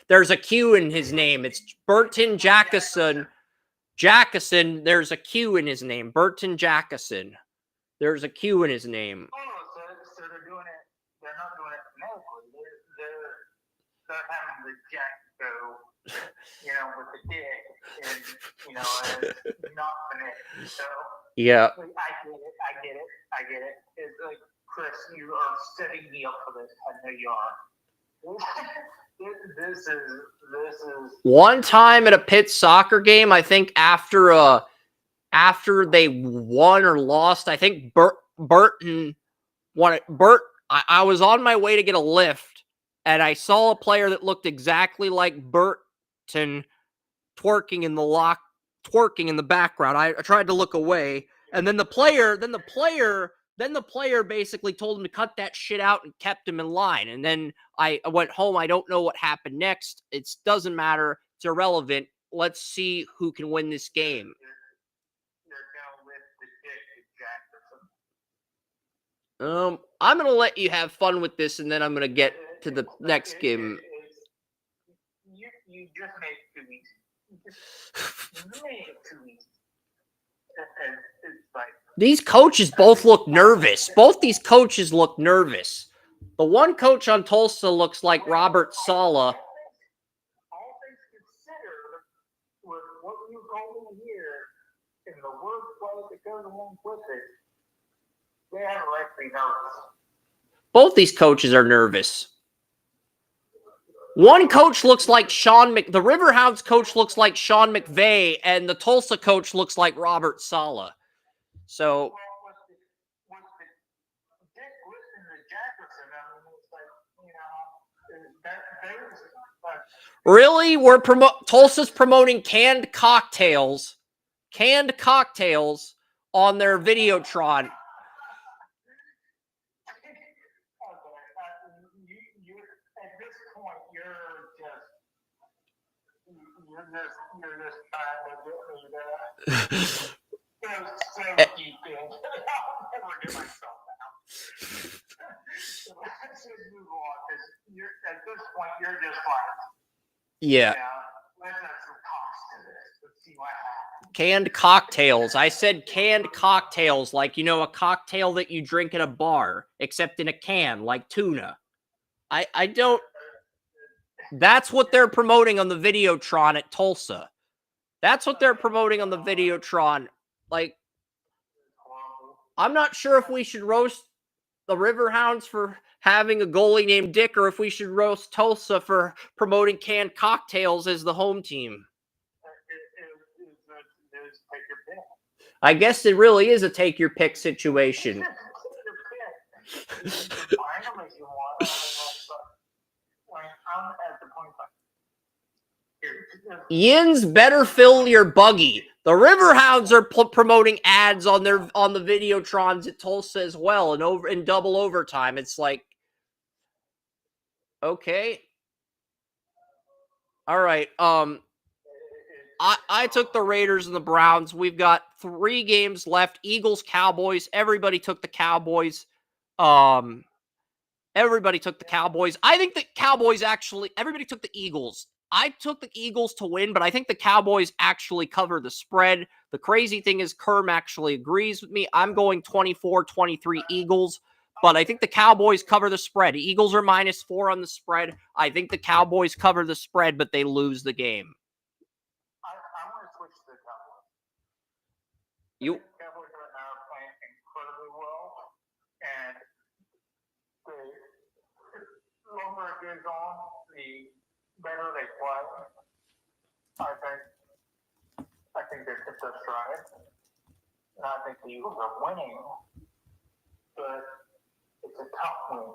There's a Q in his name. It's Burton Jackson. There's a Q in his name. Burton Jackson. There's a Q in his name. Oh, so they're doing it. They're not doing it phonetically. They're having the Jack go. With the dick, and, not phonetic. So, yeah. I get it. It's like, Chris, you are setting me up for this. I know you are. This is... One time at a Pitt soccer game, I think after they won or lost, I think Burton won it. I was on my way to get a lift, and I saw a player that looked exactly like Burton twerking in the background. I tried to look away, and then the player Then the player basically told him to cut that shit out and kept him in line. And then I went home. I don't know what happened next. It doesn't matter. It's irrelevant. Let's see who can win this game. I'm going to let you have fun with this, and then I'm going to get to the next game. You just made it too easy. You made it too easy. It's like, these coaches both look nervous. Both these coaches look nervous. The one coach on Tulsa looks like Robert Saleh. all things considered, with what you told me here, and the wordplay that goes along with it, they have a right to be nervous. Both these coaches are nervous. One coach looks like the Riverhounds coach looks like Sean McVay, and the Tulsa coach looks like Robert Saleh. So, Well, with the Dick Listen to Jefferson, I mean, it's like, there's really, Tulsa's promoting canned cocktails on their Videotron. at this point, you're just trying to get me so deep in. I'll never get myself out. Let's just move on, because at this point, you're just like, Yeah. let's have some cost to this. Let's see what happens. Canned cocktails. I said canned cocktails, like, a cocktail that you drink at a bar, except in a can, like tuna. I don't. That's what they're promoting on the Videotron at Tulsa. That's what they're promoting on the Videotron. Like, I'm not sure if we should roast the Riverhounds for having a goalie named Dick, or if we should roast Tulsa for promoting canned cocktails as the home team. Take your pick. I guess it really is a take your pick situation. Take your pick. Find them if you want. I'm at the point like, Yins better fill your buggy. The Riverhounds are promoting ads on the Videotrons at Tulsa as well, and in double overtime. It's like, okay, all right. I took the Raiders and the Browns. We've got 3 games left. Eagles, Cowboys. Everybody took the Cowboys. Everybody took the Cowboys. I think the Cowboys everybody took the Eagles. I took the Eagles to win, but I think the Cowboys actually cover the spread. The crazy thing is Kerm actually agrees with me. I'm going 24-23 Eagles, but I think the Cowboys cover the spread. Eagles are -4 on the spread. I think the Cowboys cover the spread, but they lose the game. I want to switch to the Cowboys. You The Cowboys right now are playing incredibly well, and the longer it goes on, the better they play. I think they're hit their stride. And I think the Eagles are winning, but it's a tough win.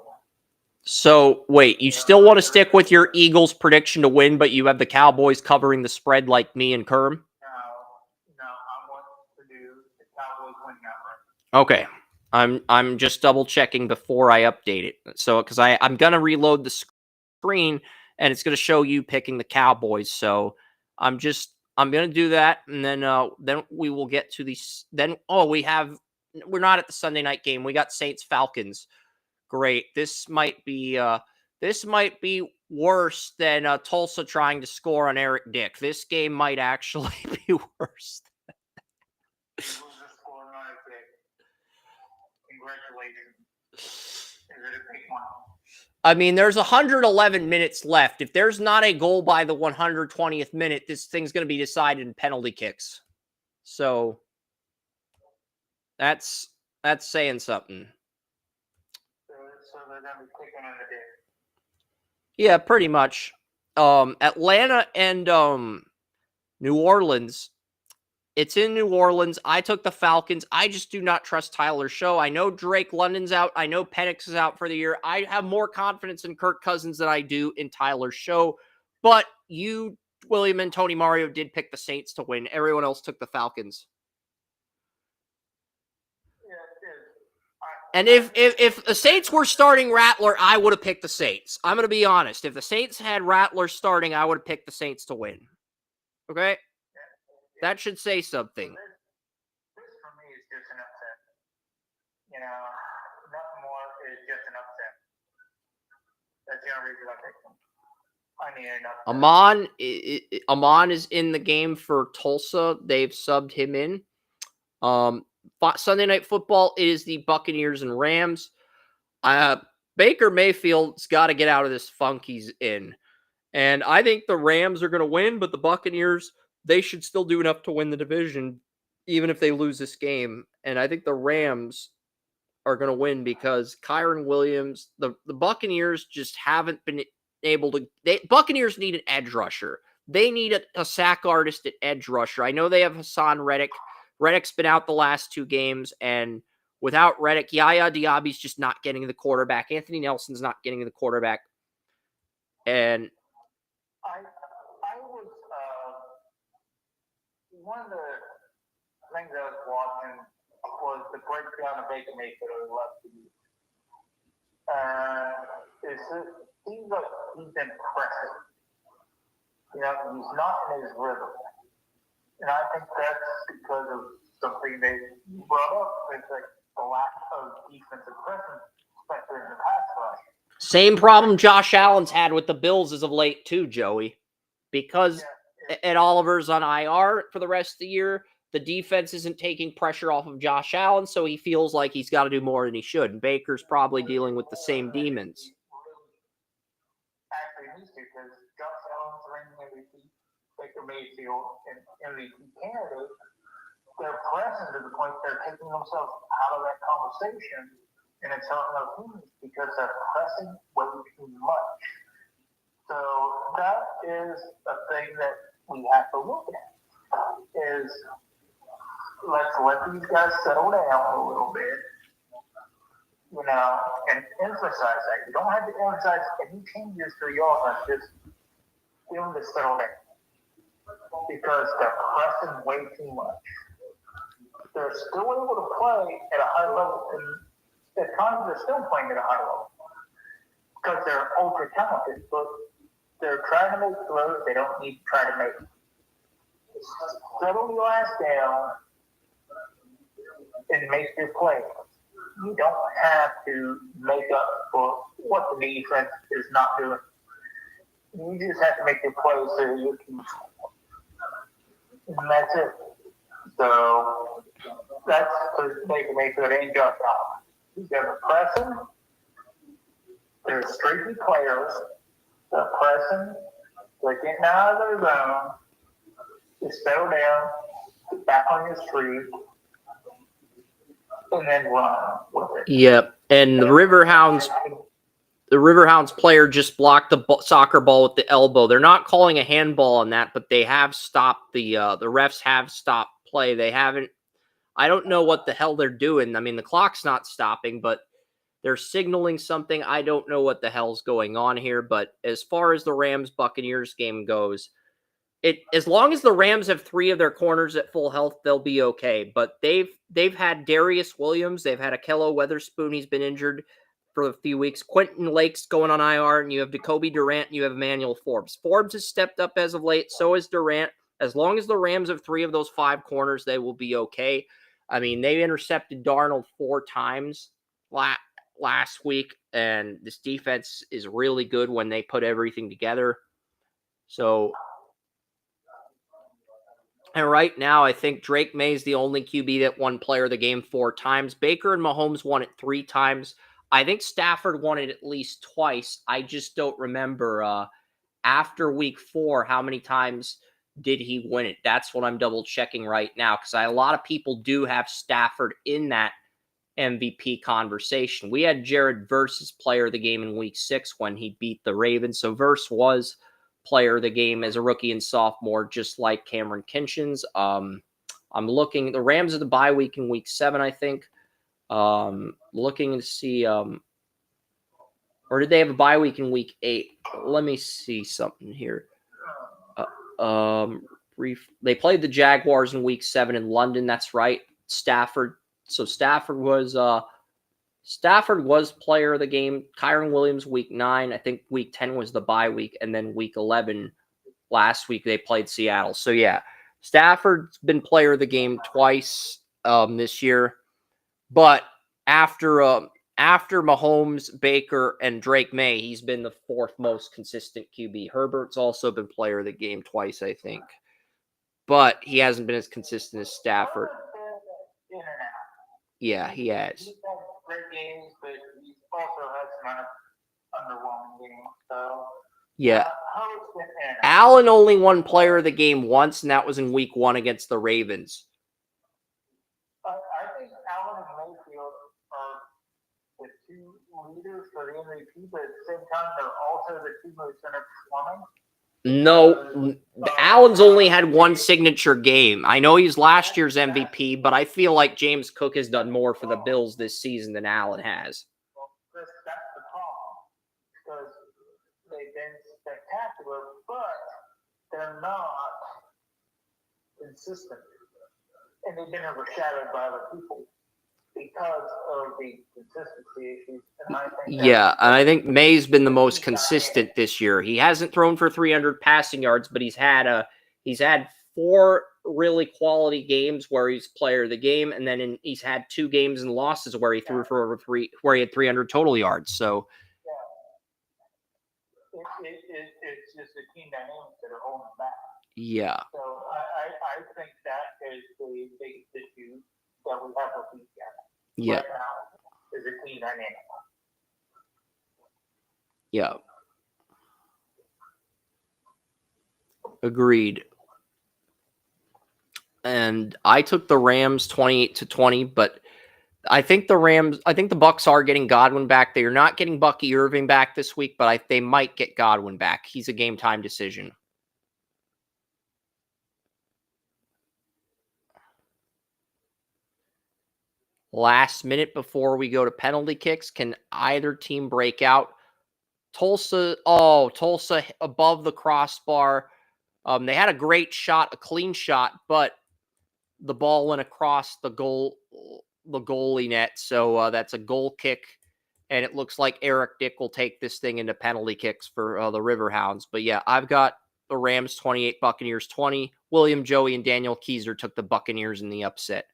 So, wait, you still want to stick with your Eagles prediction to win, but you have the Cowboys covering the spread like me and Kerm? No, I want to do the Cowboys win that. Okay. I'm just double checking before I update it. So, because I'm going to reload the screen and it's going to show you picking the Cowboys. So I'm going to do that. And then we will get to these. We're not at the Sunday night game. We got Saints Falcons. Great. This might be worse than Tulsa trying to score on Eric Dick. This game might actually be worse. Congratulations. a big one. I mean, there's 111 minutes left. If there's not a goal by the 120th minute, this thing's going to be decided in penalty kicks. So that's saying something. So they're going to be kicking in the day. Yeah, pretty much. Atlanta and New Orleans. It's in New Orleans. I took the Falcons. I just do not trust Tyler Show. I know Drake London's out. I know Penix is out for the year. I have more confidence in Kirk Cousins than I do in Tyler Show. But you, William, and Tony Mario did pick the Saints to win. Everyone else took the Falcons. Yeah, it is. I And if the Saints were starting Rattler, I would have picked the Saints. I'm going to be honest. If the Saints had Rattler starting, I would have picked the Saints to win. Okay? That should say something. This for me is just an upset. You know, nothing more. Is just an upset. That's the only reason I picked them. I need an upset. Amon is in the game for Tulsa. They've subbed him in. Sunday Night Football, it is the Buccaneers and Rams. Baker Mayfield's got to get out of this funk he's in. And I think the Rams are going to win, but the Buccaneers, they should still do enough to win the division, even if they lose this game. And I think the Rams are going to win because Kyron Williams, the Buccaneers just haven't been able to. Buccaneers need an edge rusher. They need a sack artist at edge rusher. I know they have Hassan Reddick. Reddick's been out the last 2 games, and without Reddick, Yaya Diaby's just not getting the quarterback. Anthony Nelson's not getting the quarterback. And I was one of the things I was watching was the breakdown of Baker Mayfield over the last 2 years. It seems like he's been pressing. You know, he's not in his rhythm. And I think that's because of something they brought up. It's like the lack of defensive presence, especially in the pass rush. same problem Josh Allen's had with the Bills as of late too, Joey. Because Ed Oliver's on IR for the rest of the year, the defense isn't taking pressure off of Josh Allen, so he feels like he's got to do more than he should. And Baker's probably dealing with the same demons. Actually, needs to, because Josh Allen's reigning MVP, Baker Mayfield, and MVP candidate, they're pressing to the point they're taking themselves out of that conversation, and it's hurting their teams because they're pressing way too much. So that is a thing that we have to look at. Is let's let these guys settle down a little bit, you know, and emphasize that. You don't have to emphasize any changes to the offense, just get them to settle down. Because they're pressing way too much. They're still able to play at a high level, and at times they're still playing at a high level. Because they're ultra talented, but they're trying to make throws they don't need to try to make. Settle your ass down and make your plays. You don't have to make up for what the defense is not doing. You just have to make your plays so you can. And that's it. So that's for Baker Mayfield and Josh Allen. These guys are pressing. They're streaky players. They're pressing. They're getting out of their zone. Just settle down, get back on your street, and then run with it. Yep. And the Riverhounds player just blocked the soccer ball with the elbow. They're not calling a handball on that, but they have stopped the refs have stopped play. They haven't. I don't know what the hell they're doing. I mean, the clock's not stopping, but they're signaling something. I don't know what the hell's going on here. But as far as the Rams Buccaneers game goes, as long as the Rams have 3 of their corners at full health, they'll be okay. But they've had Darius Williams, they've had Akello Weatherspoon, he's been injured for a few weeks. Quentin Lake's going on IR, and you have Jacoby Durant, and you have Emmanuel Forbes. Forbes has stepped up as of late, so has Durant. As long as the Rams have 3 of those 5 corners, they will be okay. I mean, they intercepted Darnold 4 times last week, and this defense is really good when they put everything together. So, and right now, I think Drake May is the only QB that won player of the game 4 times. Baker and Mahomes won it 3 times. I think Stafford won it at least twice. I just don't remember after week 4 how many times did he win it. That's what I'm double checking right now, because a lot of people do have Stafford in that MVP conversation. We had Jared Verse player of the game in week 6 when he beat the Ravens. So Verse was player of the game as a rookie and sophomore, just like Cameron Kinchins. I'm looking. The Rams are the bye week in week 7, I think. Looking to see, or did they have a bye week in week 8? Let me see something here. They played the Jaguars in week 7 in London. That's right. Stafford. So Stafford was Stafford was player of the game. Kyron Williams, week 9. I think week 10 was the bye week. And then week 11, last week, they played Seattle. So, yeah, Stafford's been player of the game twice this year. But after Mahomes, Baker, and Drake May, he's been the 4th most consistent QB. Herbert's also been player of the game twice, I think. But he hasn't been as consistent as Stafford. In and out. Yeah, he has. He's had great games, but he's also had some underwhelming games. So, Yeah. Herbert's been in and out. Allen only won player of the game once, and that was in week 1 against the Ravens. I think Allen and Mayfield are the 2 leaders for the MVP, but at the same time, they're also the 2 most underperforming. No, Allen's only had one signature game. I know he's last year's MVP, but I feel like James Cook has done more for the Bills this season than Allen has. Well, Chris, that's the problem. Because they've been spectacular, but they're not consistent. And they've been overshadowed by other people because of the consistency issues. And I think Yeah, and I think May's been the most consistent this year. He hasn't thrown for 300 passing yards, but he's had 4 really quality games where he's player of the game, and then he's had 2 games and losses where he threw for where he had 300 total yards. So it's just the team dynamics that are holding him back. yeah, So I think that is the big issue that we have with these guys yeah, right now is the team dynamic. yeah. Agreed. And I took the Rams 28-20, but I think the Bucks are getting Godwin back. They are not getting Bucky Irving back this week, but they might get Godwin back. He's a game time decision. Last minute before we go to penalty kicks, can either team break out? Tulsa above the crossbar. They had a great shot, a clean shot, but the ball went across the goalie net. So that's a goal kick, and it looks like Eric Dick will take this thing into penalty kicks for the Riverhounds. But yeah, I've got the Rams 28, Buccaneers 20. William Joey and Daniel Keyser took the Buccaneers in the upset.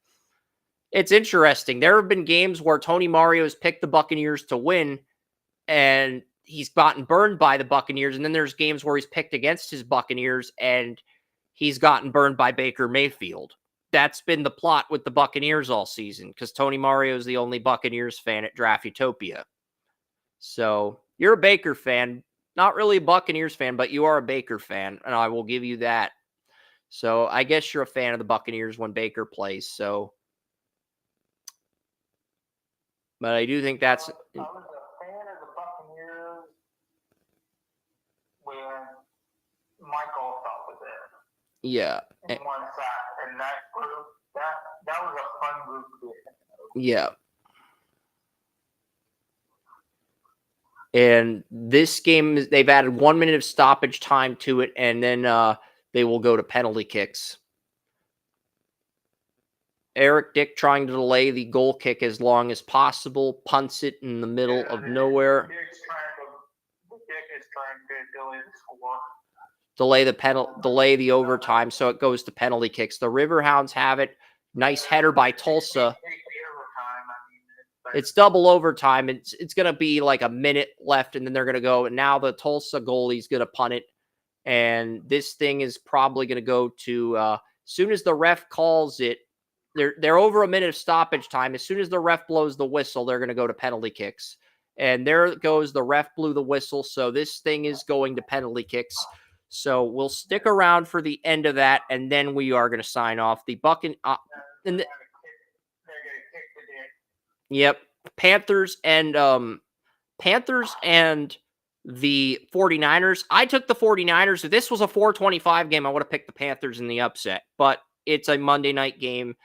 It's interesting. There have been games where Tony Mario has picked the Buccaneers to win, and he's gotten burned by the Buccaneers. And then there's games where he's picked against his Buccaneers, and he's gotten burned by Baker Mayfield. That's been the plot with the Buccaneers all season, because Tony Mario is the only Buccaneers fan at Draft Utopia. So you're a Baker fan, not really a Buccaneers fan, but you are a Baker fan, and I will give you that. So I guess you're a fan of the Buccaneers when Baker plays. So, but I do think that's. I was a fan of the Buccaneers when Mike Allstott was there. Yeah. In one side, and that group, that was a fun group to be in. Yeah. And this game, they've added 1 minute of stoppage time to it, and then they will go to penalty kicks. Eric Dick trying to delay the goal kick as long as possible, punts it in the middle of nowhere. Dick is trying to delay the score. Delay the overtime, so it goes to penalty kicks. The Riverhounds have it. Nice header by Tulsa. It's double overtime. It's going to be like a minute left, and then they're going to go. And now the Tulsa goalie's going to punt it. And this thing is probably going to go to as soon as the ref calls it. They're over a minute of stoppage time. As soon as the ref blows the whistle, they're going to go to penalty kicks. And there it goes. The ref blew the whistle. So this thing is going to penalty kicks. So we'll stick around for the end of that, and then we are going to sign off. The Yep. Panthers and the 49ers. I took the 49ers. If this was a 425 game, I would have picked the Panthers in the upset. But it's a Monday night game.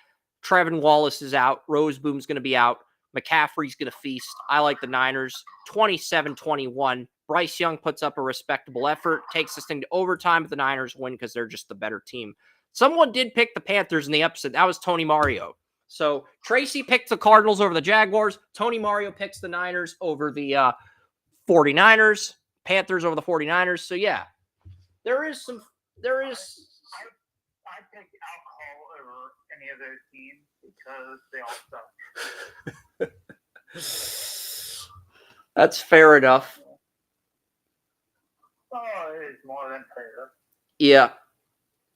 Trevin Wallace is out. Roseboom's going to be out. McCaffrey's going to feast. I like the Niners. 27-21. Bryce Young puts up a respectable effort, takes this thing to overtime, but the Niners win because they're just the better team. Someone did pick the Panthers in the upset. That was Tony Mario. So Tracy picked the Cardinals over the Jaguars. Tony Mario picks the Niners over the 49ers. Panthers over the 49ers. So, yeah, there is. I pick alcohol over any of those teams because they all suck. That's fair enough. Oh, it is more than fair. Yeah.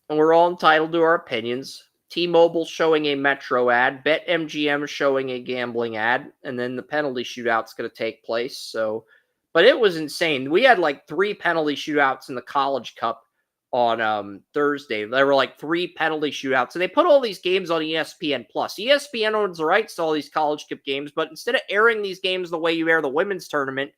And we're all entitled to our opinions. T-Mobile showing a Metro ad, BetMGM showing a gambling ad, and then the penalty shootout's going to take place. So, but it was insane. We had like 3 penalty shootouts in the College Cup on Thursday. There were like 3 penalty shootouts, and they put all these games on ESPN Plus. ESPN owns the rights to all these College Cup games, but instead of airing these games the way you air the women's tournament,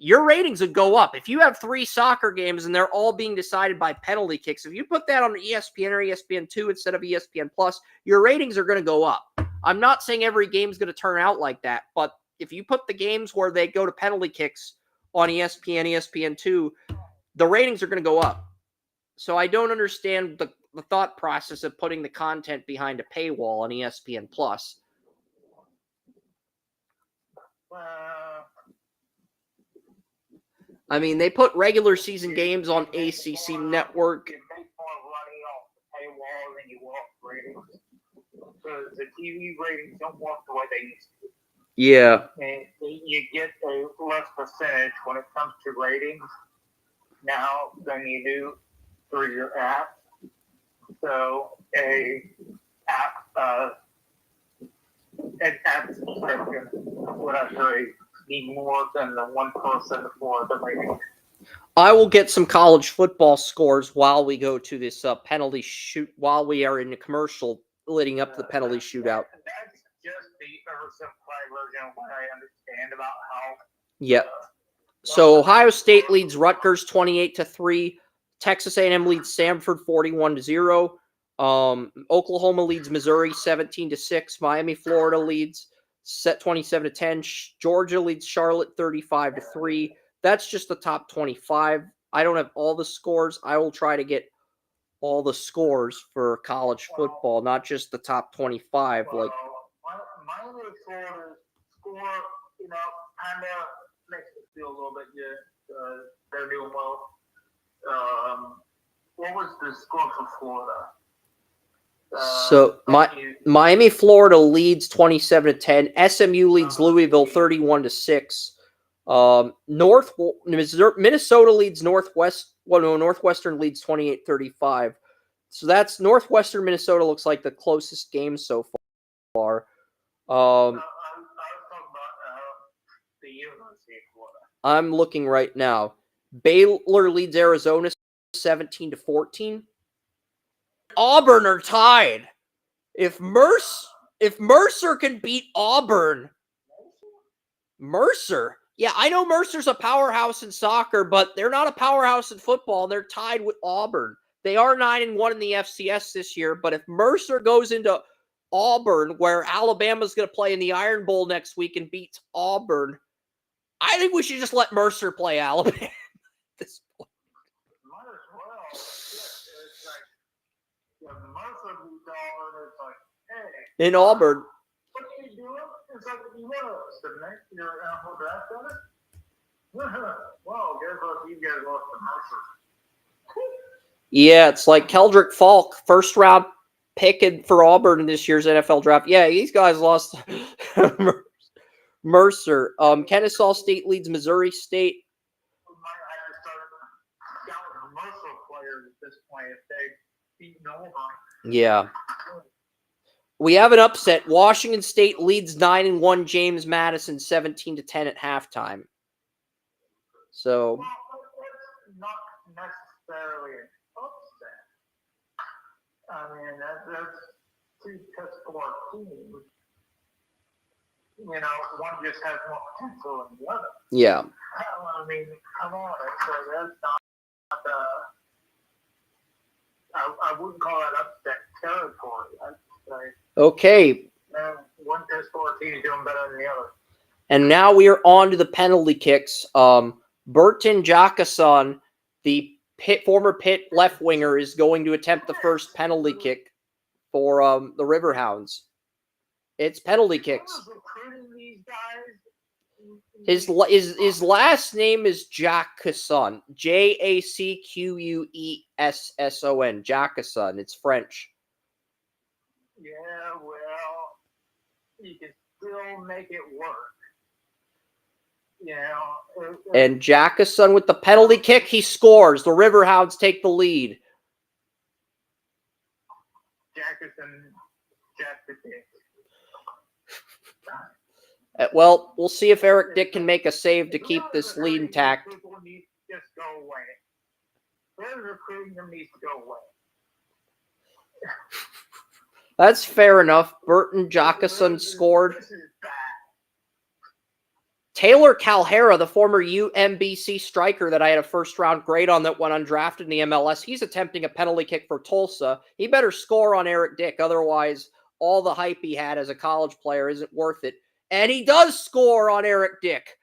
your ratings would go up. If you have 3 soccer games and they're all being decided by penalty kicks, if you put that on ESPN or ESPN2 instead of ESPN Plus, your ratings are going to go up. I'm not saying every game is going to turn out like that, but if you put the games where they go to penalty kicks on ESPN, ESPN2, the ratings are going to go up. So I don't understand the thought process of putting the content behind a paywall on ESPN Plus. I mean, they put regular season games on ACC Network. You make more money off the paywall than you want ratings. Because the TV ratings don't work the way they used to. Yeah. And you get a less percentage when it comes to ratings now than you do through your app. So an app subscription would actually be more than the 1% for the rating. I will get some college football scores while we go to this penalty shoot, while we are in the commercial leading up to the penalty shootout. That's just the oversimplified version of what I understand about how. Yep. So Ohio State leads Rutgers 28-3. Texas A&M leads Samford 41-0. Oklahoma leads Missouri 17-6. Miami, Florida leads 27-10. Georgia leads Charlotte 35-3. That's just the top 25. I don't have all the scores. I will try to get all the scores for college football, not just the top 25. Like Miami, Florida score, kind of makes it feel a little bit good. They're doing well. What was the score for Florida? So Miami, Florida leads 27-10. SMU leads Louisville 31-6. Minnesota leads Northwestern leads 28-35. So that's Northwestern Minnesota looks like the closest game so far. I was talking about the University of Florida. I'm looking right now. Baylor leads Arizona 17-14. Auburn are tied. If Mercer can beat Auburn, Mercer. Yeah, I know Mercer's a powerhouse in soccer, but they're not a powerhouse in football. They're tied with Auburn. They are 9-1 in the FCS this year, but if Mercer goes into Auburn, where Alabama's going to play in the Iron Bowl next week and beats Auburn, I think we should just let Mercer play Alabama at this point. Might as well. It's like, Mercer beats Auburn. It's like, hey. In Auburn. What are you doing? It's like, you want to submit your NFL draft on it? Well, guess what? You guys lost to Mercer. Yeah, it's like Keldrick Falk, first round pick for Auburn in this year's NFL draft. Yeah, these guys lost Mercer. Kennesaw State leads Missouri State. We might have to start scouting Mercer players at this point if they beat Auburn. Yeah. We have an upset. Washington State leads 9-1 James Madison 17-10 at halftime. So. Well, that's not necessarily an upset. I mean, that's two piss-poor teams. One just has more potential than the other. Yeah. I mean, come on. So that's not I wouldn't call that upset territory. I'd say. Okay. One piss-poor team is doing better than the other. And now we are on to the penalty kicks. Burton Jakason, the former Pitt left winger, is going to attempt the first penalty kick for the Riverhounds. It's penalty kicks. Who's recruiting these guys? His last name is Jacquesson. Jacquesson. Jacquesson. It's French. Yeah, well, you can still make it work. You know. And Jacquesson with the penalty kick, he scores. The Riverhounds take the lead. Jacquesson, Dick. Well, we'll see if Eric Dick can make a save to keep this lead intact. People need to just go away. Whoever's recruiting them needs to go away. That's fair enough. Burton Jacquesson scored. This is bad. Taylor Calhera, the former UMBC striker that I had a first-round grade on that went undrafted in the MLS, he's attempting a penalty kick for Tulsa. He better score on Eric Dick, otherwise all the hype he had as a college player isn't worth it. And he does score on Eric Dick.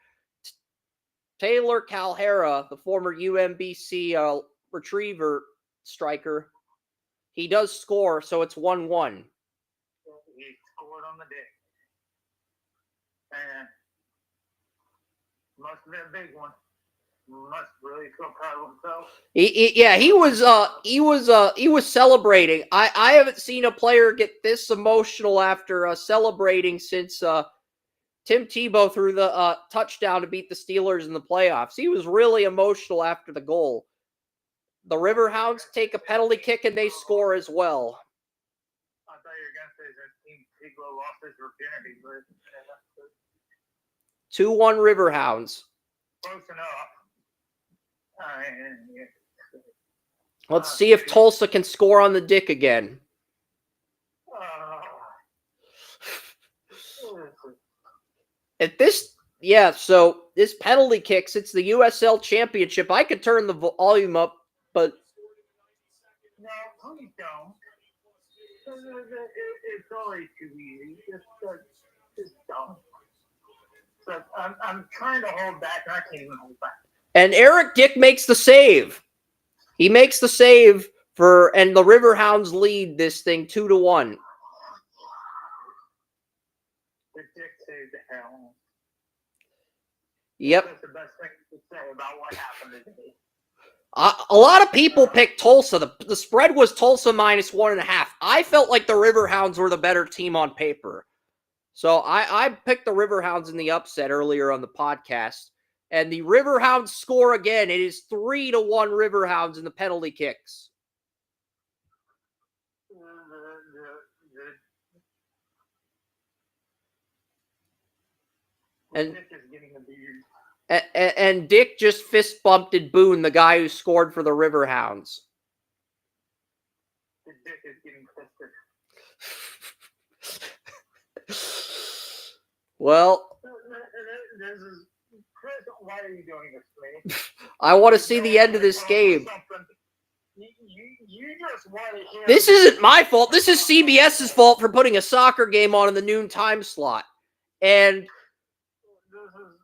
Taylor Calhera, the former UMBC retriever striker, he does score, so it's 1-1. He scored on the Dick. And must have been a big one. Must really feel proud of himself. He was celebrating. I haven't seen a player get this emotional after celebrating since Tim Tebow threw the touchdown to beat the Steelers in the playoffs. He was really emotional after the goal. The Riverhounds take a penalty kick and they score as well. I thought you were going to say that Team Tebow lost his virginity, but 2-1 Riverhounds. close enough. Let's see if Tulsa can score on the Dick again. So this penalty kicks, it's the USL Championship. I could turn the volume up, but... No, please don't. It's always too easy. Just don't. So I'm trying to hold back, and I can't even hold back. And Eric Dick makes the save. He makes the save and the Riverhounds lead this thing 2-1. The Dick saved the hell. Yep. That's the best thing to say about what happened today. A lot of people picked Tulsa. The spread was Tulsa -1.5. I felt like the Riverhounds were the better team on paper. So I picked the Riverhounds in the upset earlier on the podcast. And the Riverhounds score again. It is 3-1 Riverhounds in the penalty kicks. And Dick just fist bumped Boone, the guy who scored for the Riverhounds. The Dick is getting fisted. Well, Chris, why are you doing this to me? I want to see the end of this game. You just want to hear. This isn't my fault. This is CBS's fault for putting a soccer game on in the noon time slot. And This is horrible.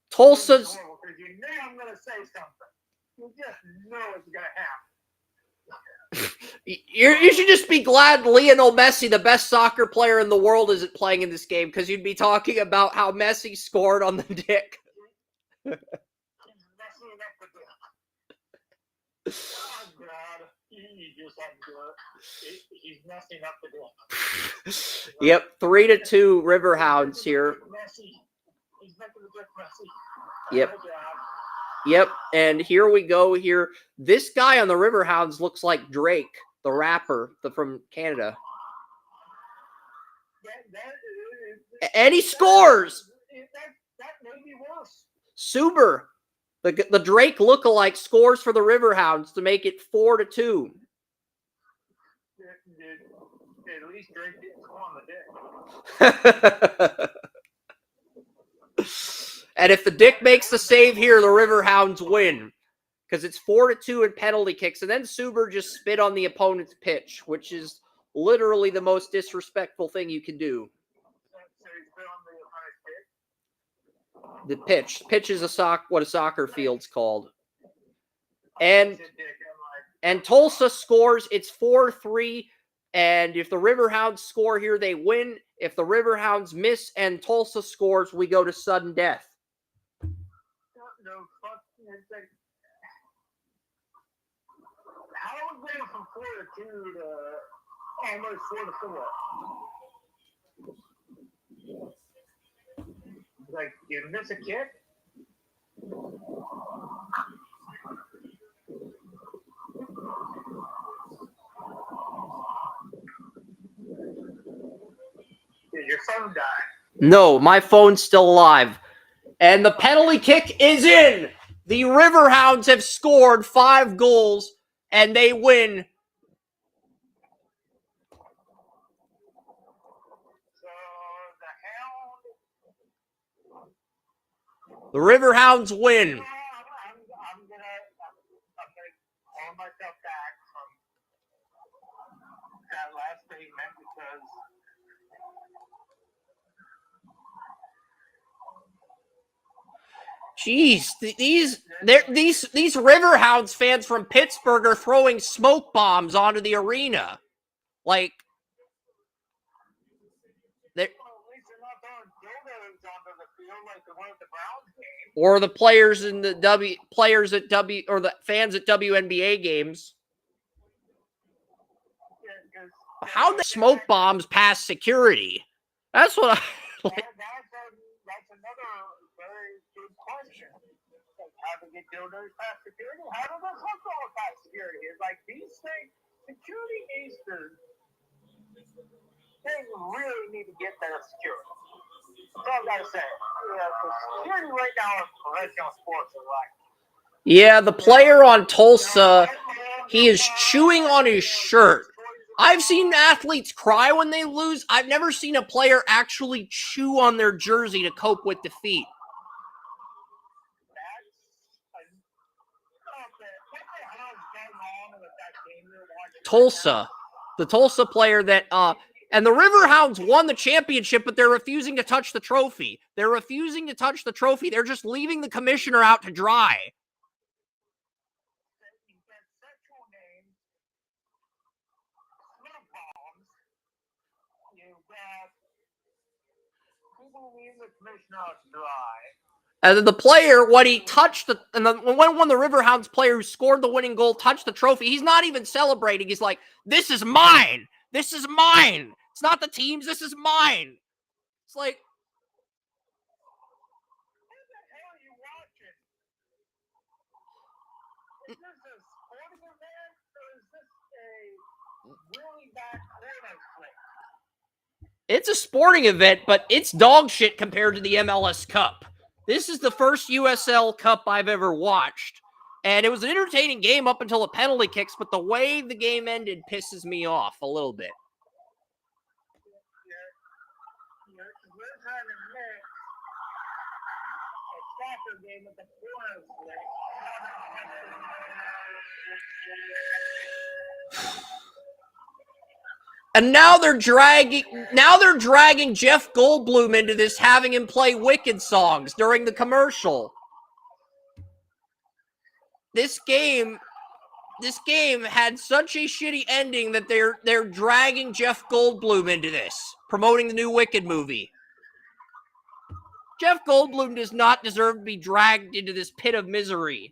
Tulsa's... Because you know I'm going to say something. You just know it's going to happen. You should just be glad Lionel Messi, the best soccer player in the world, isn't playing in this game, because you'd be talking about how Messi scored on the Dick. He's messing up the Dick. Oh, God. You just have to do it. He's messing up the Dick. Yep, 3-2 Riverhounds here. He's making the Dick messy. Yep. Yep, and here we go here. This guy on the Riverhounds looks like Drake, the rapper from Canada. And he scores! That may be worse. Suber, the Drake lookalike, scores for the Riverhounds to make it 4-2. At least Drake didn't score on the Dick. And if the Dick makes the save here, the Riverhounds win. Because it's 4-2 in penalty kicks. And then Suber just spit on the opponent's pitch, which is literally the most disrespectful thing you can do. The pitch. Pitch is what a soccer field's called. And Tulsa scores. It's 4-3. And if the Riverhounds score here, they win. If the Riverhounds miss and Tulsa scores, we go to sudden death. How is it from 4-2 to almost 4-4? Like, you miss a kick? Did your phone die? No, my phone's still alive. And the penalty kick is in. The Riverhounds have scored 5 goals, and they win. The Riverhounds win. I'm gonna call myself back from that last statement because Jeez, these Riverhounds fans from Pittsburgh are throwing smoke bombs onto the arena. Like, they're, or the players in the the fans at WNBA games. How the smoke bombs past security? That's what I like. That's another very good question. How do they do those past security? How do those smoke bombs past security? It's like these things, security needs to. They really need to get better security. That's all I gotta say. Security right now in professional sports is like. Yeah, the player on Tulsa, he is chewing on his shirt. I've seen athletes cry when they lose. I've never seen a player actually chew on their jersey to cope with defeat. Tulsa, the Tulsa player that, and the Riverhounds won the championship, but they're refusing to touch the trophy. They're refusing to touch the trophy. They're just leaving the commissioner out to dry. And then the player, when he touched when the Riverhounds player who scored the winning goal touched the trophy, he's not even celebrating. He's like, "This is mine. This is mine. It's not the team's. This is mine." It's like, what the hell are you watching? Is this a sporting event or is this a really bad corner flick? it's a sporting event, but it's dog shit compared to the MLS Cup. This is the first USL Cup I've ever watched. And it was an entertaining game up until the penalty kicks, but the way the game ended pisses me off a little bit. You're trying to mix a soccer game with a corner flick. And now they're dragging Jeff Goldblum into this, having him play Wicked songs during the commercial. This game had such a shitty ending that they're dragging Jeff Goldblum into this, promoting the new Wicked movie. Jeff Goldblum does not deserve to be dragged into this pit of misery.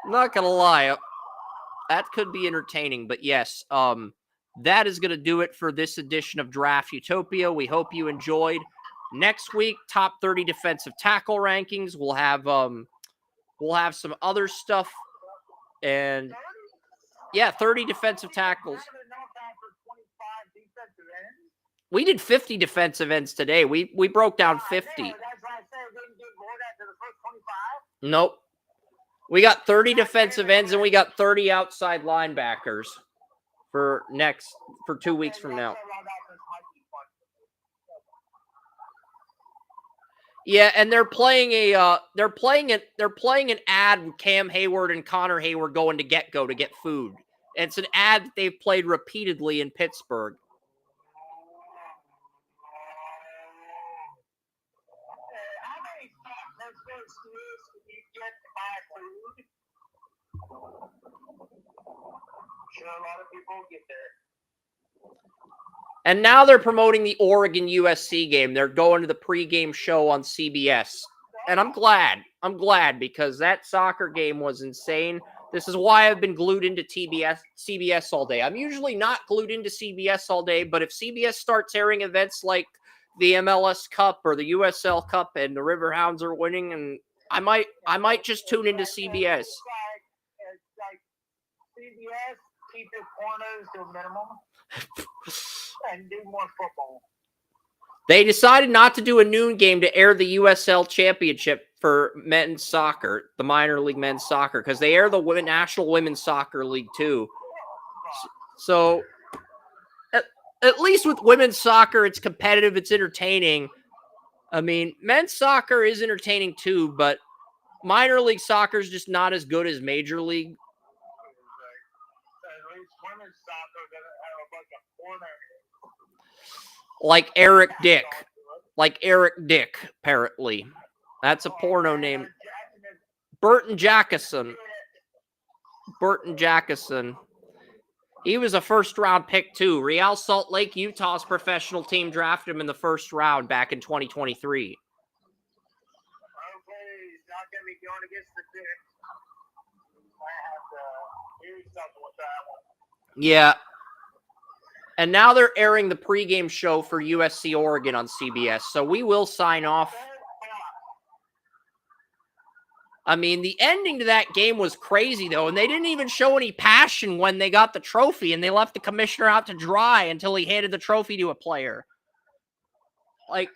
I'm not gonna lie, that could be entertaining, but yes, that is gonna do it for this edition of Draft Utopia. We hope you enjoyed. Next week, top 30 defensive tackle rankings. We'll have some other stuff, and yeah, 30 defensive tackles. We did 50 defensive ends today. We broke down 50. Nope. We got 30 defensive ends and we got 30 outside linebackers for 2 weeks from now. Yeah, and they're playing an ad with Cam Hayward and Connor Hayward going to Get-Go to get food. It's an ad that they've played repeatedly in Pittsburgh. food. Sure, a lot of people get there. And now they're promoting the Oregon USC game. They're going to the pregame show on CBS. And I'm glad. I'm glad because that soccer game was insane. This is why I've been glued into CBS all day. I'm usually not glued into CBS all day, but if CBS starts airing events like the MLS Cup or the USL Cup and the Riverhounds are winning, and I might just tune into CBS. It's like CBS, keep your corners to a minimum and do more football. They decided not to do a noon game to air the USL Championship for men's soccer, the minor league men's soccer, because they air the National Women's Soccer League too. So at least with women's soccer, it's competitive, it's entertaining. I mean, men's soccer is entertaining too, but minor league soccer is just not as good as major league. At least women's soccer doesn't have a bunch of corners. Like Eric Dick. Like Eric Dick, apparently. That's a porno name. Burton Jackson. Burton Jackson. He was a first-round pick, too. Real Salt Lake, Utah's professional team drafted him in the first round back in 2023. Okay, he's not going to be going against the Dick. I have to do something with that one. Yeah. And now they're airing the pregame show for USC Oregon on CBS, so we will sign off. I mean, the ending to that game was crazy, though, and they didn't even show any passion when they got the trophy, and they left the commissioner out to dry until he handed the trophy to a player. Like,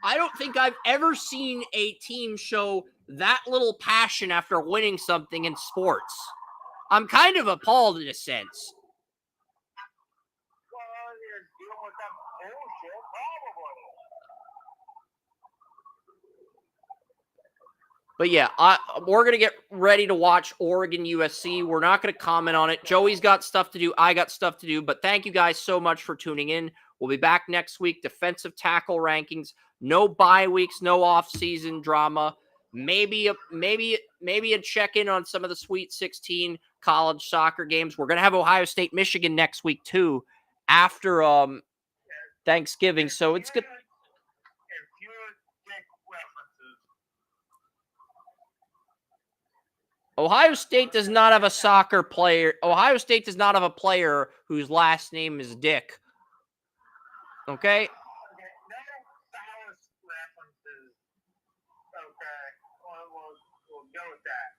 I don't think I've ever seen a team show that little passion after winning something in sports. I'm kind of appalled in a sense. But yeah, we're going to get ready to watch Oregon USC. We're not going to comment on it. Joey's got stuff to do. I got stuff to do. But thank you guys so much for tuning in. We'll be back next week. Defensive tackle rankings. No bye weeks. No off-season drama. Maybe a check-in on some of the Sweet 16 college soccer games. We're going to have Ohio State, Michigan next week too, after Thanksgiving. So it's good. Ohio State does not have a soccer player. Ohio State does not have a player whose last name is Dick. Okay? We'll go with that.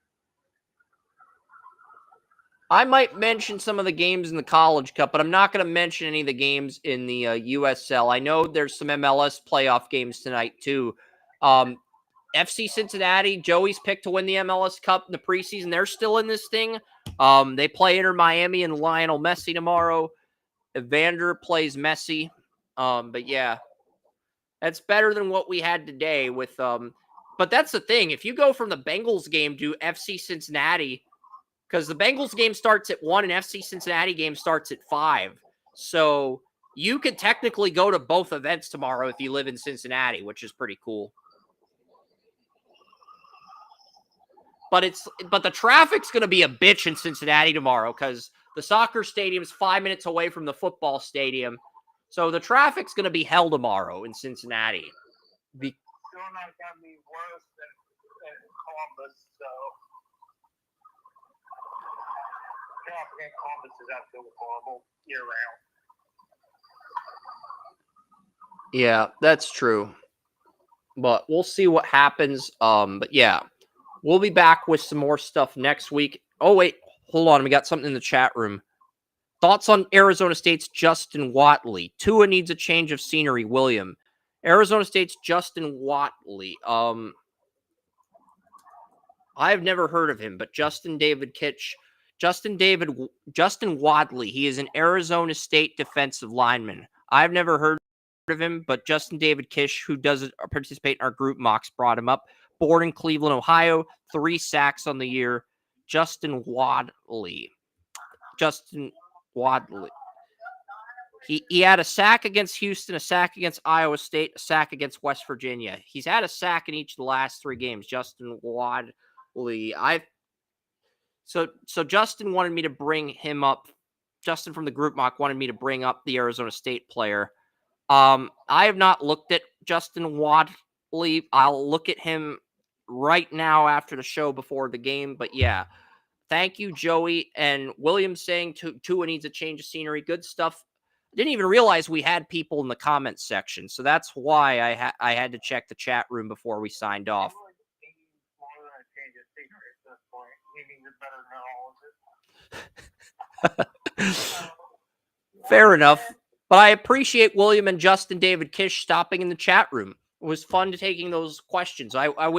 I might mention some of the games in the College Cup, but I'm not going to mention any of the games in the USL. I know there's some MLS playoff games tonight, too. FC Cincinnati, Joey's picked to win the MLS Cup in the preseason. They're still in this thing. They play Inter Miami and Lionel Messi tomorrow. Evander plays Messi. But yeah, that's better than what we had today with but that's the thing. If you go from the Bengals game to FC Cincinnati, because the Bengals game starts at 1 and FC Cincinnati game starts at 5. So you could technically go to both events tomorrow if you live in Cincinnati, which is pretty cool. But the traffic's going to be a bitch in Cincinnati tomorrow because the soccer stadium's 5 minutes away from the football stadium. So the traffic's going to be hell tomorrow in Cincinnati. Still not going to be worse than Columbus, so traffic in Columbus is absolutely horrible year-round. Yeah, that's true. But we'll see what happens. But yeah. We'll be back with some more stuff next week. Oh, wait. Hold on. We got something in the chat room. Thoughts on Arizona State's Justin Watley? Tua needs a change of scenery, William. Arizona State's Justin Watley. I've never heard of him, but Justin Wadley. He is an Arizona State defensive lineman. I've never heard of him, but Justin David Kish, who does participate in our group mocks, brought him up. Born in Cleveland, Ohio, 3 sacks on the year. Justin Wadley. He had a sack against Houston, a sack against Iowa State, a sack against West Virginia. He's had a sack in each of the last 3 games. Justin Wadley. So Justin wanted me to bring him up. Justin from the group mock wanted me to bring up the Arizona State player. I have not looked at Justin Wadley. I'll look at him right now after the show before the game. But yeah, thank you, Joey. And William saying Tua needs a change of scenery. Good stuff. I didn't even realize we had people in the comments section. So that's why I had to check the chat room before we signed off. Fair enough. But I appreciate William and Justin David Kish stopping in the chat room. It was fun taking those questions. I wish